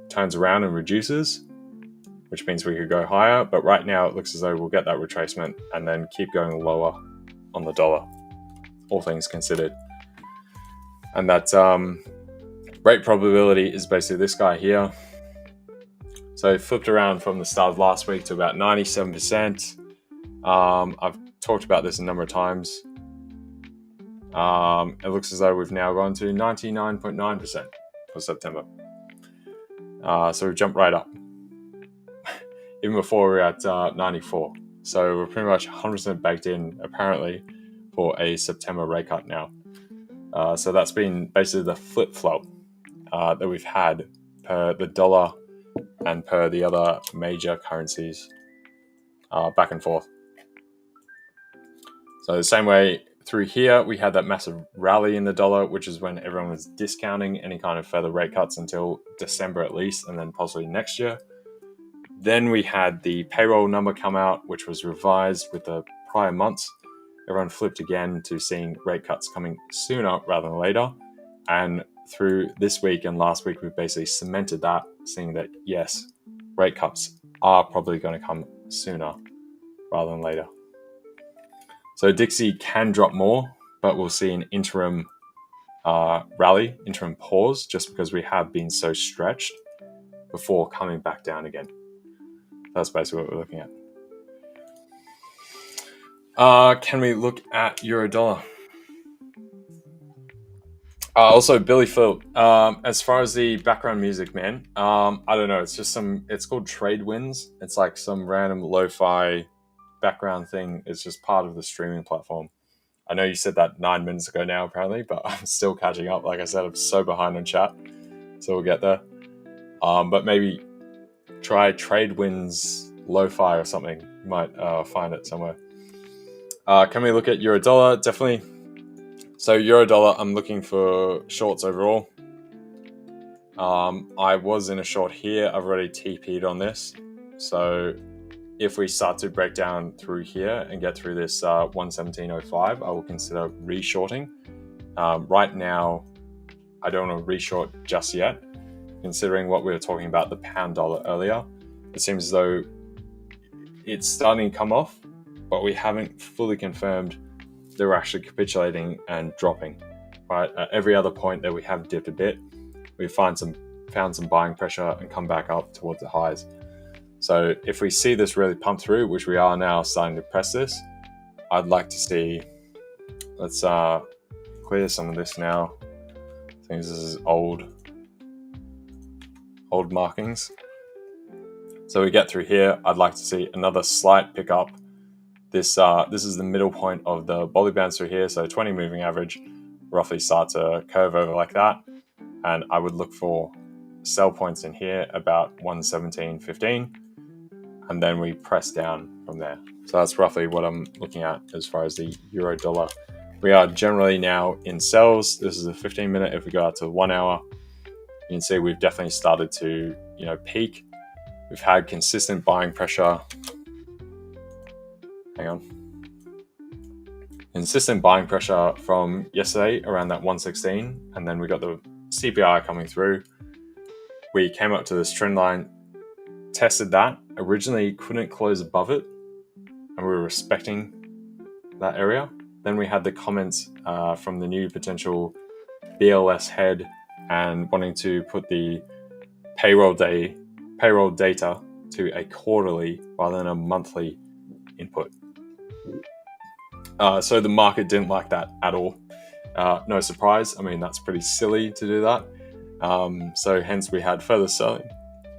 turns around and reduces, which means we could go higher. But right now, it looks as though we'll get that retracement and then keep going lower on the dollar, all things considered. And that rate probability is basically this guy here. So it flipped around from the start of last week to about 97%. I've talked about this a number of times. It looks as though we've now gone to 99.9% for September. So we've jumped right up. Even before we were at 94. So we're pretty much 100% baked in, apparently, for a September rate cut now. So that's been basically the flip-flop that we've had per the dollar and per the other major currencies, back and forth. So the same way through here, we had that massive rally in the dollar, which is when everyone was discounting any kind of further rate cuts until December at least, and then possibly next year. Then we had the payroll number come out, which was revised with the prior months. Everyone flipped again to seeing rate cuts coming sooner rather than later. And through this week and last week, we've basically cemented that, seeing that, yes, rate cuts are probably going to come sooner rather than later. So Dixie can drop more, but we'll see an interim rally, interim pause, just because we have been so stretched before coming back down again. That's basically what we're looking at. Can we look at euro dollar? Also, Billy Phil. As far as the background music, man, I don't know. It's just it's called Trade Winds. It's like some random lo-fi background thing. It's just part of the streaming platform. I know you said that 9 minutes ago now, apparently, but I'm still catching up. Like I said, I'm so behind on chat, so we'll get there. But maybe try Trade Winds lo-fi or something. You might find it somewhere. Can we look at euro dollar? Definitely. So euro dollar, I'm looking for shorts overall. I was in a short here. I've already TP'd on this. So if we start to break down through here and get through this 117.05, I will consider reshorting. Right now, I don't want to reshort just yet. Considering what we were talking about, the pound dollar earlier, it seems as though it's starting to come off, but we haven't fully confirmed that we're actually capitulating and dropping. Right, at every other point that we have dipped a bit, we found some buying pressure and come back up towards the highs. So if we see this really pump through, which we are now starting to press this, I'd like to see. Let's clear some of this now. I think this is old markings. So we get through here. I'd like to see another slight pickup. This is the middle point of the Bolly bands through here. So 20 moving average roughly start to curve over like that. And I would look for sell points in here about 117.15. And then we press down from there. So that's roughly what I'm looking at as far as the euro dollar. We are generally now in sells. This is a 15-minute. If we go out to 1 hour, you can see we've definitely started to, peak. We've had consistent buying pressure. Hang on. Consistent buying pressure from yesterday around that 116, and then we got the CPI coming through. We came up to this trend line, tested that. Originally couldn't close above it, and we were respecting that area. Then we had the comments from the new potential BLS head and wanting to put the payroll data to a quarterly rather than a monthly input. So the market didn't like that at all. No surprise. I mean, that's pretty silly to do that. So hence we had further selling.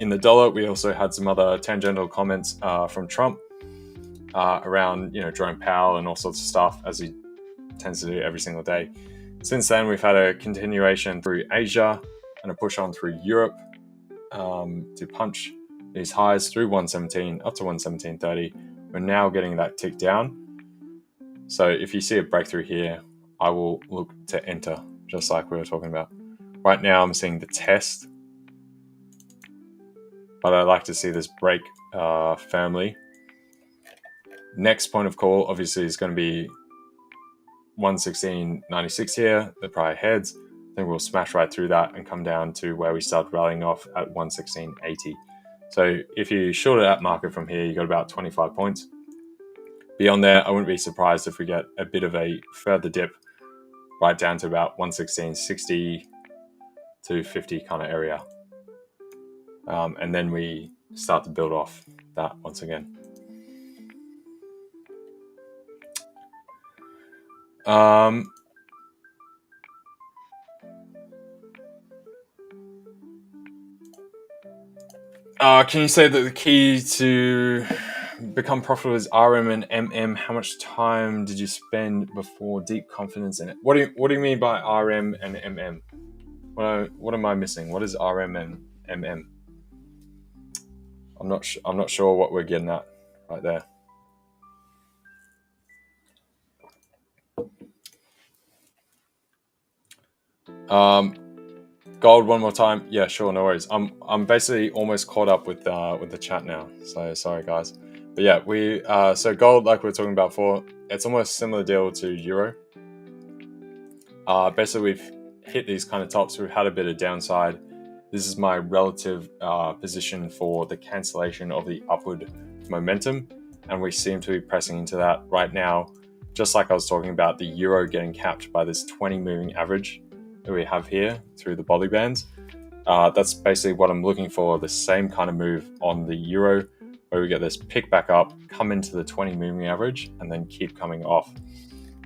In the dollar, we also had some other tangential comments from Trump around, Jerome Powell and all sorts of stuff, as he tends to do every single day. Since then, we've had a continuation through Asia and a push on through Europe to punch these highs through 117 up to 117.30. We're now getting that tick down. So if you see a breakthrough here, I will look to enter, just like we were talking about. Right now, I'm seeing the test, but I'd like to see this break firmly. next point of call obviously is going to be 116.96 here, the prior heads. Then we'll smash right through that and come down to where we start rallying off at 116.80. So if you short it at market from here, you got about 25 points. Beyond there, I wouldn't be surprised if we get a bit of a further dip right down to about 116.60 to 50 kind of area. And then we start to build off that once again. Can you say that the key to become profitable is RM and MM? How much time did you spend before deep confidence in it? What do you mean by RM and MM? What am I missing? What is RM and MM? I'm not sure what we're getting at right there. Gold one more time. Yeah, sure, no worries. I'm basically almost caught up with the chat now. So sorry guys. But yeah, so gold, like we were talking about before, it's almost similar deal to euro. Basically we've hit these kind of tops. We've had a bit of downside. This is my relative position for the cancellation of the upward momentum, and we seem to be pressing into that right now. Just like I was talking about the euro getting capped by this 20 moving average that we have here through the Bolly bands. That's basically what I'm looking for, the same kind of move on the euro, where we get this pick back up, come into the 20 moving average, and then keep coming off.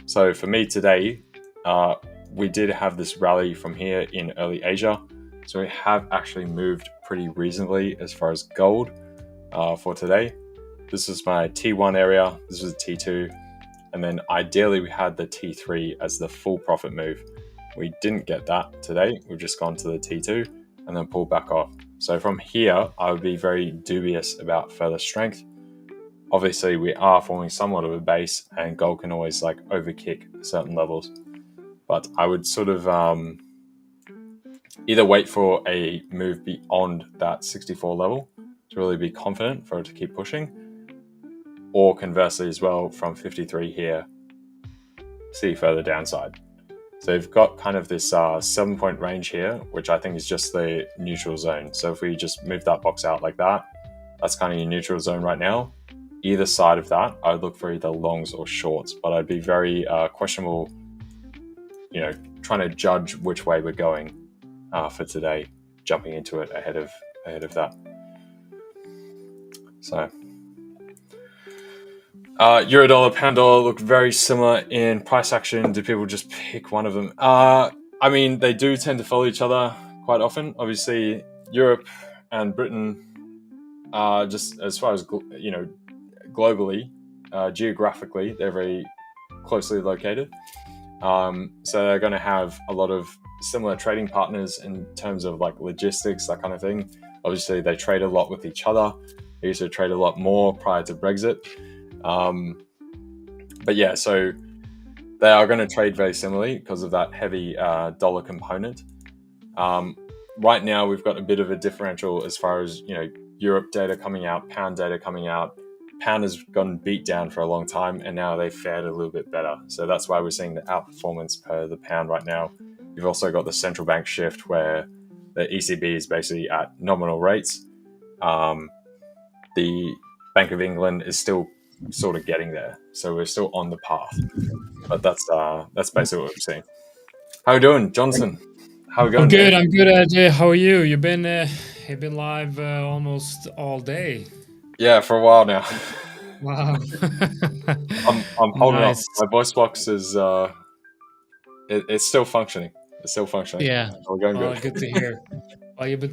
So for me today, we did have this rally from here in early Asia. So we have actually moved pretty reasonably as far as gold for today. This is my T1 area, this was T2, and then ideally we had the T3 as the full profit move. We didn't get that today. We've just gone to the T2 and then pulled back off. So from here, I would be very dubious about further strength. Obviously, we are forming somewhat of a base, and gold can always like overkick certain levels. But I would sort of either wait for a move beyond that 64 level to really be confident for it to keep pushing, or conversely as well from 53 here, see further downside. So you've got kind of this 7-point range here, which I think is just the neutral zone. So if we just move that box out like that, that's kind of your neutral zone right now. Either side of that, I'd look for either longs or shorts, but I'd be very questionable, trying to judge which way we're going for today, jumping into it ahead of that. So euro dollar, pound dollar look very similar in price action. Do people just pick one of them? I mean, they do tend to follow each other quite often. Obviously, Europe and Britain, just as far as globally, geographically, they're very closely located. So they're going to have a lot of similar trading partners in terms of like logistics, that kind of thing. Obviously, they trade a lot with each other. They used to trade a lot more prior to Brexit. But yeah, so they are going to trade very similarly because of that heavy dollar component. Right now, we've got a bit of a differential as far as, Europe data coming out, pound data coming out. Pound has gotten beat down for a long time, and now they've fared a little bit better. So that's why we're seeing the outperformance per the pound right now. You've also got the central bank shift where the ECB is basically at nominal rates. The Bank of England is still sort of getting there, so we're still on the path. But that's basically what we're seeing. How are you doing, Johnson? How are you going? I'm good. I'm good, AJ. How are you? You've been live almost all day. Yeah, for a while now. Wow. I'm holding Nice. up. My voice box is it's still functioning. It's still functioning. Yeah. We're going Well, good. good to hear. Well, you've been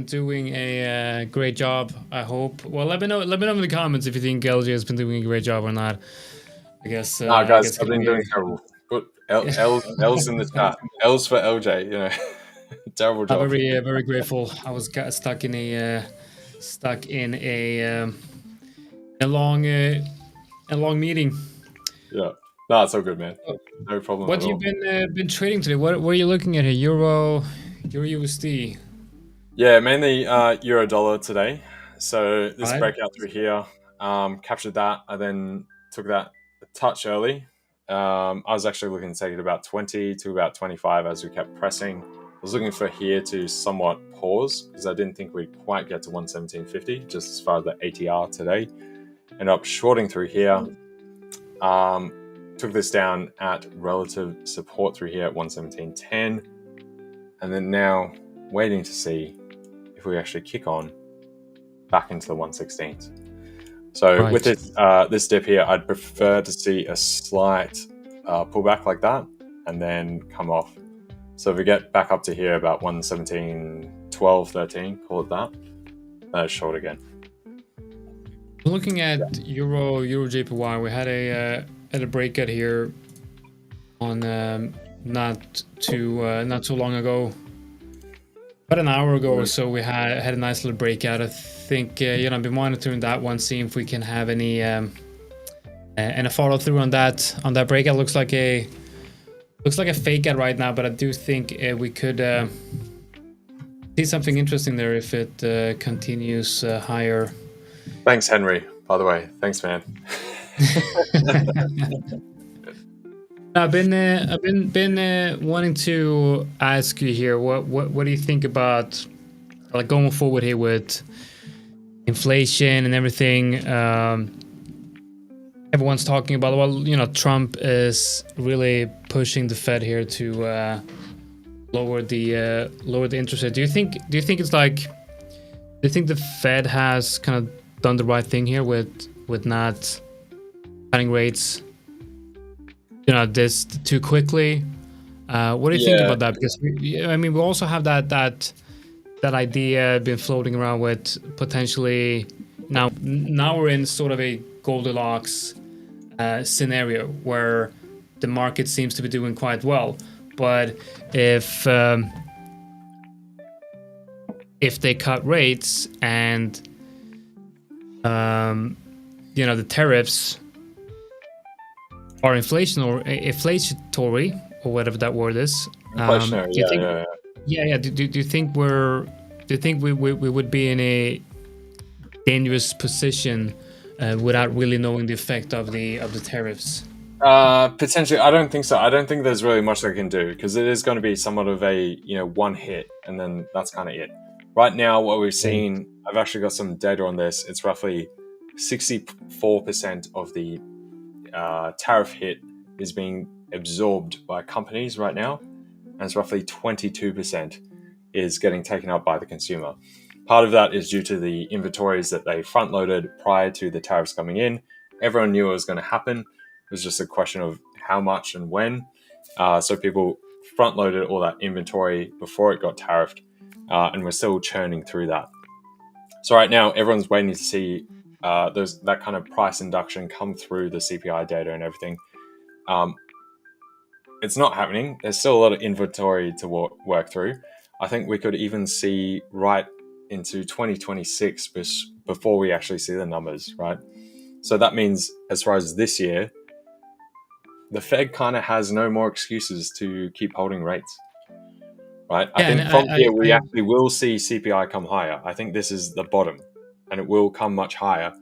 doing a great job, I hope. Well, let me know in the comments if you think LJ has been doing a great job or not. I guess. Nah, guys, I've been doing terrible. Put L's in the chat. L's for LJ. Terrible job. I'm very grateful. I was stuck in a long meeting. Yeah. No, it's all good, man. No problem. What at you've all. been trading today? What are you looking at here? Euro USD. Yeah, mainly euro dollar today. So this breakout through here, captured that. I then took that a touch early. I was actually looking to take it about 20 to about 25 as we kept pressing. I was looking for here to somewhat pause because I didn't think we'd quite get to 117.50 just as far as the ATR today. Ended up shorting through here. Took this down at relative support through here at 117.10. And then now waiting to see if we actually kick on back into the 116s. So with this dip here, I'd prefer to see a slight pullback like that and then come off. So if we get back up to here about 117.12, 13, call it that, then it's short again. Looking at Euro JPY, we had a breakout here on not too long ago, about an hour ago or so. We had a nice little breakout. I think I've been monitoring that one, seeing if we can have any and a follow through on that breakout. Looks like a fake out right now, but I do think we could see something interesting there if it continues higher. Thanks, Henry. By the way, thanks, man. I've been wanting to ask you here. What do you think about like going forward here with inflation and everything? Everyone's talking about, well, Trump is really pushing the Fed here to lower the interest rate. Do you think it's like? Do you think the Fed has kind of done the right thing here with not cutting rates, this too quickly? What do you think about that? Because we also have that idea been floating around with potentially now we're in sort of a Goldilocks scenario where the market seems to be doing quite well, but if they cut rates and the tariffs are inflationary or whatever that word is. Inflationary, Do you think we would be in a dangerous position without really knowing the effect of the tariffs? Potentially, I don't think so. I don't think there's really much they can do because it is going to be somewhat of a one hit and then that's kind of it. Right now, what we've seen, I've actually got some data on this. It's roughly 64% of the tariff hit is being absorbed by companies right now, and it's roughly 22% is getting taken up by the consumer. Part of that is due to the inventories that they front-loaded prior to the tariffs coming in. Everyone knew it was going to happen. It was just a question of how much and when. So people front-loaded all that inventory before it got tariffed, and we're still churning through that. So right now, everyone's waiting to see that kind of price induction come through the CPI data and everything. It's not happening. There's still a lot of inventory to work through. I think we could even see right into 2026 before we actually see the numbers, right? So that means as far as this year, the Fed kind of has no more excuses to keep holding rates, right? I think from here we actually will see CPI come higher. I think this is the bottom and it will come much higher.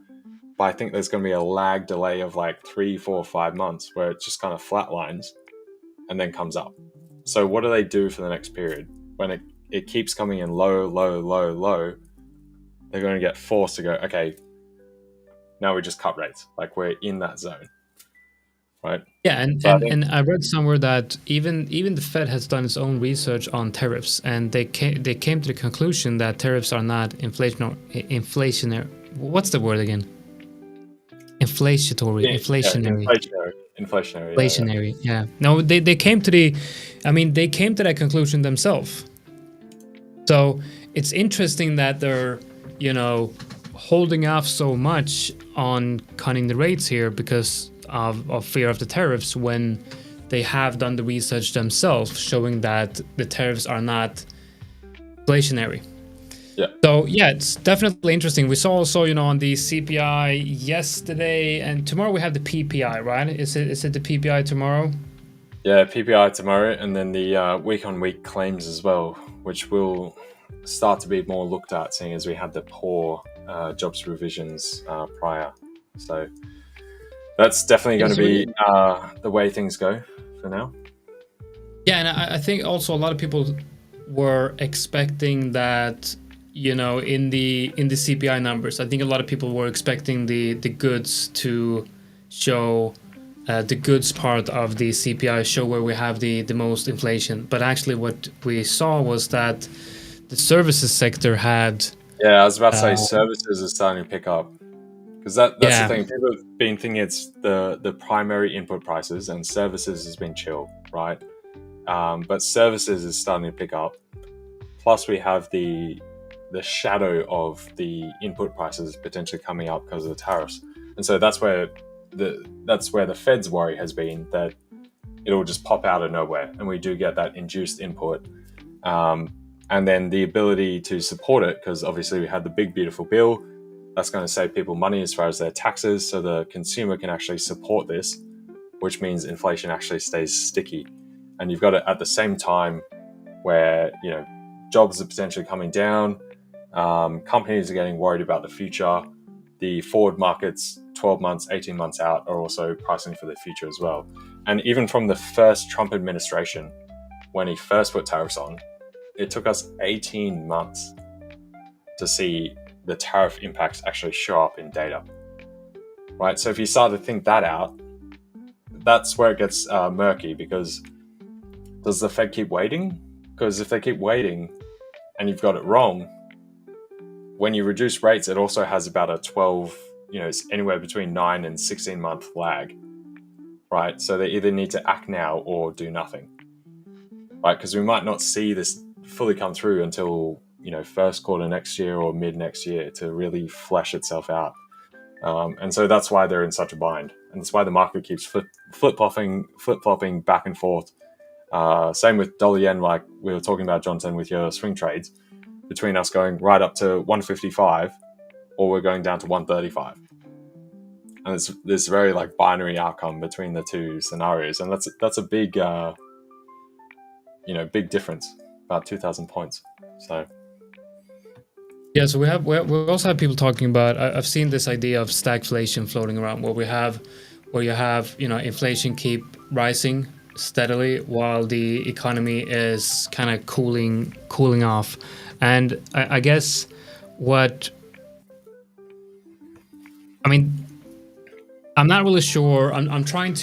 But I think there's going to be a lag delay of like 3, 4, 5 months where it just kind of flatlines and then comes up. So what do they do for the next period? When it keeps coming in low, low, low, low, they're going to get forced to go, okay, now we just cut rates. Like we're in that zone, right? Yeah, and I read somewhere that even the Fed has done its own research on tariffs, and they came to the conclusion that tariffs are not inflationary. What's the word again? Inflationary. Yeah. No, they came to that conclusion themselves. So it's interesting that they're holding off so much on cutting the rates here because of fear of the tariffs, when they have done the research themselves showing that the tariffs are not inflationary. Yeah. So yeah, it's definitely interesting. We saw also, on the CPI yesterday, and tomorrow we have the PPI, right? Is it the PPI tomorrow? Yeah, PPI tomorrow, and then the week-on-week claims as well, which will start to be more looked at, seeing as we had the poor jobs revisions prior. So that's definitely going to be the way things go for now. Yeah, and I think also a lot of people were expecting that, you know, in the CPI numbers, I think a lot of people were expecting the goods to show the goods part of the CPI show where we have the most inflation. But actually what we saw was that the services sector had... Yeah, I was about to say services are starting to pick up. Because that's Yeah. the thing. People have been thinking it's the primary input prices, and services has been chill, right? But services is starting to pick up. Plus, we have the shadow of the input prices potentially coming up because of the tariffs, and so that's where the Fed's worry has been, that it'll just pop out of nowhere, and we do get that induced input, and then the ability to support it, because obviously we had the big beautiful bill. That's going to save people money as far as their taxes, so the consumer can actually support this, which means inflation actually stays sticky. And you've got it at the same time where, you know, jobs are potentially coming down, companies are getting worried about the future. The forward markets 12 months, 18 months out are also pricing for the future as well. And even from the first Trump administration, when he first put tariffs on, it took us 18 months to see the tariff impacts actually show up in data, right? So if you start to think that out, that's where it gets murky, because does the Fed keep waiting? Because if they keep waiting and you've got it wrong, when you reduce rates, it also has about a 12, you know, it's anywhere between 9 and 16 month lag, right? So they either need to act now or do nothing, right? Because we might not see this fully come through until, you know, first quarter next year or mid next year to really flesh itself out. And so that's why they're in such a bind. And that's why the market keeps flip-flopping back and forth. Same with dollar yen, like we were talking about, Jonatan, with your swing trades, between us going right up to 155 or we're going down to 135. And it's this very like binary outcome between the two scenarios. And that's a big, big difference, about 2,000 points. So... Yeah, so we also have people talking about. I've seen this idea of stagflation floating around, where you have inflation keep rising steadily while the economy is kind of cooling off, and I guess I'm not really sure. I'm trying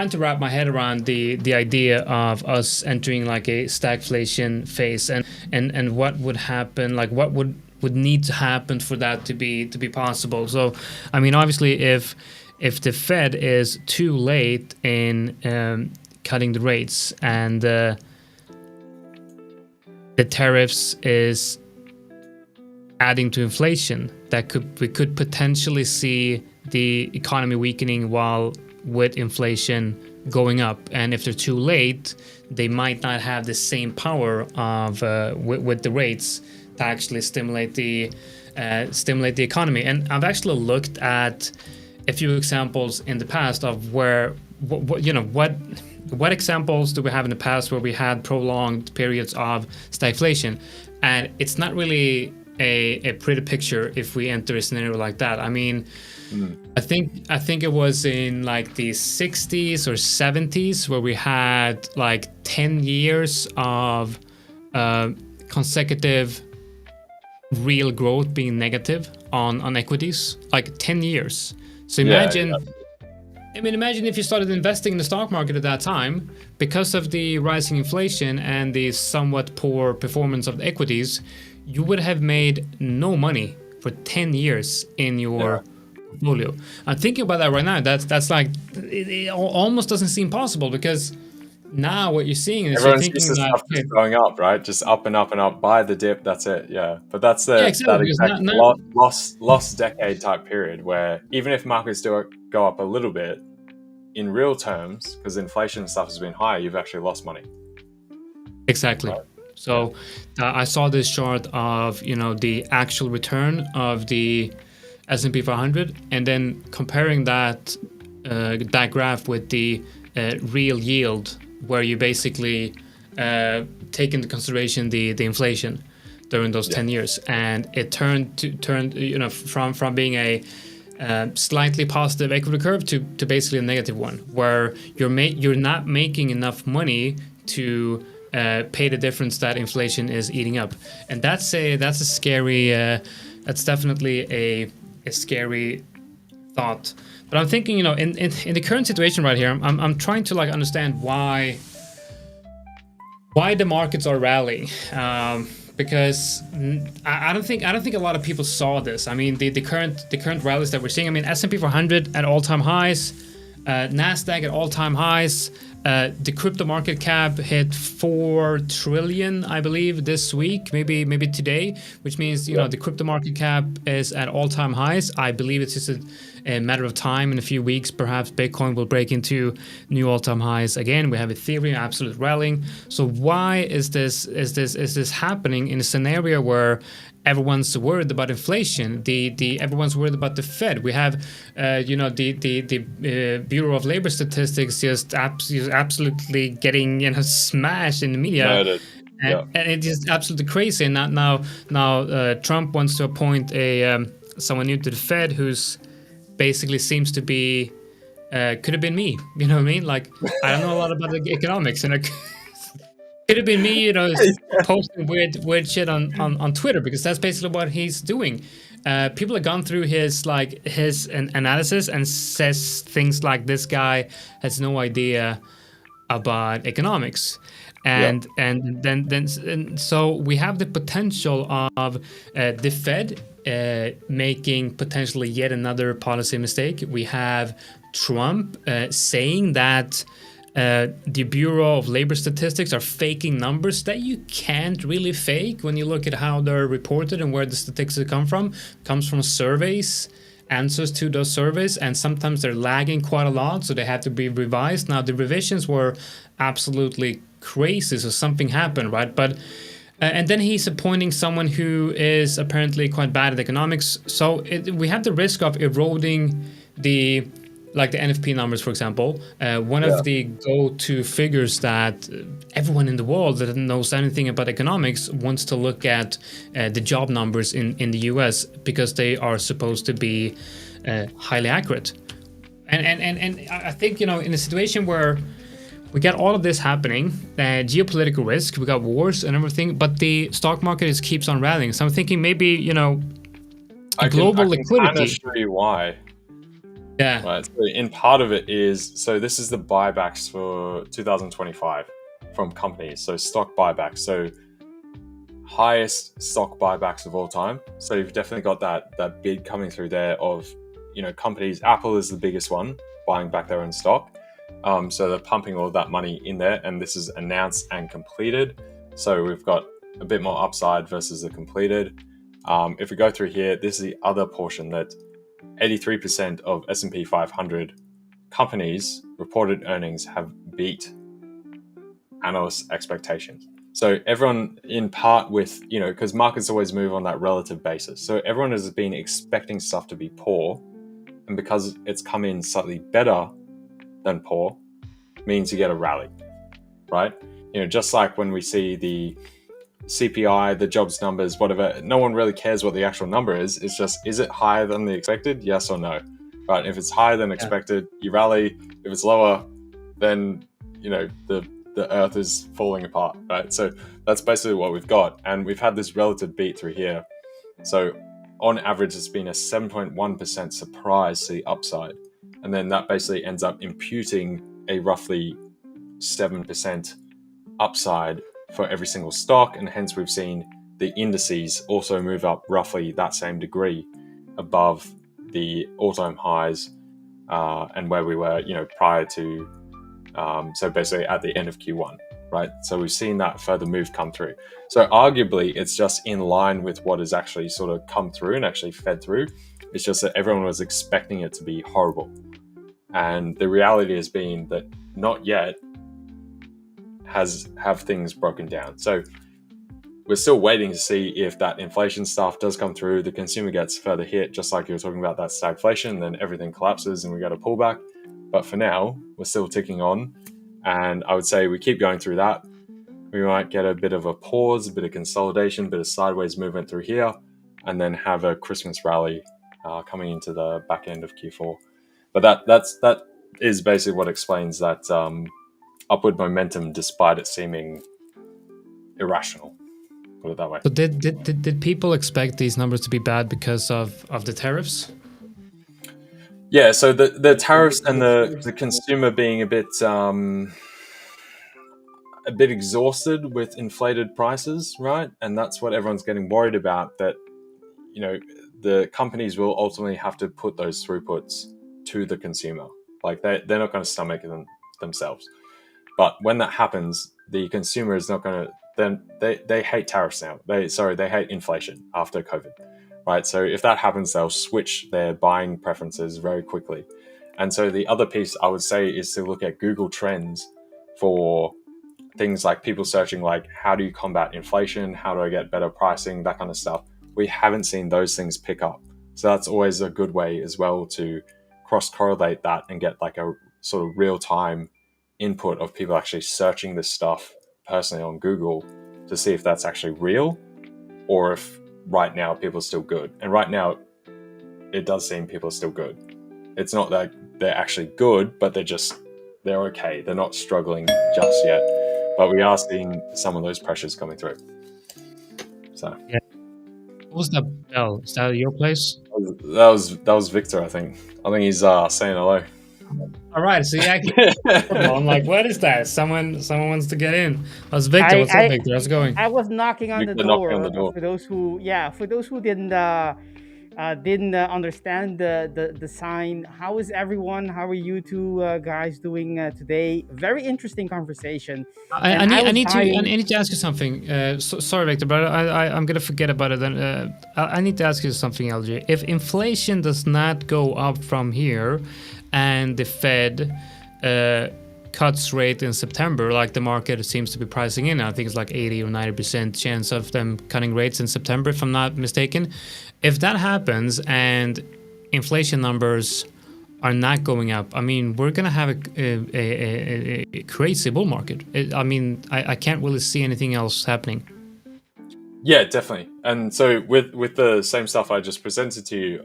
to wrap my head around the idea of us entering like a stagflation phase, and what would happen, like what would need to happen for that to be possible. So, I mean, obviously, if the Fed is too late in cutting the rates and the tariffs is adding to inflation, we could potentially see the economy weakening while with inflation going up. And if they're too late, they might not have the same power of with the rates to actually stimulate the economy. And I've actually looked at a few examples in the past of what examples do we have in the past where we had prolonged periods of stagflation, and it's not really a pretty picture if we enter a scenario like that. I mean, I think it was in like the 60s or 70s where we had like 10 years of consecutive real growth being negative on equities, like 10 years. So imagine, imagine if you started investing in the stock market at that time, because of the rising inflation and the somewhat poor performance of the equities, you would have made no money for 10 years in your portfolio. I'm thinking about that right now. That's like, it almost doesn't seem possible, because now what you're seeing is everyone's you're thinking used to that stuff just going up, right? Just up and up and up, buy the dip, that's it. Yeah, but that's that exact lost decade type period where even if markets do go up a little bit, in real terms, because inflation stuff has been high, you've actually lost money. Exactly. Right? So I saw this chart of the actual return of the S&P 500, and then comparing that graph with the real yield, where you basically take into consideration the inflation during those 10 years, and it turned from being a slightly positive equity curve to basically a negative one, where you're not making enough money to pay the difference that inflation is eating up, and that's a scary. That's definitely a scary thought. But I'm thinking, in the current situation right here, I'm trying to understand why the markets are rallying. Because I don't think a lot of people saw this. I mean, the current rallies that we're seeing. I mean, S&P 400 at all-time highs, Nasdaq at all-time highs. The crypto market cap hit 4 trillion, I believe, this week, maybe today, which means the crypto market cap is at all-time highs. I believe it's just a matter of time. In a few weeks, perhaps Bitcoin will break into new all-time highs again. We have Ethereum absolute rallying. So why is this happening in a scenario where everyone's worried about inflation? Everyone's worried about the Fed. We have, the Bureau of Labor Statistics just absolutely getting smashed in the media. Murdered. And it is absolutely crazy. And now Trump wants to appoint someone new to the Fed who's basically seems to be could have been me. You know what I mean? Like, I don't know a lot about the economics, and could have been me, posting weird shit on Twitter, because that's basically what he's doing. People have gone through his analysis and says things like, this guy has no idea about economics. And so we have the potential of the Fed making potentially yet another policy mistake. We have Trump saying that the Bureau of Labor Statistics are faking numbers that you can't really fake when you look at how they're reported and where the statistics come from. It comes from surveys, answers to those surveys, and sometimes they're lagging quite a lot, so they have to be revised. Now, the revisions were absolutely crazy, so something happened, right? But and then he's appointing someone who is apparently quite bad at economics. So we have the risk of eroding the NFP numbers, for example. One of the go-to figures that everyone in the world that knows anything about economics wants to look at the job numbers in the US, because they are supposed to be highly accurate. And I think, in a situation where we got all of this happening, geopolitical risk, we got wars and everything, but the stock market keeps on rallying. So I'm thinking maybe, global liquidity. I can show you why. Yeah. Right. So in part of it is, this is the buybacks for 2025 from companies. So stock buybacks. So highest stock buybacks of all time. So you've definitely got that bid coming through there of, companies. Apple is the biggest one, buying back their own stock. So they're pumping all of that money in there, and this is announced and completed. So we've got a bit more upside versus the completed. If we go through here, this is the other portion that 83% of S&P 500 companies' reported earnings have beat analysts' expectations. So everyone, in part with, because markets always move on that relative basis. So everyone has been expecting stuff to be poor, and because it's come in slightly better than poor, means you get a rally, right? Just like when we see the CPI, the jobs numbers, whatever, no one really cares what the actual number is. It's just, is it higher than the expected? Yes or no, right? If it's higher than expected, you rally. If it's lower, then, the earth is falling apart, right? So that's basically what we've got. And we've had this relative beat through here. So on average, it's been a 7.1% surprise to the upside. And then that basically ends up imputing a roughly 7% upside for every single stock. And hence we've seen the indices also move up roughly that same degree above the all-time highs and where we were, prior to, so basically at the end of Q1, right? So we've seen that further move come through. So arguably it's just in line with what has actually sort of come through and actually fed through. It's just that everyone was expecting it to be horrible. And the reality has been that not yet have things broken down. So we're still waiting to see if that inflation stuff does come through, the consumer gets further hit, just like you were talking about that stagflation, then everything collapses and we get a pullback. But for now, we're still ticking on. And I would say we keep going through that. We might get a bit of a pause, a bit of consolidation, a bit of sideways movement through here, and then have a Christmas rally coming into the back end of Q4. But that is basically what explains that upward momentum, despite it seeming irrational. Put it that way. So did people expect these numbers to be bad because of the tariffs? Yeah, so the tariffs and the consumer being a bit exhausted with inflated prices, right? And that's what everyone's getting worried about, that, you know, the companies will ultimately have to put those throughputs to the consumer. Like they're not going to stomach them themselves. But when that happens, the consumer is not going to, then they hate tariffs now. They hate inflation after COVID, right? So if that happens, they'll switch their buying preferences very quickly. And so the other piece I would say is to look at Google Trends for things like people searching like, how do you combat inflation? How do I get better pricing? That kind of stuff. We haven't seen those things pick up. So that's always a good way as well to cross-correlate that and get like a sort of real-time input of people actually searching this stuff personally on Google to see if that's actually real, or if right now people are still good. And right now, it does seem people are still good. It's not that they're actually good, but they're okay. They're not struggling just yet. But we are seeing some of those pressures coming through. So yeah. What was that bell? Is that your place? That was Victor, I think. I think he's saying hello. All right, so yeah, I'm like, what is that? Someone wants to get in. How's Victor? What's up, Victor? How's it going? I was knocking on the Victor door. knocking on the door. For those who didn't understand the sign. How is everyone? How are you two guys doing today? Very interesting conversation. I need to ask you something. Sorry, Victor, but I'm gonna forget about it. Then I need to ask you something, LG. If inflation does not go up from here, and the Fed cuts rate in September, like the market seems to be pricing in, I think it's like 80 or 90% chance of them cutting rates in September, if I'm not mistaken. If that happens and inflation numbers are not going up, I mean, we're going to have a crazy bull market. I can't really see anything else happening. Yeah, definitely. And so with the same stuff I just presented to you,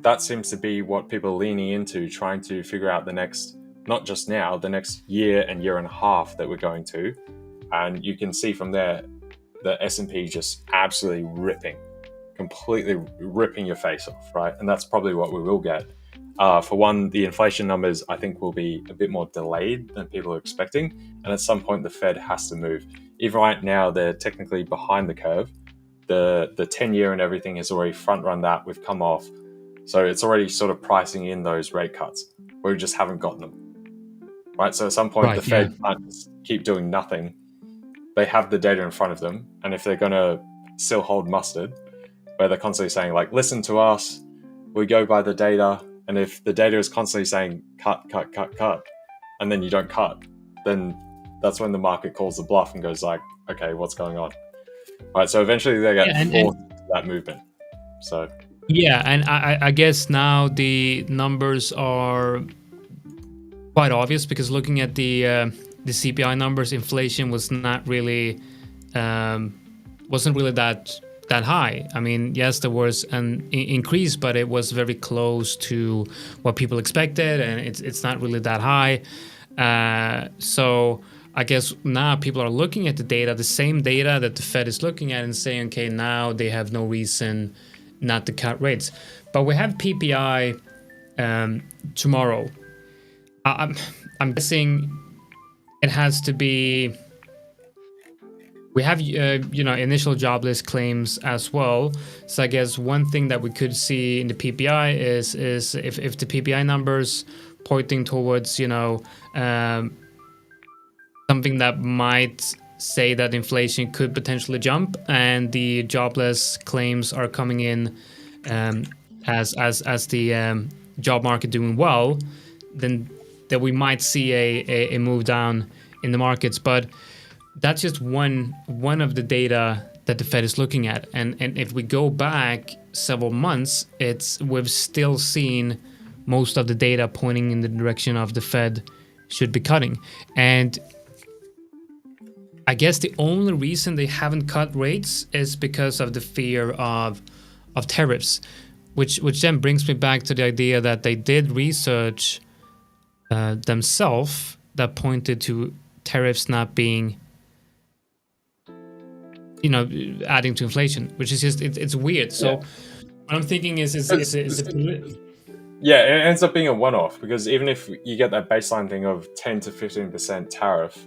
that seems to be what people are leaning into, trying to figure out the next, not just now, the next year and year and a half that we're going to. And you can see from there, the S&P just absolutely completely ripping your face off, right? And that's probably what we will get. For one, the inflation numbers, I think, will be a bit more delayed than people are expecting. And at some point, the Fed has to move. Even right now, they're technically behind the curve. The 10-year and everything has already front-run that. We've come off. So it's already sort of pricing in those rate cuts. We just haven't gotten them, right? So at some point, the Fed can't just keep doing nothing. They have the data in front of them. And if they're going to still hold mustard, where they're constantly saying, like, listen to us, we go by the data. And if the data is constantly saying cut, and then you don't cut, then that's when the market calls the bluff and goes like, okay, what's going on? All right, so eventually they get forced into that movement. So yeah, and I guess now the numbers are quite obvious, because looking at the CPI numbers, inflation was not really wasn't really that high. I mean, yes, there was an increase, but it was very close to what people expected, and it's not really that high. So I guess now people are looking at the data, the same data that the Fed is looking at, and saying, okay, now they have no reason not to cut rates. But we have PPI tomorrow. I'm guessing it has to be. We have initial jobless claims as well. So I guess one thing that we could see in the PPI is if the PPI numbers pointing towards something that might say that inflation could potentially jump, and the jobless claims are coming in as the job market doing well, then that we might see a move down in the markets. But that's just one of the data that the Fed is looking at, and if we go back several months, we've still seen most of the data pointing in the direction of the Fed should be cutting. And I guess the only reason they haven't cut rates is because of the fear of tariffs, which then brings me back to the idea that they did research themselves that pointed to tariffs not being, adding to inflation, which is just it's weird. So what I'm thinking is yeah, it ends up being a one-off, because even if you get that baseline thing of 10 to 15% tariff,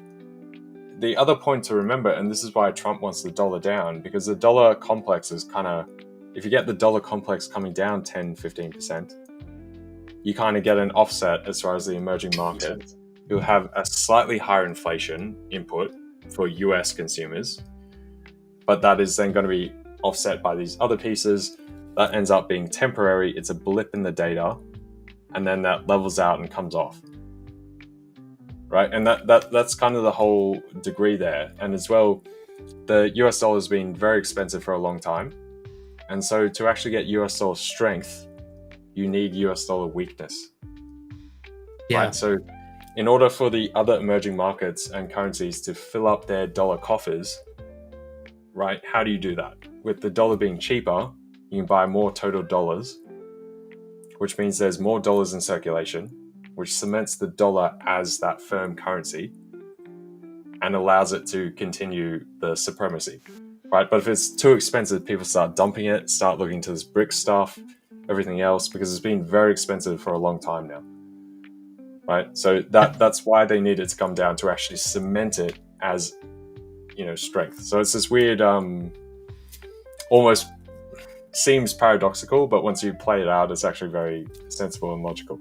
the other point to remember, and this is why Trump wants the dollar down, because the dollar complex is kind of, if you get the dollar complex coming down 10, 15%, you kind of get an offset as far as the emerging market. You'll have a slightly higher inflation input for US consumers, but that is then going to be offset by these other pieces. That ends up being temporary. It's a blip in the data, and then that levels out and comes off. Right? And that's kind of the whole degree there. And as well, the US dollar has been very expensive for a long time. And so to actually get US dollar strength, you need US dollar weakness. Yeah. Right? So in order for the other emerging markets and currencies to fill up their dollar coffers, right, how do you do that? With the dollar being cheaper, you can buy more total dollars, which means there's more dollars in circulation, which cements the dollar as that firm currency and allows it to continue the supremacy, right? But if it's too expensive, people start dumping it, start looking to this BRICS stuff, everything else, because it's been very expensive for a long time now, right? So that's why they need it to come down, to actually cement it as, strength. So it's this weird, almost seems paradoxical, but once you play it out, it's actually very sensible and logical.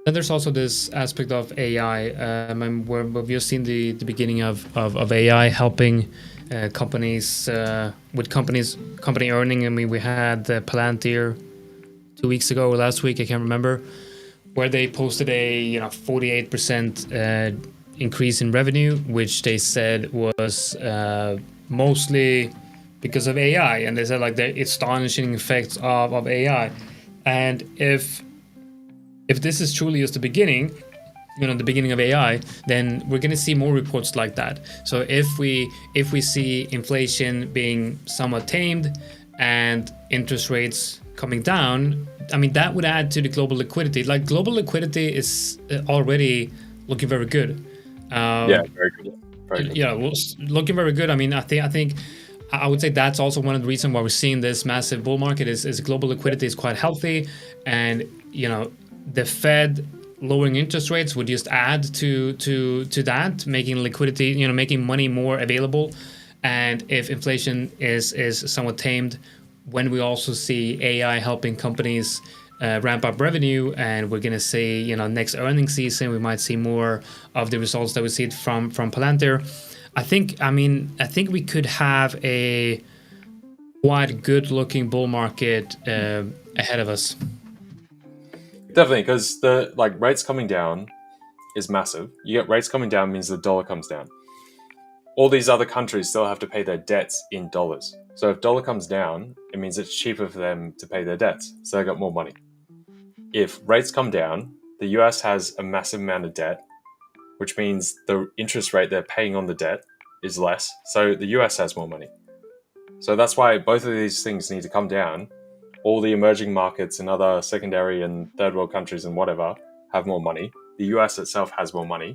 Then there's also this aspect of AI, where we've seen the beginning of AI helping companies with company earning. I mean, we had Palantir 2 weeks ago or last week, I can't remember, where they posted a 48% increase in revenue, which they said was mostly because of AI, and they said like the astonishing effects of AI. And if this is truly just the beginning, the beginning of AI, then we're going to see more reports like that. So if we see inflation being somewhat tamed and interest rates coming down, I mean, that would add to the global liquidity. Like, global liquidity is already looking very good. Very good. Very good. Yeah, well, looking very good. I mean, I would say that's also one of the reasons why we're seeing this massive bull market is global liquidity is quite healthy, and the Fed lowering interest rates would just add to that, making liquidity, making money more available. And if inflation is somewhat tamed, when we also see AI helping companies ramp up revenue, and we're gonna see, next earnings season, we might see more of the results that we see from Palantir. I think we could have a quite good looking bull market ahead of us. Definitely, because the rates coming down is massive. You get rates coming down means the dollar comes down. All these other countries still have to pay their debts in dollars. So if dollar comes down, it means it's cheaper for them to pay their debts. So they got more money. If rates come down, the US has a massive amount of debt, which means the interest rate they're paying on the debt is less. So the US has more money. So that's why both of these things need to come down. All the emerging markets and other secondary and third world countries and whatever have more money. The US itself has more money.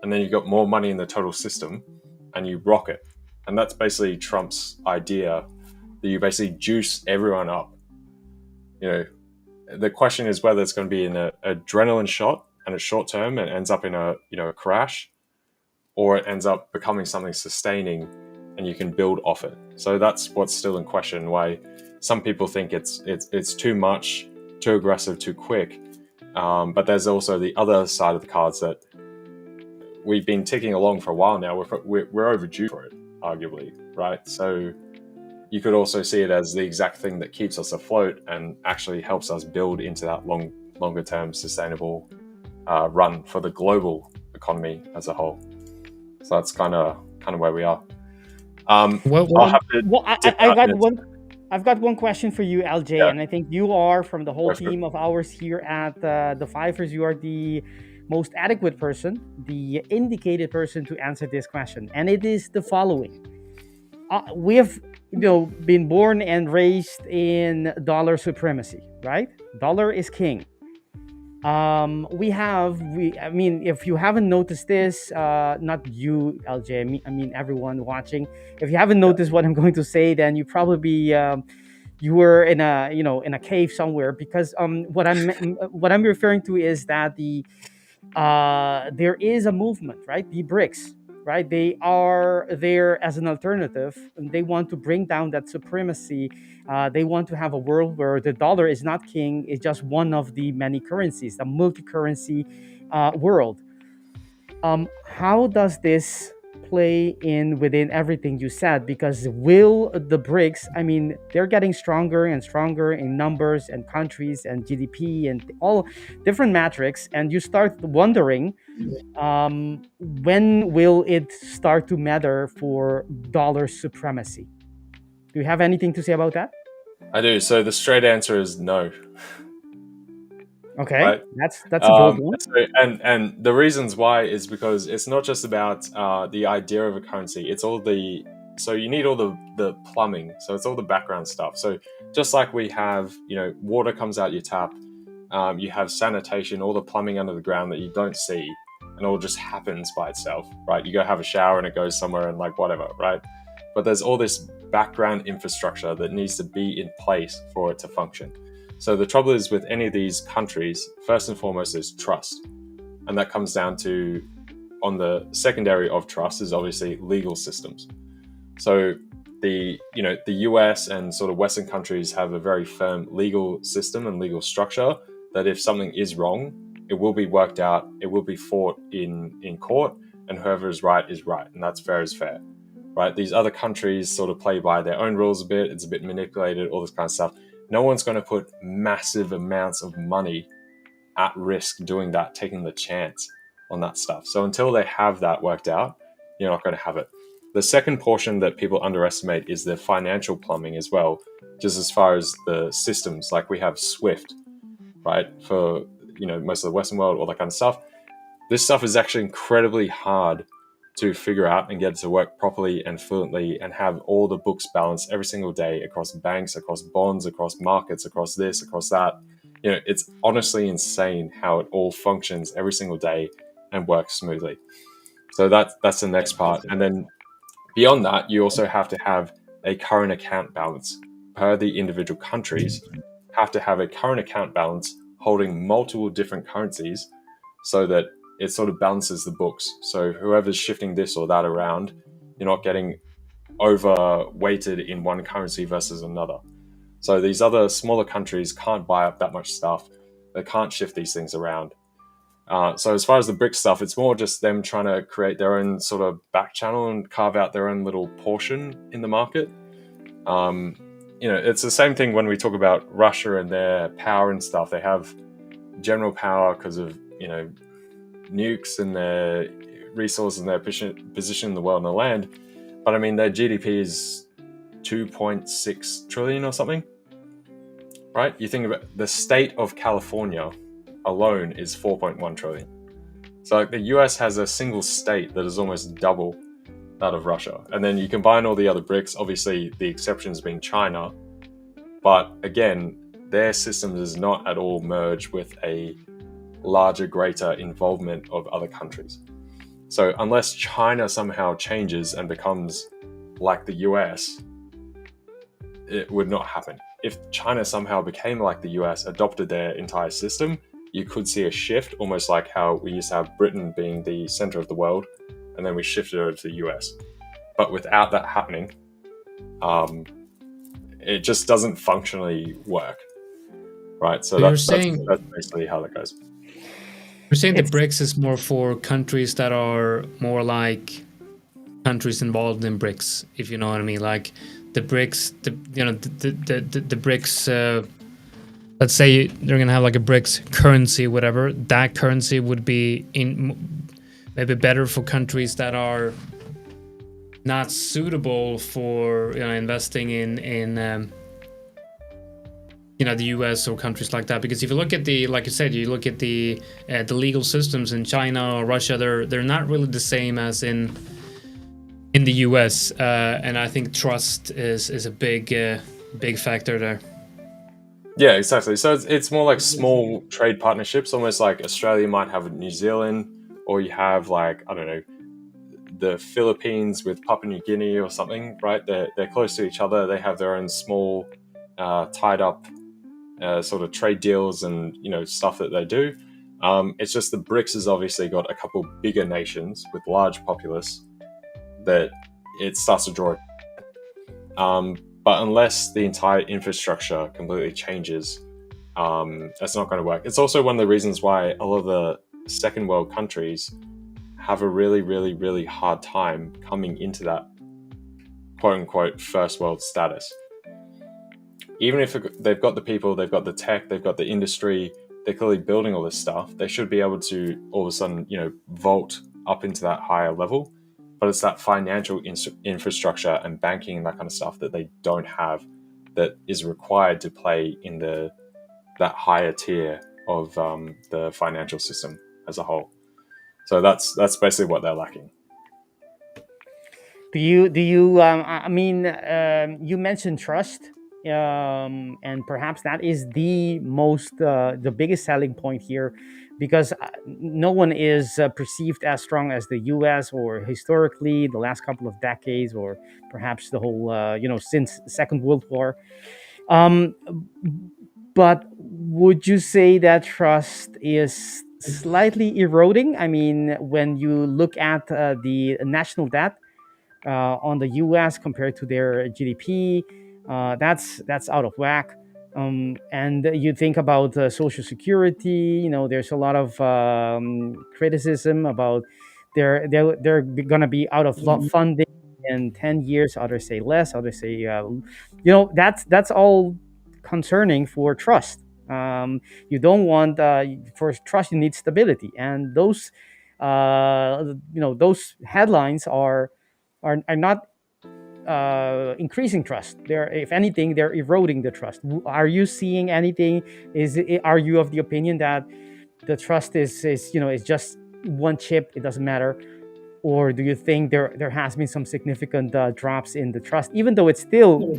And then you've got more money in the total system, and you rock it. And that's basically Trump's idea, that you basically juice everyone up. The question is whether it's going to be an adrenaline shot and it's short term and ends up in a crash, or it ends up becoming something sustaining and you can build off it. So that's what's still in question, why some people think it's too much, too aggressive, too quick. But there's also the other side of the cards that we've been ticking along for a while now. We're overdue for it, arguably, right? So you could also see it as the exact thing that keeps us afloat and actually helps us build into that longer term sustainable run for the global economy as a whole. So that's kind of where we are. I've got one question for you, LJ, Yeah. and I think you are, from the whole Go for it. team of ours here at the 5ers, you are the most adequate person, the indicated person to answer this question, and it is the following. We have been born and raised in dollar supremacy, right? Dollar is king. I mean, if you haven't noticed this, not you, LJ, I mean everyone watching, if you haven't noticed what I'm going to say, then you probably you were in a in a cave somewhere, because what I'm referring to is that there is a movement, right? The BRICS, right? They are there as an alternative, and they want to bring down that supremacy. They want to have a world where the dollar is not king; it's just one of the many currencies, a multi-currency world. How does this play in within everything you said? Because will the BRICS, I mean, they're getting stronger and stronger in numbers and countries and GDP and all different metrics, and you start wondering, when will it start to matter for dollar supremacy? Do you have anything to say about that? I do. So the straight answer is no. Okay, Right? that's a bold one. And the reasons why is because it's not just about the idea of a currency. It's all the so you need all the plumbing. So it's all the background stuff. So just like we have, water comes out your tap, you have sanitation, all the plumbing under the ground that you don't see, and all just happens by itself, right? You go have a shower and it goes somewhere and like whatever, right? But there's all this background infrastructure that needs to be in place for it to function. So the trouble is with any of these countries, first and foremost is trust. And that comes down to, on the secondary of trust is obviously legal systems. So the US and sort of Western countries have a very firm legal system and legal structure that if something is wrong, it will be worked out, it will be fought in court, and whoever is right, and that's fair is fair, right? These other countries sort of play by their own rules a bit, it's a bit manipulated, all this kind of stuff. No one's going to put massive amounts of money at risk doing that, taking the chance on that stuff. So until they have that worked out, you're not going to have it. The second portion that people underestimate is the financial plumbing as well, just as far as the systems. Like we have SWIFT, right? For most of the Western world, all that kind of stuff. This stuff is actually incredibly hard to figure out and get it to work properly and fluently and have all the books balanced every single day across banks, across bonds, across markets, across this, across that. It's honestly insane how it all functions every single day and works smoothly. So that's the next part. And then beyond that, you also have to have a current account balance. Per the individual countries, have to have a current account balance holding multiple different currencies so that it sort of balances the books. So whoever's shifting this or that around, you're not getting overweighted in one currency versus another. So these other smaller countries can't buy up that much stuff. They can't shift these things around. So as far as the BRICS stuff, it's more just them trying to create their own sort of back channel and carve out their own little portion in the market. It's the same thing when we talk about Russia and their power and stuff. They have general power because of, nukes and their resources and their position in the world and the land. But I mean, their GDP is 2.6 trillion or something, right? You think about the state of California alone is 4.1 trillion. So like the US has a single state that is almost double that of Russia. And then you combine all the other BRICS, obviously the exceptions being China. But again, their systems is not at all merged with a larger, greater involvement of other countries. So unless China somehow changes and becomes like the US, it would not happen. If China somehow became like the US, adopted their entire system, you could see a shift, almost like how we used to have Britain being the center of the world, and then we shifted over to the US. But without that happening, it just doesn't functionally work, right? So that's basically how that goes. You're saying the BRICS is more for countries that are more like countries involved in BRICS, if you know what I mean. Like the BRICS, the BRICS. Let's say they're gonna have like a BRICS currency, whatever. That currency would be maybe better for countries that are not suitable for investing in the US or countries like that. Because if you look at like you said, you look at the legal systems in China or Russia, they're not really the same as in in the US, and I think trust is a big factor there. Yeah, exactly. So it's more like small trade partnerships, almost like Australia might have New Zealand, or you have like, I don't know, the Philippines with Papua New Guinea or something, right? They're close to each other. They have their own small, tied up sort of trade deals and stuff that they do. It's just the BRICS has obviously got a couple bigger nations with large populace that it starts to draw. But unless the entire infrastructure completely changes, that's not going to work. It's also one of the reasons why a lot of the second world countries have a really, really, really hard time coming into that quote unquote first world status. Even if they've got the people, they've got the tech, they've got the industry, they're clearly building all this stuff, they should be able to all of a sudden, vault up into that higher level. But it's that financial infrastructure and banking and that kind of stuff that they don't have that is required to play in that higher tier of the financial system as a whole. So that's basically what they're lacking. Do you? I mean, you mentioned trust, and perhaps that is the biggest selling point here, because no one is perceived as strong as the U.S. or historically the last couple of decades, or perhaps the whole since Second World War. Um, but would you say that trust is slightly eroding? I mean, when you look at the national debt on the U.S. compared to their GDP, that's out of whack. And you think about Social Security. There's a lot of criticism about they're gonna be out of funding in 10 years. Others say less. Others say, that's all concerning for trust. You don't want for trust. You need stability, and those headlines are not increasing trust. If anything, they're eroding the trust. Are you seeing anything? Are you of the opinion that the trust is just one chip? It doesn't matter, or do you think there has been some significant drops in the trust, even though it's still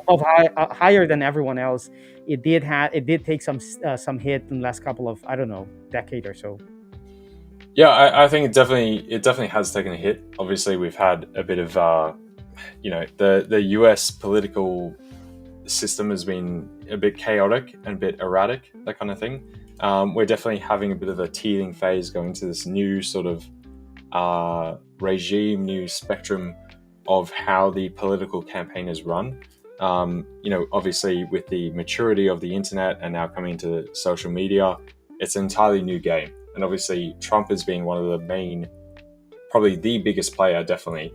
higher than everyone else? It did take some hit in the last couple of, I don't know, decade or so. Yeah, I think it definitely has taken a hit. Obviously, we've had a bit of the US political system has been a bit chaotic and a bit erratic, that kind of thing. We're definitely having a bit of a teething phase going to this new sort of regime, new spectrum of how the political campaign is run. Obviously with the maturity of the internet and now coming to social media, it's an entirely new game. And obviously Trump has been one of the main, probably the biggest player, definitely,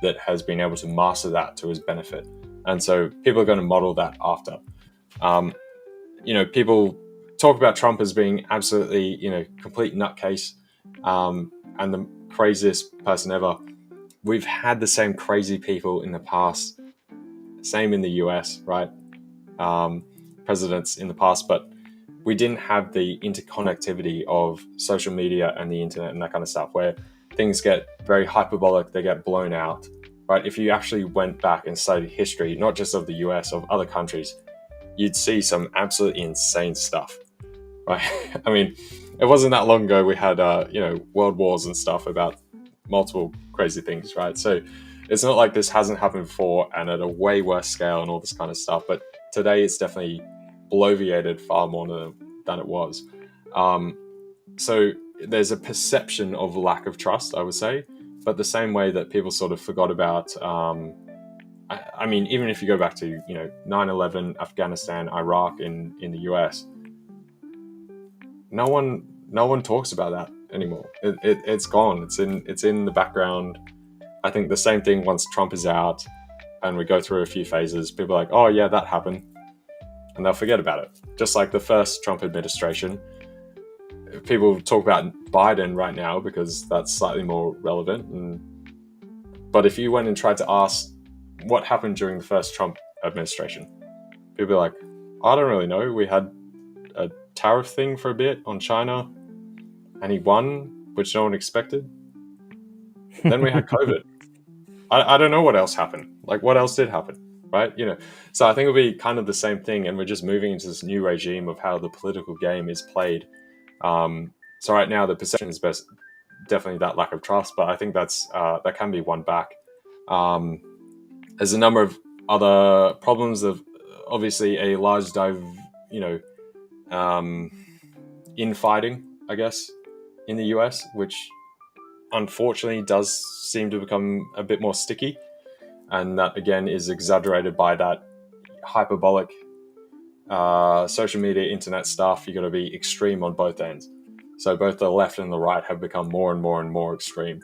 that has been able to master that to his benefit. And so people are going to model that after. People talk about Trump as being absolutely, complete nutcase, and the craziest person ever. We've had the same crazy people in the past, same in the US, right? Presidents in the past, but we didn't have the interconnectivity of social media and the internet and that kind of stuff, where things get very hyperbolic, they get blown out, right? If you actually went back and studied history, not just of the US, of other countries, you'd see some absolutely insane stuff, right? I mean, it wasn't that long ago we had, world wars and stuff about multiple crazy things, right? So it's not like this hasn't happened before and at a way worse scale and all this kind of stuff, but today it's definitely bloviated far more than it was. So there's a perception of lack of trust, I would say, but the same way that people sort of forgot about, I mean, even if you go back to 9/11, Afghanistan, Iraq in the US, no one talks about that anymore. It's gone. It's in the background. I think the same thing once Trump is out and we go through a few phases, people are like, oh yeah, that happened, and they'll forget about it. Just like the first Trump administration, people talk about Biden right now because that's slightly more relevant. But if you went and tried to ask what happened during the first Trump administration, people are like, I don't really know. We had a tariff thing for a bit on China and he won, which no one expected. Then we had COVID. I don't know what else happened. Like, what else did happen, right? So I think it'll be kind of the same thing, and we're just moving into this new regime of how the political game is played. So right now the perception is best, definitely that lack of trust, but I think that can be won back. There's a number of other problems of obviously a large infighting, I guess, in the US, which unfortunately does seem to become a bit more sticky, and that again is exaggerated by that hyperbolic social media, internet stuff. You got to be extreme on both ends. So both the left and the right have become more and more and more extreme,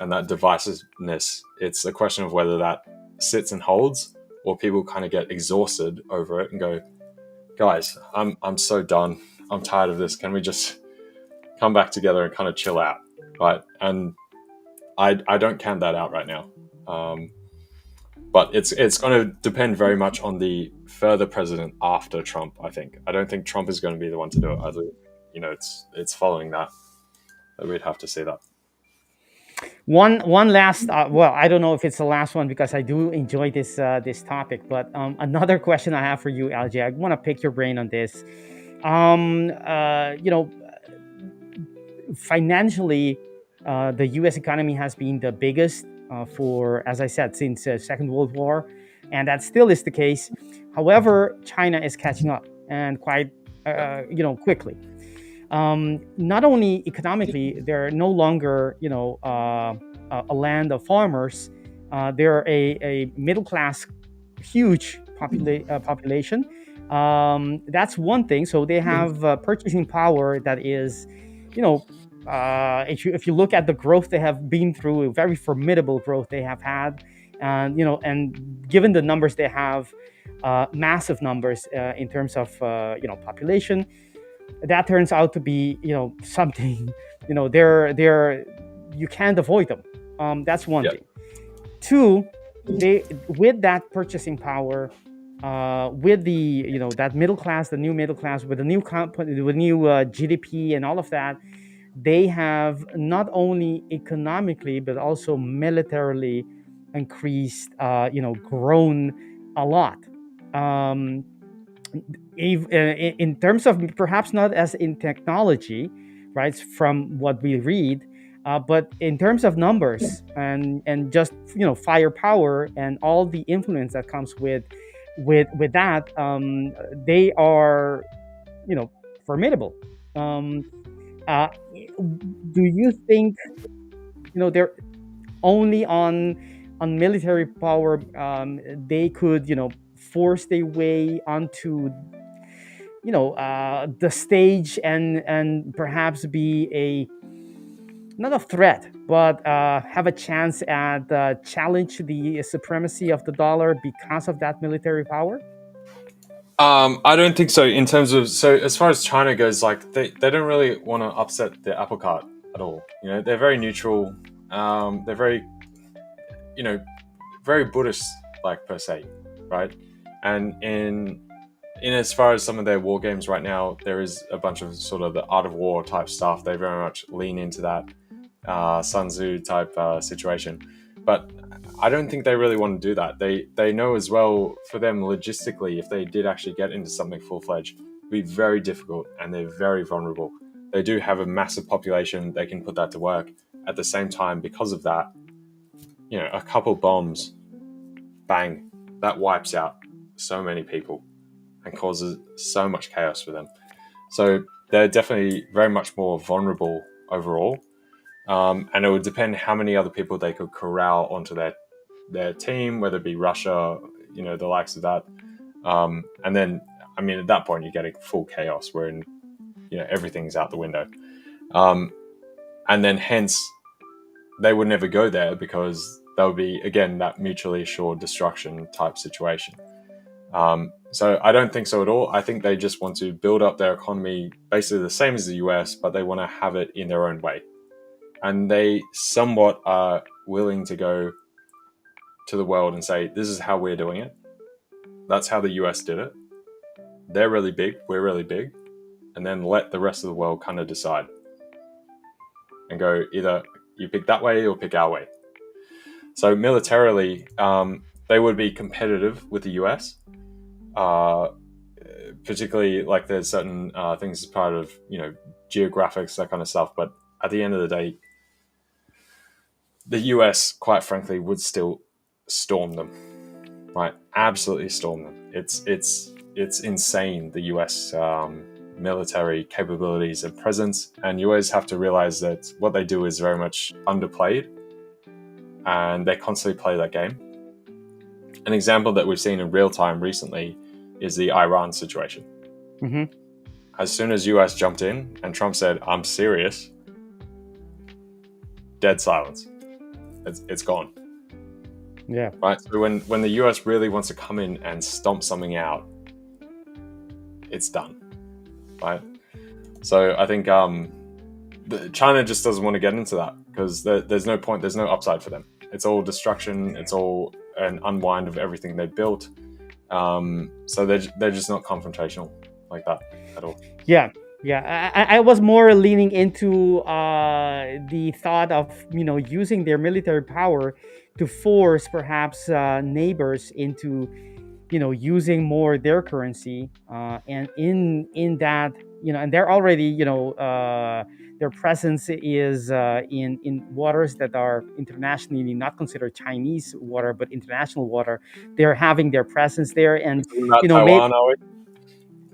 and that divisiveness. It's a question of whether that sits and holds, or people kind of get exhausted over it and go, "Guys, I'm so done. I'm tired of this. Can we just come back together and kind of chill out?" Right? And I don't count that out right now. But it's going to depend very much on the further president after Trump. I think. I don't think Trump is going to be the one to do it. Either, it's following that we'd have to see that. One last, well, I don't know if it's the last one because I do enjoy this topic, but another question I have for you, LJ, I want to pick your brain on this. Financially, the U.S. economy has been the biggest for, as I said, since Second World War, and that still is the case. However, China is catching up, and quite quickly. Not only economically, they're no longer a land of farmers. They're a middle class, huge population. That's one thing. So they have purchasing power that is, if you look at the growth they have been through, a very formidable growth they have had, and and given the numbers they have, massive numbers in terms of population. That turns out to be something they're you can't avoid them. That's one thing. Two, they with that purchasing power, with the that middle class, the new middle class, with the new company, with new GDP and all of that, they have not only economically but also militarily increased, grown a lot. In terms of perhaps not as in technology, right? From what we read, but in terms of numbers and just firepower and all the influence that comes with that, they are formidable. Do you think they're only on military power? They could force their way onto the stage and perhaps be a not a threat but have a chance at challenge the supremacy of the dollar because of that military power? I don't think so. In terms of, so as far as China goes, like they don't really want to upset the apple cart at all. They're very neutral. They're very, very Buddhist, like per se, right? And in as far as some of their war games right now, there is a bunch of sort of the art of war type stuff. They very much lean into that Sun Tzu type situation, but I don't think they really want to do that. They know as well, for them logistically, if they did actually get into something full-fledged, it'd be very difficult, and they're very vulnerable. They do have a massive population. They can put that to work. At the same time, because of that, a couple bombs, bang, that wipes out so many people and causes so much chaos for them. So they're definitely very much more vulnerable overall. And it would depend how many other people they could corral onto their team, whether it be Russia, the likes of that. And then, at that point, you're getting full chaos wherein, everything's out the window. And then hence, they would never go there because that would be, again, that mutually assured destruction type situation. So I don't think so at all. I think they just want to build up their economy basically the same as the US, but they want to have it in their own way. And they somewhat are willing to go to the world and say, this is how we're doing it. That's how the US did it. They're really big, we're really big. And then let the rest of the world kind of decide. And go, either you pick that way or pick our way. So militarily, they would be competitive with the US. Particularly, like there's certain things as part of geographics, that kind of stuff. But at the end of the day, the US, quite frankly, would still storm them, right? Absolutely storm them. It's insane, the US military capabilities and presence, and you always have to realize that what they do is very much underplayed, and they constantly play that game. An example that we've seen in real time recently is the Iran situation. Mm-hmm. As soon as US jumped in and Trump said, "I'm serious," dead silence. It's gone. Yeah. Right. So when the US really wants to come in and stomp something out, it's done. Right. So I think China just doesn't want to get into that because there's no point. There's no upside for them. It's all destruction. It's all an unwind of everything they built. So they're just not confrontational like that at all. Yeah. I was more leaning into the thought of using their military power to force perhaps neighbors into using more their currency, and in that and they're already their presence is in waters that are internationally not considered Chinese water but international water. They're having their presence there, and Not Taiwan, are we?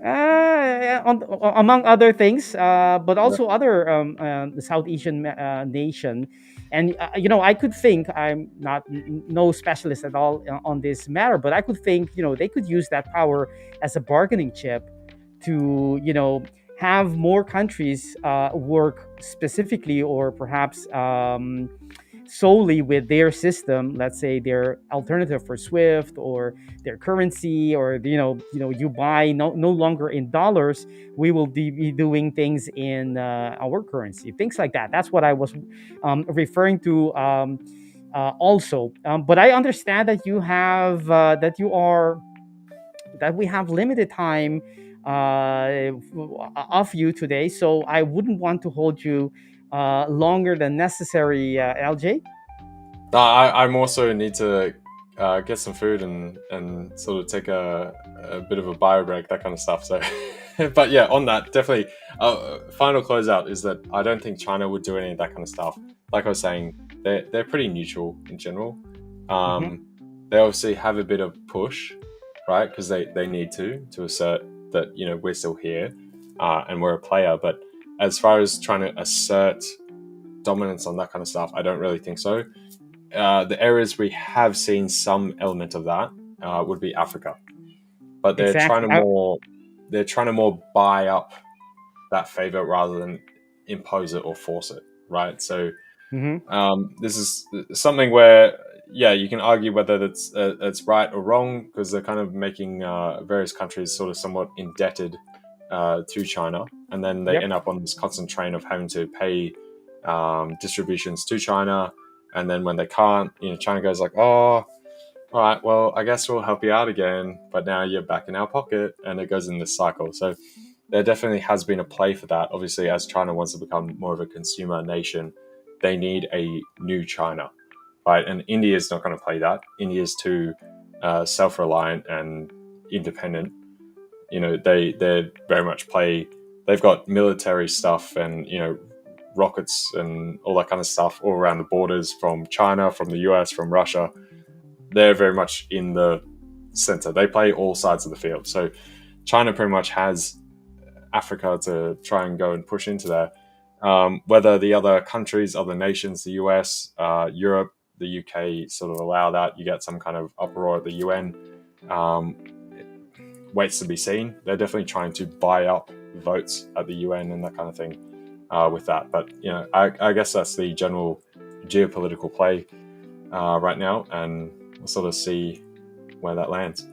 among other things, but also other South Asian nation. And I could think, I'm not no specialist at all on this matter, but I could think they could use that power as a bargaining chip to have more countries work specifically or perhaps solely with their system, let's say their alternative for Swift or their currency, or you buy no longer in dollars, we will be doing things in our currency, things like that. That's what I was referring to also. But I understand that you have that we have limited time of you today, so I wouldn't want to hold you longer than necessary, LJ. I'm also need to get some food and sort of take a bit of a bio break, that kind of stuff. So, but yeah, on that, definitely. Final closeout is that I don't think China would do any of that kind of stuff. Like I was saying, they're pretty neutral in general. They obviously have a bit of push, right? Because they need to assert that we're still here and we're a player. But as far as trying to assert dominance on that kind of stuff, I don't really think so. The areas we have seen some element of that would be Africa, but they're Exactly. trying to more buy up that favor rather than impose it or force it, right? So this is something where you can argue whether it's right or wrong, because they're kind of making various countries sort of somewhat indebted to China, and then they end up on this constant train of having to pay distributions to China. And then when they can't, China goes like, "Oh, all right, well, I guess we'll help you out again, but now you're back in our pocket," and it goes in this cycle. So there definitely has been a play for that. Obviously, as China wants to become more of a consumer nation, they need a new China, right? And India is not going to play that. India is too self-reliant and independent. They very much play. They've got military stuff and rockets and all that kind of stuff all around the borders from China, from the US, from Russia. They're very much in the center. They play all sides of the field. So China pretty much has Africa to try and go and push into there. Whether the other countries, other nations, the US, Europe, the UK sort of allow that, you get some kind of uproar at the UN. Waits to be seen. They're definitely trying to buy up votes at the UN and that kind of thing. With that, but I guess that's the general geopolitical play right now, and we'll sort of see where that lands.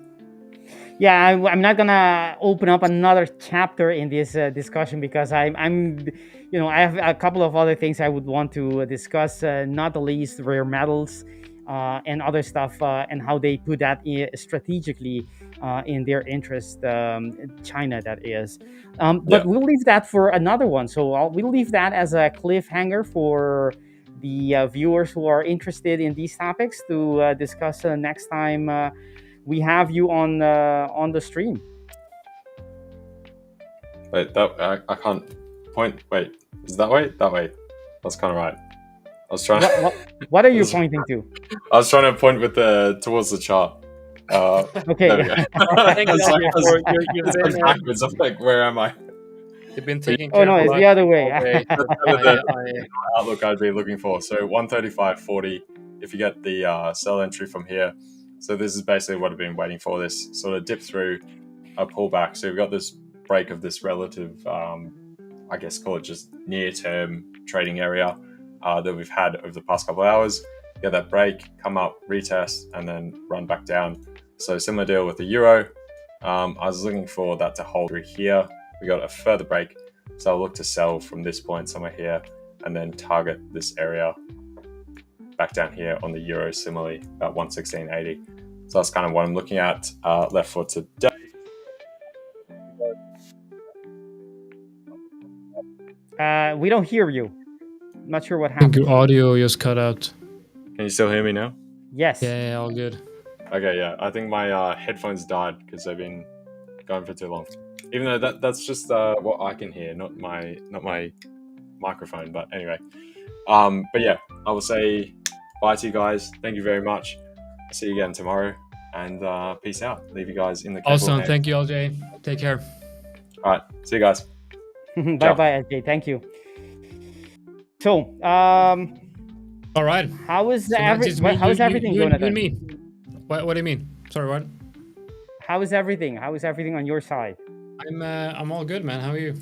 Yeah, I'm not gonna open up another chapter in this discussion because I'm I have a couple of other things I would want to discuss, not the least rare metals and other stuff, and how they put that strategically in their interest, China that is. But we'll leave that for another one. So we'll leave that as a cliffhanger for the viewers who are interested in these topics to discuss next time we have you on the stream. Wait, I can't point. Wait, is that way? That way. That's kind of right. I was trying. What are you pointing to? I was trying to point with towards the chart. Okay. There we go. Thank you, It's like- LJ, you've it's been, backwards. I'm like, where am I? You've been taking Oh care no, of it's life the other way. all day. The outlook I'd be looking for. So 135.40. If you get the sell entry from here, so this is basically what I've been waiting for. This sort of dip through a pullback. So we've got this break of this relative, I guess, call it just near-term trading area that we've had over the past couple of hours. Get that break, come up, retest, and then run back down. So similar deal with the euro. I was looking for that to hold through here. We got a further break, so I'll look to sell from this point somewhere here, and then target this area back down here on the euro. Similarly, about 116.80. So that's kind of what I'm looking at left for today. We don't hear you. Not sure what I think happened. your audio just cut out. Can you still hear me now? Yes. Yeah, all good. Okay, yeah. I think my headphones died because they've been going for too long. Even though that's just what I can hear, not my microphone. But anyway, but yeah, I will say bye to you guys. Thank you very much. I'll see you again tomorrow, and peace out. Leave you guys in the capable Awesome. hands. Thank you, LJ. Take care. All right, see you guys. Bye bye, SJ. Thank you. So, All right. how is So that's just me, how's you- everything, you and Jonatan? me. What do you mean? Sorry, what? How is everything? How is everything on your side? I'm all good, man. How are you?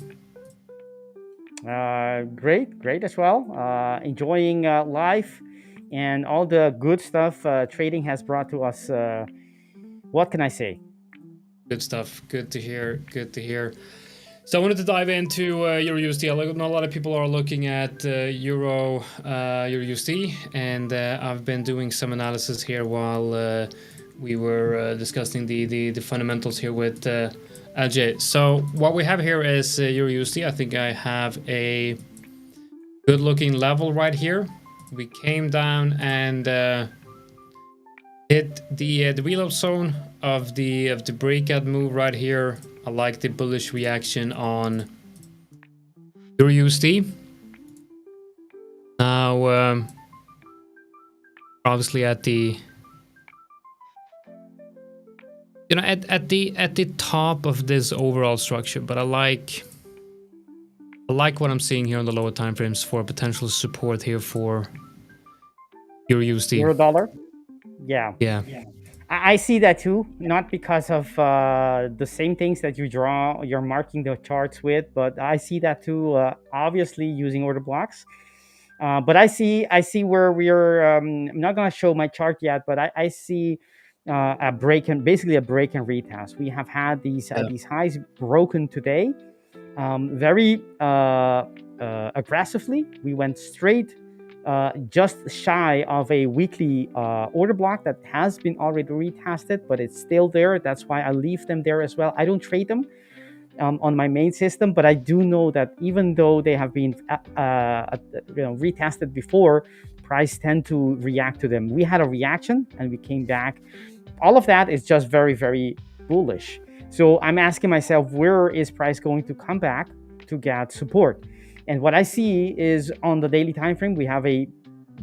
Great as well. Enjoying life and all the good stuff trading has brought to us. What can I say? Good stuff. Good to hear. Good to hear. So I wanted to dive into Euro USD. I know a lot of people are looking at Euro USD, and I've been doing some analysis here while we were discussing the fundamentals here with LJ. So what we have here is Euro USD. I think I have a good looking level right here. We came down and hit the reload zone of the breakout move right here. I like the bullish reaction on Euro USD. Now, obviously at the at the top of this overall structure, but I like what I'm seeing here on the lower time frames for potential support here for Euro USD. Euro dollar? Yeah. Yeah. I see that too, not because of the same things that you're marking the charts with, but I see that too, obviously using order blocks. But I see where we're, I'm not going to show my chart yet, but I see a break and basically a break and retest. We have had these highs broken today, very aggressively. We went straight just shy of a weekly order block that has been already retested, but it's still there. That's why I leave them there as well. I don't trade them on my main system, but I do know that even though they have been retested before, price tend to react to them. We had a reaction and we came back. All of that is just very, very bullish. So I'm asking myself, where is price going to come back to get support? And what I see is on the daily time frame, we have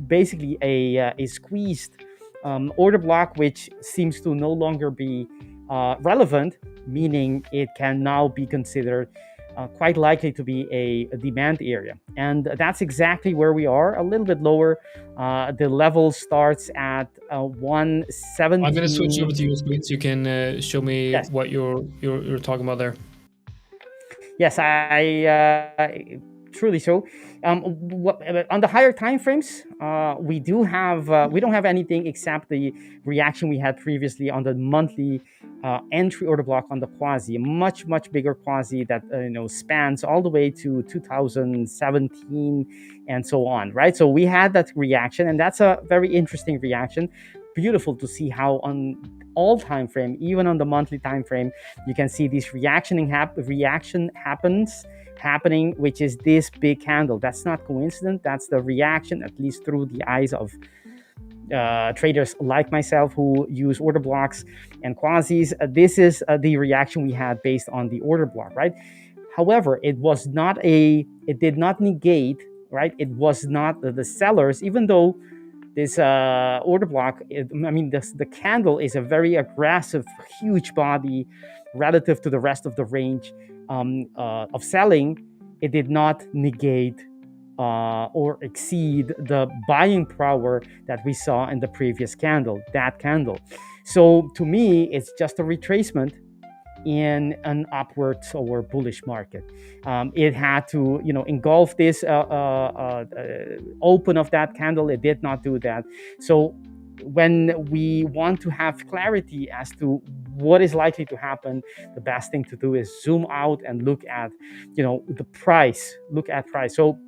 basically a squeezed order block, which seems to no longer be relevant, meaning it can now be considered quite likely to be a demand area. And that's exactly where we are, a little bit lower. The level starts at 117. I'm going to switch over to you, so you can show me Yes. what you're talking about there. Yes, I truly so. On the higher time frames, we don't have anything except the reaction we had previously on the monthly entry order block on the quasi, a much bigger quasi that spans all the way to 2017 and so on, right? So we had that reaction, and that's a very interesting reaction. beautiful to see how on all time frame, even on the monthly time frame, you can see this reaction happening, which is this big candle. That's not coincident. That's the reaction, at least through the eyes of traders like myself who use order blocks and quasis. This is the reaction we had based on the order block, right? However, it did not negate, right? It was not the sellers, even though this order block, the candle is a very aggressive, huge body relative to the rest of the range of selling. It did not negate or exceed the buying power that we saw in the previous candle, that candle. So to me, it's just a retracement in an upwards or bullish market. It had to, engulf this open of that candle. It did not do that. So when we want to have clarity as to what is likely to happen, the best thing to do is zoom out and look at, the price. Look at price. So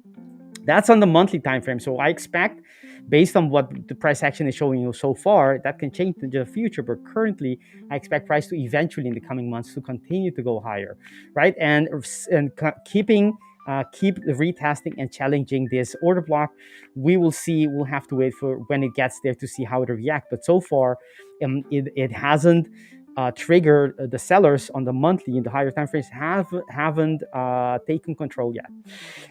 that's on the monthly time frame. So I expect, based on what the price action is showing you so far, that can change in the future. But currently, I expect price to eventually, in the coming months, to continue to go higher, right? And keep retesting and challenging this order block. We will see. We'll have to wait for when it gets there to see how it reacts. But so far, it hasn't triggered. The sellers on the monthly in the higher time frames haven't taken control yet.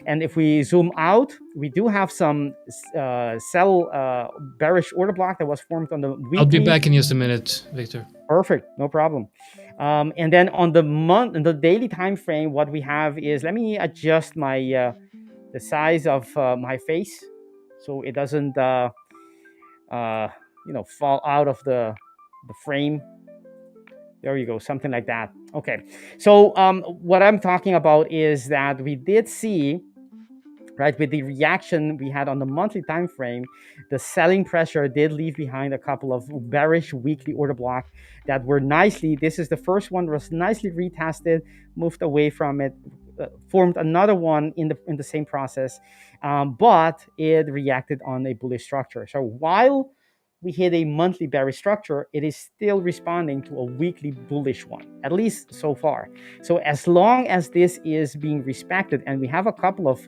And if we zoom out, we do have some sell bearish order block that was formed on the weekly. I'll be back in just a minute, Victor. Perfect, no problem. And then on the daily time frame, what we have is, let me adjust my the size of my face so it doesn't fall out of the frame. There you go, something like that. Okay, so what I'm talking about is that we did see, right, with the reaction we had on the monthly time frame, the selling pressure did leave behind a couple of bearish weekly order block that were nicely, this is the first one, was nicely retested, moved away from it, formed another one in the same process, but it reacted on a bullish structure. So while we hit a monthly bearish structure, it is still responding to a weekly bullish one, at least so far. So as long as this is being respected, and we have a couple of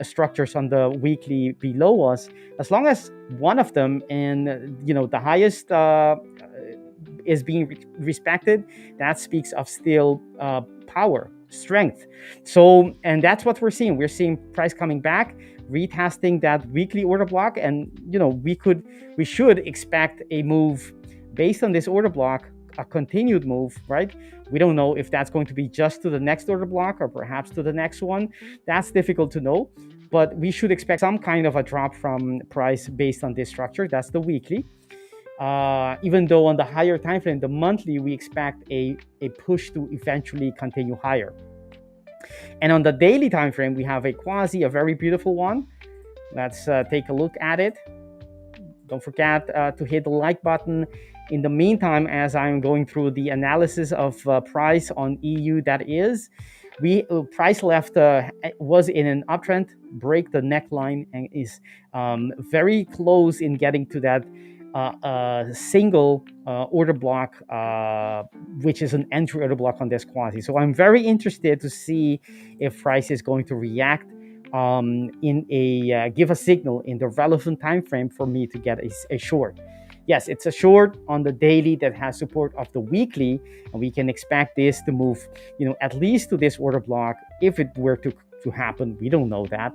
structures on the weekly below us, as long as one of them and the highest is being respected, that speaks of still power, strength. So, and that's what we're seeing. We're seeing price coming back, retesting that weekly order block, and we should expect a move based on this order block, a continued move, right? We don't know if that's going to be just to the next order block or perhaps to the next one. That's difficult to know, but we should expect some kind of a drop from price based on this structure. That's the weekly. Even though on the higher time frame, the monthly, we expect a push to eventually continue higher. And on the daily time frame, we have a quasi, a very beautiful one. Let's take a look at it. Don't forget to hit the like button. In the meantime, as I'm going through the analysis of price on EU, that is, price left was in an uptrend, break the neckline, and is very close in getting to that single order block, which is an entry order block on this quasi. So I'm very interested to see if price is going to react in give a signal in the relevant time frame for me to get a short. Yes, it's a short on the daily that has support of the weekly, and we can expect this to move, at least to this order block. If it were to happen, we don't know that,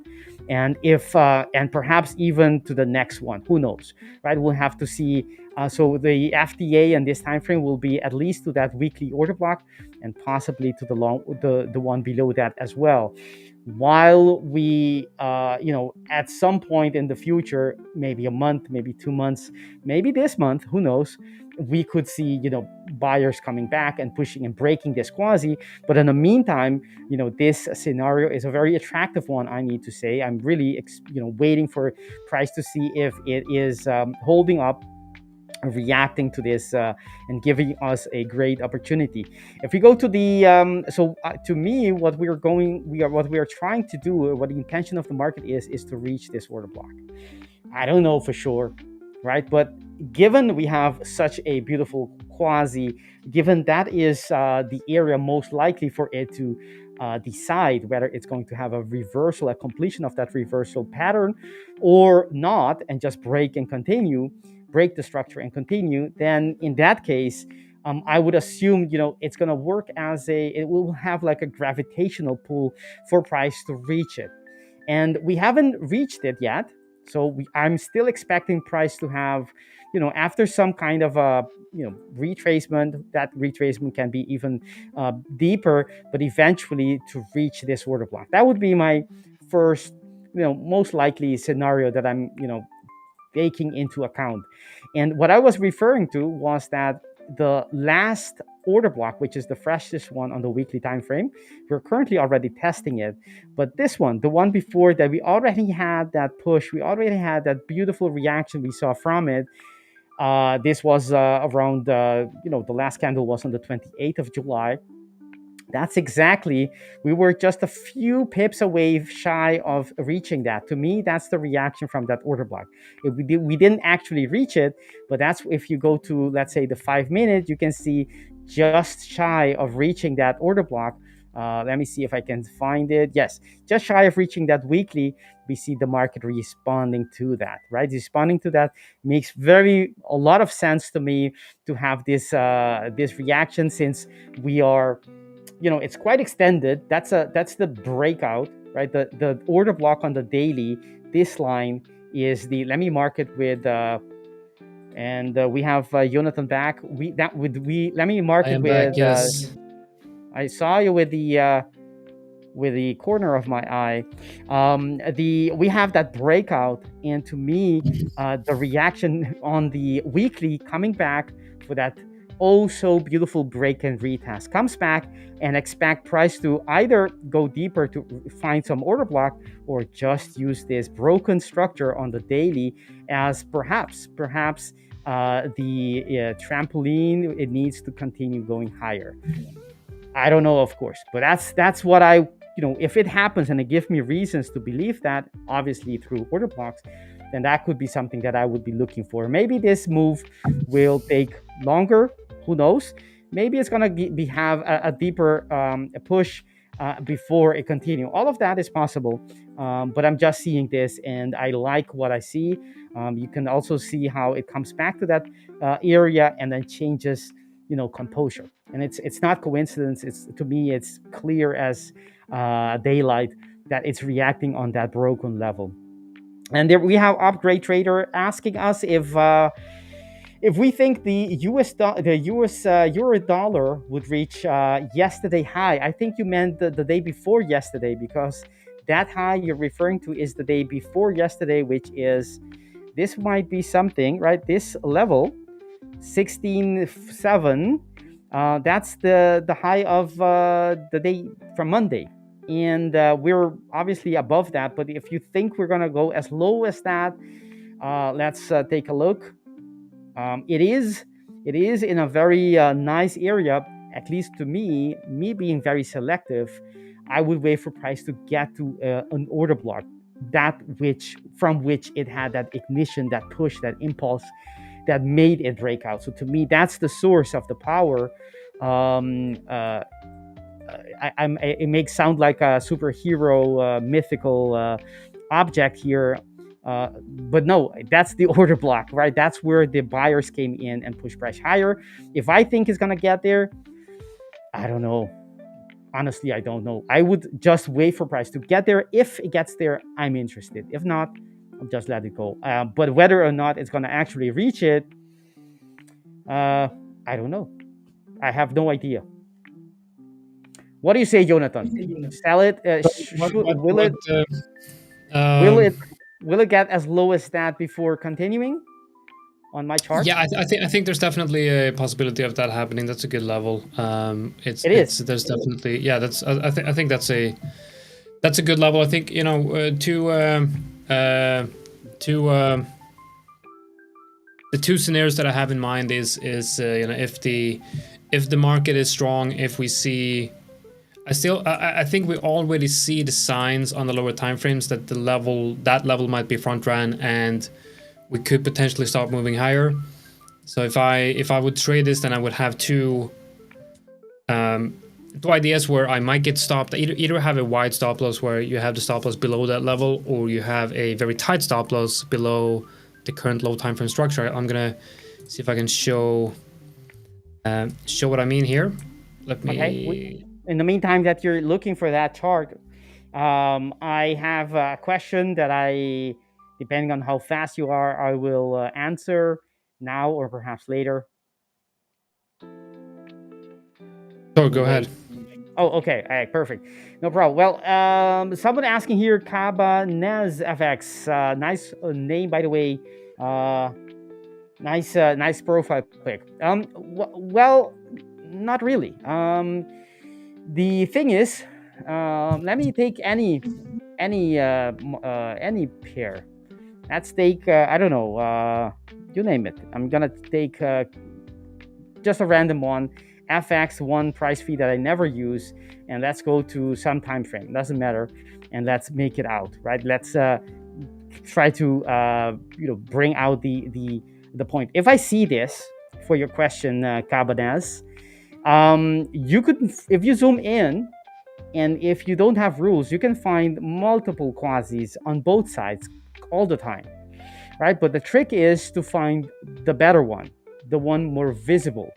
and if and perhaps even to the next one, who knows, right? We'll have to see. So the FTA and this time frame will be at least to that weekly order block, and possibly to the one below that as well. While we, at some point in the future, maybe a month, maybe 2 months, maybe this month, who knows, we could see, buyers coming back and pushing and breaking this quasi. But in the meantime, this scenario is a very attractive one, I need to say. I'm really, waiting for price to see if it is holding up, reacting to this and giving us a great opportunity. If we go to the to me, what we are trying to do, what the intention of the market is to reach this order block. I don't know for sure, right? But given we have such a beautiful quasi, given that is the area most likely for it to decide whether it's going to have a reversal, a completion of that reversal pattern or not, and just break and continue, break the structure and continue, then in that case, I would assume, it's going to work as it will have like a gravitational pull for price to reach it. And we haven't reached it yet. So I'm still expecting price to have, after some kind of a, retracement, that retracement can be even deeper, but eventually to reach this order block. That would be my first, most likely scenario that I'm, taking into account. And what I was referring to was that the last order block, which is the freshest one on the weekly time frame, we're currently already testing it. But this one, the one before that, we already had that push, we already had that beautiful reaction we saw from it. This was around, the last candle was on the 28th of July. That's exactly, we were just a few pips away shy of reaching that. To me, that's the reaction from that order block. We didn't actually reach it, but that's if you go to, let's say, the 5 minute, you can see just shy of reaching that order block. Let me see if I can find it. Yes, just shy of reaching that weekly, we see the market responding to that, right? Responding to that makes a lot of sense to me to have this reaction, since we are, it's quite extended. That's the breakout, right? The order block on the daily, this line is the, let me mark it with and we have Jonatan back. Let me mark it with back, yes. I saw you with the corner of my eye. We have that breakout, and to me, the reaction on the weekly coming back for that oh so beautiful break and retest, comes back and expect price to either go deeper to find some order block, or just use this broken structure on the daily as perhaps the trampoline. It needs to continue going higher. I don't know, of course, but that's what I, if it happens and it gives me reasons to believe that, obviously through order blocks, then that could be something that I would be looking for. Maybe this move will take longer. Who knows? Maybe it's going to have a deeper push before it continue. All of that is possible, but I'm just seeing this and I like what I see. You can also see how it comes back to that area and then changes, composure. And it's not coincidence. To me, it's clear as daylight that it's reacting on that broken level. And there we have Upgrade Trader asking us if we think the US euro dollar would reach yesterday high. I think you meant the day before yesterday, because that high you're referring to is the day before yesterday, which is, this might be something, right? This level, 16.7. That's the high of the day from Monday. And we're obviously above that. But if you think we're going to go as low as that, let's take a look. It is in a very nice area, at least to me being very selective. I would wait for price to get to an order block, from which it had that ignition, that push, that impulse that made it break out. So to me, that's the source of the power. It makes sound like a superhero mythical object here, but no, that's the order block, right? That's where the buyers came in and pushed price higher. If I think it's gonna get there, I don't know. Honestly, I don't know. I would just wait for price to get there. If it gets there, I'm interested. If not, I'll just let it go. But whether or not it's gonna actually reach it, I don't know. I have no idea. What do you say, Jonatan? Sell it? Will it get as low as that before continuing on my chart? Yeah, I think there's definitely a possibility of that happening. That's a good level. There's definitely, yeah. I think that's a good level. I think the two scenarios that I have in mind is if the market is strong, if we see. I think we already see the signs on the lower time frames that that level might be front ran and we could potentially start moving higher. So if I would trade this, then I would have two ideas where I might get stopped. Either have a wide stop loss where you have the stop loss below that level, or you have a very tight stop loss below the current low time frame structure. I'm gonna see if I can show what I mean here. Let me. Okay. In the meantime that you're looking for that chart, I have a question that I, depending on how fast you are, I will answer now or perhaps later. Oh, go ahead. Oh, okay. All right, perfect. No problem. Well, someone asking here, Cabanez FX. Nice name, by the way. Nice profile pic. Well, not really. The thing is, let me take any pair. Let's take I don't know. You name it. I'm gonna take just a random one. FX, one price feed that I never use, and let's go to some time frame. Doesn't matter, and let's make it out, right? Let's try to bring out the point. If I see this for your question, Cabanez, you could, if you zoom in, and if you don't have rules, you can find multiple quasis on both sides all the time, right? But the trick is to find the better one, the one more visible.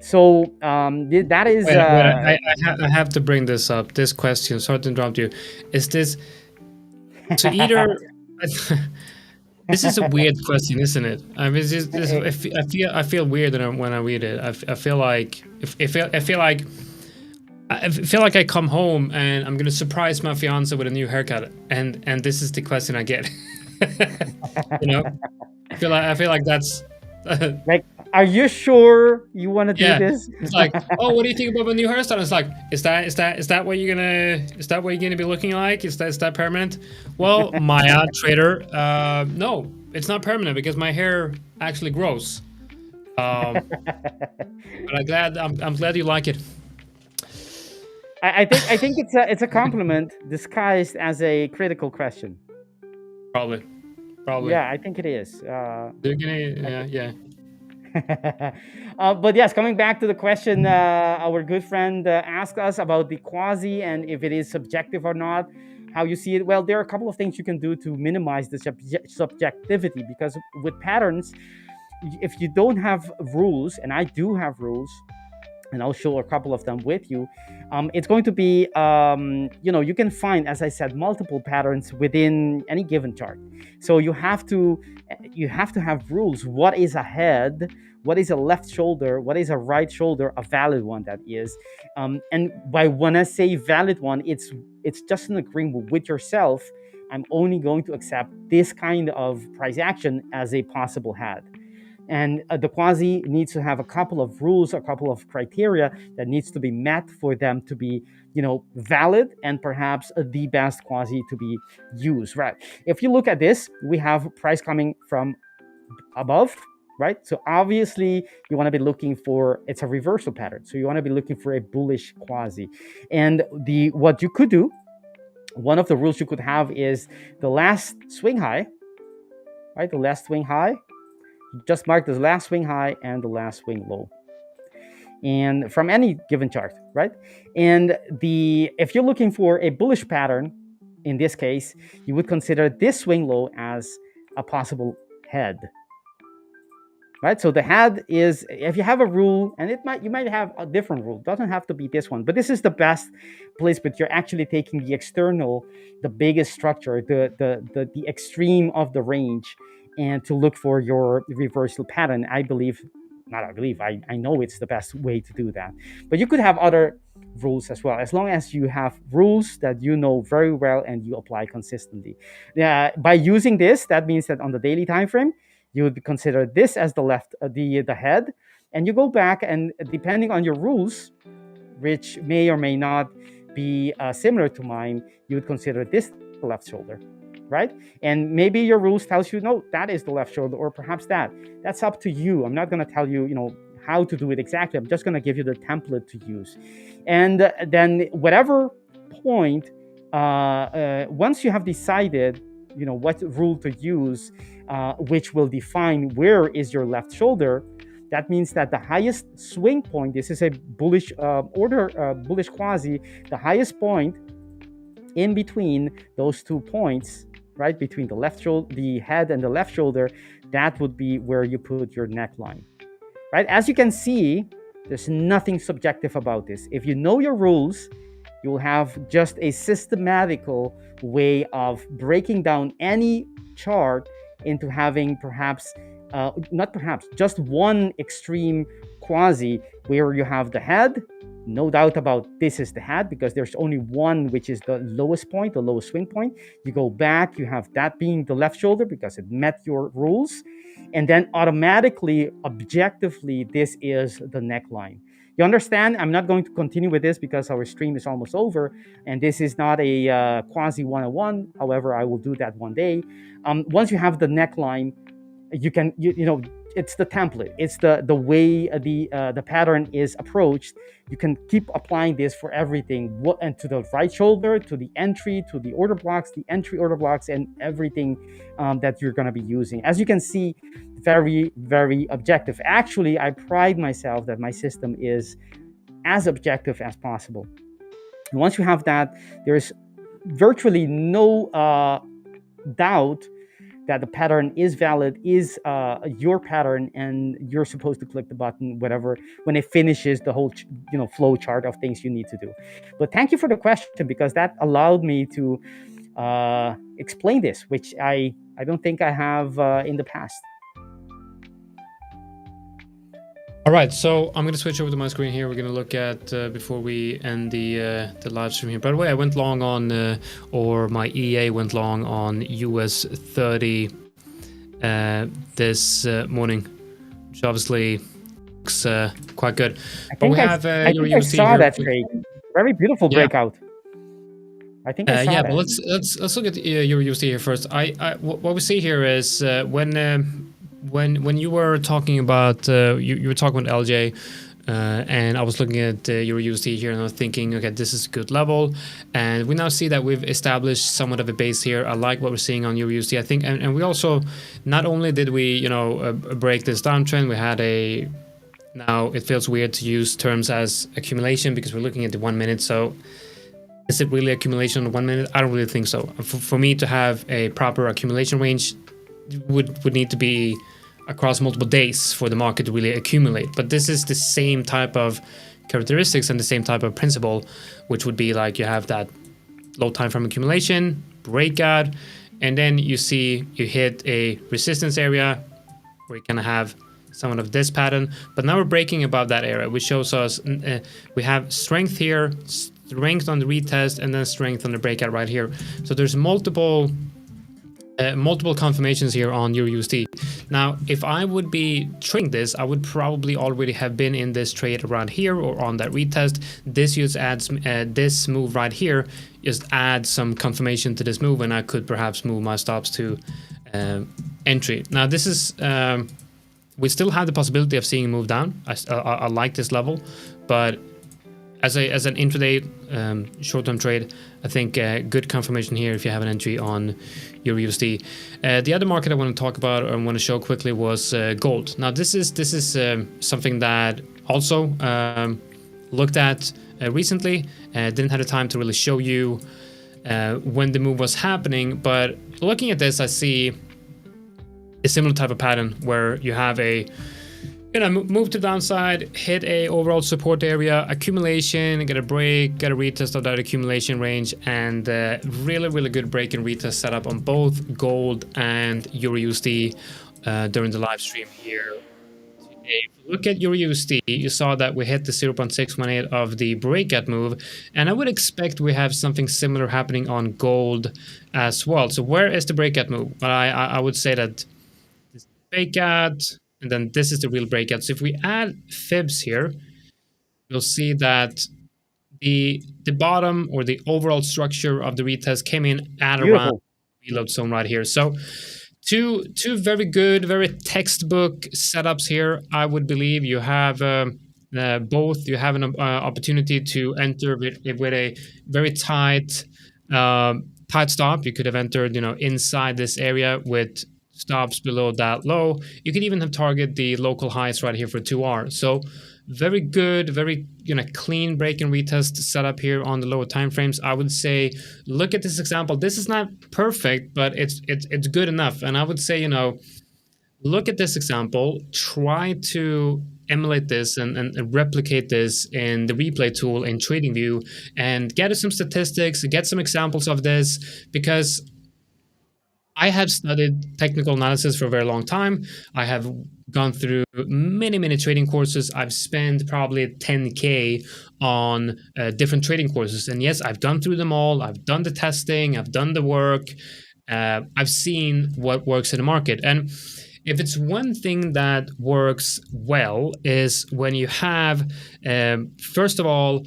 So that is. Wait, I have to bring this up. This question. Sorry to interrupt you. Is this so? Either this is a weird question, isn't it? I mean, I feel weird when I read it. I feel like I come home and I'm gonna surprise my fiance with a new haircut, and this is the question I get. You know, I feel like that's like. Are you sure you want to do this? It's like, oh, what do you think about my new hairstyle? It's like, is that what you're gonna be looking like? Is that permanent? Well, my trader, no, it's not permanent because my hair actually grows. But I'm glad you like it. I think it's a compliment disguised as a critical question. Probably. Yeah, I think it is. Yeah. But yes, coming back to the question, our good friend asked us about the quasi and if it is subjective or not, how you see it. Well, there are a couple of things you can do to minimize the subjectivity, because with patterns, if you don't have rules, and I do have rules, and I'll show a couple of them with you, it's going to be, you can find, as I said, multiple patterns within any given chart. So you have to have rules. What is a head? What is a left shoulder? What is a right shoulder? A valid one, that is. And when I say valid one, it's just an agreement with yourself. I'm only going to accept this kind of price action as a possible head. And the quasi needs to have a couple of rules, a couple of criteria that needs to be met for them to be, valid and perhaps the best quasi to be used, right? If you look at this, we have price coming from above, right? So obviously you want to be looking for, it's a reversal pattern. So you want to be looking for a bullish quasi. And what you could do, one of the rules you could have is the last swing high, right? The last swing high. Just mark the last swing high and the last swing low, and from any given chart, right? And if you're looking for a bullish pattern, in this case, you would consider this swing low as a possible head, right? So the head is, if you have a rule, and you might have a different rule, doesn't have to be this one, but this is the best place. But you're actually taking the external, the biggest structure, the extreme of the range, and to look for your reversal pattern. I know it's the best way to do that. But you could have other rules as well, as long as you have rules that you know very well and you apply consistently. By using this, that means that on the daily time frame, you would consider this as the head, and you go back, and depending on your rules, which may or may not be similar to mine, you would consider this the left shoulder, right? And maybe your rules tells you, no, that is the left shoulder, or perhaps that's up to you. I'm not going to tell you, how to do it exactly. I'm just going to give you the template to use. And then whatever point, once you have decided, what rule to use, which will define where is your left shoulder, That means that the highest swing point, this is a bullish bullish quasi, the highest point in between those 2 points, right, between the left shoulder, the head and the left shoulder, that would be where you put your neckline, right? As you can see, there's nothing subjective about this. If you know your rules, you'll have just a systematical way of breaking down any chart into having just one extreme quasi where you have the head. No doubt about this is the head because there's only one, which is the lowest point, the lowest swing point. You go back, you have that being the left shoulder because it met your rules. And then automatically, objectively, this is the neckline. You understand? I'm not going to continue with this because our stream is almost over, and this is not a quasi 101. However, I will do that one day. Once you have the neckline, you can, it's the template. It's the way the pattern is approached. You can keep applying this for everything, and to the right shoulder, to the entry, to the order blocks, the entry order blocks, and everything that you're going to be using. As you can see, very, very objective. Actually, I pride myself that my system is as objective as possible. And once you have that, there's virtually no doubt that the pattern is valid, is your pattern, and you're supposed to click the button when it finishes the whole flow chart of things you need to do. But thank you for the question, because that allowed me to explain this, which I don't think I have in the past. All right, so I'm going to switch over to my screen here. We're going to look at, before we end the live stream here. By the way, I went long on, or my EA went long on US 30 this morning, which obviously looks quite good. But we have I saw that trade. Very beautiful breakout. I think I saw yeah, that. but let's look at your USD here first. What we see here is when you were talking about you were talking about LJ, and I was looking at your USD here, and I was thinking, okay, this is a good level, and we now see that we've established somewhat of a base here. I like what we're seeing on your USD. I think, and we also, not only did we break this downtrend, we had a, now it feels weird to use terms as accumulation because we're looking at the 1 minute. So is it really accumulation in 1 minute? I don't really think so. For me to have a proper accumulation range, would need to be across multiple days for the market to really accumulate. But this is the same type of characteristics and the same type of principle, which would be like you have that low time frame accumulation, breakout, and then you see you hit a resistance area where you kind of have somewhat of this pattern. But now we're breaking above that area, which shows us we have strength here, strength on the retest, and then strength on the breakout right here. So there's multiple confirmations here on your USD. Now, if I would be trading this, I would probably already have been in this trade around here or on that retest. This just adds this move right here just adds some confirmation to this move, and I could perhaps move my stops to entry. Now, this is we still have the possibility of seeing a move down. I like this level, but as an intraday short-term trade, I think good confirmation here if you have an entry on your USD. The other market I want to talk about or I want to show quickly was gold. Now this is something that also looked at recently. Didn't have the time to really show you when the move was happening, but looking at this, I see a similar type of pattern where you have a move to the downside, hit a overall support area, accumulation, get a break, get a retest of that accumulation range, and really good break and retest setup on both gold and Euro USD during the live stream here today. If you look at Euro USD, you saw that we hit the 0.618 of the breakout move, and I would expect we have something similar happening on gold as well. So where is the breakout move? Well, I would say that this breakout, and then this is the real breakout. So if we add fibs here, you'll see that the bottom or the overall structure of the retest came in at around reload zone right here. So two very good, very textbook setups here. I would believe you have both. You have an opportunity to enter with a very tight stop. You could have entered inside this area with stops below that low. You could even have target the local highs right here for 2 hours. So very good, very clean break and retest setup here on the lower time frames. I would say look at this example. This is not perfect, but it's good enough. And I would say look at this example, try to emulate this and replicate this in the replay tool in TradingView, and get some statistics, get some examples of this, because I have studied technical analysis for a very long time. I have gone through many trading courses. I've spent probably 10K on different trading courses. And yes, I've gone through them all. I've done the testing. I've done the work. I've seen what works in the market. And if it's one thing that works well is when you have, first of all,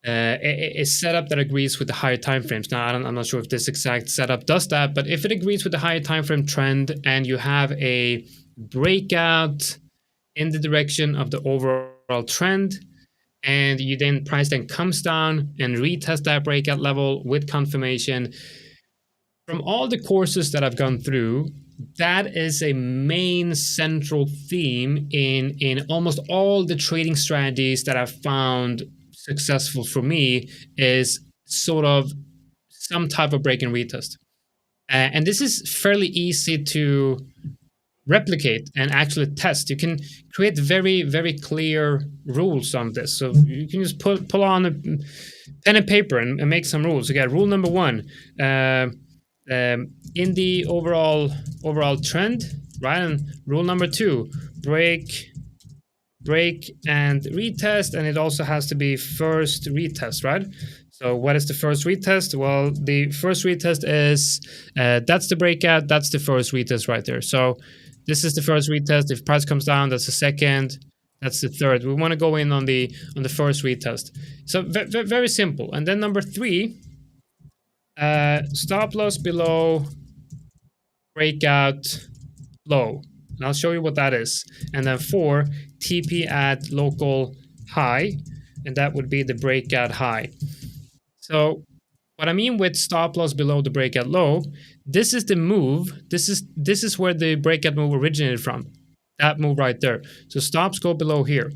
a setup that agrees with the higher time frames. Now, I'm not sure if this exact setup does that, but if it agrees with the higher time frame trend and you have a breakout in the direction of the overall trend, and you then price then comes down and retest that breakout level with confirmation, from all the courses that I've gone through, that is a main central theme in almost all the trading strategies that I've found successful for me, is sort of some type of break and retest. And this is fairly easy to replicate and actually test. You can create very clear rules on this. So you can just pull on a pen and paper and make some rules. You got rule number 1. In the overall trend, right? And rule number 2, break and retest, and it also has to be first retest, right? So what is the first retest? Well, the first retest is that's the breakout, that's the first retest right there. So this is the first retest. If price comes down, that's the second, that's the third. We want to go in on the first retest. So very simple. And then number 3, stop loss below breakout low. And I'll show you what that is. And then 4, TP at local high, and that would be the breakout high. So what I mean with stop loss below the breakout low, this is the move. This is where the breakout move originated from. That move right there. So stops go below here.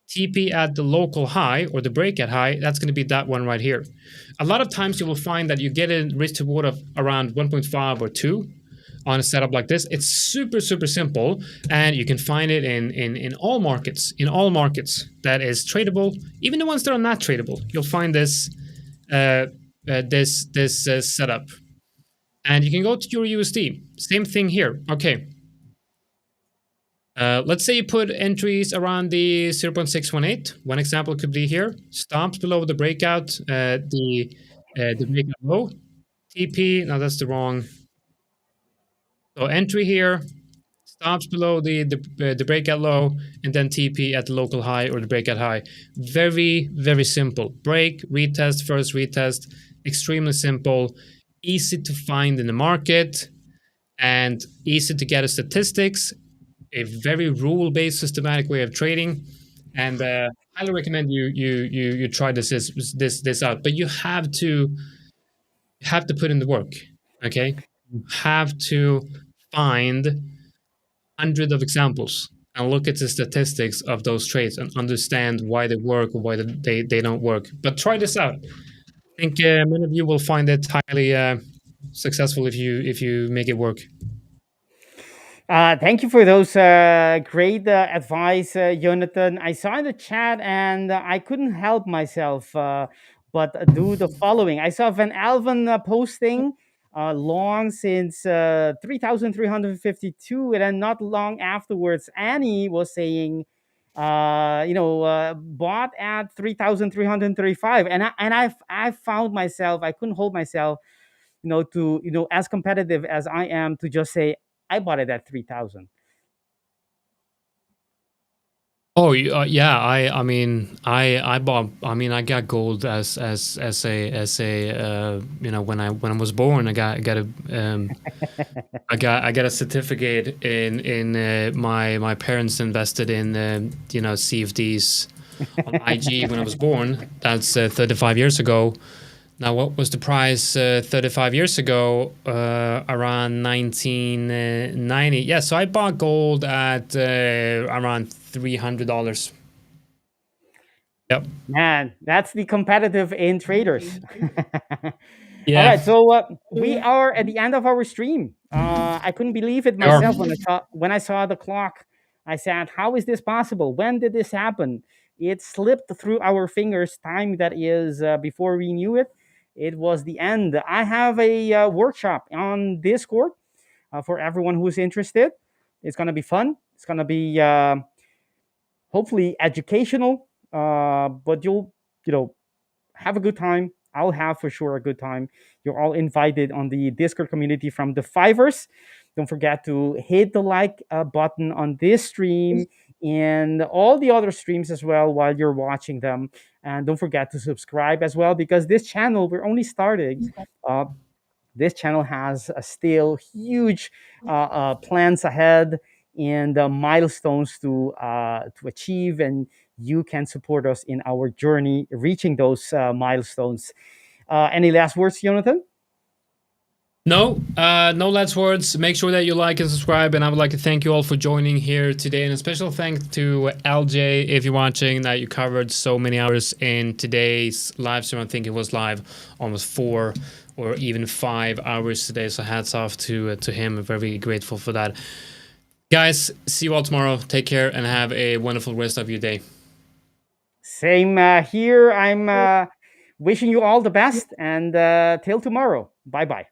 TP at the local high or the breakout high, that's going to be that one right here. A lot of times you will find that you get a risk to reward of around 1.5 or 2 on a setup like this. It's super simple, and you can find it in all markets. In all markets that is tradable, even the ones that are not tradable, you'll find this setup. And you can go to your USD. Same thing here. Okay. Let's say you put entries around the 0.618. One example could be here. Stops below the breakout, the breakout low. TP. Now that's the wrong. So entry here, stops below the breakout low, and then TP at the local high or the breakout high. Very simple. Break, retest, first retest. Extremely simple. Easy to find in the market, and easy to get a statistics. A very rule-based systematic way of trading, and highly recommend you try this out. But you have to put in the work. Okay, you have to find hundreds of examples and look at the statistics of those trades and understand why they work or why they don't work. But try this out. I think many of you will find it highly successful if you make it work. Thank you for those great advice, Jonatan. I saw in the chat and I couldn't help myself but do the following. I saw Van Alven posting long since 3,352, and then not long afterwards, Annie was saying, bought at 3,335, and I found myself, I couldn't hold myself, to as competitive as I am, to just say I bought it at 3,000. Oh yeah, I mean I bought. I mean I got gold as a when I was born I got a I got a certificate in my parents invested in CFDs on IG when I was born. That's 35 years ago. Now, what was the price 35 years ago? Around 1990. Yeah, so I bought gold at around $300. Yep. Man, that's the competitive in traders. Yeah. All right, so we are at the end of our stream. I couldn't believe it myself when I saw the clock. I said, "How is this possible? When did this happen?" It slipped through our fingers. Time that is before we knew it. It was the end. I have a workshop on Discord for everyone who's interested. It's gonna be fun. It's gonna be hopefully educational. But you'll have a good time. I'll have for sure a good time. You're all invited on the Discord community from The5ers. Don't forget to hit the like button on this stream and all the other streams as well while you're watching them. And don't forget to subscribe as well, because this channel, we're only starting. This channel has still huge plans ahead and milestones to achieve, and you can support us in our journey reaching those milestones. Any last words, Jonatan? No, no last words. Make sure that you like and subscribe, and I would like to thank you all for joining here today. And a special thanks to LJ, if you're watching, that you covered so many hours in today's live stream. I think it was live almost 4 or even 5 hours today. So hats off to him. I'm very grateful for that. Guys, see you all tomorrow. Take care and have a wonderful rest of your day. Same here. I'm wishing you all the best, and till tomorrow. Bye-bye.